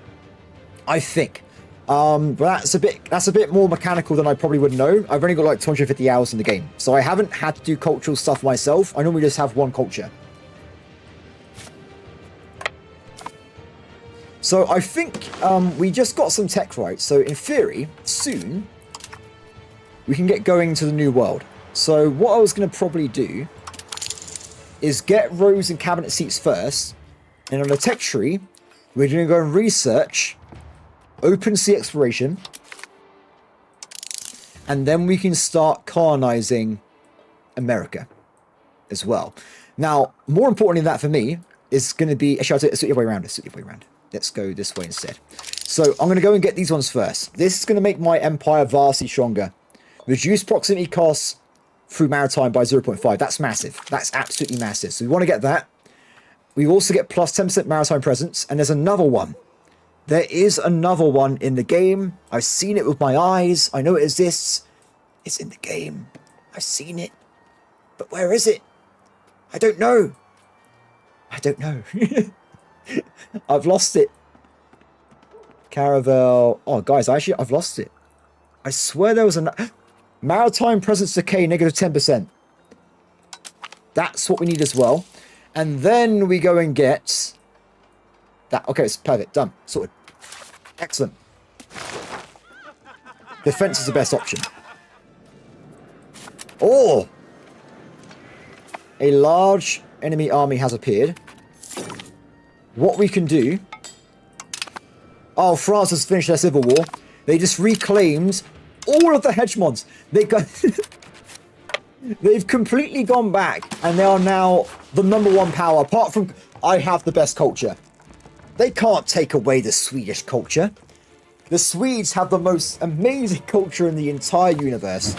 I think. But that's a bit more mechanical than I probably would know. I've only got like 250 hours in the game. So I haven't had to do cultural stuff myself. I normally just have one culture. So I think we just got some tech right. So in theory, soon, we can get going to the New World. So what I was going to probably do is get rows and cabinet seats first. And on the tech tree, we're going to go and research open sea exploration, and then we can start colonizing America as well. Now, more importantly than that for me is going to be, actually, let's do it the other way around. Let's go this way instead. So I'm going to go and get these ones first. This is going to make my empire vastly stronger. Reduce proximity costs through maritime by 0.5. That's massive. That's absolutely massive. So we want to get that. We also get plus 10% maritime presence, and there's another one. There is another one in the game. I've seen it with my eyes. I know it exists. It's in the game. I've seen it. But where is it? I don't know. I've lost it. Caravel. Oh, guys, I've lost it. I swear there was a maritime presence decay, negative 10%. That's what we need as well. And then we go and get that. Okay, it's perfect. Done. Sorted. Excellent. Defense is the best option. Oh! A large enemy army has appeared. What we can do... Oh, France has finished their civil war. They just reclaimed all of the hegemons. They've completely gone back, and they are now the #1 power, apart from... I have the best culture. They can't take away the Swedish culture. The Swedes have the most amazing culture in the entire universe.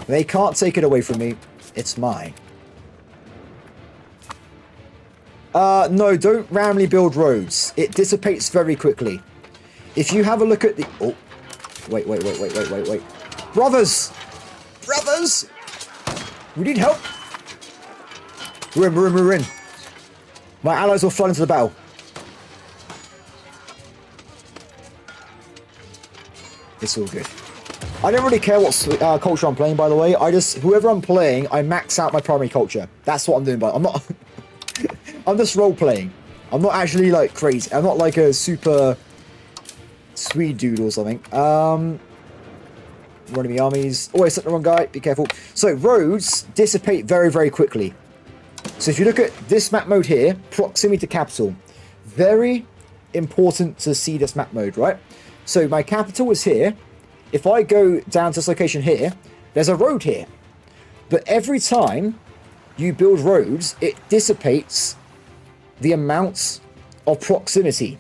They can't take it away from me. It's mine. No, don't randomly build roads. It dissipates very quickly. If you have a look at the... Oh. Wait. Brothers! Brothers! We need help. We're in. My allies will flood into the battle. It's all good. I don't really care what culture I'm playing, by the way. Whoever I'm playing, I max out my primary culture. That's what I'm doing, but I'm not... I'm just role-playing. I'm not actually, like, crazy. I'm not like a super Swede dude or something. Enemy armies. Oh, I sent the wrong guy. Be careful. So, roads dissipate very, very quickly. So, if you look at this map mode here, proximity to capital. Very important to see this map mode, right? So, my capital is here. If I go down to this location here, there's a road here. But every time you build roads, it dissipates the amounts of proximity.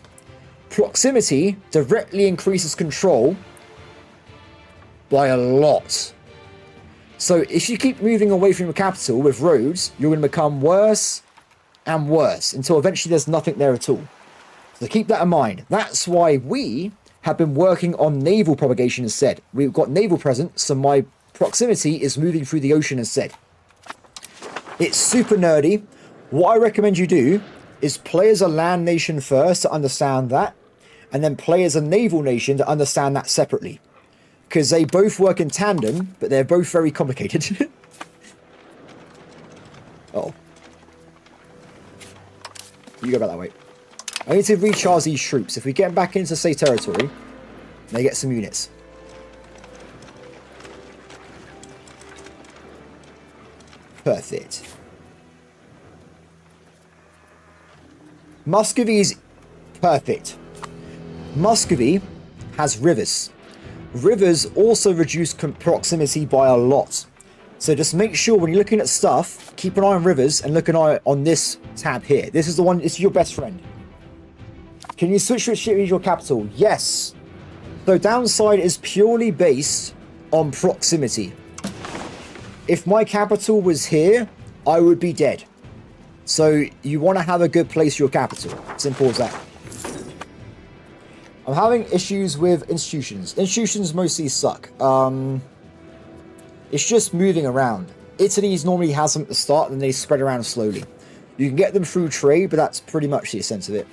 Proximity directly increases control by a lot. So if you keep moving away from your capital with roads, you're going to become worse and worse until eventually there's nothing there at all. So keep that in mind. That's why we have been working on naval propagation instead. We've got naval presence, so my proximity is moving through the ocean instead. It's super nerdy. What I recommend you do is play as a land nation first to understand that, and then play as a naval nation to understand that separately. Because they both work in tandem, but they're both very complicated. Uh-oh. You go back that way. I need to recharge these troops. If we get them back into, say, territory, they get some units. Perfect. Muscovy is perfect. Muscovy has rivers. Rivers also reduce proximity by a lot. So just make sure when you're looking at stuff, keep an eye on rivers and look an eye on this tab here. This is the one, it's your best friend. Can you switch your capital? Yes. So downside is purely based on proximity. If my capital was here, I would be dead. So you want to have a good place for your capital. Simple as that. I'm having issues with institutions. Institutions mostly suck. It's just moving around. Italy normally has them at the start and they spread around slowly. You can get them through trade, but that's pretty much the essence of it.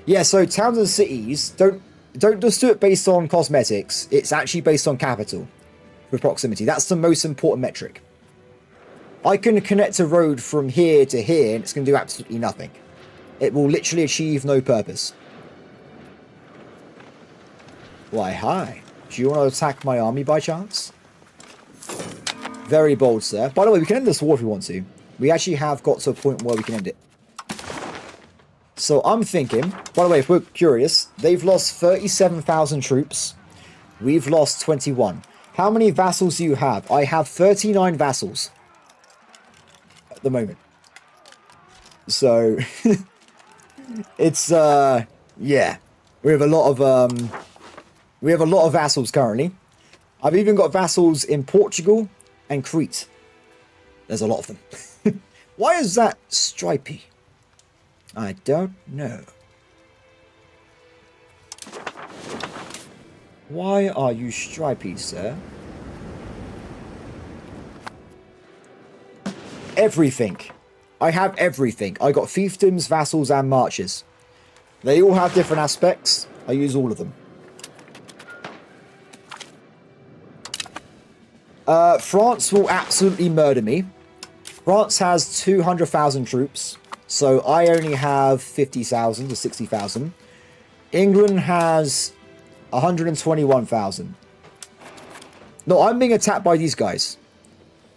Yeah, so towns and cities, don't just do it based on cosmetics. It's actually based on capital with proximity. That's the most important metric. I can connect a road from here to here and it's going to do absolutely nothing. It will literally achieve no purpose. Why, hi. Do you want to attack my army by chance? Very bold, sir. By the way, we can end this war if we want to. We actually have got to a point where we can end it. So I'm thinking, by the way, if we're curious, they've lost 37,000 troops. We've lost 21. How many vassals do you have? I have 39 vassals at the moment. So it's yeah. We have a lot of vassals currently. I've even got vassals in Portugal and Crete. There's a lot of them. Why is that stripy? I don't know. Why are you stripy, sir? Everything. I have everything. I got fiefdoms, vassals, and marches. They all have different aspects. I use all of them. France will absolutely murder me. France has 200,000 troops. So I only have 50,000 to 60,000. England has 121,000. No, I'm being attacked by these guys.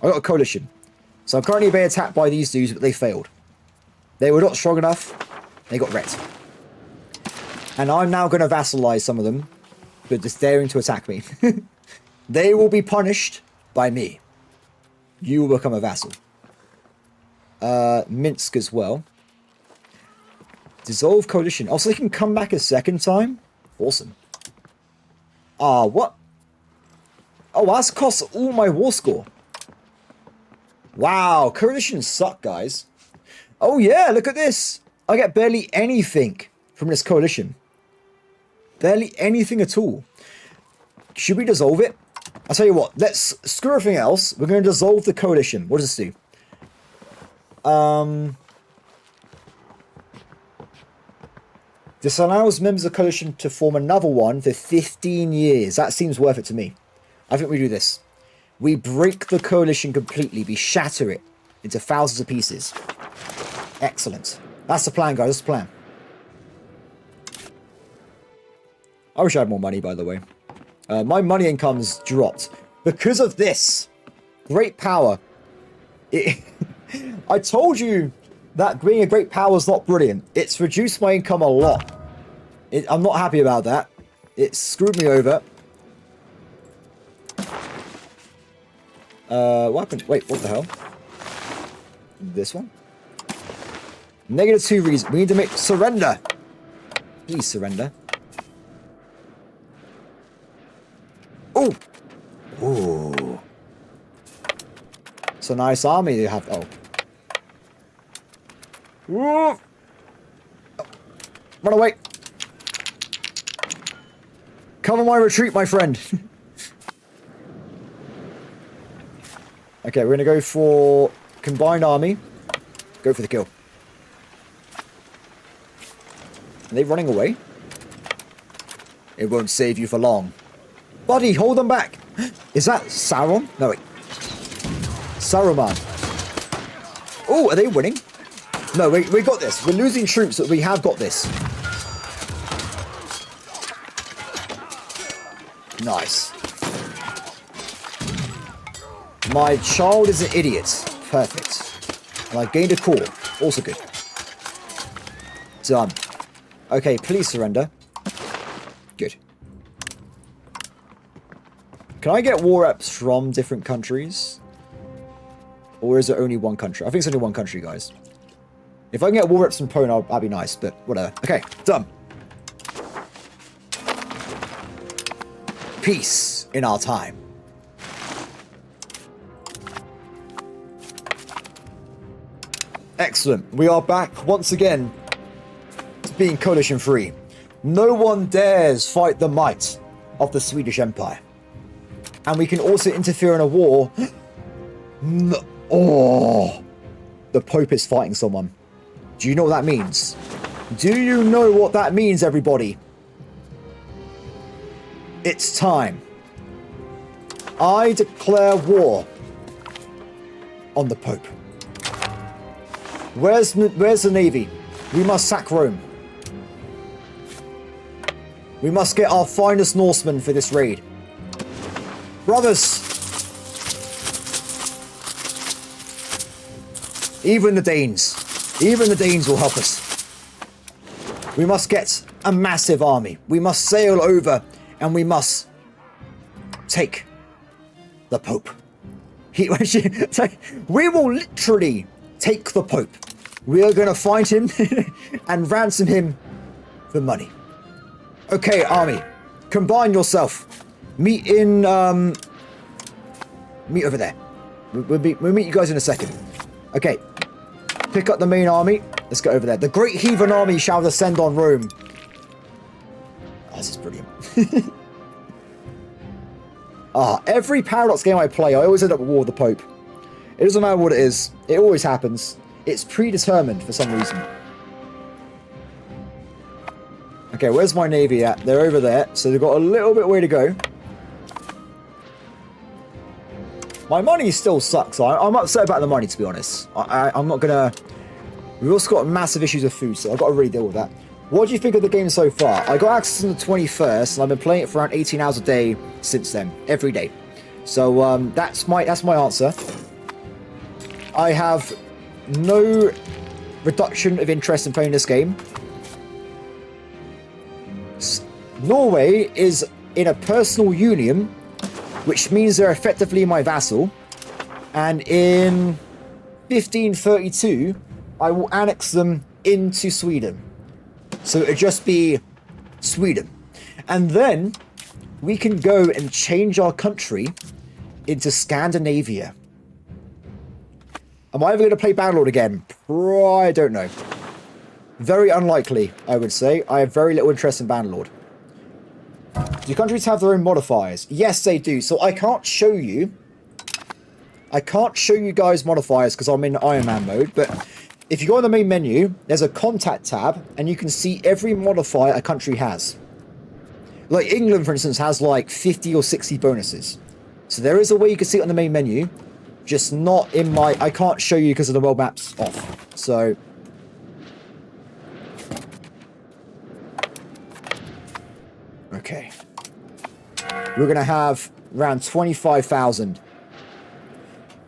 I got a coalition. So I'm currently being attacked by these dudes, but they failed. They were not strong enough. They got wrecked. And I'm now going to vassalize some of them for just daring to attack me. They will be punished by me. You will become a vassal. Minsk as well. Dissolve coalition. Oh, so they can come back a second time? Awesome. Ah, what? Oh, that's cost all my war score. Wow, coalitions suck, guys. Oh yeah, look at this. I get barely anything from this coalition. Barely anything at all. Should we dissolve it? I'll tell you what, let's screw everything else. We're going to dissolve the coalition. What does this do? This allows members of the coalition to form another one for 15 years. That seems worth it to me. I think we do this. We break the coalition completely. We shatter it into thousands of pieces. Excellent. That's the plan, guys. That's the plan. I wish I had more money, by the way. My money income's dropped because of this. Great power. I told you that being a great power is not brilliant. It's reduced my income a lot. I'm not happy about that. It screwed me over. What happened? Wait, what the hell? This one? -2 reason. We need to make surrender. Please surrender. Oh. Ooh. It's a nice army you have. Oh. Ooh. Run away. Cover my retreat, my friend. Okay, we're going to go for combined army. Go for the kill. Are they running away? It won't save you for long. Buddy, hold them back. Is that Sauron? No, wait. Saruman. Oh, are they winning? No, we got this. We're losing troops, but we have got this. Nice. My child is an idiot. Perfect. And I gained a core. Also good. Done. Okay, please surrender. Good. Can I get war reps from different countries? Or is it only one country? I think it's only one country, guys. If I can get war reps from Poland, that'd be nice, but whatever. Okay, done. Peace in our time. Excellent. We are back once again to being coalition free. No one dares fight the might of the Swedish Empire. And we can also interfere in a war. No. Oh, the Pope is fighting someone. Do you know what that means? Do you know what that means, everybody? It's time. I declare war on the Pope. Where's the Navy? We must sack Rome. We must get our finest Norsemen for this raid. Brothers! Even the Danes. Even the Danes will help us. We must get a massive army. We must sail over and we must take the Pope. We will literally take the Pope. We are going to find him and ransom him for money. Okay, army. Combine yourself. Meet in... meet over there. We'll meet you guys in a second. Okay. Pick up the main army. Let's go over there. The great heathen army shall descend on Rome. Oh, this is brilliant. Every Paradox game I play, I always end up at war with the Pope. It doesn't matter what it is. It always happens. It's predetermined for some reason. Okay, where's my navy at? They're over there. So they've got a little bit way to go. My money still sucks. I'm upset about the money, to be honest. I'm not gonna... We've also got massive issues with food, so I've got to really deal with that. What do you think of the game so far? I got access on the 21st, and I've been playing it for around 18 hours a day since then, every day. So that's my answer. I have no reduction of interest in playing this game. Norway is in a personal union, which means they're effectively my vassal. And in 1532, I will annex them into Sweden. So it'll just be Sweden. And then we can go and change our country into Scandinavia. Am I ever going to play Bannerlord again? I don't know. Very unlikely, I would say. I have very little interest in Bannerlord. Do countries have their own modifiers? Yes, they do. So I can't show you. I can't show you guys modifiers because I'm in Ironman mode. But if you go on the main menu, there's a contact tab and you can see every modifier a country has. Like England, for instance, has like 50 or 60 bonuses. So there is a way you can see it on the main menu. Just not in my... I can't show you because of the world map's off. So... Okay. We're going to have around 25,000.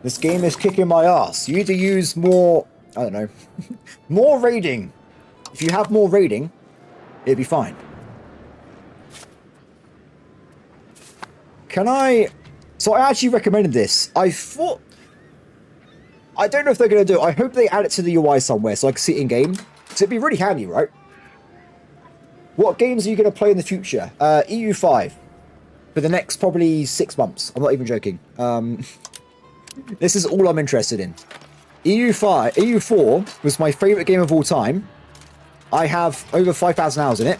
This game is kicking my ass. You need to use more... I don't know. More raiding. If you have more raiding, it'll be fine. Can I... So I actually recommended this. I thought... I don't know if they're going to do it. I hope they add it to the UI somewhere so I can see it in game. Because it'd be really handy, right? What games are you going to play in the future? EU5. For the next probably 6 months. I'm not even joking. This is all I'm interested in. EU4 was my favourite game of all time. I have over 5,000 hours in it.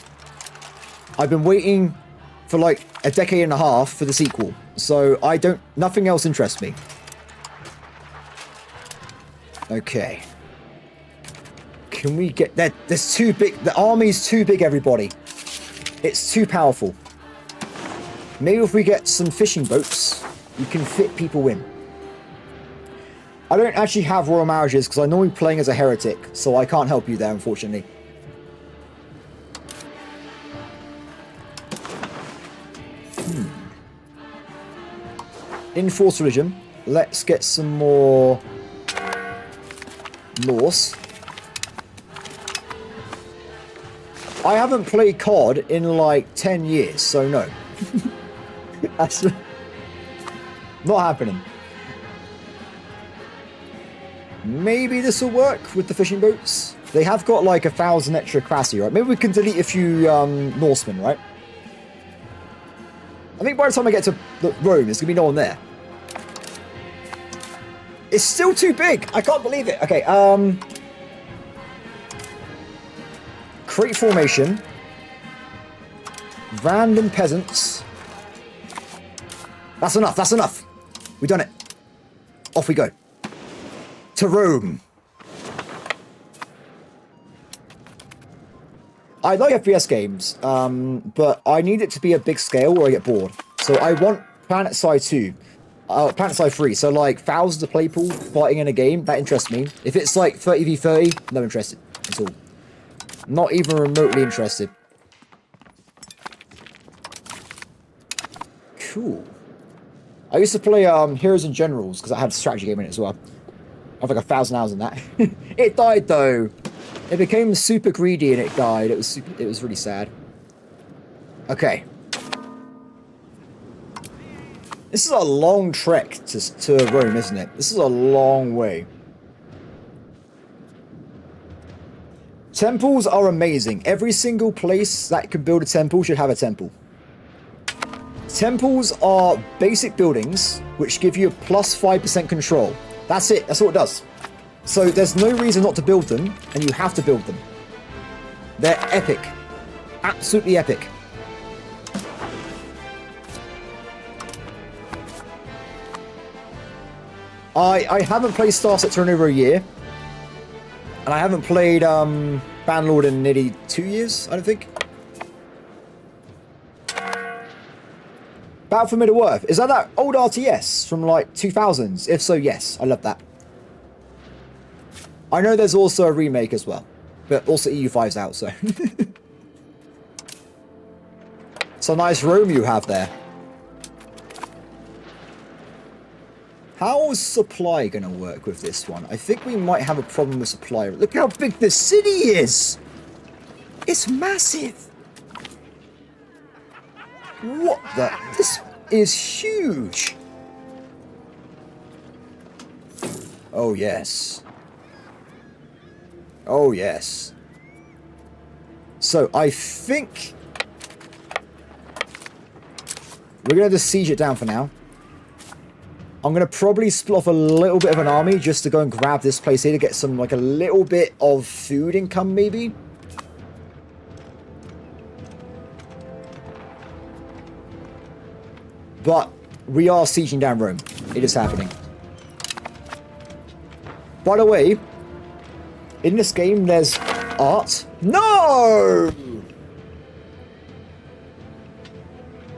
I've been waiting for like a decade and a half for the sequel. So nothing else interests me. Okay. Can we get that? There's too big. The army's too big, everybody. It's too powerful. Maybe if we get some fishing boats, we can fit people in. I don't actually have royal marriages because I'm normally playing as a heretic, so I can't help you there, unfortunately. Enforced religion. Let's get some more Norse. I haven't played COD in like 10 years, so no. That's not happening. Maybe this will work with the fishing boats. They have got like 1,000 extra capacity, right? Maybe we can delete a few Norsemen, right? I think by the time I get to Rome, there's going to be no one there. It's still too big. I can't believe it. Okay, create formation. Random peasants. That's enough. That's enough. We've done it. Off we go. To Rome. I like FPS games, but I need it to be a big scale or I get bored. So I want PlanetSide 2. PlanetSide 3. So like thousands of people fighting in a game. That interests me. If it's like 30v30, no interested at all. Not even remotely interested. Cool. I used to play Heroes and Generals because I had a strategy game in it as well. I have like 1,000 hours in that. It died though. It became super greedy and it died. It was really sad. Okay. This is a long trek to Rome, isn't it? This is a long way. Temples are amazing. Every single place that can build a temple should have a temple. Temples are basic buildings which give you a plus 5% control. That's it. That's all it does. So there's no reason not to build them, and you have to build them. They're epic. Absolutely epic. I haven't played Star Sector in over a year. And I haven't played Bannerlord in nearly 2 years, I don't think. Battle for Middle-earth. Is that old RTS from like 2000s? If so, yes. I love that. I know there's also a remake as well. But also EU5's out, so. It's a nice room you have there. How is supply going to work with this one? I think we might have a problem with supply. Look how big this city is! It's massive! What the? This is huge! Oh, yes. Oh, yes. So, I think we're going to just siege it down for now. I'm going to probably split off a little bit of an army just to go and grab this place here to get some, like, a little bit of food income, maybe. But we are sieging down Rome. It is happening. By the way, in this game, there's art. No!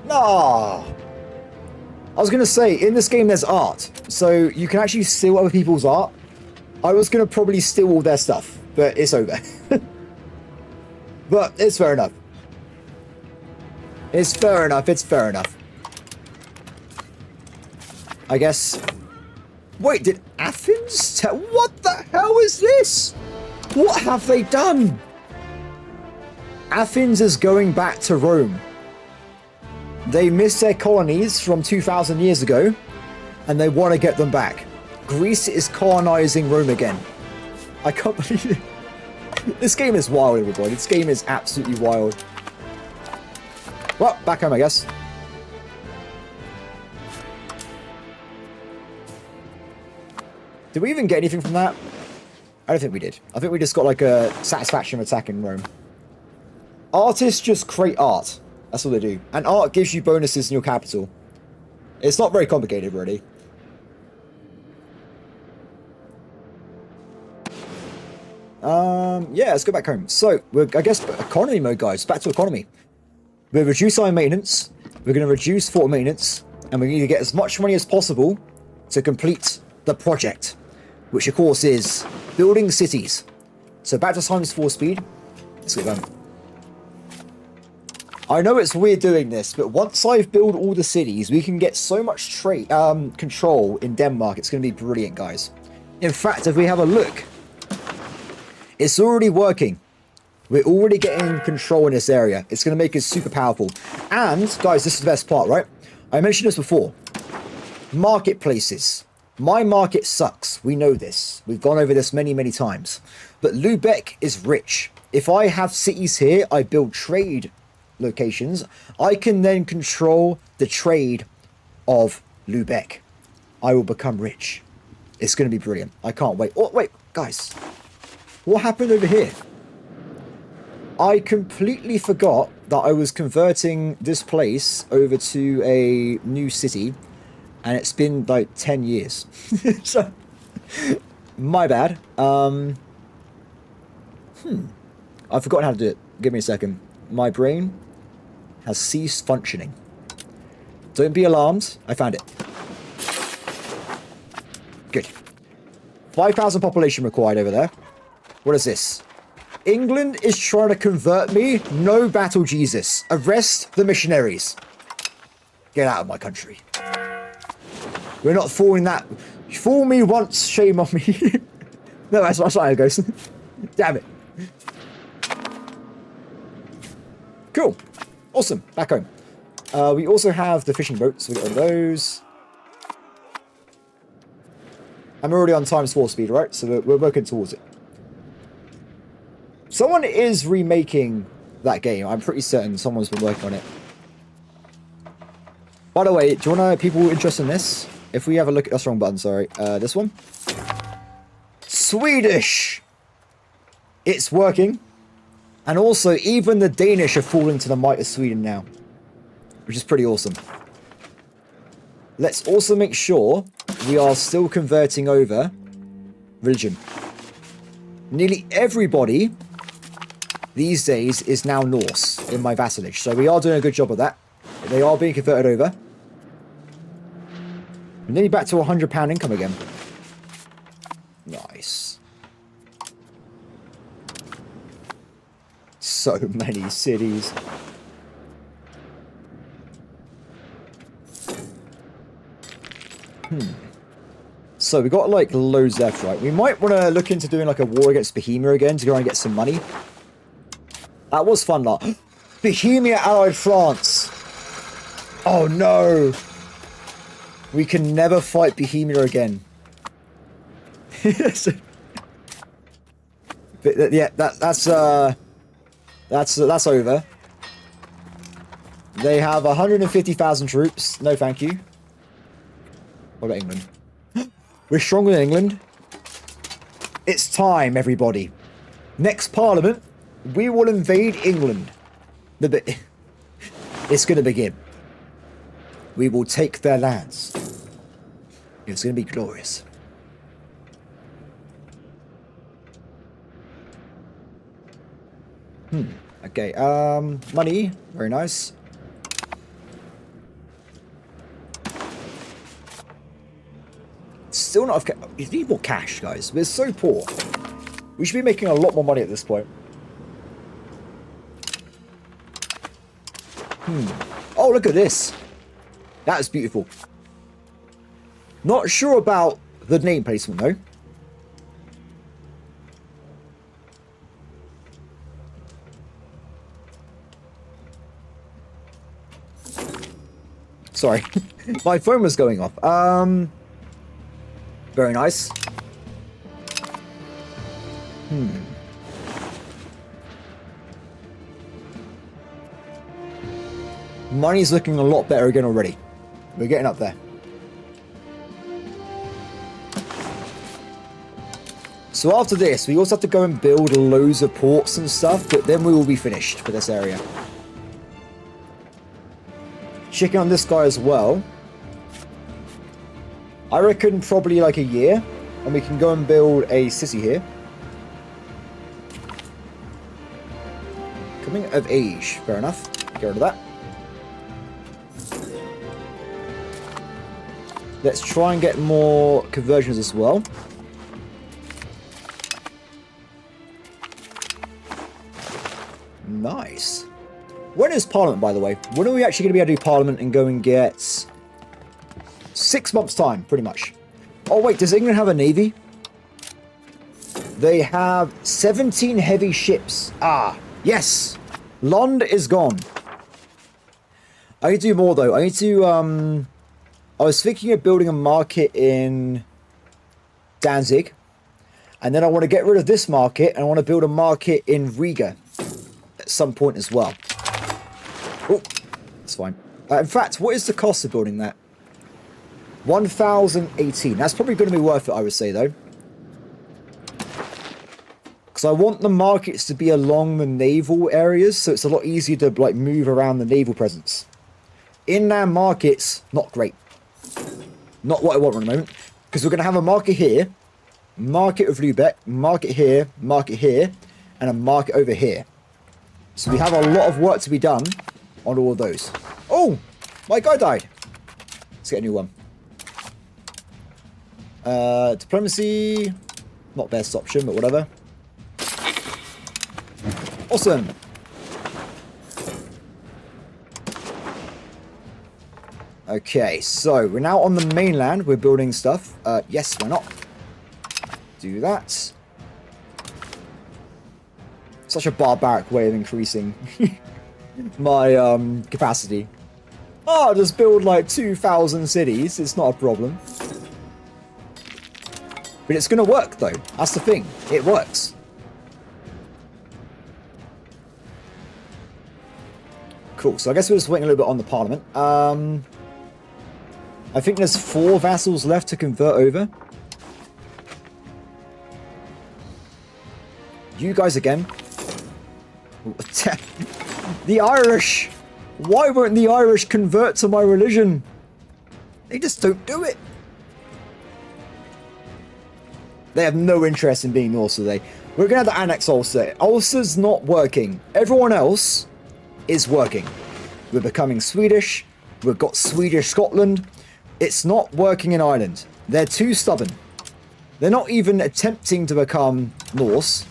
Nah. I was going to say, in this game, there's art. So you can actually steal other people's art. I was going to probably steal all their stuff, but it's over. But it's fair enough. It's fair enough. It's fair enough. I guess. Wait, did Athens tell? What the hell is this? What have they done? Athens is going back to Rome. They missed their colonies from 2,000 years ago, and they want to get them back. Greece is colonizing Rome again. I can't believe it. This game is wild, everybody. This game is absolutely wild. Well, back home, I guess. Did we even get anything from that? I don't think we did. I think we just got like a satisfaction of attacking Rome. Artists just create art. That's all they do. And art gives you bonuses in your capital. It's not very complicated, really. Yeah, let's go back home. So, I guess economy mode, guys. Back to economy. We'll reduce our maintenance. We're going to reduce fort maintenance. And we need to get as much money as possible to complete the project. Which, of course, is building cities. So, back to ×4 speed. Let's get going. I know it's weird doing this, but once I've built all the cities, we can get so much control in Denmark. It's going to be brilliant, guys. In fact, if we have a look, it's already working. We're already getting control in this area. It's going to make us super powerful. And, guys, this is the best part, right? I mentioned this before. Marketplaces. My market sucks. We know this. We've gone over this many, many times. But Lubeck is rich. If I have cities here, I build trade locations. I can then control the trade of Lubeck. I will become rich. It's going to be brilliant. I can't wait. Oh, wait, guys. What happened over here? I completely forgot that I was converting this place over to a new city, and it's been like 10 years. So, my bad. I've forgotten how to do it. Give me a second. My brain has ceased functioning. Don't be alarmed. I found it. Good. 5,000 population required over there. What is this? England is trying to convert me. No battle, Jesus. Arrest the missionaries. Get out of my country. We're not fooling that. Fool me once, shame on me. No, that's not how it goes. Damn it. Cool. Awesome. Back home. We also have the fishing boats. So we got one of those. I'm already on ×4 speed, right? So we're working towards it. Someone is remaking that game. I'm pretty certain someone's been working on it. By the way, do you want to people interested in this? If we have a look at... That's the wrong button, sorry. This one. Swedish! It's working. And also, even the Danish are falling to the might of Sweden now. Which is pretty awesome. Let's also make sure we are still converting over religion. Nearly everybody these days is now Norse in my vassalage. So we are doing a good job of that. They are being converted over. We're nearly back to £100 income again. Nice. So many cities. So we got like loads left, right? We might want to look into doing like a war against Bohemia again to go and get some money. That was fun, lot. Bohemia allied France. Oh no. We can never fight Bohemia again. But, yeah, that's over. They have 150,000 troops. No, thank you. What about England? We're stronger than England. It's time, everybody. Next Parliament, we will invade England. It's going to begin. We will take their lands. It's going to be glorious. Okay, money. Very nice. Still not enough. We need more cash, guys. We're so poor. We should be making a lot more money at this point. Oh, look at this. That is beautiful. Not sure about the name placement, though. Sorry. My phone was going off. Very nice. Money's looking a lot better again already. We're getting up there. So after this, we also have to go and build loads of ports and stuff, but then we will be finished for this area. Checking on this guy as well. I reckon probably like a year, and we can go and build a city here. Coming of age, fair enough. Get rid of that. Let's try and get more conversions as well. Nice. When is Parliament, by the way? When are we actually going to be able to do Parliament and go and get 6 months' time, pretty much? Oh, wait, does England have a navy? They have 17 heavy ships. Ah, yes. Lond is gone. I need to do more, though. I need to, I was thinking of building a market in Danzig. And then I want to get rid of this market, and I want to build a market in Riga at some point as well. Oh, that's fine. In fact, what is the cost of building that? 1,018. That's probably going to be worth it, I would say, though. Because I want the markets to be along the naval areas, so it's a lot easier to like move around the naval presence. Inland markets, not great. Not what I want at the moment. Because we're going to have a market here, market of Lübeck, market here, and a market over here. So we have a lot of work to be done on all of those. Oh, my guy died. Let's get a new one. Diplomacy, not best option, but whatever. Awesome. Okay, so we're now on the mainland. We're building stuff. Yes, why not? Do that. Such a barbaric way of increasing my capacity. Oh, I'll just build like 2,000 cities. It's not a problem. But it's going to work, though. That's the thing. It works. Cool. So I guess we're just waiting a little bit on the Parliament. I think there's 4 vassals left to convert over. You guys again. The Irish! Why won't the Irish convert to my religion? They just don't do it. They have no interest in being Norse, do they? We're going to have to annex Ulster. Ulster's not working. Everyone else is working. We're becoming Swedish. We've got Swedish Scotland. It's not working in Ireland. They're too stubborn. They're not even attempting to become Norse.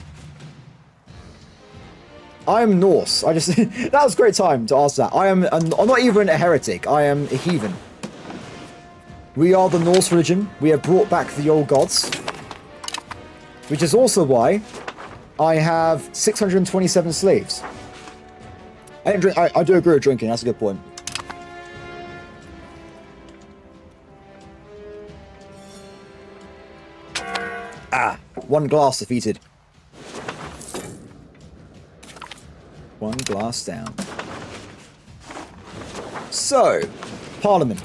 I'm Norse. I just... that was a great time to ask that. I'm not even a heretic. I am a heathen. We are the Norse religion. We have brought back the old gods. Which is also why I have 627 slaves. I didn't drink. I do agree with drinking. That's a good point. Ah, 1 glass defeated. 1 glass down. So, Parliament.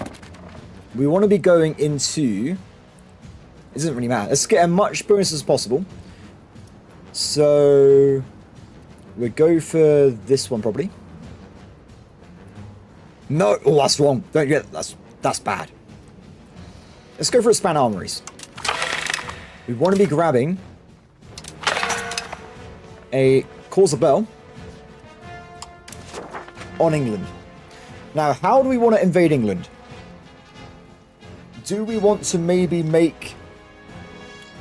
We want to be going into... It doesn't really matter. Let's get as much bonus as possible. So... we'll go for this one, probably. No! Oh, that's wrong. Don't get that's bad. Let's go for expand armories. We want to be grabbing a cause a bell on England. Now, how do we want to invade England? Do we want to maybe make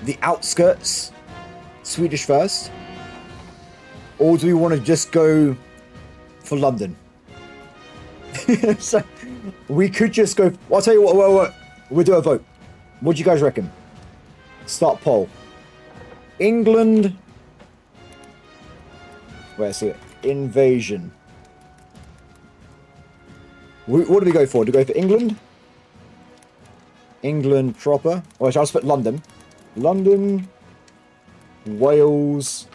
the outskirts Swedish first? Or do we want to just go for London? So, we could just go... Well, I'll tell you what, we'll do a vote. What do you guys reckon? Start poll. England... Where's it? Invasion. What do we go for? Do we go for England? England proper. Or I'll just put London. London, Wales,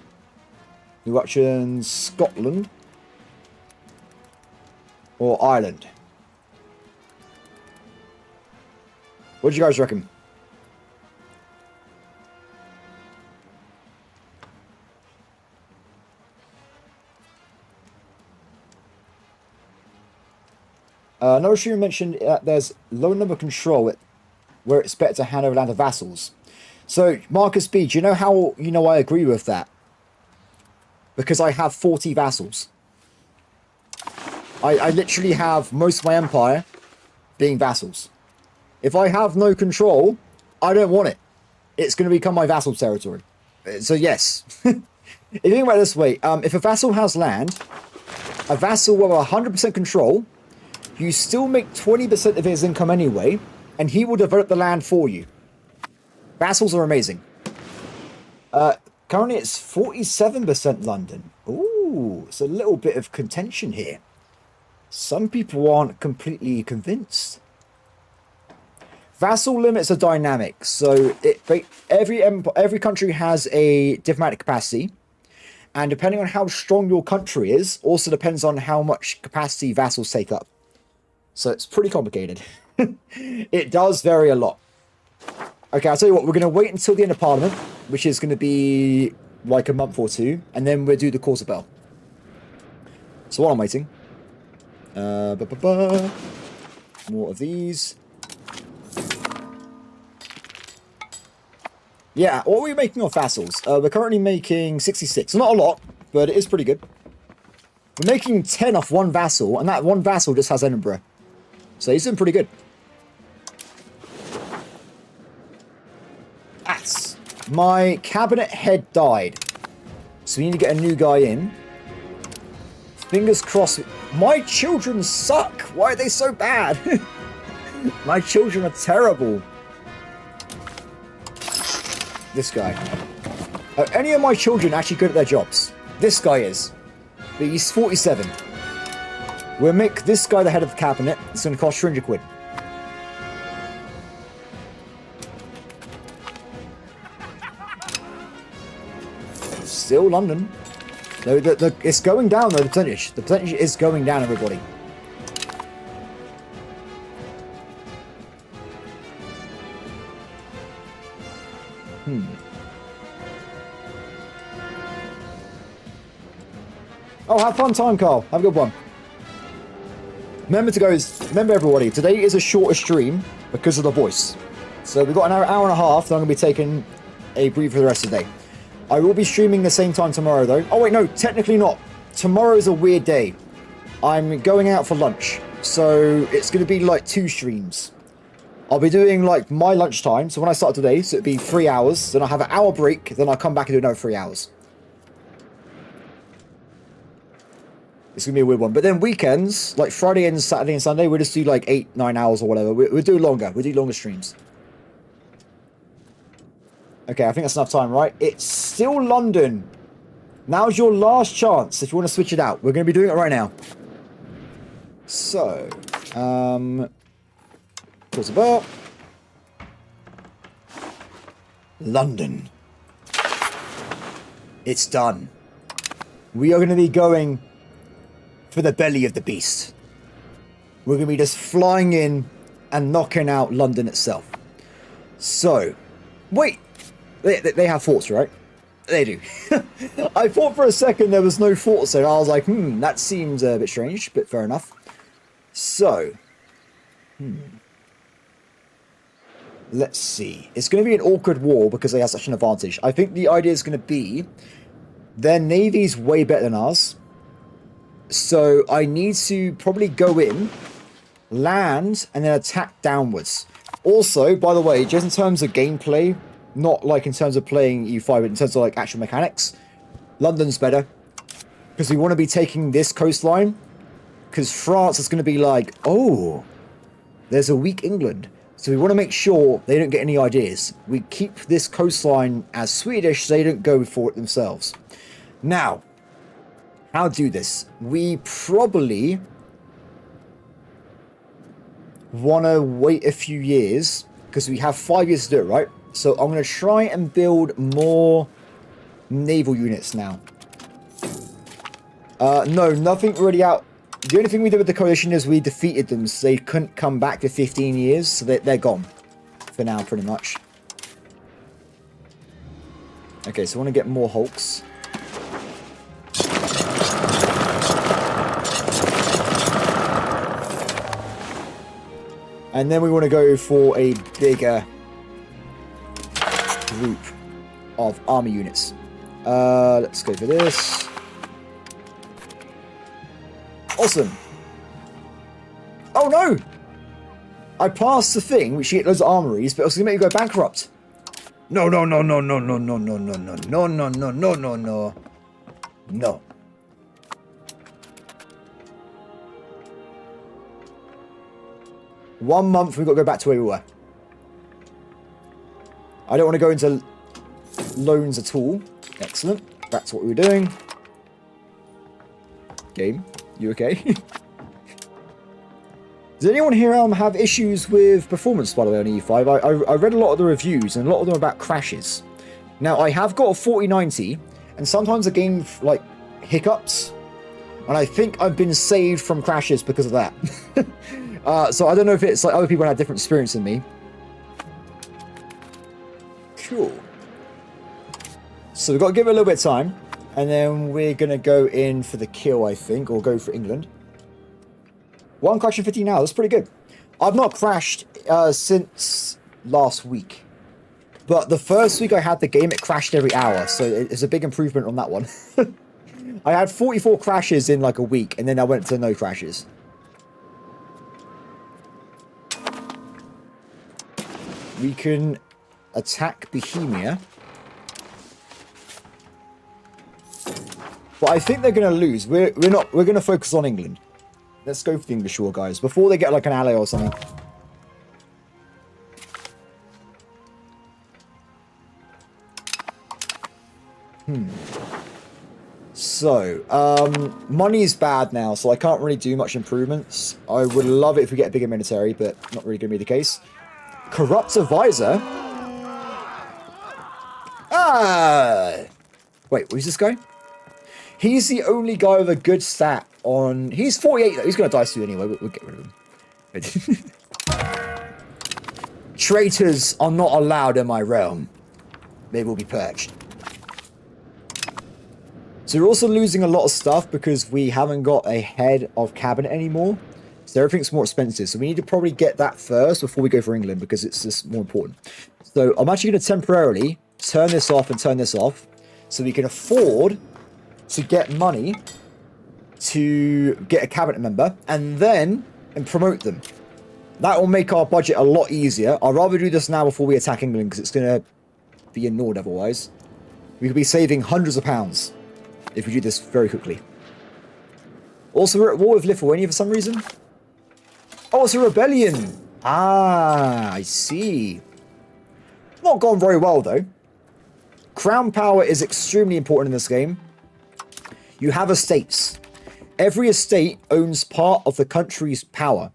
new options, Scotland, or Ireland. What do you guys reckon? Another streamer mentioned there's low number control where it's better to hand over land to vassals. So, Marcus B, do you know how I agree with that? Because I have 40 vassals. I literally have most of my empire being vassals. If I have no control, I don't want it. It's going to become my vassal territory. So, yes. If you think about it this way, if a vassal has land, a vassal will have 100% control. You still make 20% of his income anyway, and he will develop the land for you. Vassals are amazing. Currently it's 47% London. Ooh, it's a little bit of contention here. Some people aren't completely convinced. Vassal limits are dynamic, so every country has a diplomatic capacity, and depending on how strong your country is, also depends on how much capacity vassals take up. So it's pretty complicated. It does vary a lot. Okay, I'll tell you what, we're going to wait until the end of Parliament, which is going to be like a month or two, and then we'll do the quarter bell. So while I'm waiting... more of these. Yeah, what are we making off vassals? We're currently making 66. Not a lot, but it is pretty good. We're making 10 off one vassal, and that one vassal just has Edinburgh. So he's doing pretty good. That's... My cabinet head died. So we need to get a new guy in. Fingers crossed. My children suck. Why are they so bad? My children are terrible. This guy. Are any of my children actually good at their jobs? This guy is. But he's 47. We'll make this guy the head of the cabinet. It's going to cost 300 quid. Still London. No, it's going down though, the percentage. The percentage is going down, everybody. Oh, have fun time, Carl. Have a good one. Remember everybody, today is a shorter stream because of the voice. So we've got an hour and a half, then I'm going to be taking a breather for the rest of the day. I will be streaming the same time tomorrow, though. Oh, wait, no, technically not. Tomorrow's a weird day. I'm going out for lunch, so it's going to be like 2 streams. I'll be doing like my lunchtime, so when I start today, so it'll be 3 hours, then I'll have an hour break, then I'll come back and do another 3 hours. It's going to be a weird one. But then weekends, like Friday and Saturday and Sunday, we'll just do like 8-9 hours or whatever. We'll do longer. We'll do longer streams. Okay, I think that's enough time, right? It's still London. Now's your last chance if you want to switch it out. We're going to be doing it right now. So, pause the bar. London. It's done. We are going to be going for the belly of the beast. We're going to be just flying in and knocking out London itself. So, wait. They have forts, right? They do. I thought for a second there was no forts there. I was like, that seems a bit strange, but fair enough. So, let's see. It's going to be an awkward war because they have such an advantage. I think the idea is going to be their navy's way better than ours. So I need to probably go in, land, and then attack downwards. Also, by the way, just in terms of gameplay, not like in terms of playing EU5, but in terms of like actual mechanics, London's better. Because we want to be taking this coastline. Because France is going to be like, oh, there's a weak England. So we want to make sure they don't get any ideas. We keep this coastline as Swedish so they don't go for it themselves. Now, how to do this? We probably want to wait a few years because we have 5 years to do it, right? So I'm going to try and build more naval units now. No, nothing really out. The only thing we did with the coalition is we defeated them, so they couldn't come back for 15 years, so they're gone for now, pretty much. Okay, so I want to get more Hulks. And then we want to go for a bigger group of army units. Let's go for this. Awesome. Oh no! I passed the thing, which you get loads of armories, but it's going to make you go bankrupt. No, no, no, no, no, no, no, no, no, no, no, no, no, no, no, no. No. One month, we've got to go back to where we were. I don't want to go into loans at all. Excellent. That's what we were doing. Game, you okay? Does anyone here have issues with performance, by the way, on E5? I read a lot of the reviews, and a lot of them are about crashes. Now, I have got a 4090, and sometimes the game, like, hiccups. And I think I've been saved from crashes because of that. So I don't know if it's like other people had different experience than me. Cool. So we've got to give it a little bit of time. And then we're going to go in for the kill, I think. Or go for England. 1 crash in 15 hours. That's pretty good. I've not crashed since last week. But the first week I had the game, it crashed every hour. So it's a big improvement on that one. I had 44 crashes in like a week. And then I went to no crashes. We can attack Bohemia. But I think they're going to lose. We're going to focus on England. Let's go for the English war, guys, before they get like an ally or something. So, money's bad now, so I can't really do much improvements. I would love it if we get a bigger military, but not really going to be the case. Corrupt advisor? Ah! Wait, who's this guy? He's the only guy with a good stat on... He's 48, though. He's going to die soon anyway. We'll get rid of him. Traitors are not allowed in my realm. They will be purged. So we're also losing a lot of stuff because we haven't got a head of cabinet anymore. So everything's more expensive. So we need to probably get that first before we go for England because it's just more important. So I'm actually going to temporarily turn this off and turn this off so we can afford to get money to get a cabinet member and promote them. That will make our budget a lot easier. I'd rather do this now before we attack England because it's going to be ignored otherwise. We could be saving hundreds of pounds if we do this very quickly. Also, we're at war with Lithuania for some reason. Oh, it's a rebellion. Ah, I see. Not gone very well, though. Crown power is extremely important in this game. You have estates. Every estate owns part of the country's power.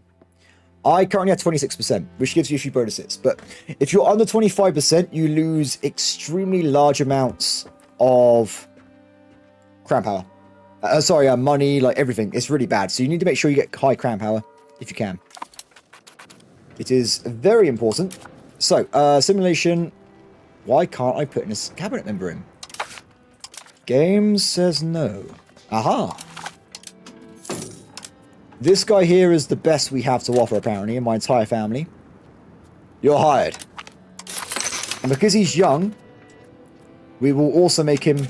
I currently have 26%, which gives you a few bonuses. But if you're under 25%, you lose extremely large amounts of crown power. Money, like everything. It's really bad. So you need to make sure you get high crown power if you can. It is very important. So, simulation. Why can't I put in a cabinet member in? Game says no. Aha. This guy here is the best we have to offer, apparently, in my entire family. You're hired. And because he's young, we will also make him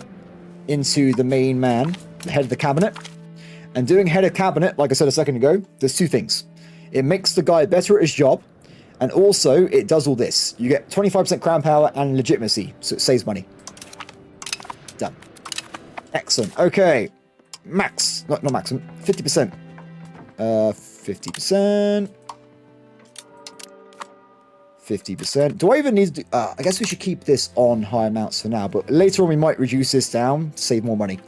into the main man, the head of the cabinet. And doing head of cabinet, like I said a second ago, there's two things. It makes the guy better at his job, and also it does all this. You get 25% crown power and legitimacy, so it saves money. Done. Excellent. Okay. Max. Not maximum. 50%. 50%. 50%. Do I even need to do... I guess we should keep this on high amounts for now, but later on we might reduce this down to save more money.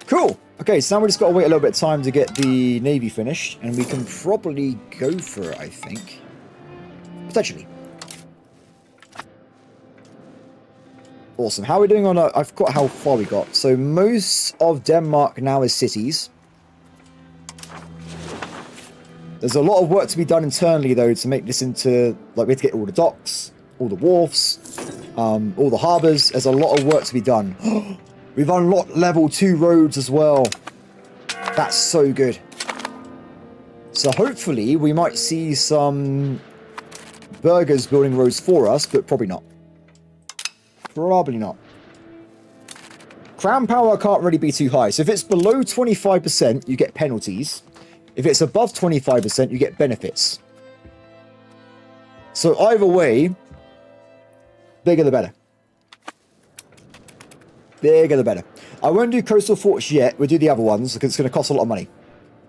Cool. Okay, so now we just got to wait a little bit of time to get the Navy finished, and we can probably go for it, I think. Potentially. Awesome. How are we doing on... I forgot how far we got. So most of Denmark now is cities. There's a lot of work to be done internally, though, to make this into... Like, we have to get all the docks, all the wharfs, all the harbours. There's a lot of work to be done. We've unlocked level 2 roads as well. That's so good. So hopefully we might see some burgers building roads for us, but probably not. Probably not. Crown power can't really be too high. So if it's below 25%, you get penalties. If it's above 25%, you get benefits. So either way, bigger the better. Bigger the better. I won't do coastal forts yet. We'll do the other ones because it's going to cost a lot of money.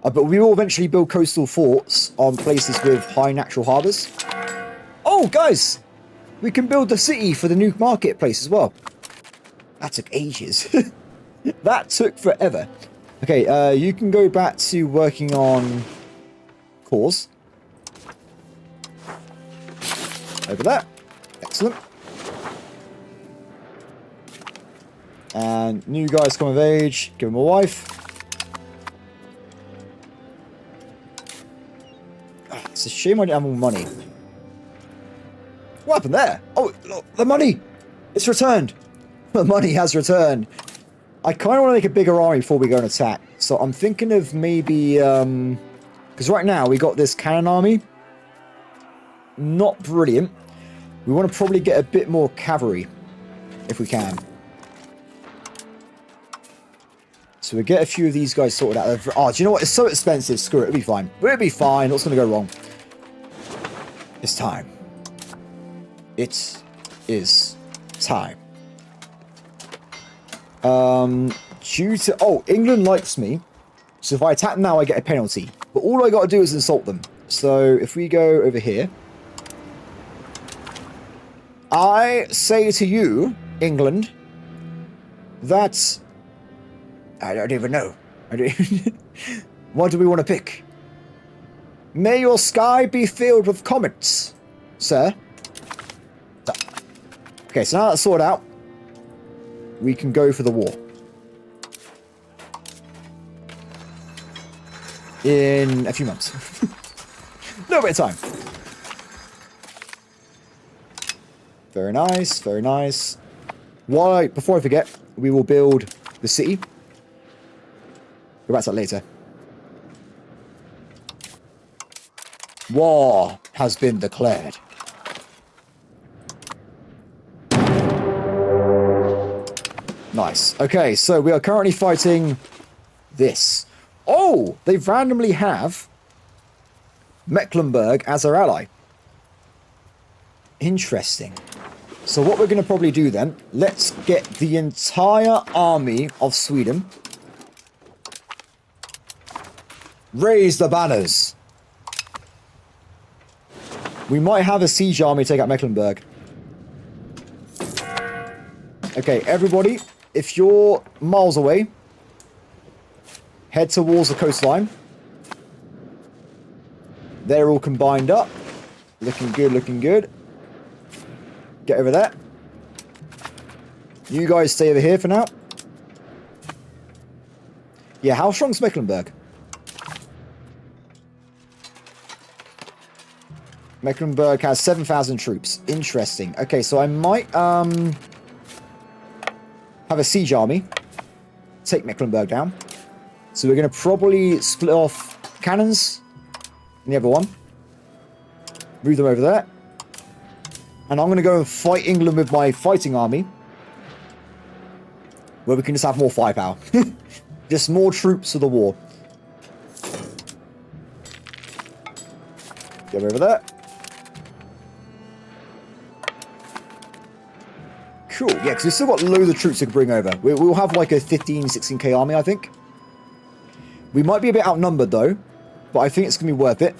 But we will eventually build coastal forts on places with high natural harbours. Oh, guys! We can build the city for the new marketplace as well. That took ages. That took forever. Okay, you can go back to working on cores. Over there. Excellent. And new guys come of age. Give them a wife. Oh, it's a shame I didn't have more money. What happened there? Oh, look, the money! It's returned! The money has returned. I kind of want to make a bigger army before we go and attack. So I'm thinking of maybe... Because right now we got this cannon army. Not brilliant. We want to probably get a bit more cavalry. If we can. So we get a few of these guys sorted out. Oh, do you know what? It's so expensive. Screw it. It'll be fine. It'll be fine. What's going to go wrong? It's time. It is time. Due to... Oh, England likes me. So if I attack them now, I get a penalty. But all I got to do is insult them. So if we go over here. I say to you, England, that... I don't even know. What do we want to pick? May your sky be filled with comets, sir. Okay, so now that's sorted out, we can go for the war. In a few months. No bit of time. Very nice, very nice. Before I forget, we will build the city. Go back to that later. War has been declared. Nice. Okay, so we are currently fighting this. Oh, they randomly have Mecklenburg as our ally. Interesting. So what we're going to probably do then, let's get the entire army of Sweden. Raise the banners. We might have a siege army take out Mecklenburg. Okay, everybody, if you're miles away, head towards the coastline. They're all combined up. Looking good, looking good. Get over there. You guys stay over here for now. Yeah, how strong's Mecklenburg? Mecklenburg has 7,000 troops. Interesting. Okay, so I might have a siege army. Take Mecklenburg down. So we're going to probably split off cannons and the other one. Move them over there. And I'm going to go and fight England with my fighting army. Where we can just have more firepower. Just more troops for the war. Get over there. Cool, yeah, because we've still got loads of troops to bring over. We'll have like a 15, 16k army, I think. We might be a bit outnumbered, though. But I think it's going to be worth it.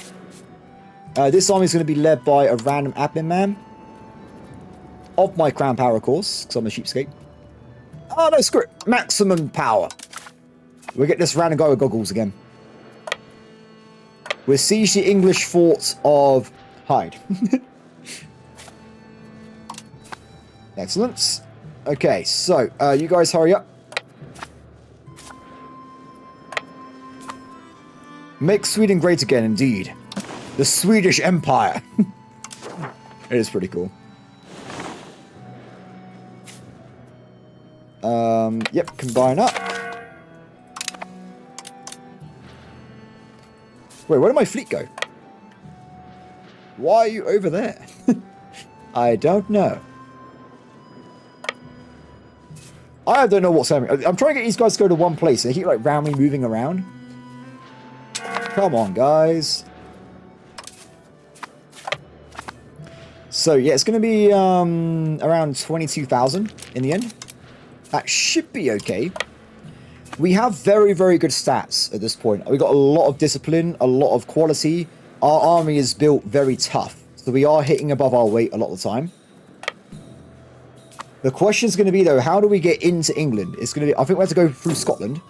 This army is going to be led by a random admin man. Of my crown power, of course, because I'm a cheapskate. Oh, no, screw it. Maximum power. We'll get this random guy with goggles again. We'll siege the English fort of Hyde. Excellent. Okay, so you guys hurry up. Make Sweden great again, indeed. The Swedish Empire. It is pretty cool. Yep, combine up. Wait, where did my fleet go? Why are you over there? I don't know. I don't know what's happening. I'm trying to get these guys to go to one place. They keep like randomly moving around. Come on, guys. So yeah, it's going to be around 22,000 in the end. That should be okay. We have very, very good stats at this point. We got a lot of discipline, a lot of quality. Our army is built very tough, so we are hitting above our weight a lot of the time. The question is going to be though, how do we get into England? It's going to be, I think we have to go through Scotland.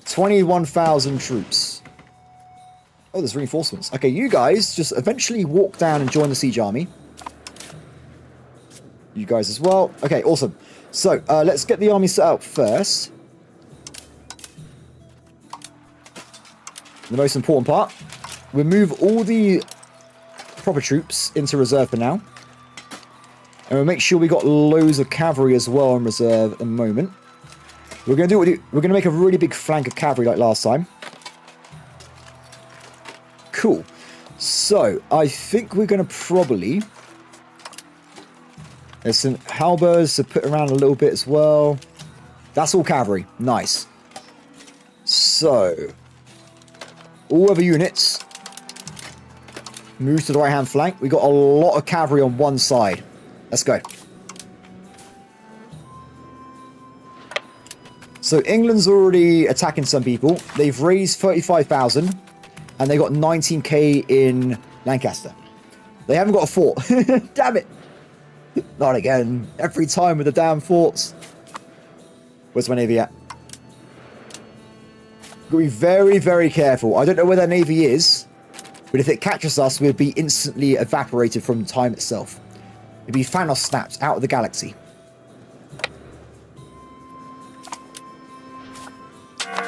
21,000 troops. Oh, there's reinforcements. Okay, you guys just eventually walk down and join the siege army. You guys as well. Okay, awesome. So, let's get the army set up first. The most important part. We'll move all the proper troops into reserve for now. And we'll make sure we got loads of cavalry as well in reserve at the moment. We're going to do what we're going to make a really big flank of cavalry like last time. Cool. So, I think we're going to probably... There's some halberds to put around a little bit as well. That's all cavalry. Nice. So, all other units move to the right-hand flank. We got a lot of cavalry on one side. Let's go. So, England's already attacking some people. They've raised 35,000, and they got 19k in Lancaster. They haven't got a fort. Damn it. Not again. Every time with the damn forts. Where's my navy at? Gotta be very, very careful. I don't know where their navy is, but if it catches us, we'd be instantly evaporated from time itself. It'd be Thanos snapped out of the galaxy.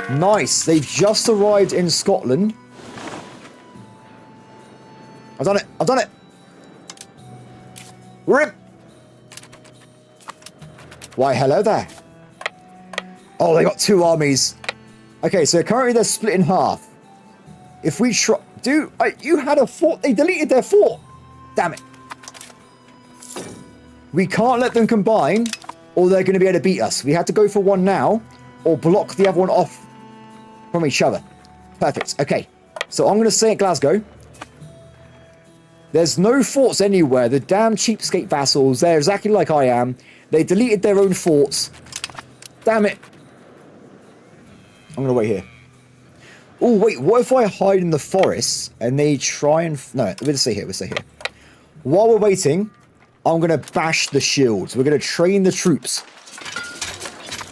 Nice. They've just arrived in Scotland. I've done it. I've done it. We're in. Why, hello there. Oh, they got two armies. Okay, so currently they're split in half. If we try... Dude, you had a fort. They deleted their fort. Damn it. We can't let them combine, or they're going to be able to beat us. We had to go for one now, or block the other one off from each other. Perfect. Okay, so I'm going to stay at Glasgow. There's no forts anywhere. The damn cheapskate vassals, they're exactly like I am. They deleted their own forts. Damn it. I'm going to wait here. Oh, wait. What if I hide in the forest and they try and... No, we'll stay here. We'll stay here. While we're waiting, I'm going to bash the shields. We're going to train the troops.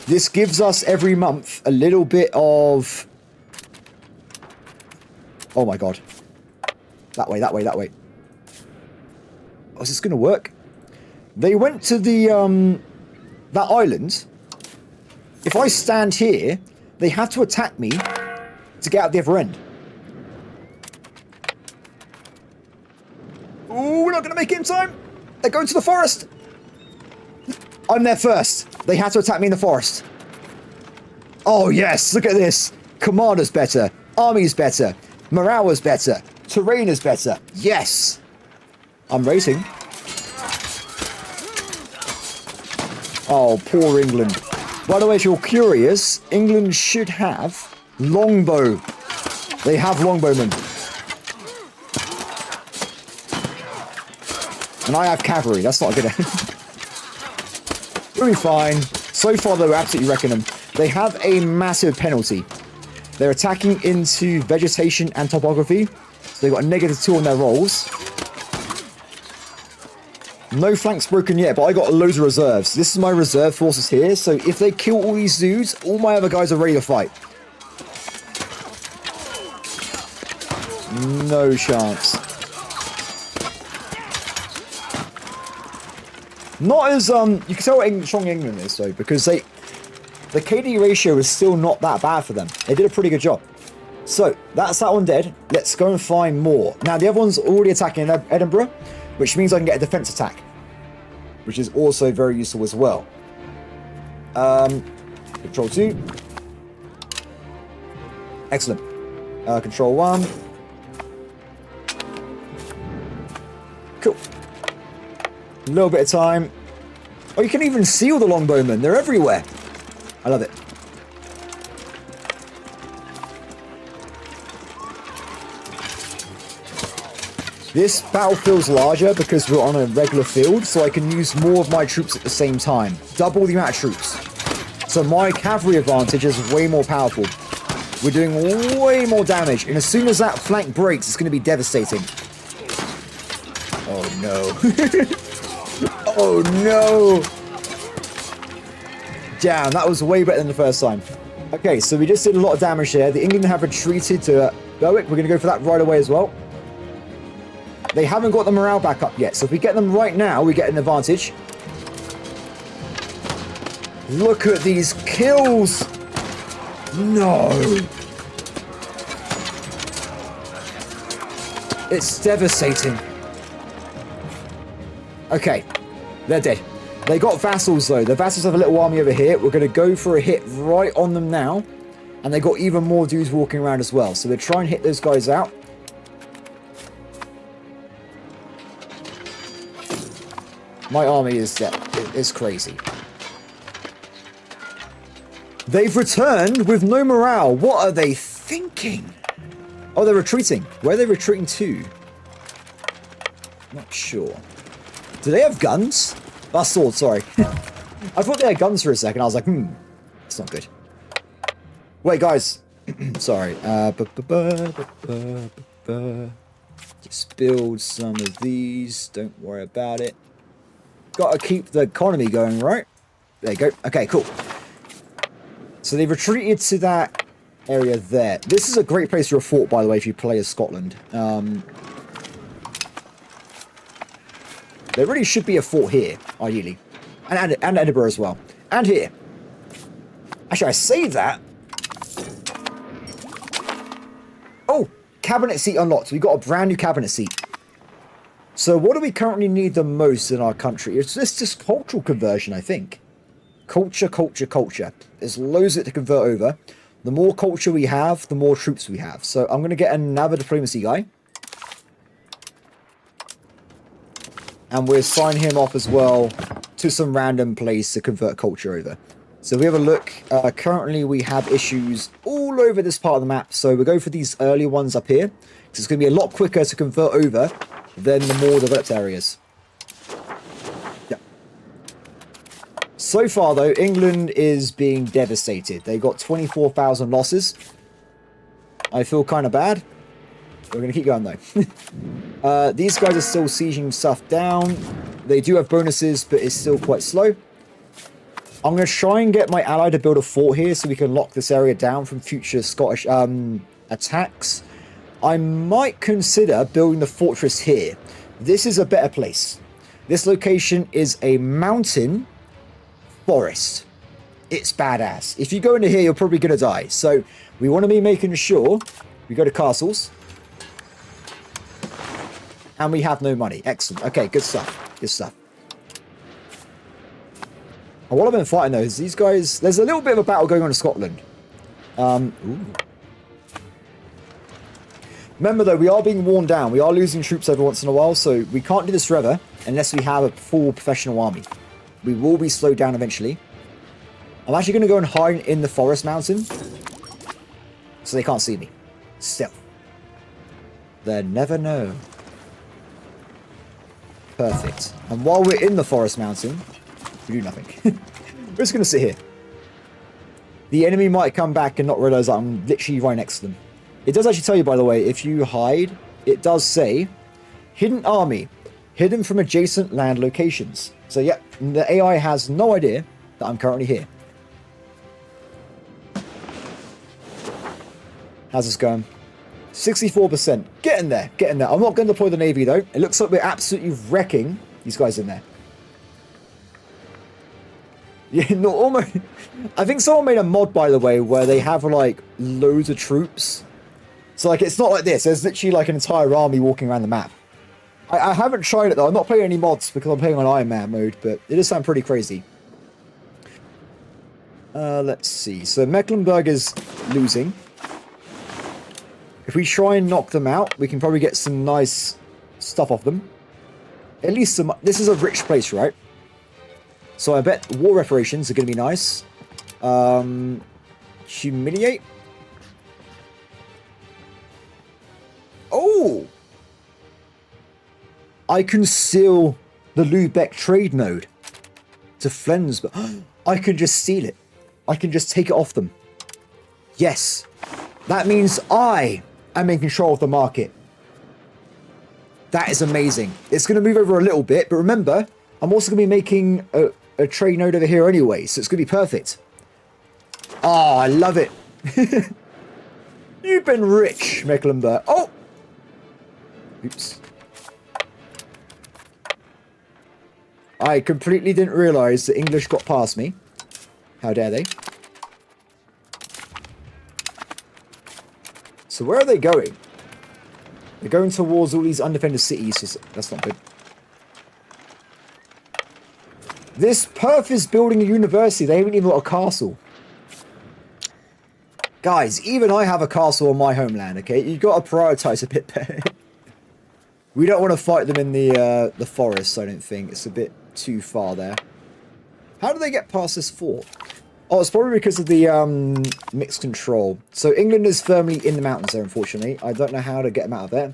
This gives us every month a little bit of... Oh, my God. That way, that way, that way. Oh, is this going to work? They went to the, that island. If I stand here, they have to attack me to get out the other end. Ooh, we're not going to make it in time. They're going to the forest. I'm there first. They had to attack me in the forest. Oh, yes. Look at this. Commander's better. Army's better. Morale is better. Terrain is better. Yes. I'm racing. Oh, poor England. By the way, if you're curious, England should have longbow. They have longbowmen. And I have cavalry. That's not a good... We'll be fine. So far, though, we're absolutely wrecking them. They have a massive penalty. They're attacking into vegetation and topography. So they've got a -2 on their rolls. No flanks broken yet, but I got loads of reserves. This is my reserve forces here, so if they kill all these dudes, all my other guys are ready to fight. No chance. Not as, you can tell what strong England is, though, because the KD ratio is still not that bad for them. They did a pretty good job. So, that's that one dead. Let's go and find more. Now, the other one's already attacking Edinburgh, which means I can get a defense attack, which is also very useful as well. Control 2. Excellent. Control 1. Cool. A little bit of time. Oh, you can even see all the longbowmen. They're everywhere. I love it. This battle feels larger because we're on a regular field, so I can use more of my troops at the same time. Double the amount of troops. So my cavalry advantage is way more powerful. We're doing way more damage, and as soon as that flank breaks, it's going to be devastating. Oh no. Oh no. Damn, that was way better than the first time. Okay, so we just did a lot of damage there. The England have retreated to Berwick. We're going to go for that right away as well. They haven't got the morale back up yet, so if we get them right now, we get an advantage. Look at these kills! No! It's devastating. Okay, they're dead. They got vassals though. The vassals have a little army over here. We're going to go for a hit right on them now. And they got even more dudes walking around as well. So we'll try and hit those guys out. My army is crazy. They've returned with no morale. What are they thinking? Oh, they're retreating. Where are they retreating to? Not sure. Do they have guns? Oh, sword, sorry. I thought they had guns for a second. I was like, it's not good. Wait, guys. Sorry. Just build some of these. Don't worry about it. Gotta keep the economy going, right? There you go. Okay, cool. So they retreated to that area there. This is a great place for a fort, by the way, if you play as Scotland. There really should be a fort here, ideally. And Edinburgh as well. And here. Actually, I saved that. Oh, cabinet seat unlocked. We got a brand new cabinet seat. So what do we currently need the most in our country? It's just cultural conversion, I think. Culture, culture, culture. There's loads of it to convert over. The more culture we have, the more troops we have. So I'm going to get another diplomacy guy. And we'll sign him off as well to some random place to convert culture over. So if we have a look. Currently we have issues all over this part of the map. So we'll go for these early ones up here. Because it's going to be a lot quicker to convert over than the more developed areas. Yeah. So far, though, England is being devastated. They got 24,000 losses. I feel kind of bad. We're going to keep going, though. These guys are still sieging stuff down. They do have bonuses, but it's still quite slow. I'm going to try and get my ally to build a fort here so we can lock this area down from future Scottish attacks. I might consider building the fortress here. This is a better place. This location is a mountain forest. It's badass. If you go into here, you're probably going to die. So we want to be making sure we go to castles. And we have no money. Excellent. Okay, good stuff. Good stuff. And what I've been fighting, though, is these guys... There's a little bit of a battle going on in Scotland. Ooh. Remember, though, we are being worn down. We are losing troops every once in a while, so we can't do this forever unless we have a full professional army. We will be slowed down eventually. I'm actually going to go and hide in the forest mountain so they can't see me. Stealth. They'll never know. Perfect. And while we're in the forest mountain, we do nothing. We're just going to sit here. The enemy might come back and not realize that I'm literally right next to them. It does actually tell you, by the way, if you hide, it does say, hidden army, hidden from adjacent land locations. So, yeah, the AI has no idea that I'm currently here. How's this going? 64%. Get in there. Get in there. I'm not going to deploy the Navy, though. It looks like we're absolutely wrecking these guys in there. Yeah, no, almost. I think someone made a mod, by the way, where they have like loads of troops. So like it's not like this. There's literally like an entire army walking around the map. I haven't tried it though. I'm not playing any mods because I'm playing on Ironman mode, but it does sound pretty crazy. Let's see. So Mecklenburg is losing. If we try and knock them out, we can probably get some nice stuff off them. At least some. This is a rich place, right? So I bet war reparations are going to be nice. Humiliate. Oh! I can steal the Lubeck trade node to Flensburg. I can just steal it. I can just take it off them. Yes. That means I am in control of the market. That is amazing. It's going to move over a little bit, but remember, I'm also going to be making a trade node over here anyway, so it's going to be perfect. Oh, I love it. You've been rich, Mecklenburg. Oh! Oops. I completely didn't realise the English got past me. How dare they? So where are they going? They're going towards all these undefended cities. So that's not good. This Perth is building a university. They haven't even got a castle. Guys, even I have a castle on my homeland, okay? You've got to prioritise a bit better. We don't want to fight them in the forest, I don't think. It's a bit too far there. How do they get past this fort? Oh, it's probably because of the mixed control. So England is firmly in the mountains there, unfortunately. I don't know how to get them out of there.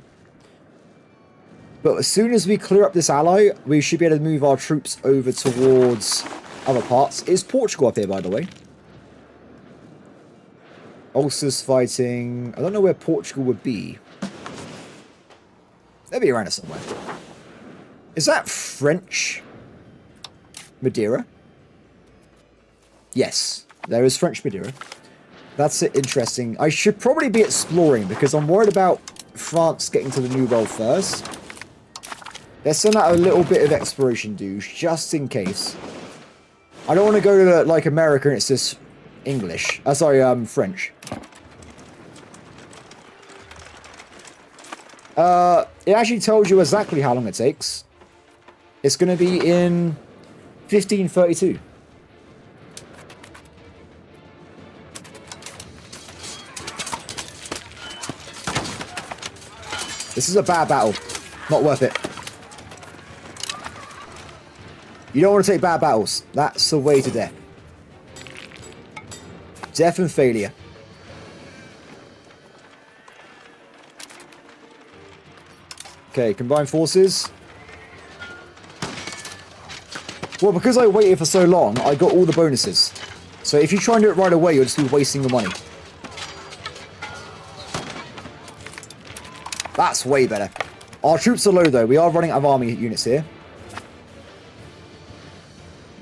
But as soon as we clear up this ally, we should be able to move our troops over towards other parts. Is Portugal up here, by the way? Ulster's fighting... I don't know where Portugal would be. They'll be around us somewhere. Is that French Madeira? Yes, there is French Madeira. That's interesting. I should probably be exploring because I'm worried about France getting to the New World first. Let's send out a little bit of exploration, dudes, just in case. I don't want to go to like America and it's just English. Sorry, French. It actually tells you exactly how long it takes. It's going to be in 1532. This is a bad battle. Not worth it. You don't want to take bad battles. That's the way to death. Death and failure. Okay, combined forces. Well, because I waited for so long, I got all the bonuses. So if you try and do it right away, you'll just be wasting your money. That's way better. Our troops are low, though. We are running out of army units here.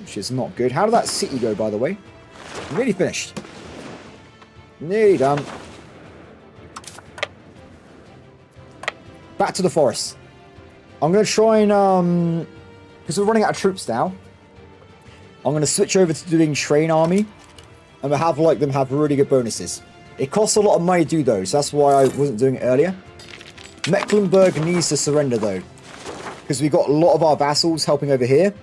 Which is not good. How did that city go, by the way? Nearly finished. Nearly done. Back to the forest. I'm going to try and... because we're running out of troops now. I'm going to switch over to doing train army. And we'll have like them have really good bonuses. It costs a lot of money to do those. So that's why I wasn't doing it earlier. Mecklenburg needs to surrender though. Because we've got a lot of our vassals helping over here.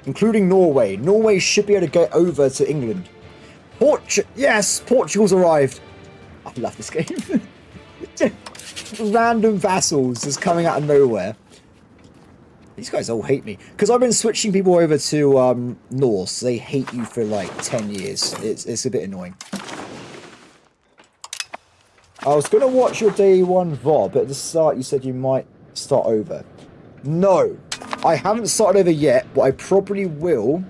Including Norway. Norway should be able to get over to England. Yes! Portugal's arrived. I love this game. Random vassals just coming out of nowhere. These guys all hate me. Because I've been switching people over to Norse. They hate you for like 10 years. It's a bit annoying. I was going to watch your day one VOD, but at the start you said you might start over. No. I haven't started over yet, but I probably will.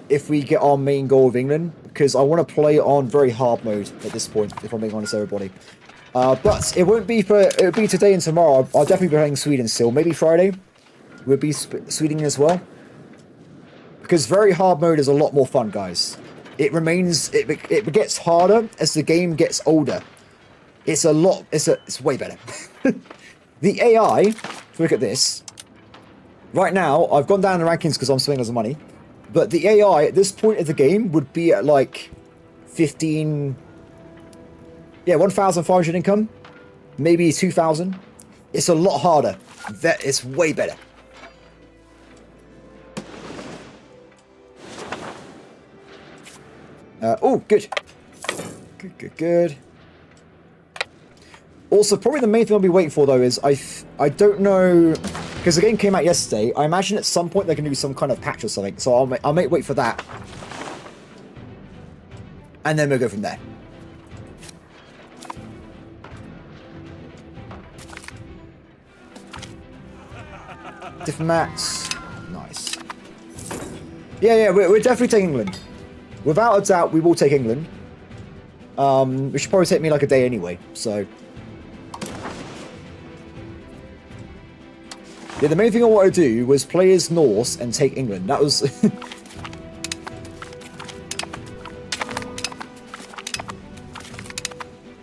If we get our main goal of England. Because I want to play on very hard mode at this point, if I'm being honest, everybody. But it won't be it'll be today and tomorrow. I'll definitely be playing Sweden still. Maybe Friday will be Sweden as well. Because very hard mode is a lot more fun, guys. It gets harder as the game gets older. It's way better. The AI, if we look at this. Right now, I've gone down the rankings because I'm spending lots of money. But the AI at this point of the game would be at like 15... Yeah, 1,500 income. Maybe 2,000. It's a lot harder. It's way better. Oh, good. Good. Also, probably the main thing I'll be waiting for, though, is I don't know... Because the game came out yesterday. I imagine at some point they're going to do some kind of patch or something. So I'll wait for that. And then we'll go from there. Diplomats. Nice. Yeah, we're definitely taking England. Without a doubt, we will take England. Which should probably take me like a day anyway, so... Yeah, the main thing I wanted to do was play as Norse and take England. That was...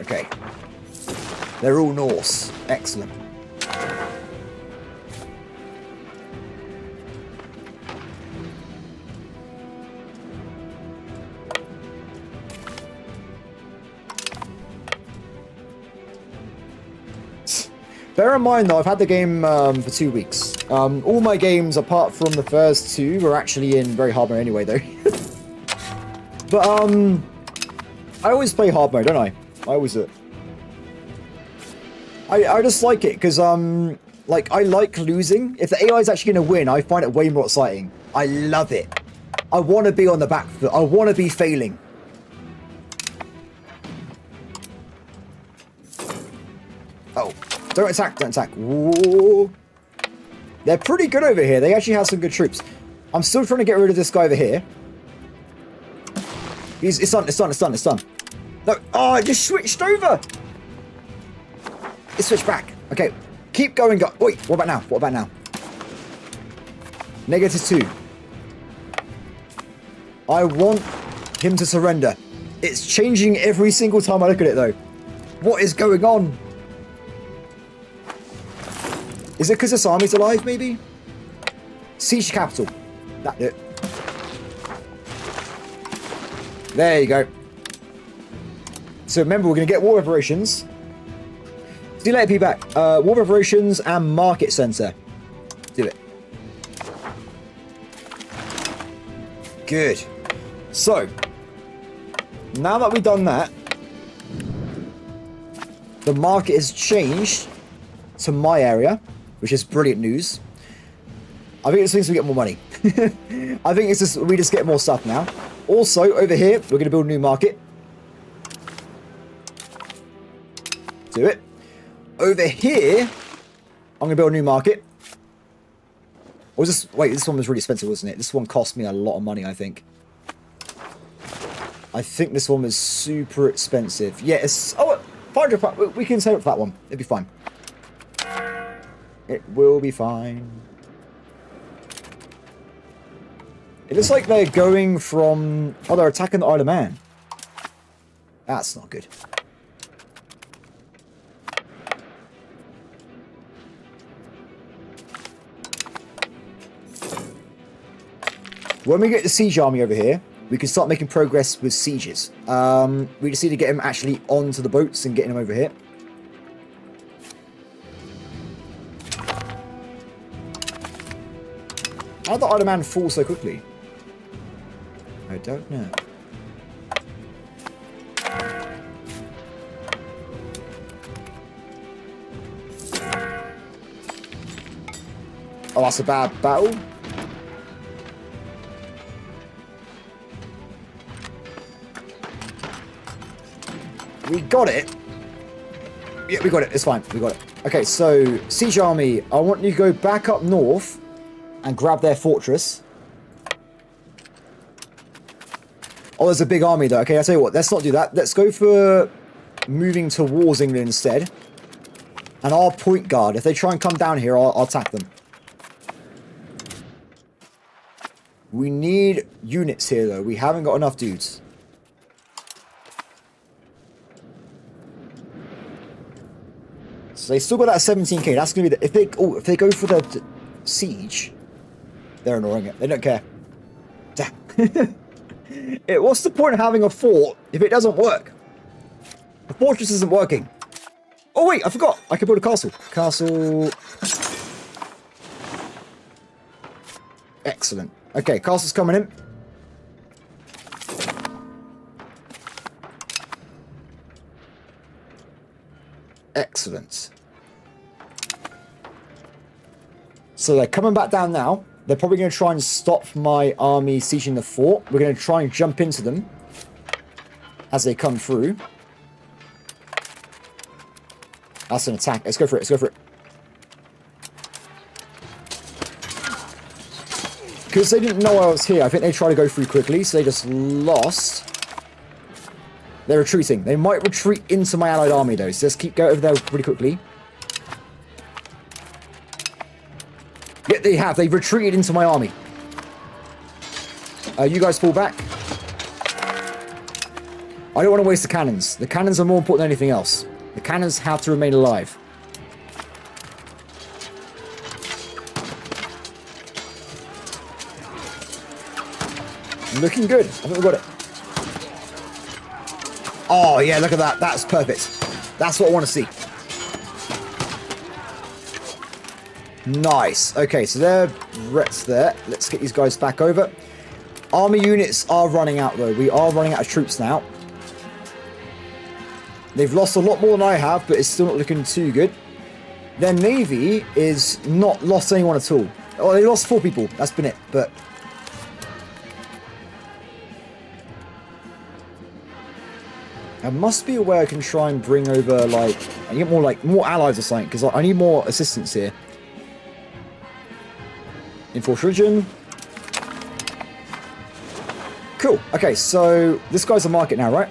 Okay. They're all Norse. Excellent. Bear in mind, though, I've had the game for 2 weeks. All my games, apart from the first two, were actually in very hard mode anyway, though. But, I always play hard mode, don't I? I always do it. I just like it, because, like, I like losing. If the AI is actually going to win, I find it way more exciting. I love it. I want to be on the back foot. I want to be failing. Oh. Don't attack, don't attack. Whoa. They're pretty good over here. They actually have some good troops. I'm still trying to get rid of this guy over here. It's done. No, oh, it just switched over. It switched back. Okay, keep going, guys. Wait, what about now? -2. I want him to surrender. It's changing every single time I look at it, though. What is going on? Is it because this army's alive, maybe? Siege capital. That's it. There you go. So remember, we're going to get war reparations. See you later, P-back. War reparations and market center. Do it. Good. So, now that we've done that, the market has changed to my area, which is brilliant news. I think this means we get more money. I think it's just we just get more stuff now. Also, over here, we're going to build a new market. Do it. Over here, I'm going to build a new market. Or was this... Wait, this one was really expensive, wasn't it? This one cost me a lot of money, I think. I think this one was super expensive. Yeah, it's... Oh, 500... We can save it for that one. It'll be fine. It will be fine. It looks like they're going from... Oh, they're attacking the Isle of Man. That's not good. When we get the siege army over here, we can start making progress with sieges. We just need to get him actually onto the boats and getting him over here. How did the Isle of Man fall so quickly? I don't know. Oh, that's a bad battle. We got it. Yeah, we got it. It's fine. We got it. Okay, so siege army, I want you to go back up north and grab their fortress. Oh, there's a big army though. Okay, I'll tell you what. Let's not do that. Let's go for moving towards England instead. And I'll point guard. If they try and come down here, I'll attack them. We need units here though. We haven't got enough dudes. So they still got that 17k. That's gonna be the, if they go for the siege, they're ignoring it. They don't care. What's the point of having a fort if it doesn't work? The fortress isn't working. Oh wait, I forgot. I can build a castle. Castle. Excellent. Okay, castle's coming in. Excellent. So they're coming back down now. They're probably going to try and stop my army sieging the fort. We're going to try and jump into them as they come through. That's an attack. Let's go for it. Let's go for it. Because they didn't know I was here, I think they tried to go through quickly, so they just lost. They're retreating. They might retreat into my allied army, though, so just go over there pretty quickly. Yeah, they have. They've retreated into my army. You guys fall back. I don't want to waste the cannons. The cannons are more important than anything else. The cannons have to remain alive. Looking good. I think we got it. Oh, yeah, look at that. That's perfect. That's what I want to see. Nice. Okay, so they're Rets there. Let's get these guys back over. Army units are running out, though. We are running out of troops now. They've lost a lot more than I have, but it's still not looking too good. Their navy is not lost anyone at all. Oh, they lost 4 people. That's been it, but... there must be a way I can try and bring over, like... I get more allies or something, because I need more assistance here. Enforced region. Cool. Okay, so this guy's a market now, right?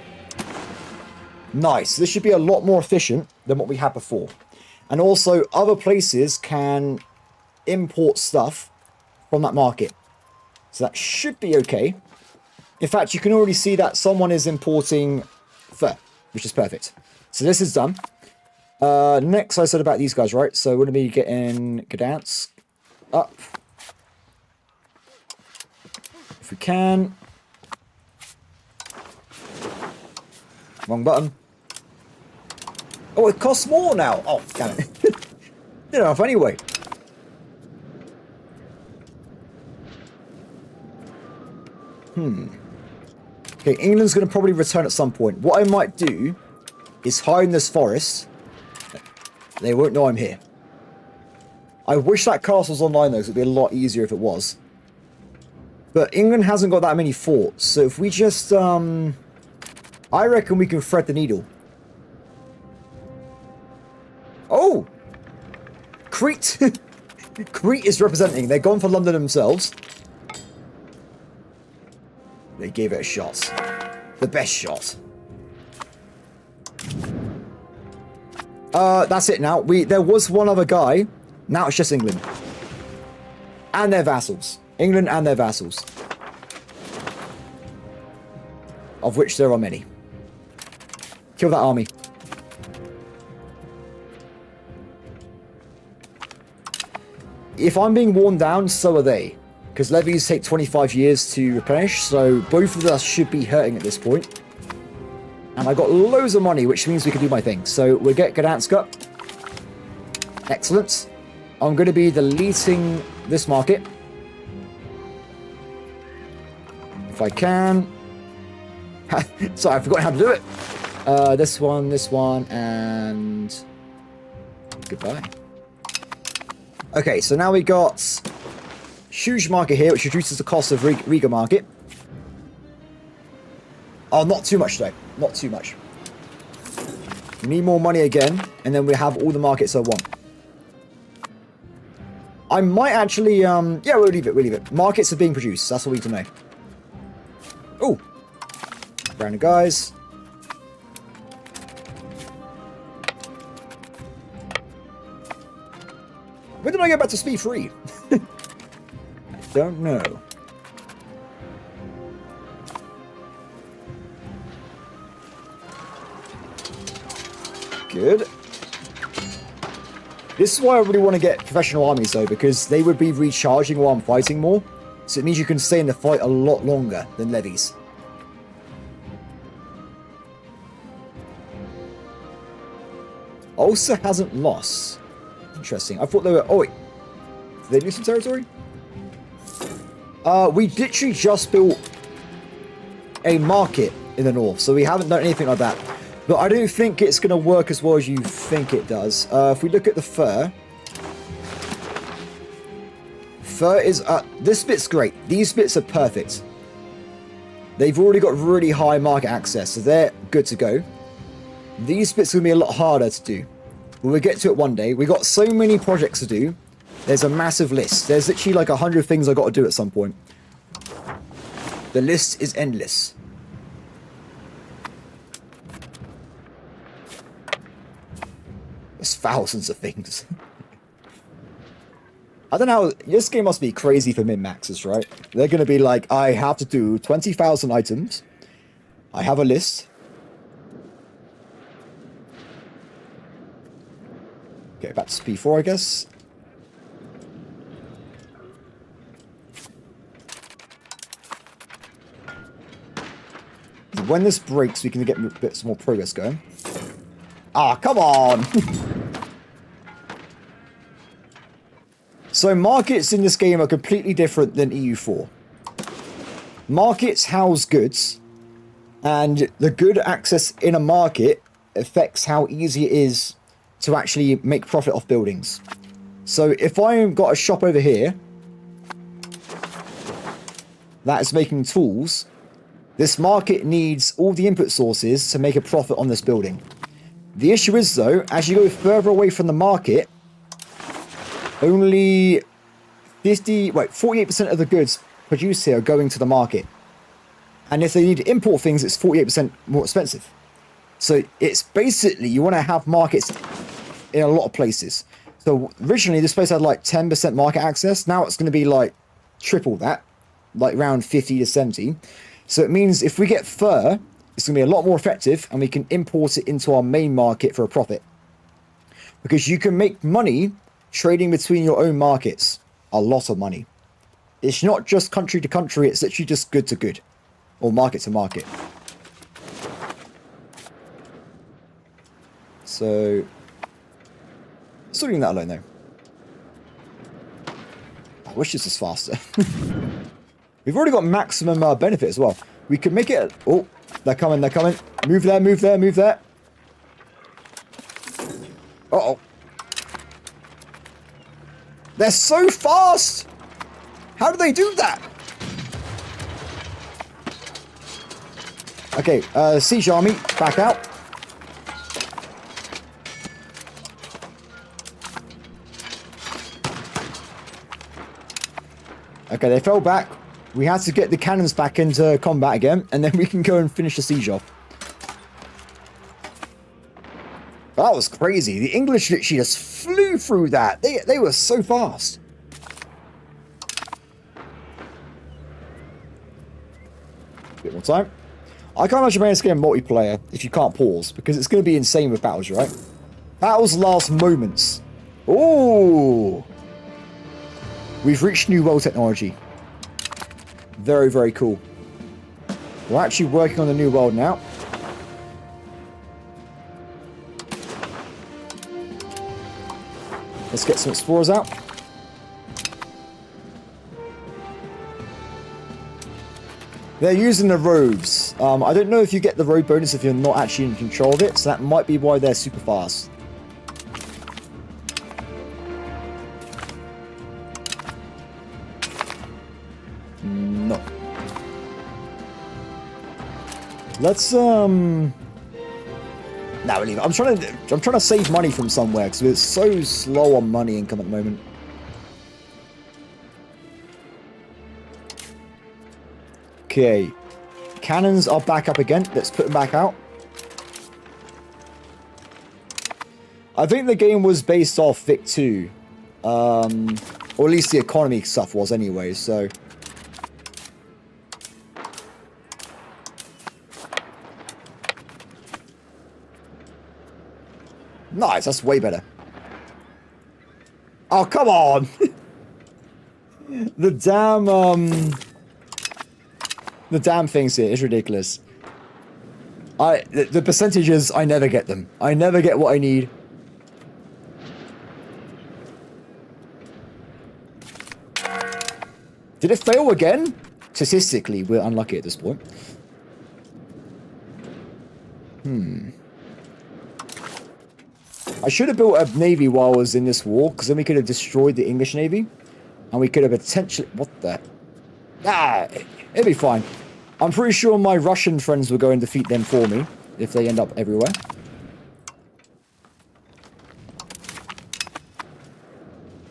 Nice. This should be a lot more efficient than what we had before. And also, other places can import stuff from that market. So that should be okay. In fact, you can already see that someone is importing fur, which is perfect. So this is done. Next, I said about these guys, right? So we're going to be getting Gdansk up. If we can. Wrong button. Oh, it costs more now. Oh, damn it. Did enough anyway. Okay, England's going to probably return at some point. What I might do is hide in this forest. They won't know I'm here. I wish that castle was online, though, because it would be a lot easier if it was. But England hasn't got that many forts, so if we just, I reckon we can thread the needle. Oh! Crete! Crete is representing. They're gone for London themselves. They gave it a shot. The best shot. That's it now. There was one other guy. Now it's just England. And their vassals. England and their vassals. Of which there are many. Kill that army. If I'm being worn down, so are they. Because levies take 25 years to replenish, so both of us should be hurting at this point. And I got loads of money, which means we can do my thing. So we'll get Gdansk up. Excellent. I'm going to be deleting this market. If I can. Sorry, I forgot how to do it. This one, and... goodbye. Okay, so now we got huge market here, which reduces the cost of Riga market. Oh, not too much though. Not too much. We need more money again, and then we have all the markets I want. I might actually, yeah, we'll leave it. Markets are being produced. That's all we need to know. Oh, random guys. When did I go back to speed 3? I don't know. Good. This is why I really want to get professional armies, though, because they would be recharging while I'm fighting more. So it means you can stay in the fight a lot longer than levies. Ulster hasn't lost. Interesting. I thought they were... Oh, wait. Did they lose some territory? We literally just built a market in the north, so we haven't done anything like that. But I don't think it's going to work as well as you think it does. If we look at the fur... Fur is... this bit's great. These bits are perfect. They've already got really high market access, so they're good to go. These bits are going to be a lot harder to do. But we'll get to it one day. We've got so many projects to do. There's a massive list. There's literally like 100 things I've got to do at some point. The list is endless. There's thousands of things. I don't know. This game must be crazy for min-maxers, right? They're going to be like, I have to do 20,000 items. I have a list. Okay, back to P4, I guess. When this breaks, we can get a bit more progress going. Ah, come on! So markets in this game are completely different than EU4. Markets house goods, and the good access in a market affects how easy it is to actually make profit off buildings. So if I've got a shop over here that is making tools, this market needs all the input sources to make a profit on this building. The issue is, though, as you go further away from the market, only 48% of the goods produced here are going to the market. And if they need to import things, it's 48% more expensive. So it's basically, you want to have markets in a lot of places. So originally this place had like 10% market access. Now it's going to be like triple that, like around 50 to 70. So it means if we get fur, it's going to be a lot more effective, and we can import it into our main market for a profit. Because you can make money trading between your own markets. A lot of money. It's not just country to country, it's literally just good to good. Or market to market. So, still leaving that alone though. I wish this was faster. We've already got maximum benefit as well. We can make it... Oh, they're coming, they're coming. Move there, move there, move there. Uh-oh. They're so fast! How do they do that? Okay, siege army, back out. Okay, they fell back. We had to get the cannons back into combat again, and then we can go and finish the siege off. That was crazy. The English literally just flew through that. They were so fast. Bit more time. I can't imagine playing this game multiplayer if you can't pause, because it's going to be insane with battles, right? Battles last moments. Ooh. We've reached new world technology. Very, very cool. We're actually working on the new world now. Let's get some explorers out. They're using the roads. I don't know if you get the road bonus if you're not actually in control of it, so that might be why they're super fast. No. Let's Nah, we'll leave it. I'm trying to save money from somewhere because we're so slow on money income at the moment. Okay, cannons are back up again. Let's put them back out. I think the game was based off Vic 2, or at least the economy stuff was anyway. So. Nice, that's way better. Oh, come on! The damn things here is ridiculous. The percentages, I never get them. I never get what I need. Did it fail again? Statistically, we're unlucky at this point. I should have built a navy while I was in this war, because then we could have destroyed the English navy. And we could have potentially... What the... Ah, it'd be fine. I'm pretty sure my Russian friends will go and defeat them for me, if they end up everywhere.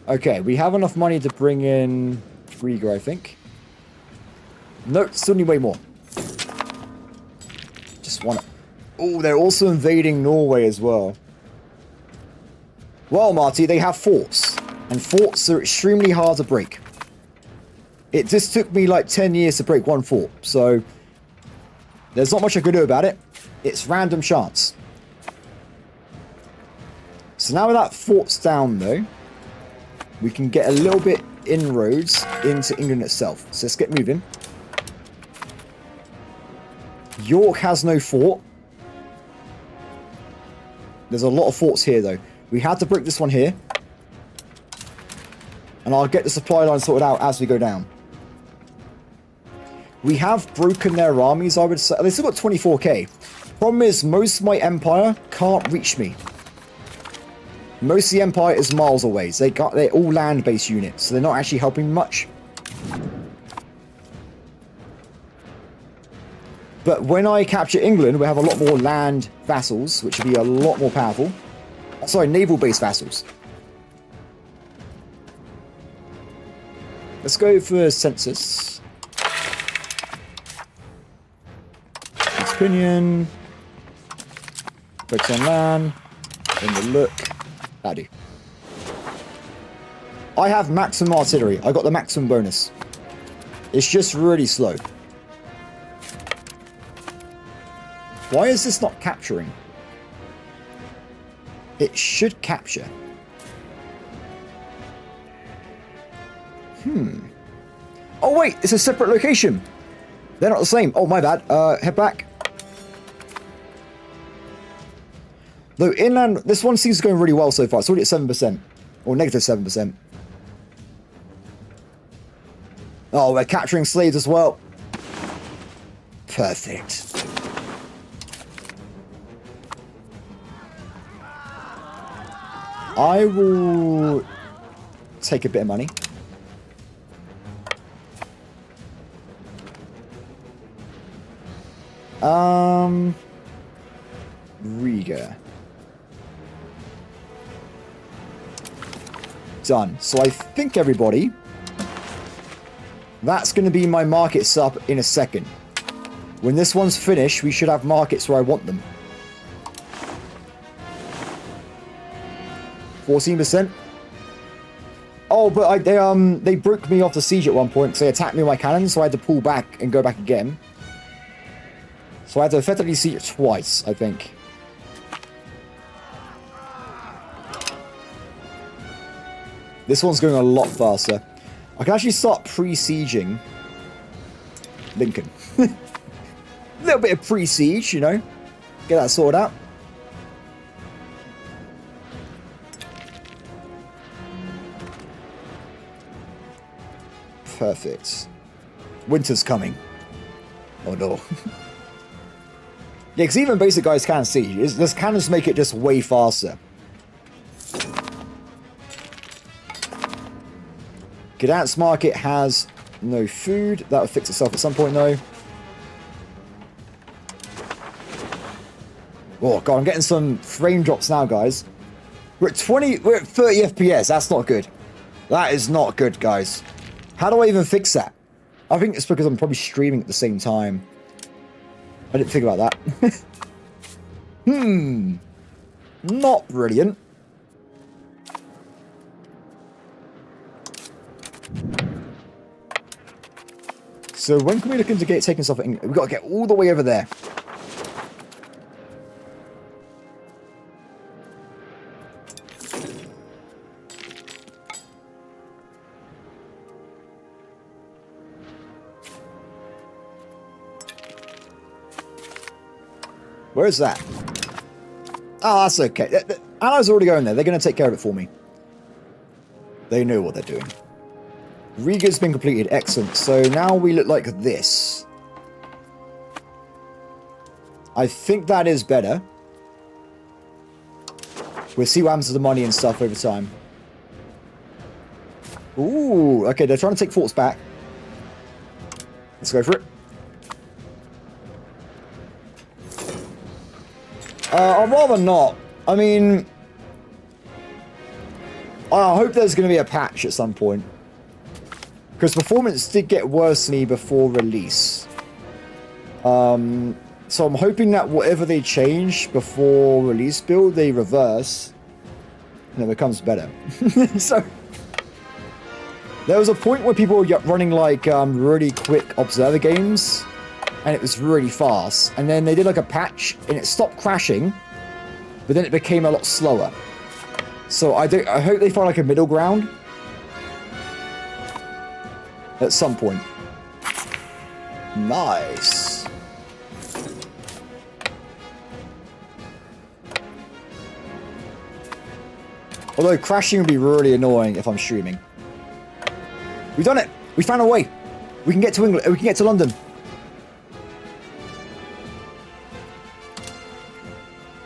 Okay, we have enough money to bring in Riga, I think. No, still need way more. Just want to... Oh, they're also invading Norway as well. Well, Marty, they have forts. And forts are extremely hard to break. It just took me like 10 years to break one fort. So, there's not much I can do about it. It's random chance. So now that fort's down, though, we can get a little bit inroads into England itself. So let's get moving. York has no fort. There's a lot of forts here, though. We had to break this one here. And I'll get the supply line sorted out as we go down. We have broken their armies, I would say. They've still got 24k. Problem is, most of my empire can't reach me. Most of the empire is miles away. So they're all land-based units, so they're not actually helping much. But when I capture England, we have a lot more land vassals, which will be a lot more powerful. Sorry, naval-based vassals. Let's go for census. Opinion. Focus on land. In the look. That'll do. I have maximum artillery. I got the maximum bonus. It's just really slow. Why is this not capturing? It should capture. Oh wait, it's a separate location. They're not the same. Oh, my bad. Head back. Though inland, this one seems going really well so far. It's already at 7%. Or negative 7%. Oh, we're capturing slaves as well. Perfect. I will take a bit of money. Riga. Done. So I think, everybody, that's going to be my markets up in a second. When this one's finished, we should have markets where I want them. 14%. Oh, but they broke me off the siege at one point because they attacked me with my cannons, so I had to pull back and go back again. So I had to effectively siege it twice, I think. This one's going a lot faster. I can actually start pre-sieging Lincoln. A little bit of pre-siege, you know. Get that sorted out. Perfect. Winter's coming. Oh no. Yeah, because even basic guys can siege. This cannons make it just way faster. Gdansk market has no food. That'll fix itself at some point, though. Oh, God, I'm getting some frame drops now, guys. We're at 30 FPS. That's not good. That is not good, guys. How do I even fix that? I think it's because I'm probably streaming at the same time. I didn't think about that. Not brilliant. So when can we look into taking stuff? We've got to get all the way over there. Where's that? Oh, that's okay. The allies are already going there. They're going to take care of it for me. They know what they're doing. Riga's been completed. Excellent. So now we look like this. I think that is better. We'll see what happens to the money and stuff over time. Ooh, okay, they're trying to take forts back. Let's go for it. I'd rather not. I mean, I hope there's going to be a patch at some point. Because performance did get worse than me before release. So I'm hoping that whatever they change before release build, they reverse. And it becomes better. So, there was a point where people were running like really quick observer games. And it was really fast. And then they did like a patch and it stopped crashing. But then it became a lot slower. So I hope they find like a middle ground. At some point. Nice. Although crashing would be really annoying if I'm streaming. We've done it! We found a way! We can get to England. We can get to London.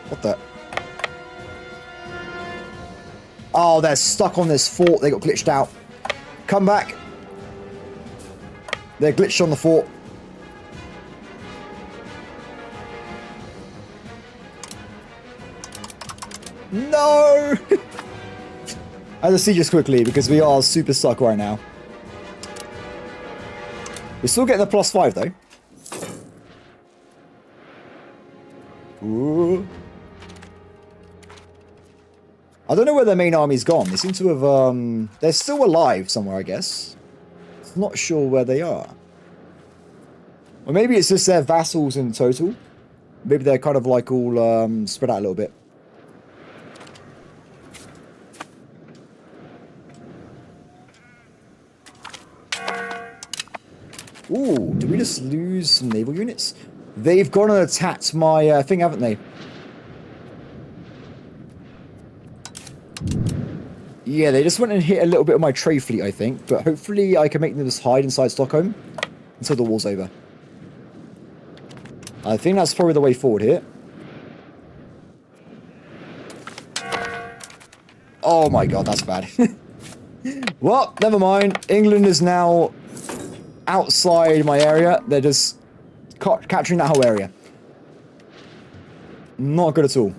What the? Oh, they're stuck on this fort. They got glitched out. Come back. They're glitched on the fort. No! I have to see just quickly because we are super stuck right now. We're still getting the +5 though. Ooh. I don't know where their main army's gone. They seem to have, they're still alive somewhere, I guess. Not sure where they are. Or maybe it's just their vassals in total. Maybe they're kind of like all spread out a little bit. Ooh, did we just lose some naval units? They've gone and attacked my thing, haven't they? Yeah, they just went and hit a little bit of my trade fleet, I think. But hopefully I can make them just hide inside Stockholm until the war's over. I think that's probably the way forward here. Oh my god, that's bad. Well, never mind. England is now outside my area. They're just capturing that whole area. Not good at all.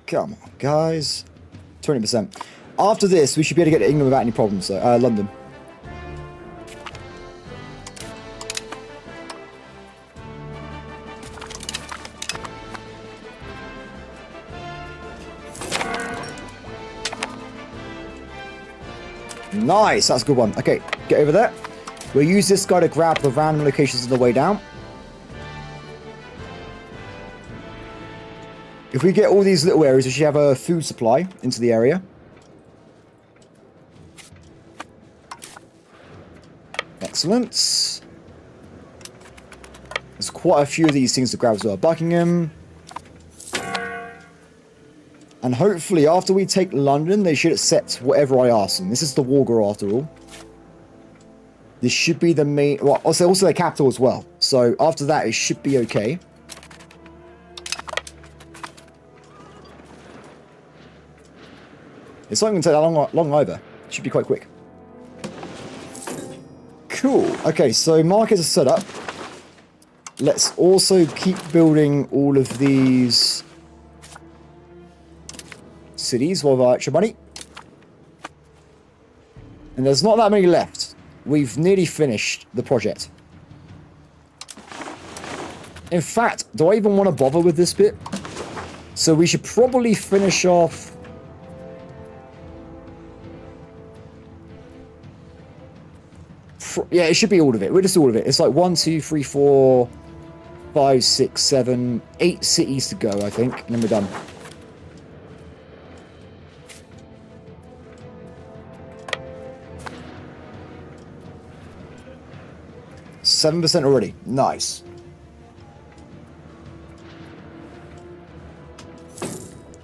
Come on, guys. 20%. After this, we should be able to get to England without any problems, though. London. Nice, that's a good one. Okay, get over there. We'll use this guy to grab the random locations on the way down. If we get all these little areas, we should have a food supply into the area. Excellent. There's quite a few of these things to grab as well. Buckingham. And hopefully, after we take London, they should accept whatever I ask them. This is the Wargar, after all. This should be the main... Well, also their capital as well. So, after that, it should be okay. It's not going to take that long either. It should be quite quick. Cool. Okay, so markets are set up. Let's also keep building all of these cities while we've got extra money. And there's not that many left. We've nearly finished the project. In fact, do I even want to bother with this bit? So we should probably finish off... Yeah, it should be all of it. We're just all of it. It's like 1, 2, 3, 4, 5, 6, 7, 8 cities to go, I think. And then we're done. $7% already. Nice.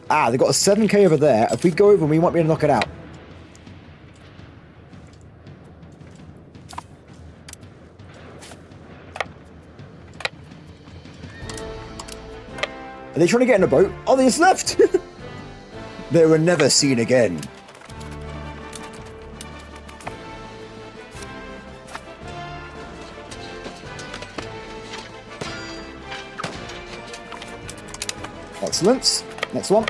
Ah, they've got a 7k over there. If we go over, we might be able to knock it out. Are they trying to get in a boat? Oh, they just left! They were never seen again. Excellent. Next one.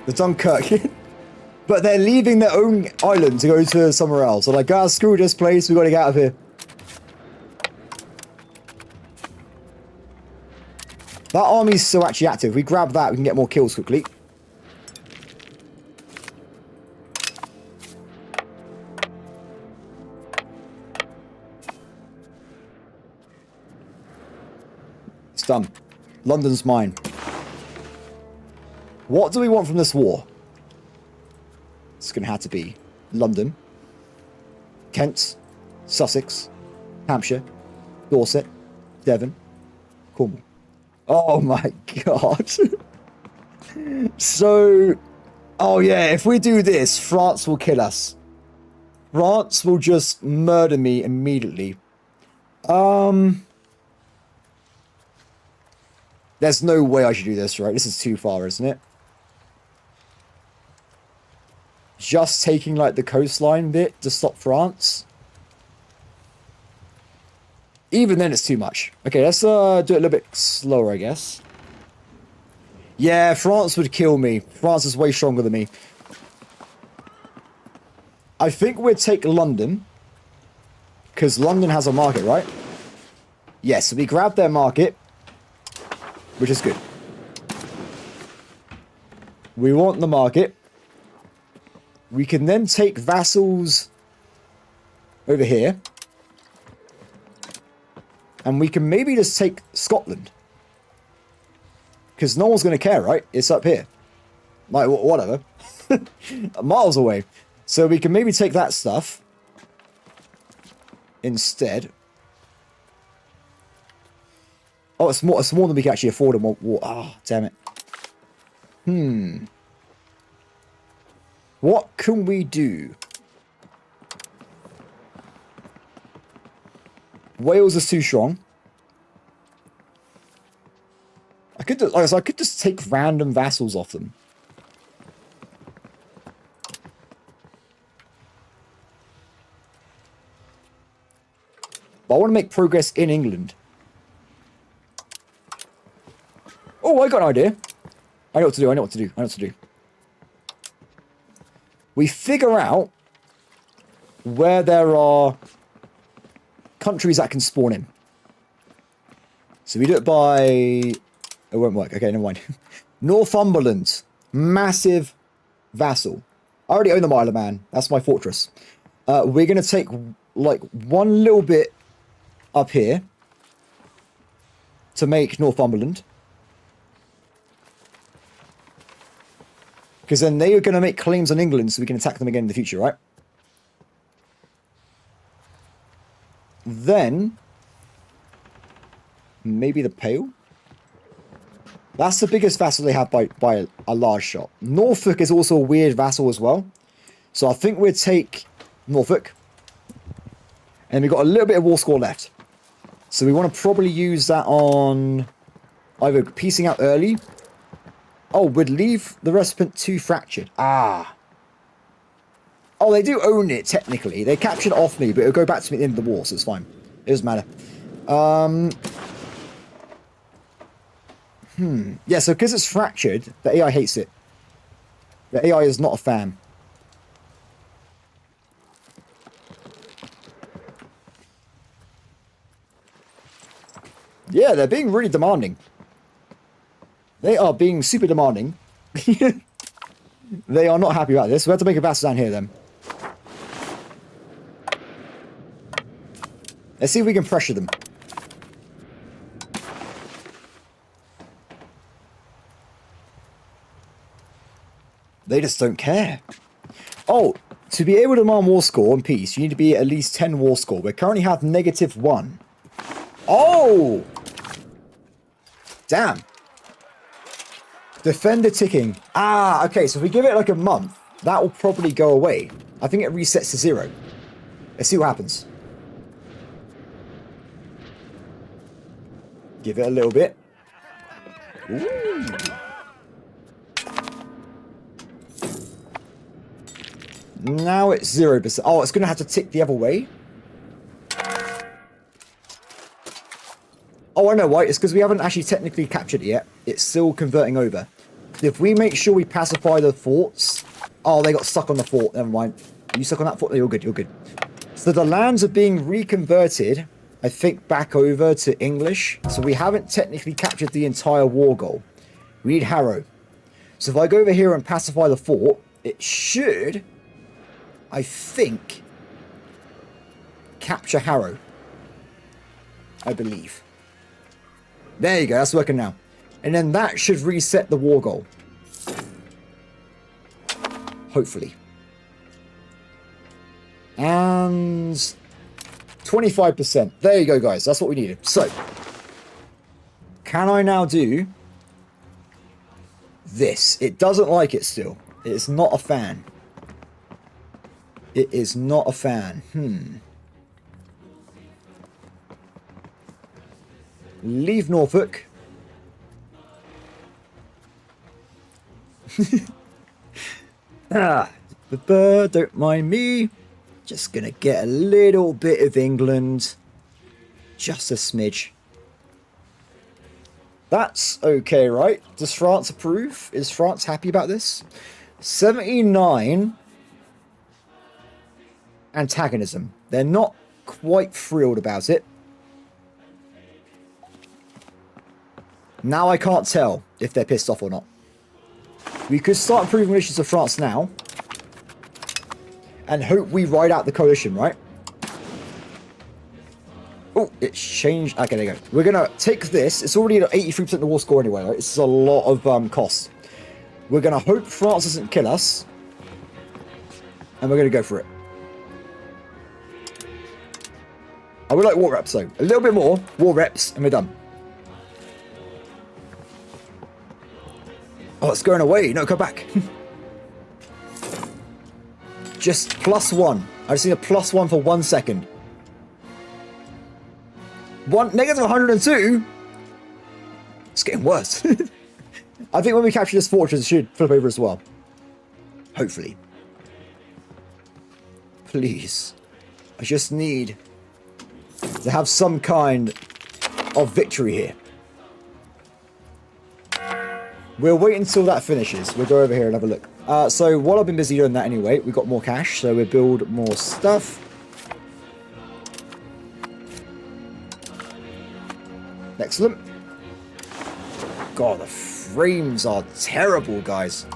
The Dunkirk. But they're leaving their own island to go to somewhere else. So like, guys, screw this place. We got to get out of here. That army's still actually active. If we grab that, we can get more kills quickly. It's done. London's mine. What do we want from this war? It's going to have to be London, Kent, Sussex, Hampshire, Dorset, Devon, Cornwall. Oh my god. So, oh yeah, if we do this, France will kill us. France will just murder me immediately. There's no way I should do this, right? This is too far, isn't it? Just taking, like, the coastline bit to stop France. Even then, it's too much. Okay, let's do it a little bit slower, I guess. Yeah, France would kill me. France is way stronger than me. I think we'd take London. Because London has a market, right? Yes, so we grab their market. Which is good. We want the market. We can then take vassals over here. And we can maybe just take Scotland. Because no one's going to care, right? It's up here. Like, whatever. Miles away. So we can maybe take that stuff. Instead. Oh, it's more than we can actually afford in one war. Ah, oh, damn it. What can we do? Wales is too strong. I could just take random vassals off them. But I want to make progress in England. Oh, I got an idea. I know what to do. I know what to do. I know what to do. We figure out where there are countries that can spawn in. So we do it by... It won't work. Okay, never mind. Northumberland. Massive vassal. I already own the Isle of Man. That's my fortress. We're going to take, like, one little bit up here to make Northumberland. Because then they are going to make claims on England so we can attack them again in the future, right? Then, maybe the Pale? That's the biggest vassal they have by a large shot. Norfolk is also a weird vassal as well. So I think we'd take Norfolk. And we've got a little bit of war score left. So we want to probably use that on either piecing out early. Oh, we'd leave the recipient too fractured. Ah. Oh, they do own it, technically. They captured it off me, but it'll go back to me at the end of the war, so it's fine. It doesn't matter. Yeah, so because it's fractured, the AI hates it. The AI is not a fan. Yeah, they're being really demanding. They are being super demanding. They are not happy about this. We have to make a vassal down here, then. Let's see if we can pressure them. They just don't care. Oh, to be able to demand war score and peace, you need to be at least 10 war score. We currently have -1. Oh! Damn. Defender ticking. Ah, okay, so if we give it like a month, that will probably go away. I think it resets to 0. Let's see what happens. Give it a little bit. Ooh. Now it's 0%. Oh, it's going to have to tick the other way. Oh, I know why. It's because we haven't actually technically captured it yet. It's still converting over. If we make sure we pacify the forts... Oh, they got stuck on the fort. Never mind. Are you stuck on that fort? You're good. You're good. So the lands are being reconverted, I think, back over to English. So we haven't technically captured the entire war goal. We need Harrow. So if I go over here and pacify the fort, it should, I think, capture Harrow. I believe. There you go. That's working now. And then that should reset the war goal. Hopefully. And 25%. There you go, guys. That's what we needed. So, can I now do this? It doesn't like it still. It's not a fan. It is not a fan. Leave Norfolk. Don't mind me. Just gonna get a little bit of England. Just a smidge. That's okay, right? Does France approve? Is France happy about this? 79 antagonism. They're not quite thrilled about it. Now I can't tell if they're pissed off or not. We could start improving relations with France now. And hope we ride out the coalition, right? Oh, it's changed. Okay, there you go. We're going to take this. It's already at 83% of the war score anyway, right? This is a lot of cost. We're going to hope France doesn't kill us. And we're going to go for it. I would like war reps, though. A little bit more. War reps, and we're done. Oh, it's going away. No, come back. Just +1. I just need a +1 for 1 second. Negative 102? It's getting worse. I think when we capture this fortress, it should flip over as well. Hopefully. Please. I just need to have some kind of victory here. We'll wait until that finishes. We'll go over here and have a look. So while I've been busy doing that anyway, we've got more cash, so we'll build more stuff. Excellent. God, the frames are terrible, guys.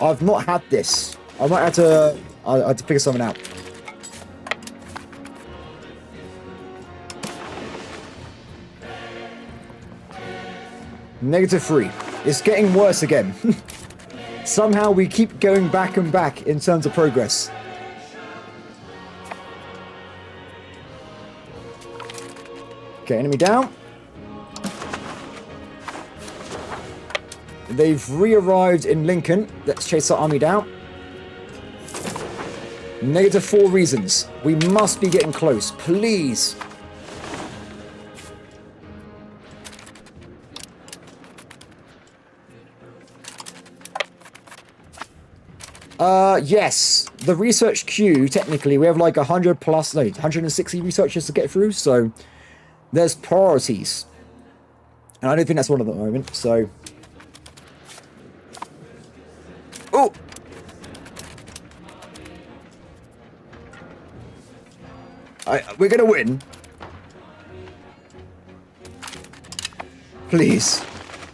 I've not had this. I might have to... I had to figure something out. -3. It's getting worse again. Somehow we keep going back and back in terms of progress. Okay, enemy down. They've re-arrived in Lincoln. Let's chase our army down. -4 reasons. We must be getting close. Please. Yes. The research queue, technically, we have like 100 plus, no, 160 researchers to get through, so there's priorities. And I don't think that's one of them at the moment, so... Oh! We're gonna win. Please.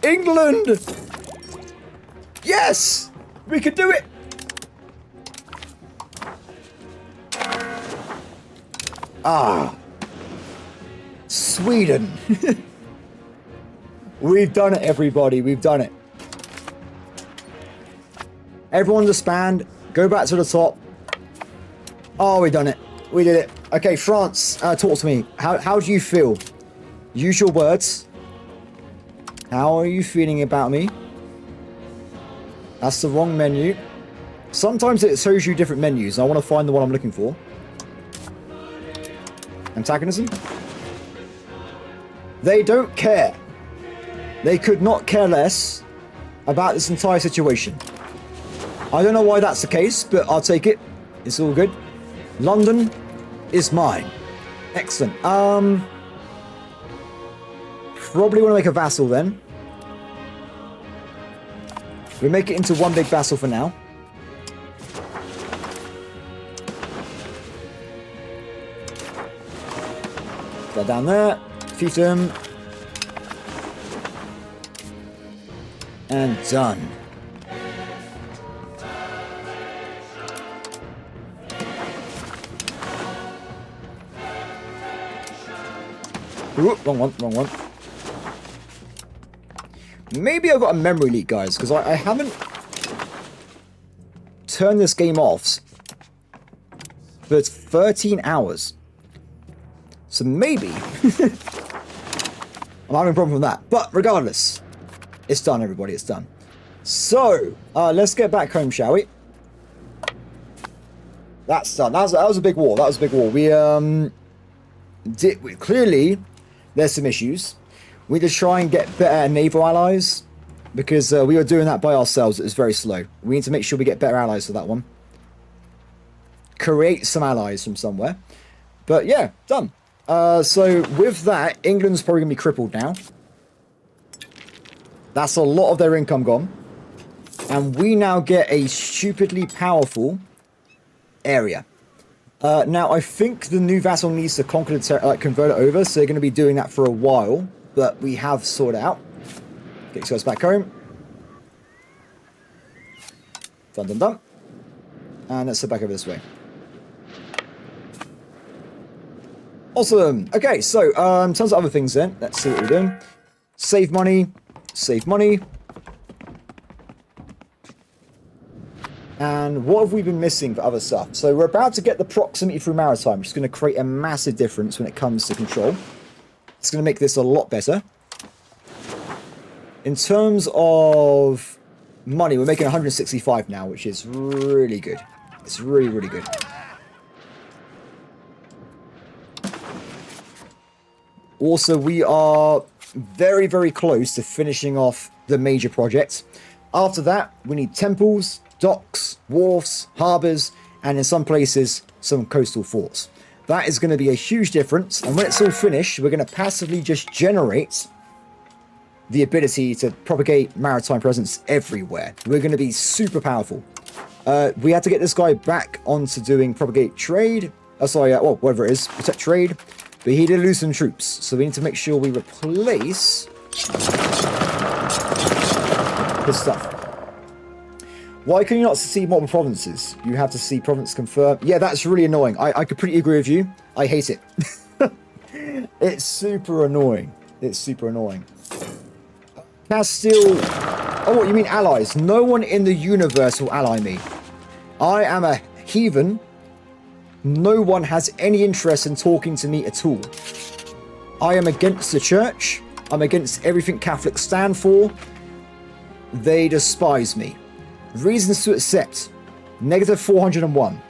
England! Yes! We can do it! Ah. Sweden. We've done it, everybody. We've done it. Everyone disband. Go back to the top. Oh, we've done it. We did it. Okay, France, talk to me. How do you feel? Use your words. How are you feeling about me? That's the wrong menu. Sometimes it shows you different menus. I want to find the one I'm looking for. Antagonism? They don't care. They could not care less about this entire situation. I don't know why that's the case, but I'll take it. It's all good. London is mine. Excellent. Probably want to make a vassal then. We make it into one big vassal for now. Go down there. Fiefdom. And done. Ooh, wrong one. Maybe I've got a memory leak, guys, because I haven't turned this game off for 13 hours. So maybe I'm having a problem with that. But regardless, it's done, everybody. It's done. So let's get back home, shall we? That's done. That was a big war. That was a big war. We clearly there's some issues. We need to try and get better naval allies because we were doing that by ourselves. It was very slow. We need to make sure we get better allies for that one. Create some allies from somewhere. But yeah, done. So with that, England's probably going to be crippled now. That's a lot of their income gone. And we now get a stupidly powerful area. Now, I think the new vassal needs to convert it over, so they're going to be doing that for a while. But we have sorted out. Get these guys back home. Done. And let's head back over this way. Awesome. Okay, so tons of other things then. Let's see what we're doing. Save money. And what have we been missing for other stuff? So we're about to get the proximity through maritime, which is going to create a massive difference when it comes to control. It's going to make this a lot better. In terms of money, we're making 165 now, which is really good. It's really, really good. Also, we are very, very close to finishing off the major projects. After that, we need temples, docks, wharfs, harbours, and in some places, some coastal forts. That is going to be a huge difference, and when it's all finished, we're going to passively just generate the ability to propagate maritime presence everywhere. We're going to be super powerful. We had to get this guy back onto doing propagate trade. Well, whatever it is, protect trade. But he did lose some troops, so we need to make sure we replace his stuff. Why can you not see multiple provinces? You have to see province confirmed. Yeah, that's really annoying. I completely agree with you. I hate it. It's super annoying. Castile. Oh, what, you mean allies? No one in the universe will ally me. I am a heathen. No one has any interest in talking to me at all. I am against the church. I'm against everything Catholics stand for. They despise me. Reasons to accept. Negative 401.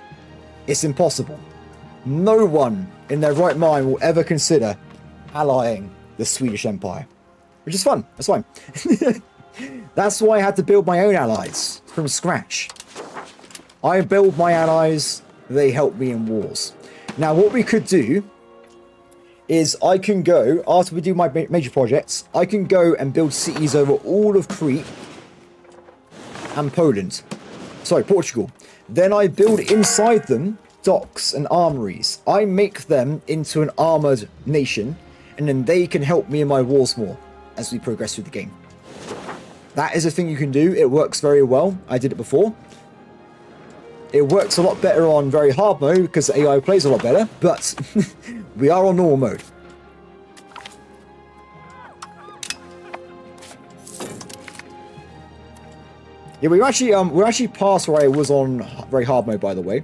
It's impossible. No one in their right mind will ever consider allying the Swedish Empire. Which is fun. That's fine. That's why I had to build my own allies from scratch. I build my allies. They help me in wars. Now, what we could do is I can go, after we do my major projects, I can go and build cities over all of Crete and Poland. Sorry, Portugal. Then I build inside them docks and armories. I make them into an armored nation, and then they can help me in my wars more as we progress through the game. That is a thing you can do. It works very well. I did it before. It works a lot better on very hard mode because the AI plays a lot better, but we are on normal mode. Yeah, we're actually past where I was on very hard mode, by the way.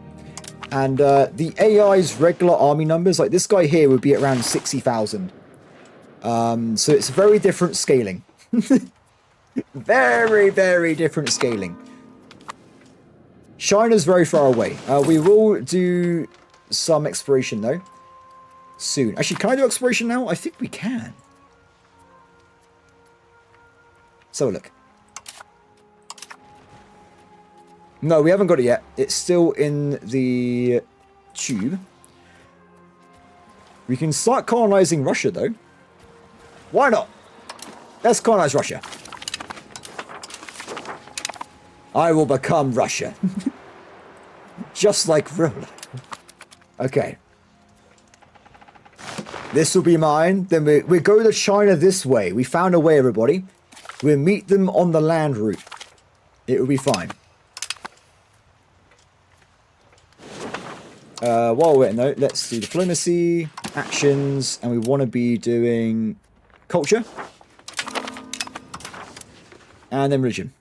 And the AI's regular army numbers, like this guy here, would be at around 60,000. So it's very different scaling. Very, very different scaling. China's very far away. We will do some exploration, though, soon. Actually, can I do exploration now? I think we can. So look. No, we haven't got it yet. It's still in the tube. We can start colonizing Russia, though. Why not? Let's colonize Russia. I will become Russia. Just like Rola. Okay. This will be mine. Then we go to China this way. We found a way, everybody. We'll meet them on the land route. It will be fine. While we're waiting though, let's do diplomacy, actions, and we want to be doing culture. And then religion.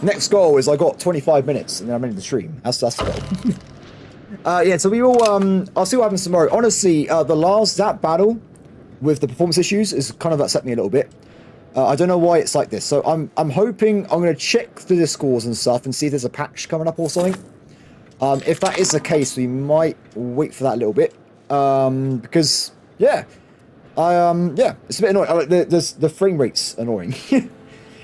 Next goal is I got 25 minutes and then I'm in the stream. That's the goal. Yeah, so we will, I'll see what happens tomorrow. Honestly, that battle with the performance issues is kind of upset me a little bit. I don't know why it's like this. So I'm hoping I'm going to check through the scores and stuff and see if there's a patch coming up or something. If that is the case, we might wait for that a little bit. Because, yeah. Yeah, it's a bit annoying. Like the frame rate's annoying.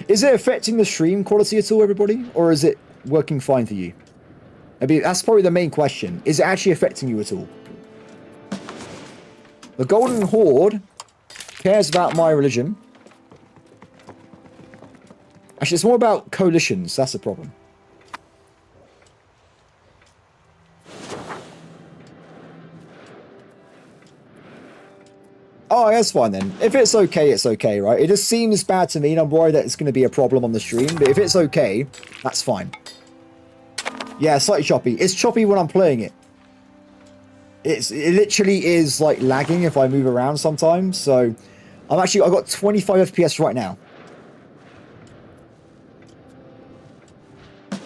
Is it affecting the stream quality at all, everybody? Or is it working fine for you? I mean, that's probably the main question. Is it actually affecting you at all? The Golden Horde cares about my religion. Actually, it's more about coalitions. That's the problem. Oh, that's fine then. If it's okay, it's okay, right? It just seems bad to me, and I'm worried that it's going to be a problem on the stream. But if it's okay, that's fine. Yeah, slightly choppy. It's choppy when I'm playing it. It literally is like lagging if I move around sometimes. So I've got 25 FPS right now.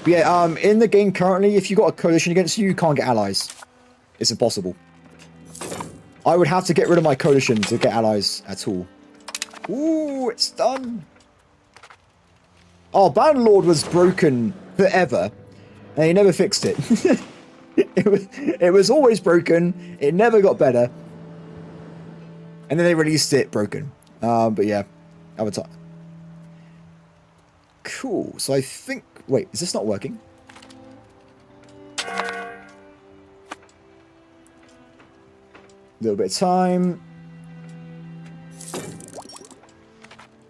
But yeah, in the game currently, if you've got a coalition against you, you can't get allies. It's impossible. I would have to get rid of my coalition to get allies at all. Ooh, it's done. Oh, Bannerlord was broken forever, and they never fixed it. It was always broken. It never got better. And then they released it broken. But yeah, Avatar. Cool. So I think... Wait, is this not working? A little bit of time.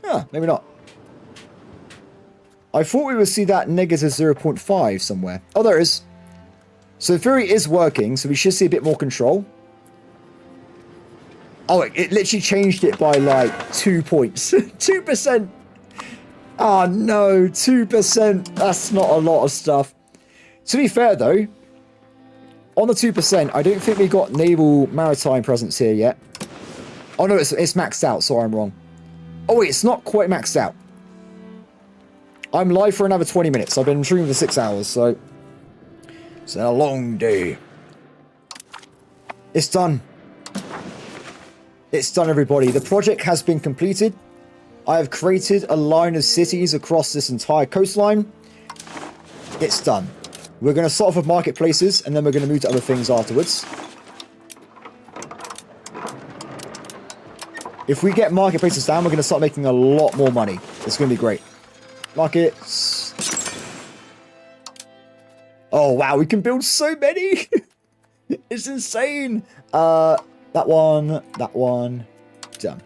Ah, maybe not. I thought we would see that negative 0.5 somewhere. Oh, there it is. So the theory is working, so we should see a bit more control. Oh, it literally changed it by like 2 points. 2%. Oh no, 2%. That's not a lot of stuff. To be fair though, on the 2%, I don't think we got naval maritime presence here yet. Oh no, it's maxed out. Sorry, I'm wrong. Oh wait, it's not quite maxed out. I'm live for another 20 minutes. I've been streaming for 6 hours, so it's a long day. It's done. It's done, everybody. The project has been completed. I have created a line of cities across this entire coastline. It's done. We're going to start off with marketplaces, and then we're going to move to other things afterwards. If we get marketplaces down, we're going to start making a lot more money. It's going to be great. Markets. Oh, wow. We can build so many. It's insane. That one. Done.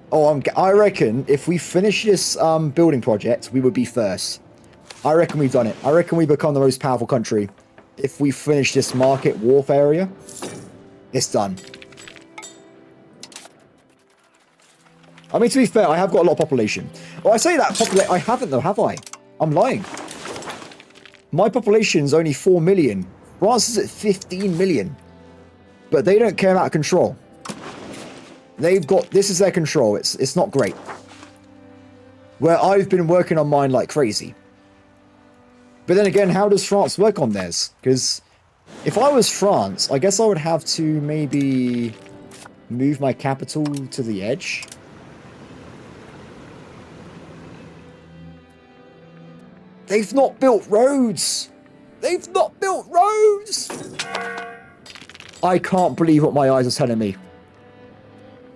Oh, I reckon if we finish this building project, we would be first. I reckon we've done it. I reckon we become the most powerful country. If we finish this market warfare area, it's done. I mean, to be fair, I have got a lot of population. Well, I say that I haven't though, have I? I'm lying. My population's only 4 million. France is at 15 million. But they don't care about control. They've got... This is their control. It's not great. where I've been working on mine like crazy. But then again, how does France work on theirs? Because if I was France, I guess I would have to maybe move my capital to the edge. They've not built roads! They've not built roads! I can't believe what my eyes are telling me.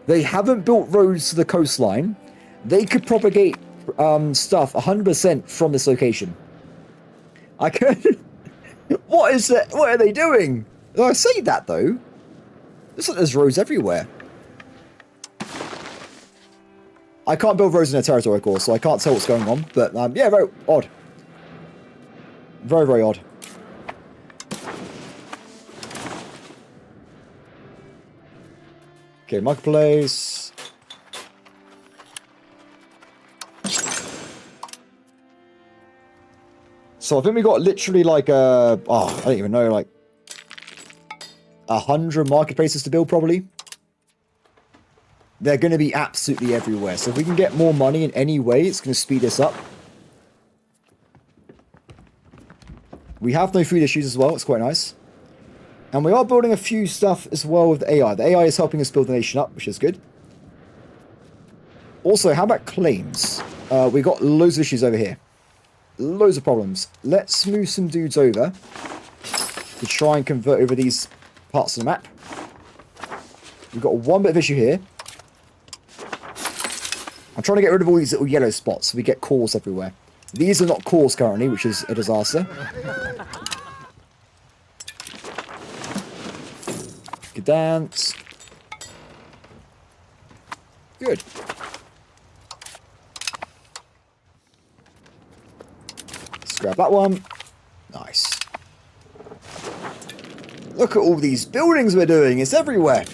They haven't built roads to the coastline. They could propagate stuff 100% from this location. I could... What is it? What are they doing? I say that though. Looks like there's roads everywhere. I can't build roads in their territory, of course, so I can't tell what's going on. But yeah, very odd. Very, very odd. Okay, marketplace. So I think we got literally like I don't even know, like 100 marketplaces to build probably. They're going to be absolutely everywhere. So if we can get more money in any way, it's going to speed this up. We have no food issues as well. It's quite nice. And we are building a few stuff as well with the AI. The AI is helping us build the nation up, which is good. Also, how about claims? We got loads of issues over here. Loads of problems. Let's move some dudes over to try and convert over these parts of the map. We've got one bit of issue here. I'm trying to get rid of all these little yellow spots so we get cores everywhere. These are not cores currently, which is a disaster. Good dance. Good. Let's grab that one. Nice. Look at all these buildings we're doing. It's everywhere.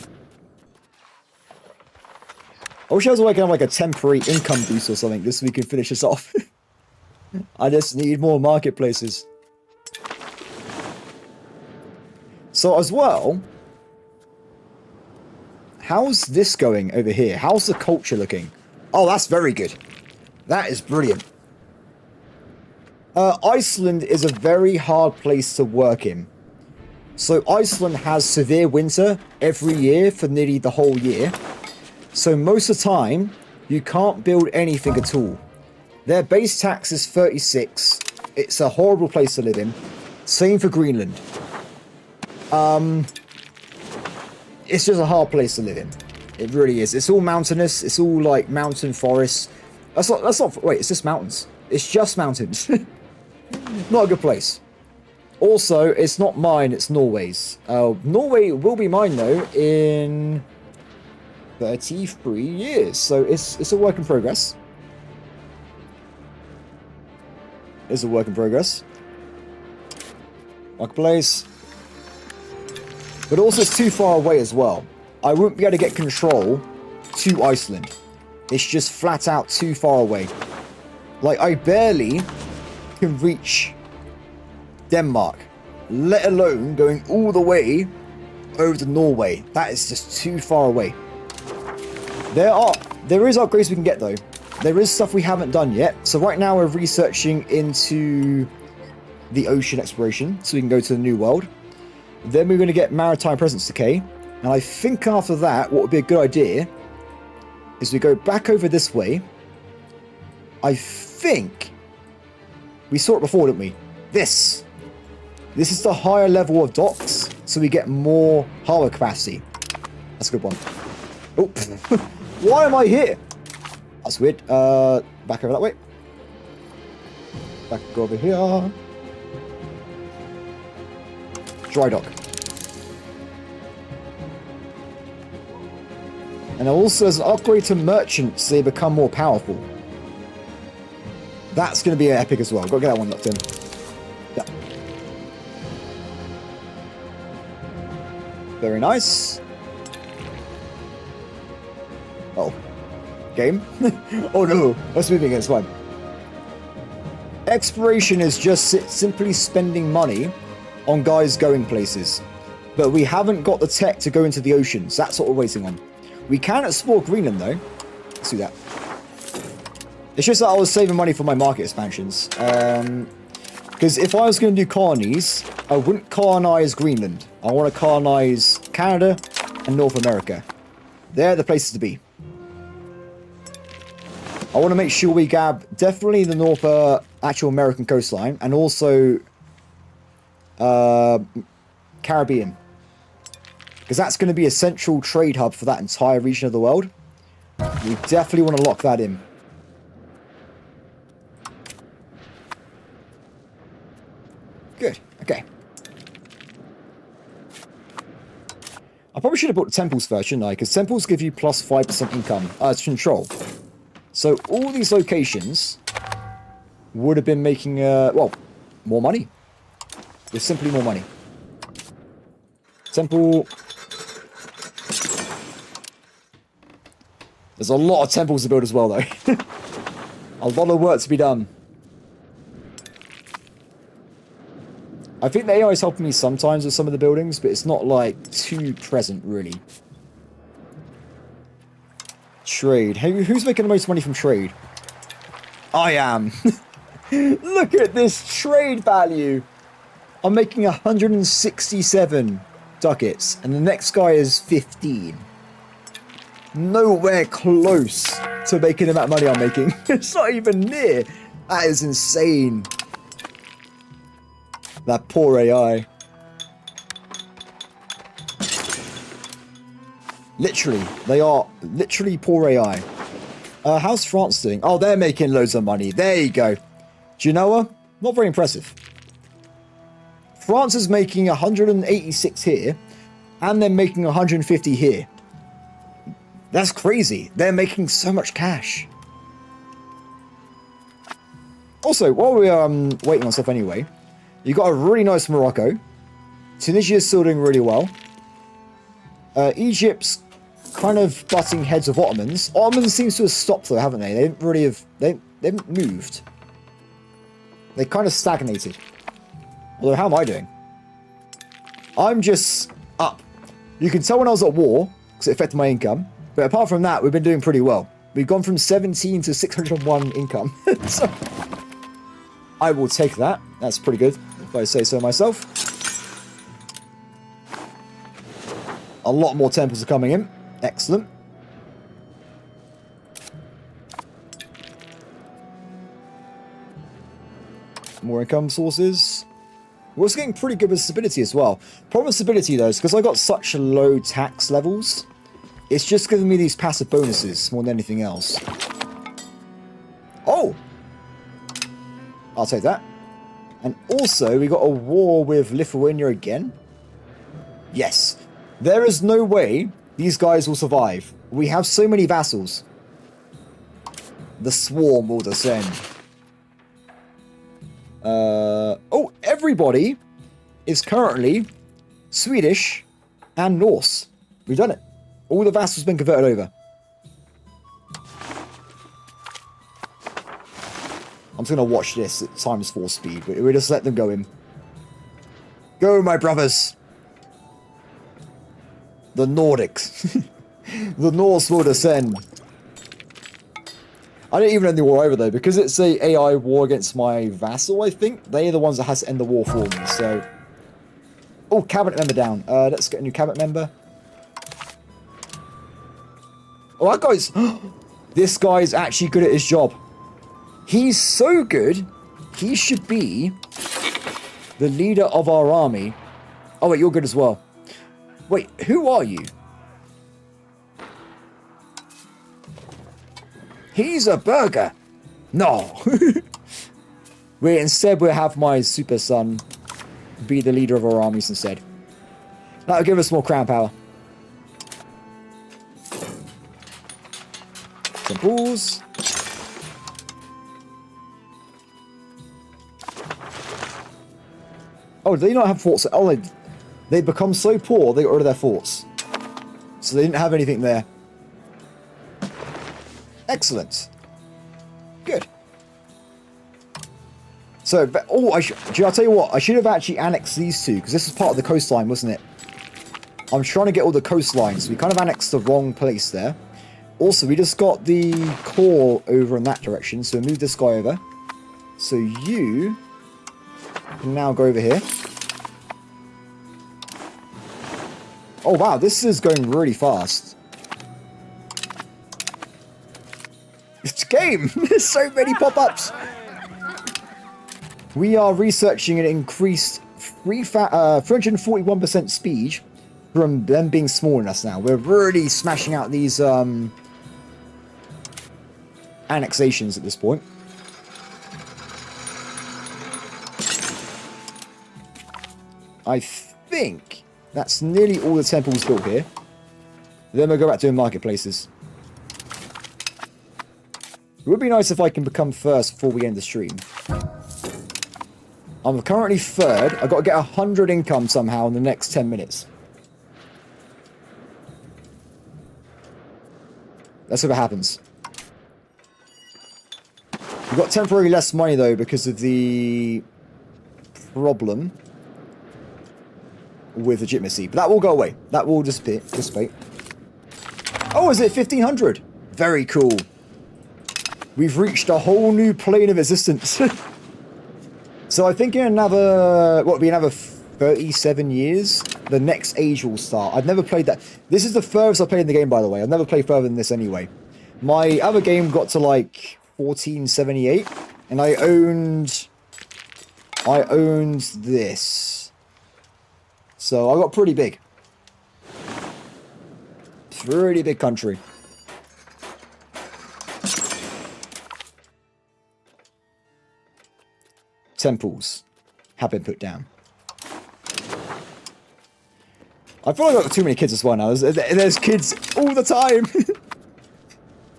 I wish I was working on like a temporary income boost or something just so we can finish this off. I just need more marketplaces. So as well, how's this going over here? How's the culture looking? Oh, that's very good. That is brilliant. Iceland is a very hard place to work in. So Iceland has severe winter every year for nearly the whole year. So most of the time, you can't build anything at all. Their base tax is 36. It's a horrible place to live in. Same for Greenland. It's just a hard place to live in. It really is. It's all mountainous. It's all like mountain forests. That's not, wait, it's just mountains. It's just mountains. Not a good place. Also, it's not mine, it's Norway's. Norway will be mine though in 33 years. So it's a work in progress. It's a work in progress. Marketplace. But also it's too far away as well. I wouldn't be able to get control to Iceland. It's just flat out too far away. Like, I barely can reach Denmark, let alone going all the way over to Norway. That is just too far away. There is upgrades we can get though. There is stuff we haven't done yet. So right now we're researching into the ocean exploration so we can go to the New World. Then we're going to get maritime presence decay. And I think after that, what would be a good idea is we go back over this way. I think we saw it before, didn't we? This is the higher level of docks, so we get more harbour capacity. That's a good one. Oh, why am I here? That's weird. Back over that way. Back over here. Dry dock. And also as an upgrade to merchants, they become more powerful. That's going to be epic as well. Got to get that one locked in. Yeah. Very nice. Oh. Game? Oh no. What's moving? It's fine. Exploration is just simply spending money on guys going places. But we haven't got the tech to go into the oceans. That's what we're waiting on. We can explore Greenland though. Let's do that. It's just that I was saving money for my market expansions. Because if I was going to do colonies, I wouldn't colonize Greenland. I want to colonize Canada and North America. They're the places to be. I want to make sure we grab definitely the North actual American coastline and also Caribbean. Because that's going to be a central trade hub for that entire region of the world. We definitely want to lock that in. Good. Okay. I probably should have bought the temples first, shouldn't I? Because temples give you plus 5% income. Control. So all these locations would have been making, well, more money. Just simply more money. Temple. There's a lot of temples to build as well, though. A lot of work to be done. I think the AI is helping me sometimes with some of the buildings, but it's not, like, too present, really. Trade. Hey, who's making the most money from trade? I am. Look at this trade value. I'm making 167 ducats, and the next guy is 15. Nowhere close to making the amount of money I'm making. It's not even near. That is insane. That poor AI. Literally. They are literally poor AI. How's France doing? Oh, they're making loads of money. There you go. Genoa? Not very impressive. France is making 186 here. And they're making 150 here. That's crazy. They're making so much cash. Also, while we're waiting on stuff anyway, you got a really nice Morocco. Tunisia's still doing really well. Egypt's kind of butting heads with Ottomans. Ottomans seems to have stopped though, haven't they? They didn't really have... They haven't moved. They kind of stagnated. Although, how am I doing? I'm just up. You can tell when I was at war, because it affected my income. But apart from that, we've been doing pretty well. We've gone from 17 to 601 income. So, I will take that. That's pretty good, if I say so myself. A lot more temples are coming in. Excellent. More income sources. We're also getting pretty good with stability as well. Problem with stability, though, is because I got such low tax levels, it's just giving me these passive bonuses more than anything else. Oh! I'll take that. And also, we got a war with Lithuania again. Yes. There is no way these guys will survive. We have so many vassals. The swarm will descend. Oh, everybody is currently Swedish and Norse. We've done it. All the vassals have been converted over. I'm just going to watch this at times 4 speed. We'll just let them go in. Go, my brothers. The Nordics. The Norse will descend. I didn't even end the war over, though. Because it's a AI war against my vassal, I think. They are the ones that has to end the war for me, so... Oh, cabinet member down. Let's get a new cabinet member. Oh, that guy's... This guy's actually good at his job. He's so good, he should be the leader of our army. Oh, wait, you're good as well. Wait, who are you? He's a burger. No. Instead, we'll have my super son be the leader of our armies instead. That'll give us more crown power. Temples. Oh, do they not have forts? Oh, they become so poor, they got rid of their forts. So they didn't have anything there. Excellent. Good. So, oh, I'll tell you what, I should have actually annexed these two, because this was part of the coastline, wasn't it? I'm trying to get all the coastlines. We kind of annexed the wrong place there. Also, we just got the core over in that direction, so move this guy over. So you can now go over here. Oh wow, this is going really fast. It's a game! There's so many pop-ups! We are researching an increased 341% speed from them being smaller than us now. We're really smashing out these annexations at this point. I think that's nearly all the temples built here. Then we'll go back to marketplaces. It would be nice if I can become first before we end the stream. I'm currently third. I've got to get 100 income somehow in the next 10 minutes. Let's see what happens. We've got temporarily less money though because of the problem with legitimacy. But that will go away. That will dissipate. Oh, is it 1500? Very cool. We've reached a whole new plane of existence. So I think in another, what would be another 37 years, the next age will start. I've never played that. This is the furthest I've played in the game, by the way. I've never played further than this anyway. My other game got to like 1478, and I owned this. So I got pretty big. Pretty big country. Temples have been put down. I feel like I've got too many kids as well now. There's kids all the time.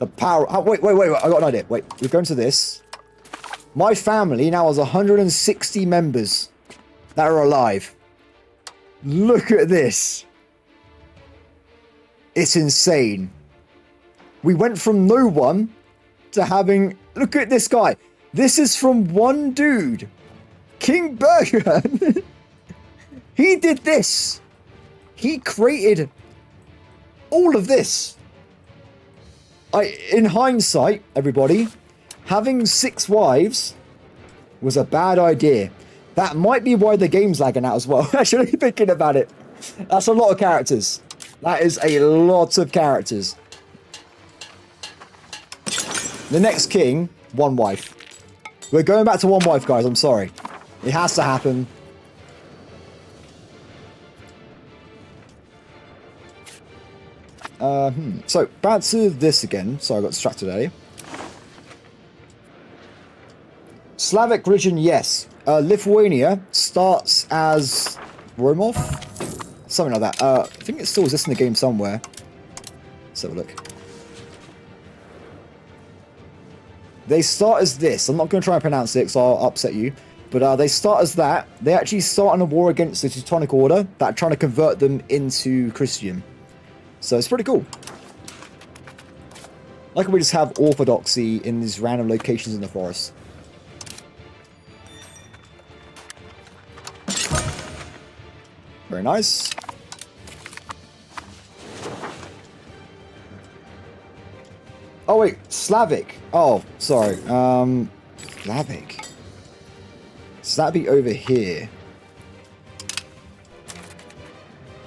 The power. Oh, wait. I got an idea. Wait, we're going to this. My family now has 160 members that are alive. Look at this. It's insane. We went from no one to having... Look at this guy. This is from one dude. King Burger. He did this. He created all of this. In hindsight, everybody, having 6 wives was a bad idea. That might be why the game's lagging out as well. Actually, thinking about it. That's a lot of characters. That is a lot of characters. The next king, 1 wife. We're going back to 1 wife, guys. I'm sorry. It has to happen. So, back to this again. Sorry, I got distracted earlier. Slavic religion, yes. Lithuania starts as Romov? Something like that. I think it still exists in the game somewhere. Let's have a look. They start as this. I'm not going to try and pronounce it because I'll upset you. But they start as that. They actually start in a war against the Teutonic Order that are trying to convert them into Christian. So it's pretty cool. Like we just have orthodoxy in these random locations in the forest. Very nice. Oh wait, Slavic. Oh, sorry. Slavic. So that'd be over here.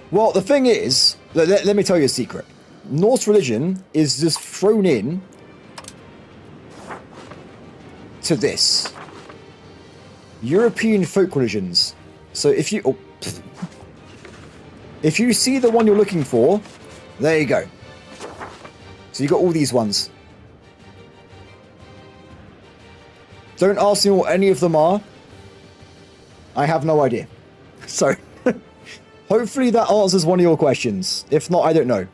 Well, the thing is, let me tell you a secret. Norse religion is just thrown in to this. European folk religions. So if you... Oh, if you see the one you're looking for, there you go. So you got all these ones. Don't ask me what any of them are. I have no idea. So, hopefully that answers one of your questions. If not, I don't know.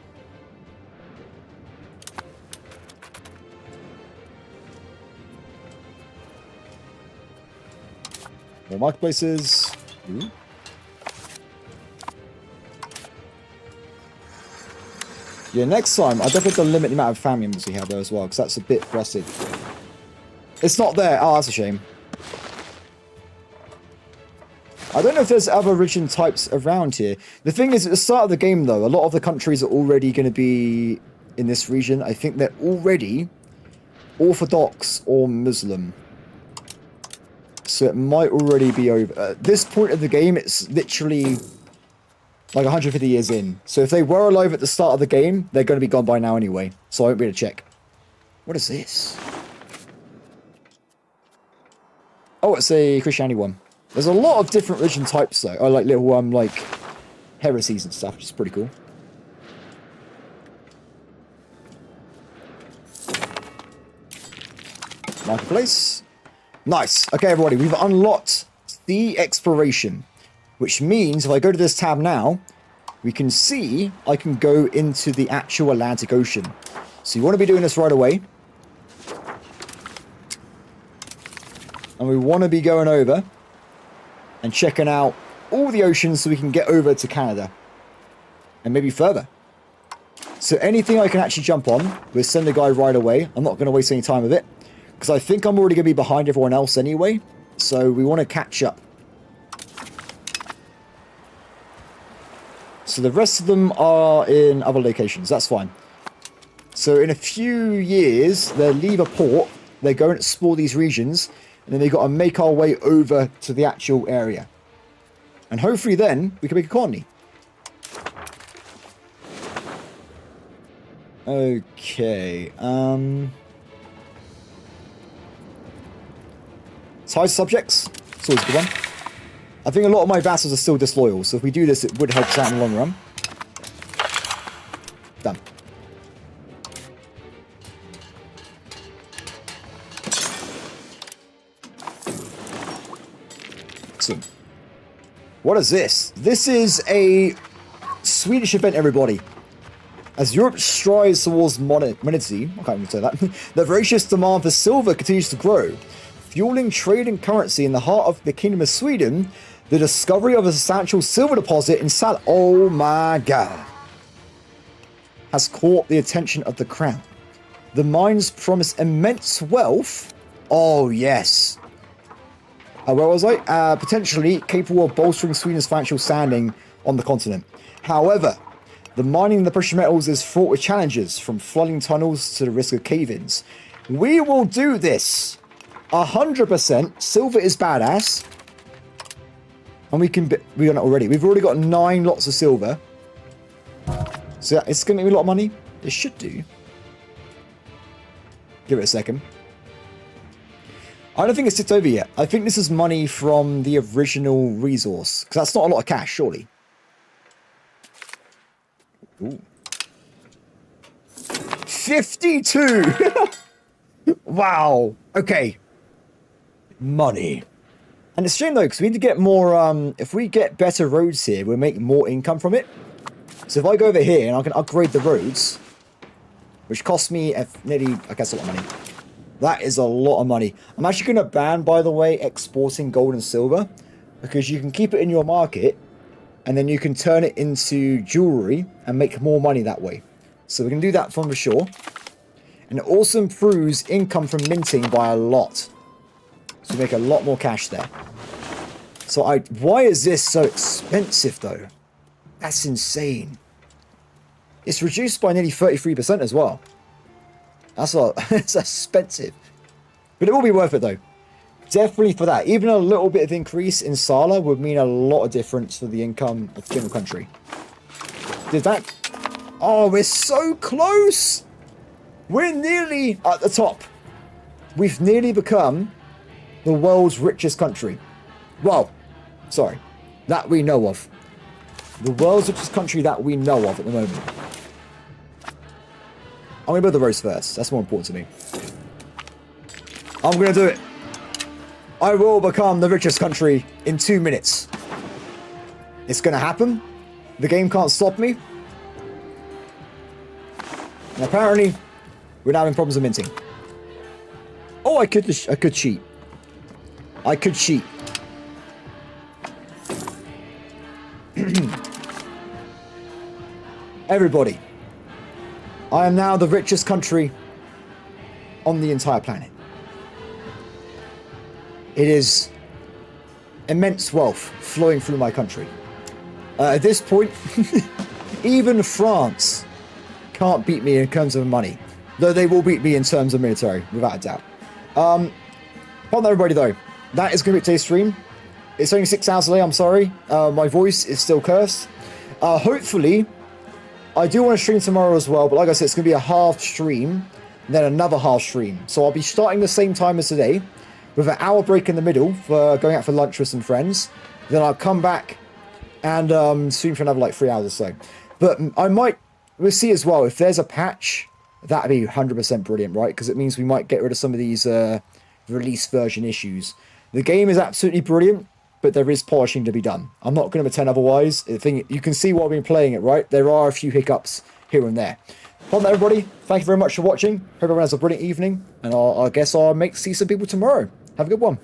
More marketplaces. Ooh. Yeah, next time, I definitely have to limit the amount of family members we have there as well, because that's a bit rusted. It's not there. Oh, that's a shame. I don't know if there's other religion types around here. The thing is, at the start of the game, though, a lot of the countries are already going to be in this region. I think they're already Orthodox or Muslim. So it might already be over. At this point of the game, it's literally like 150 years in. So if they were alive at the start of the game, they're going to be gone by now anyway. So I won't be able to check. What is this? Oh, it's a Christianity one. There's a lot of different religion types though. I like little like heresies and stuff, which is pretty cool. Marketplace. Nice. Okay, everybody, we've unlocked the exploration, which means if I go to this tab now, we can see I can go into the actual Atlantic Ocean. So you want to be doing this right away. And we want to be going over and checking out all the oceans so we can get over to Canada. And maybe further. So anything I can actually jump on, we'll send the guy right away. I'm not going to waste any time with it, because I think I'm already going to be behind everyone else anyway. So we want to catch up. So the rest of them are in other locations. That's fine. So in a few years, they'll leave a port. They go and explore these regions. And then they've got to make our way over to the actual area. And hopefully then, we can make a colony. Okay. Tie subjects. It's always a good one. I think a lot of my vassals are still disloyal. So if we do this, it would help us out in the long run. Done. Excellent. What is this? This is a Swedish event, everybody. As Europe strives towards modernity, I can't even say that, the voracious demand for silver continues to grow, fueling trade and currency in the heart of the Kingdom of Sweden. The discovery of a substantial silver deposit in oh my god, has caught the attention of the crown. The mines promise immense wealth. Oh yes. Where was I? Potentially capable of bolstering Sweden's financial standing on the continent. However, the mining of the precious metals is fraught with challenges, from flooding tunnels to the risk of cave-ins. We will do this 100%. Silver is badass. And we can... We've done it already. We've already got 9 lots of silver. So it's going to be a lot of money. It should do. Give it a second. I don't think it's tipped over yet. I think this is money from the original resource. Because that's not a lot of cash, surely. Ooh. 52! Wow. Okay. Money. And it's a shame though, because we need to get more, if we get better roads here, we'll make more income from it. So if I go over here and I can upgrade the roads, which costs me nearly, I guess, a lot of money. That is a lot of money. I'm actually going to ban, by the way, exporting gold and silver, because you can keep it in your market and then you can turn it into jewelry and make more money that way. So we can do that from the shore. And it also improves income from minting by a lot. So we make a lot more cash there. So why is this so expensive though? That's insane. It's reduced by nearly 33% as well. That's a lot. It's expensive. But it will be worth it though. Definitely for that. Even a little bit of increase in Sala would mean a lot of difference for the income of the general country. Did that? Oh, we're so close. We're nearly at the top. We've nearly become the world's richest country. Well, sorry. That we know of. The world's richest country that we know of at the moment. I'm going to build the roads first. That's more important to me. I'm going to do it. I will become the richest country in 2 minutes. It's going to happen. The game can't stop me. And apparently, we're now having problems with minting. Oh, I could cheat. I could cheat. Everybody. I am now the richest country on the entire planet. It is immense wealth flowing through my country. At this point, even France can't beat me in terms of money. Though they will beat me in terms of military, without a doubt. Pardon everybody though. That is going to be today's stream. It's only 6 hours late, I'm sorry. My voice is still cursed. Hopefully, I do want to stream tomorrow as well, but like I said, it's going to be a half stream, then another half stream. So I'll be starting the same time as today, with an hour break in the middle for going out for lunch with some friends. Then I'll come back and stream for another like 3 hours or so. But we'll see as well, if there's a patch, that'd be 100% brilliant, right? Because it means we might get rid of some of these release version issues. The game is absolutely brilliant, but there is polishing to be done. I'm not going to pretend otherwise. The thing, you can see while I've been playing it, right? There are a few hiccups here and there. Well, everybody, thank you very much for watching. Hope everyone has a brilliant evening, and I guess I'll see some people tomorrow. Have a good one.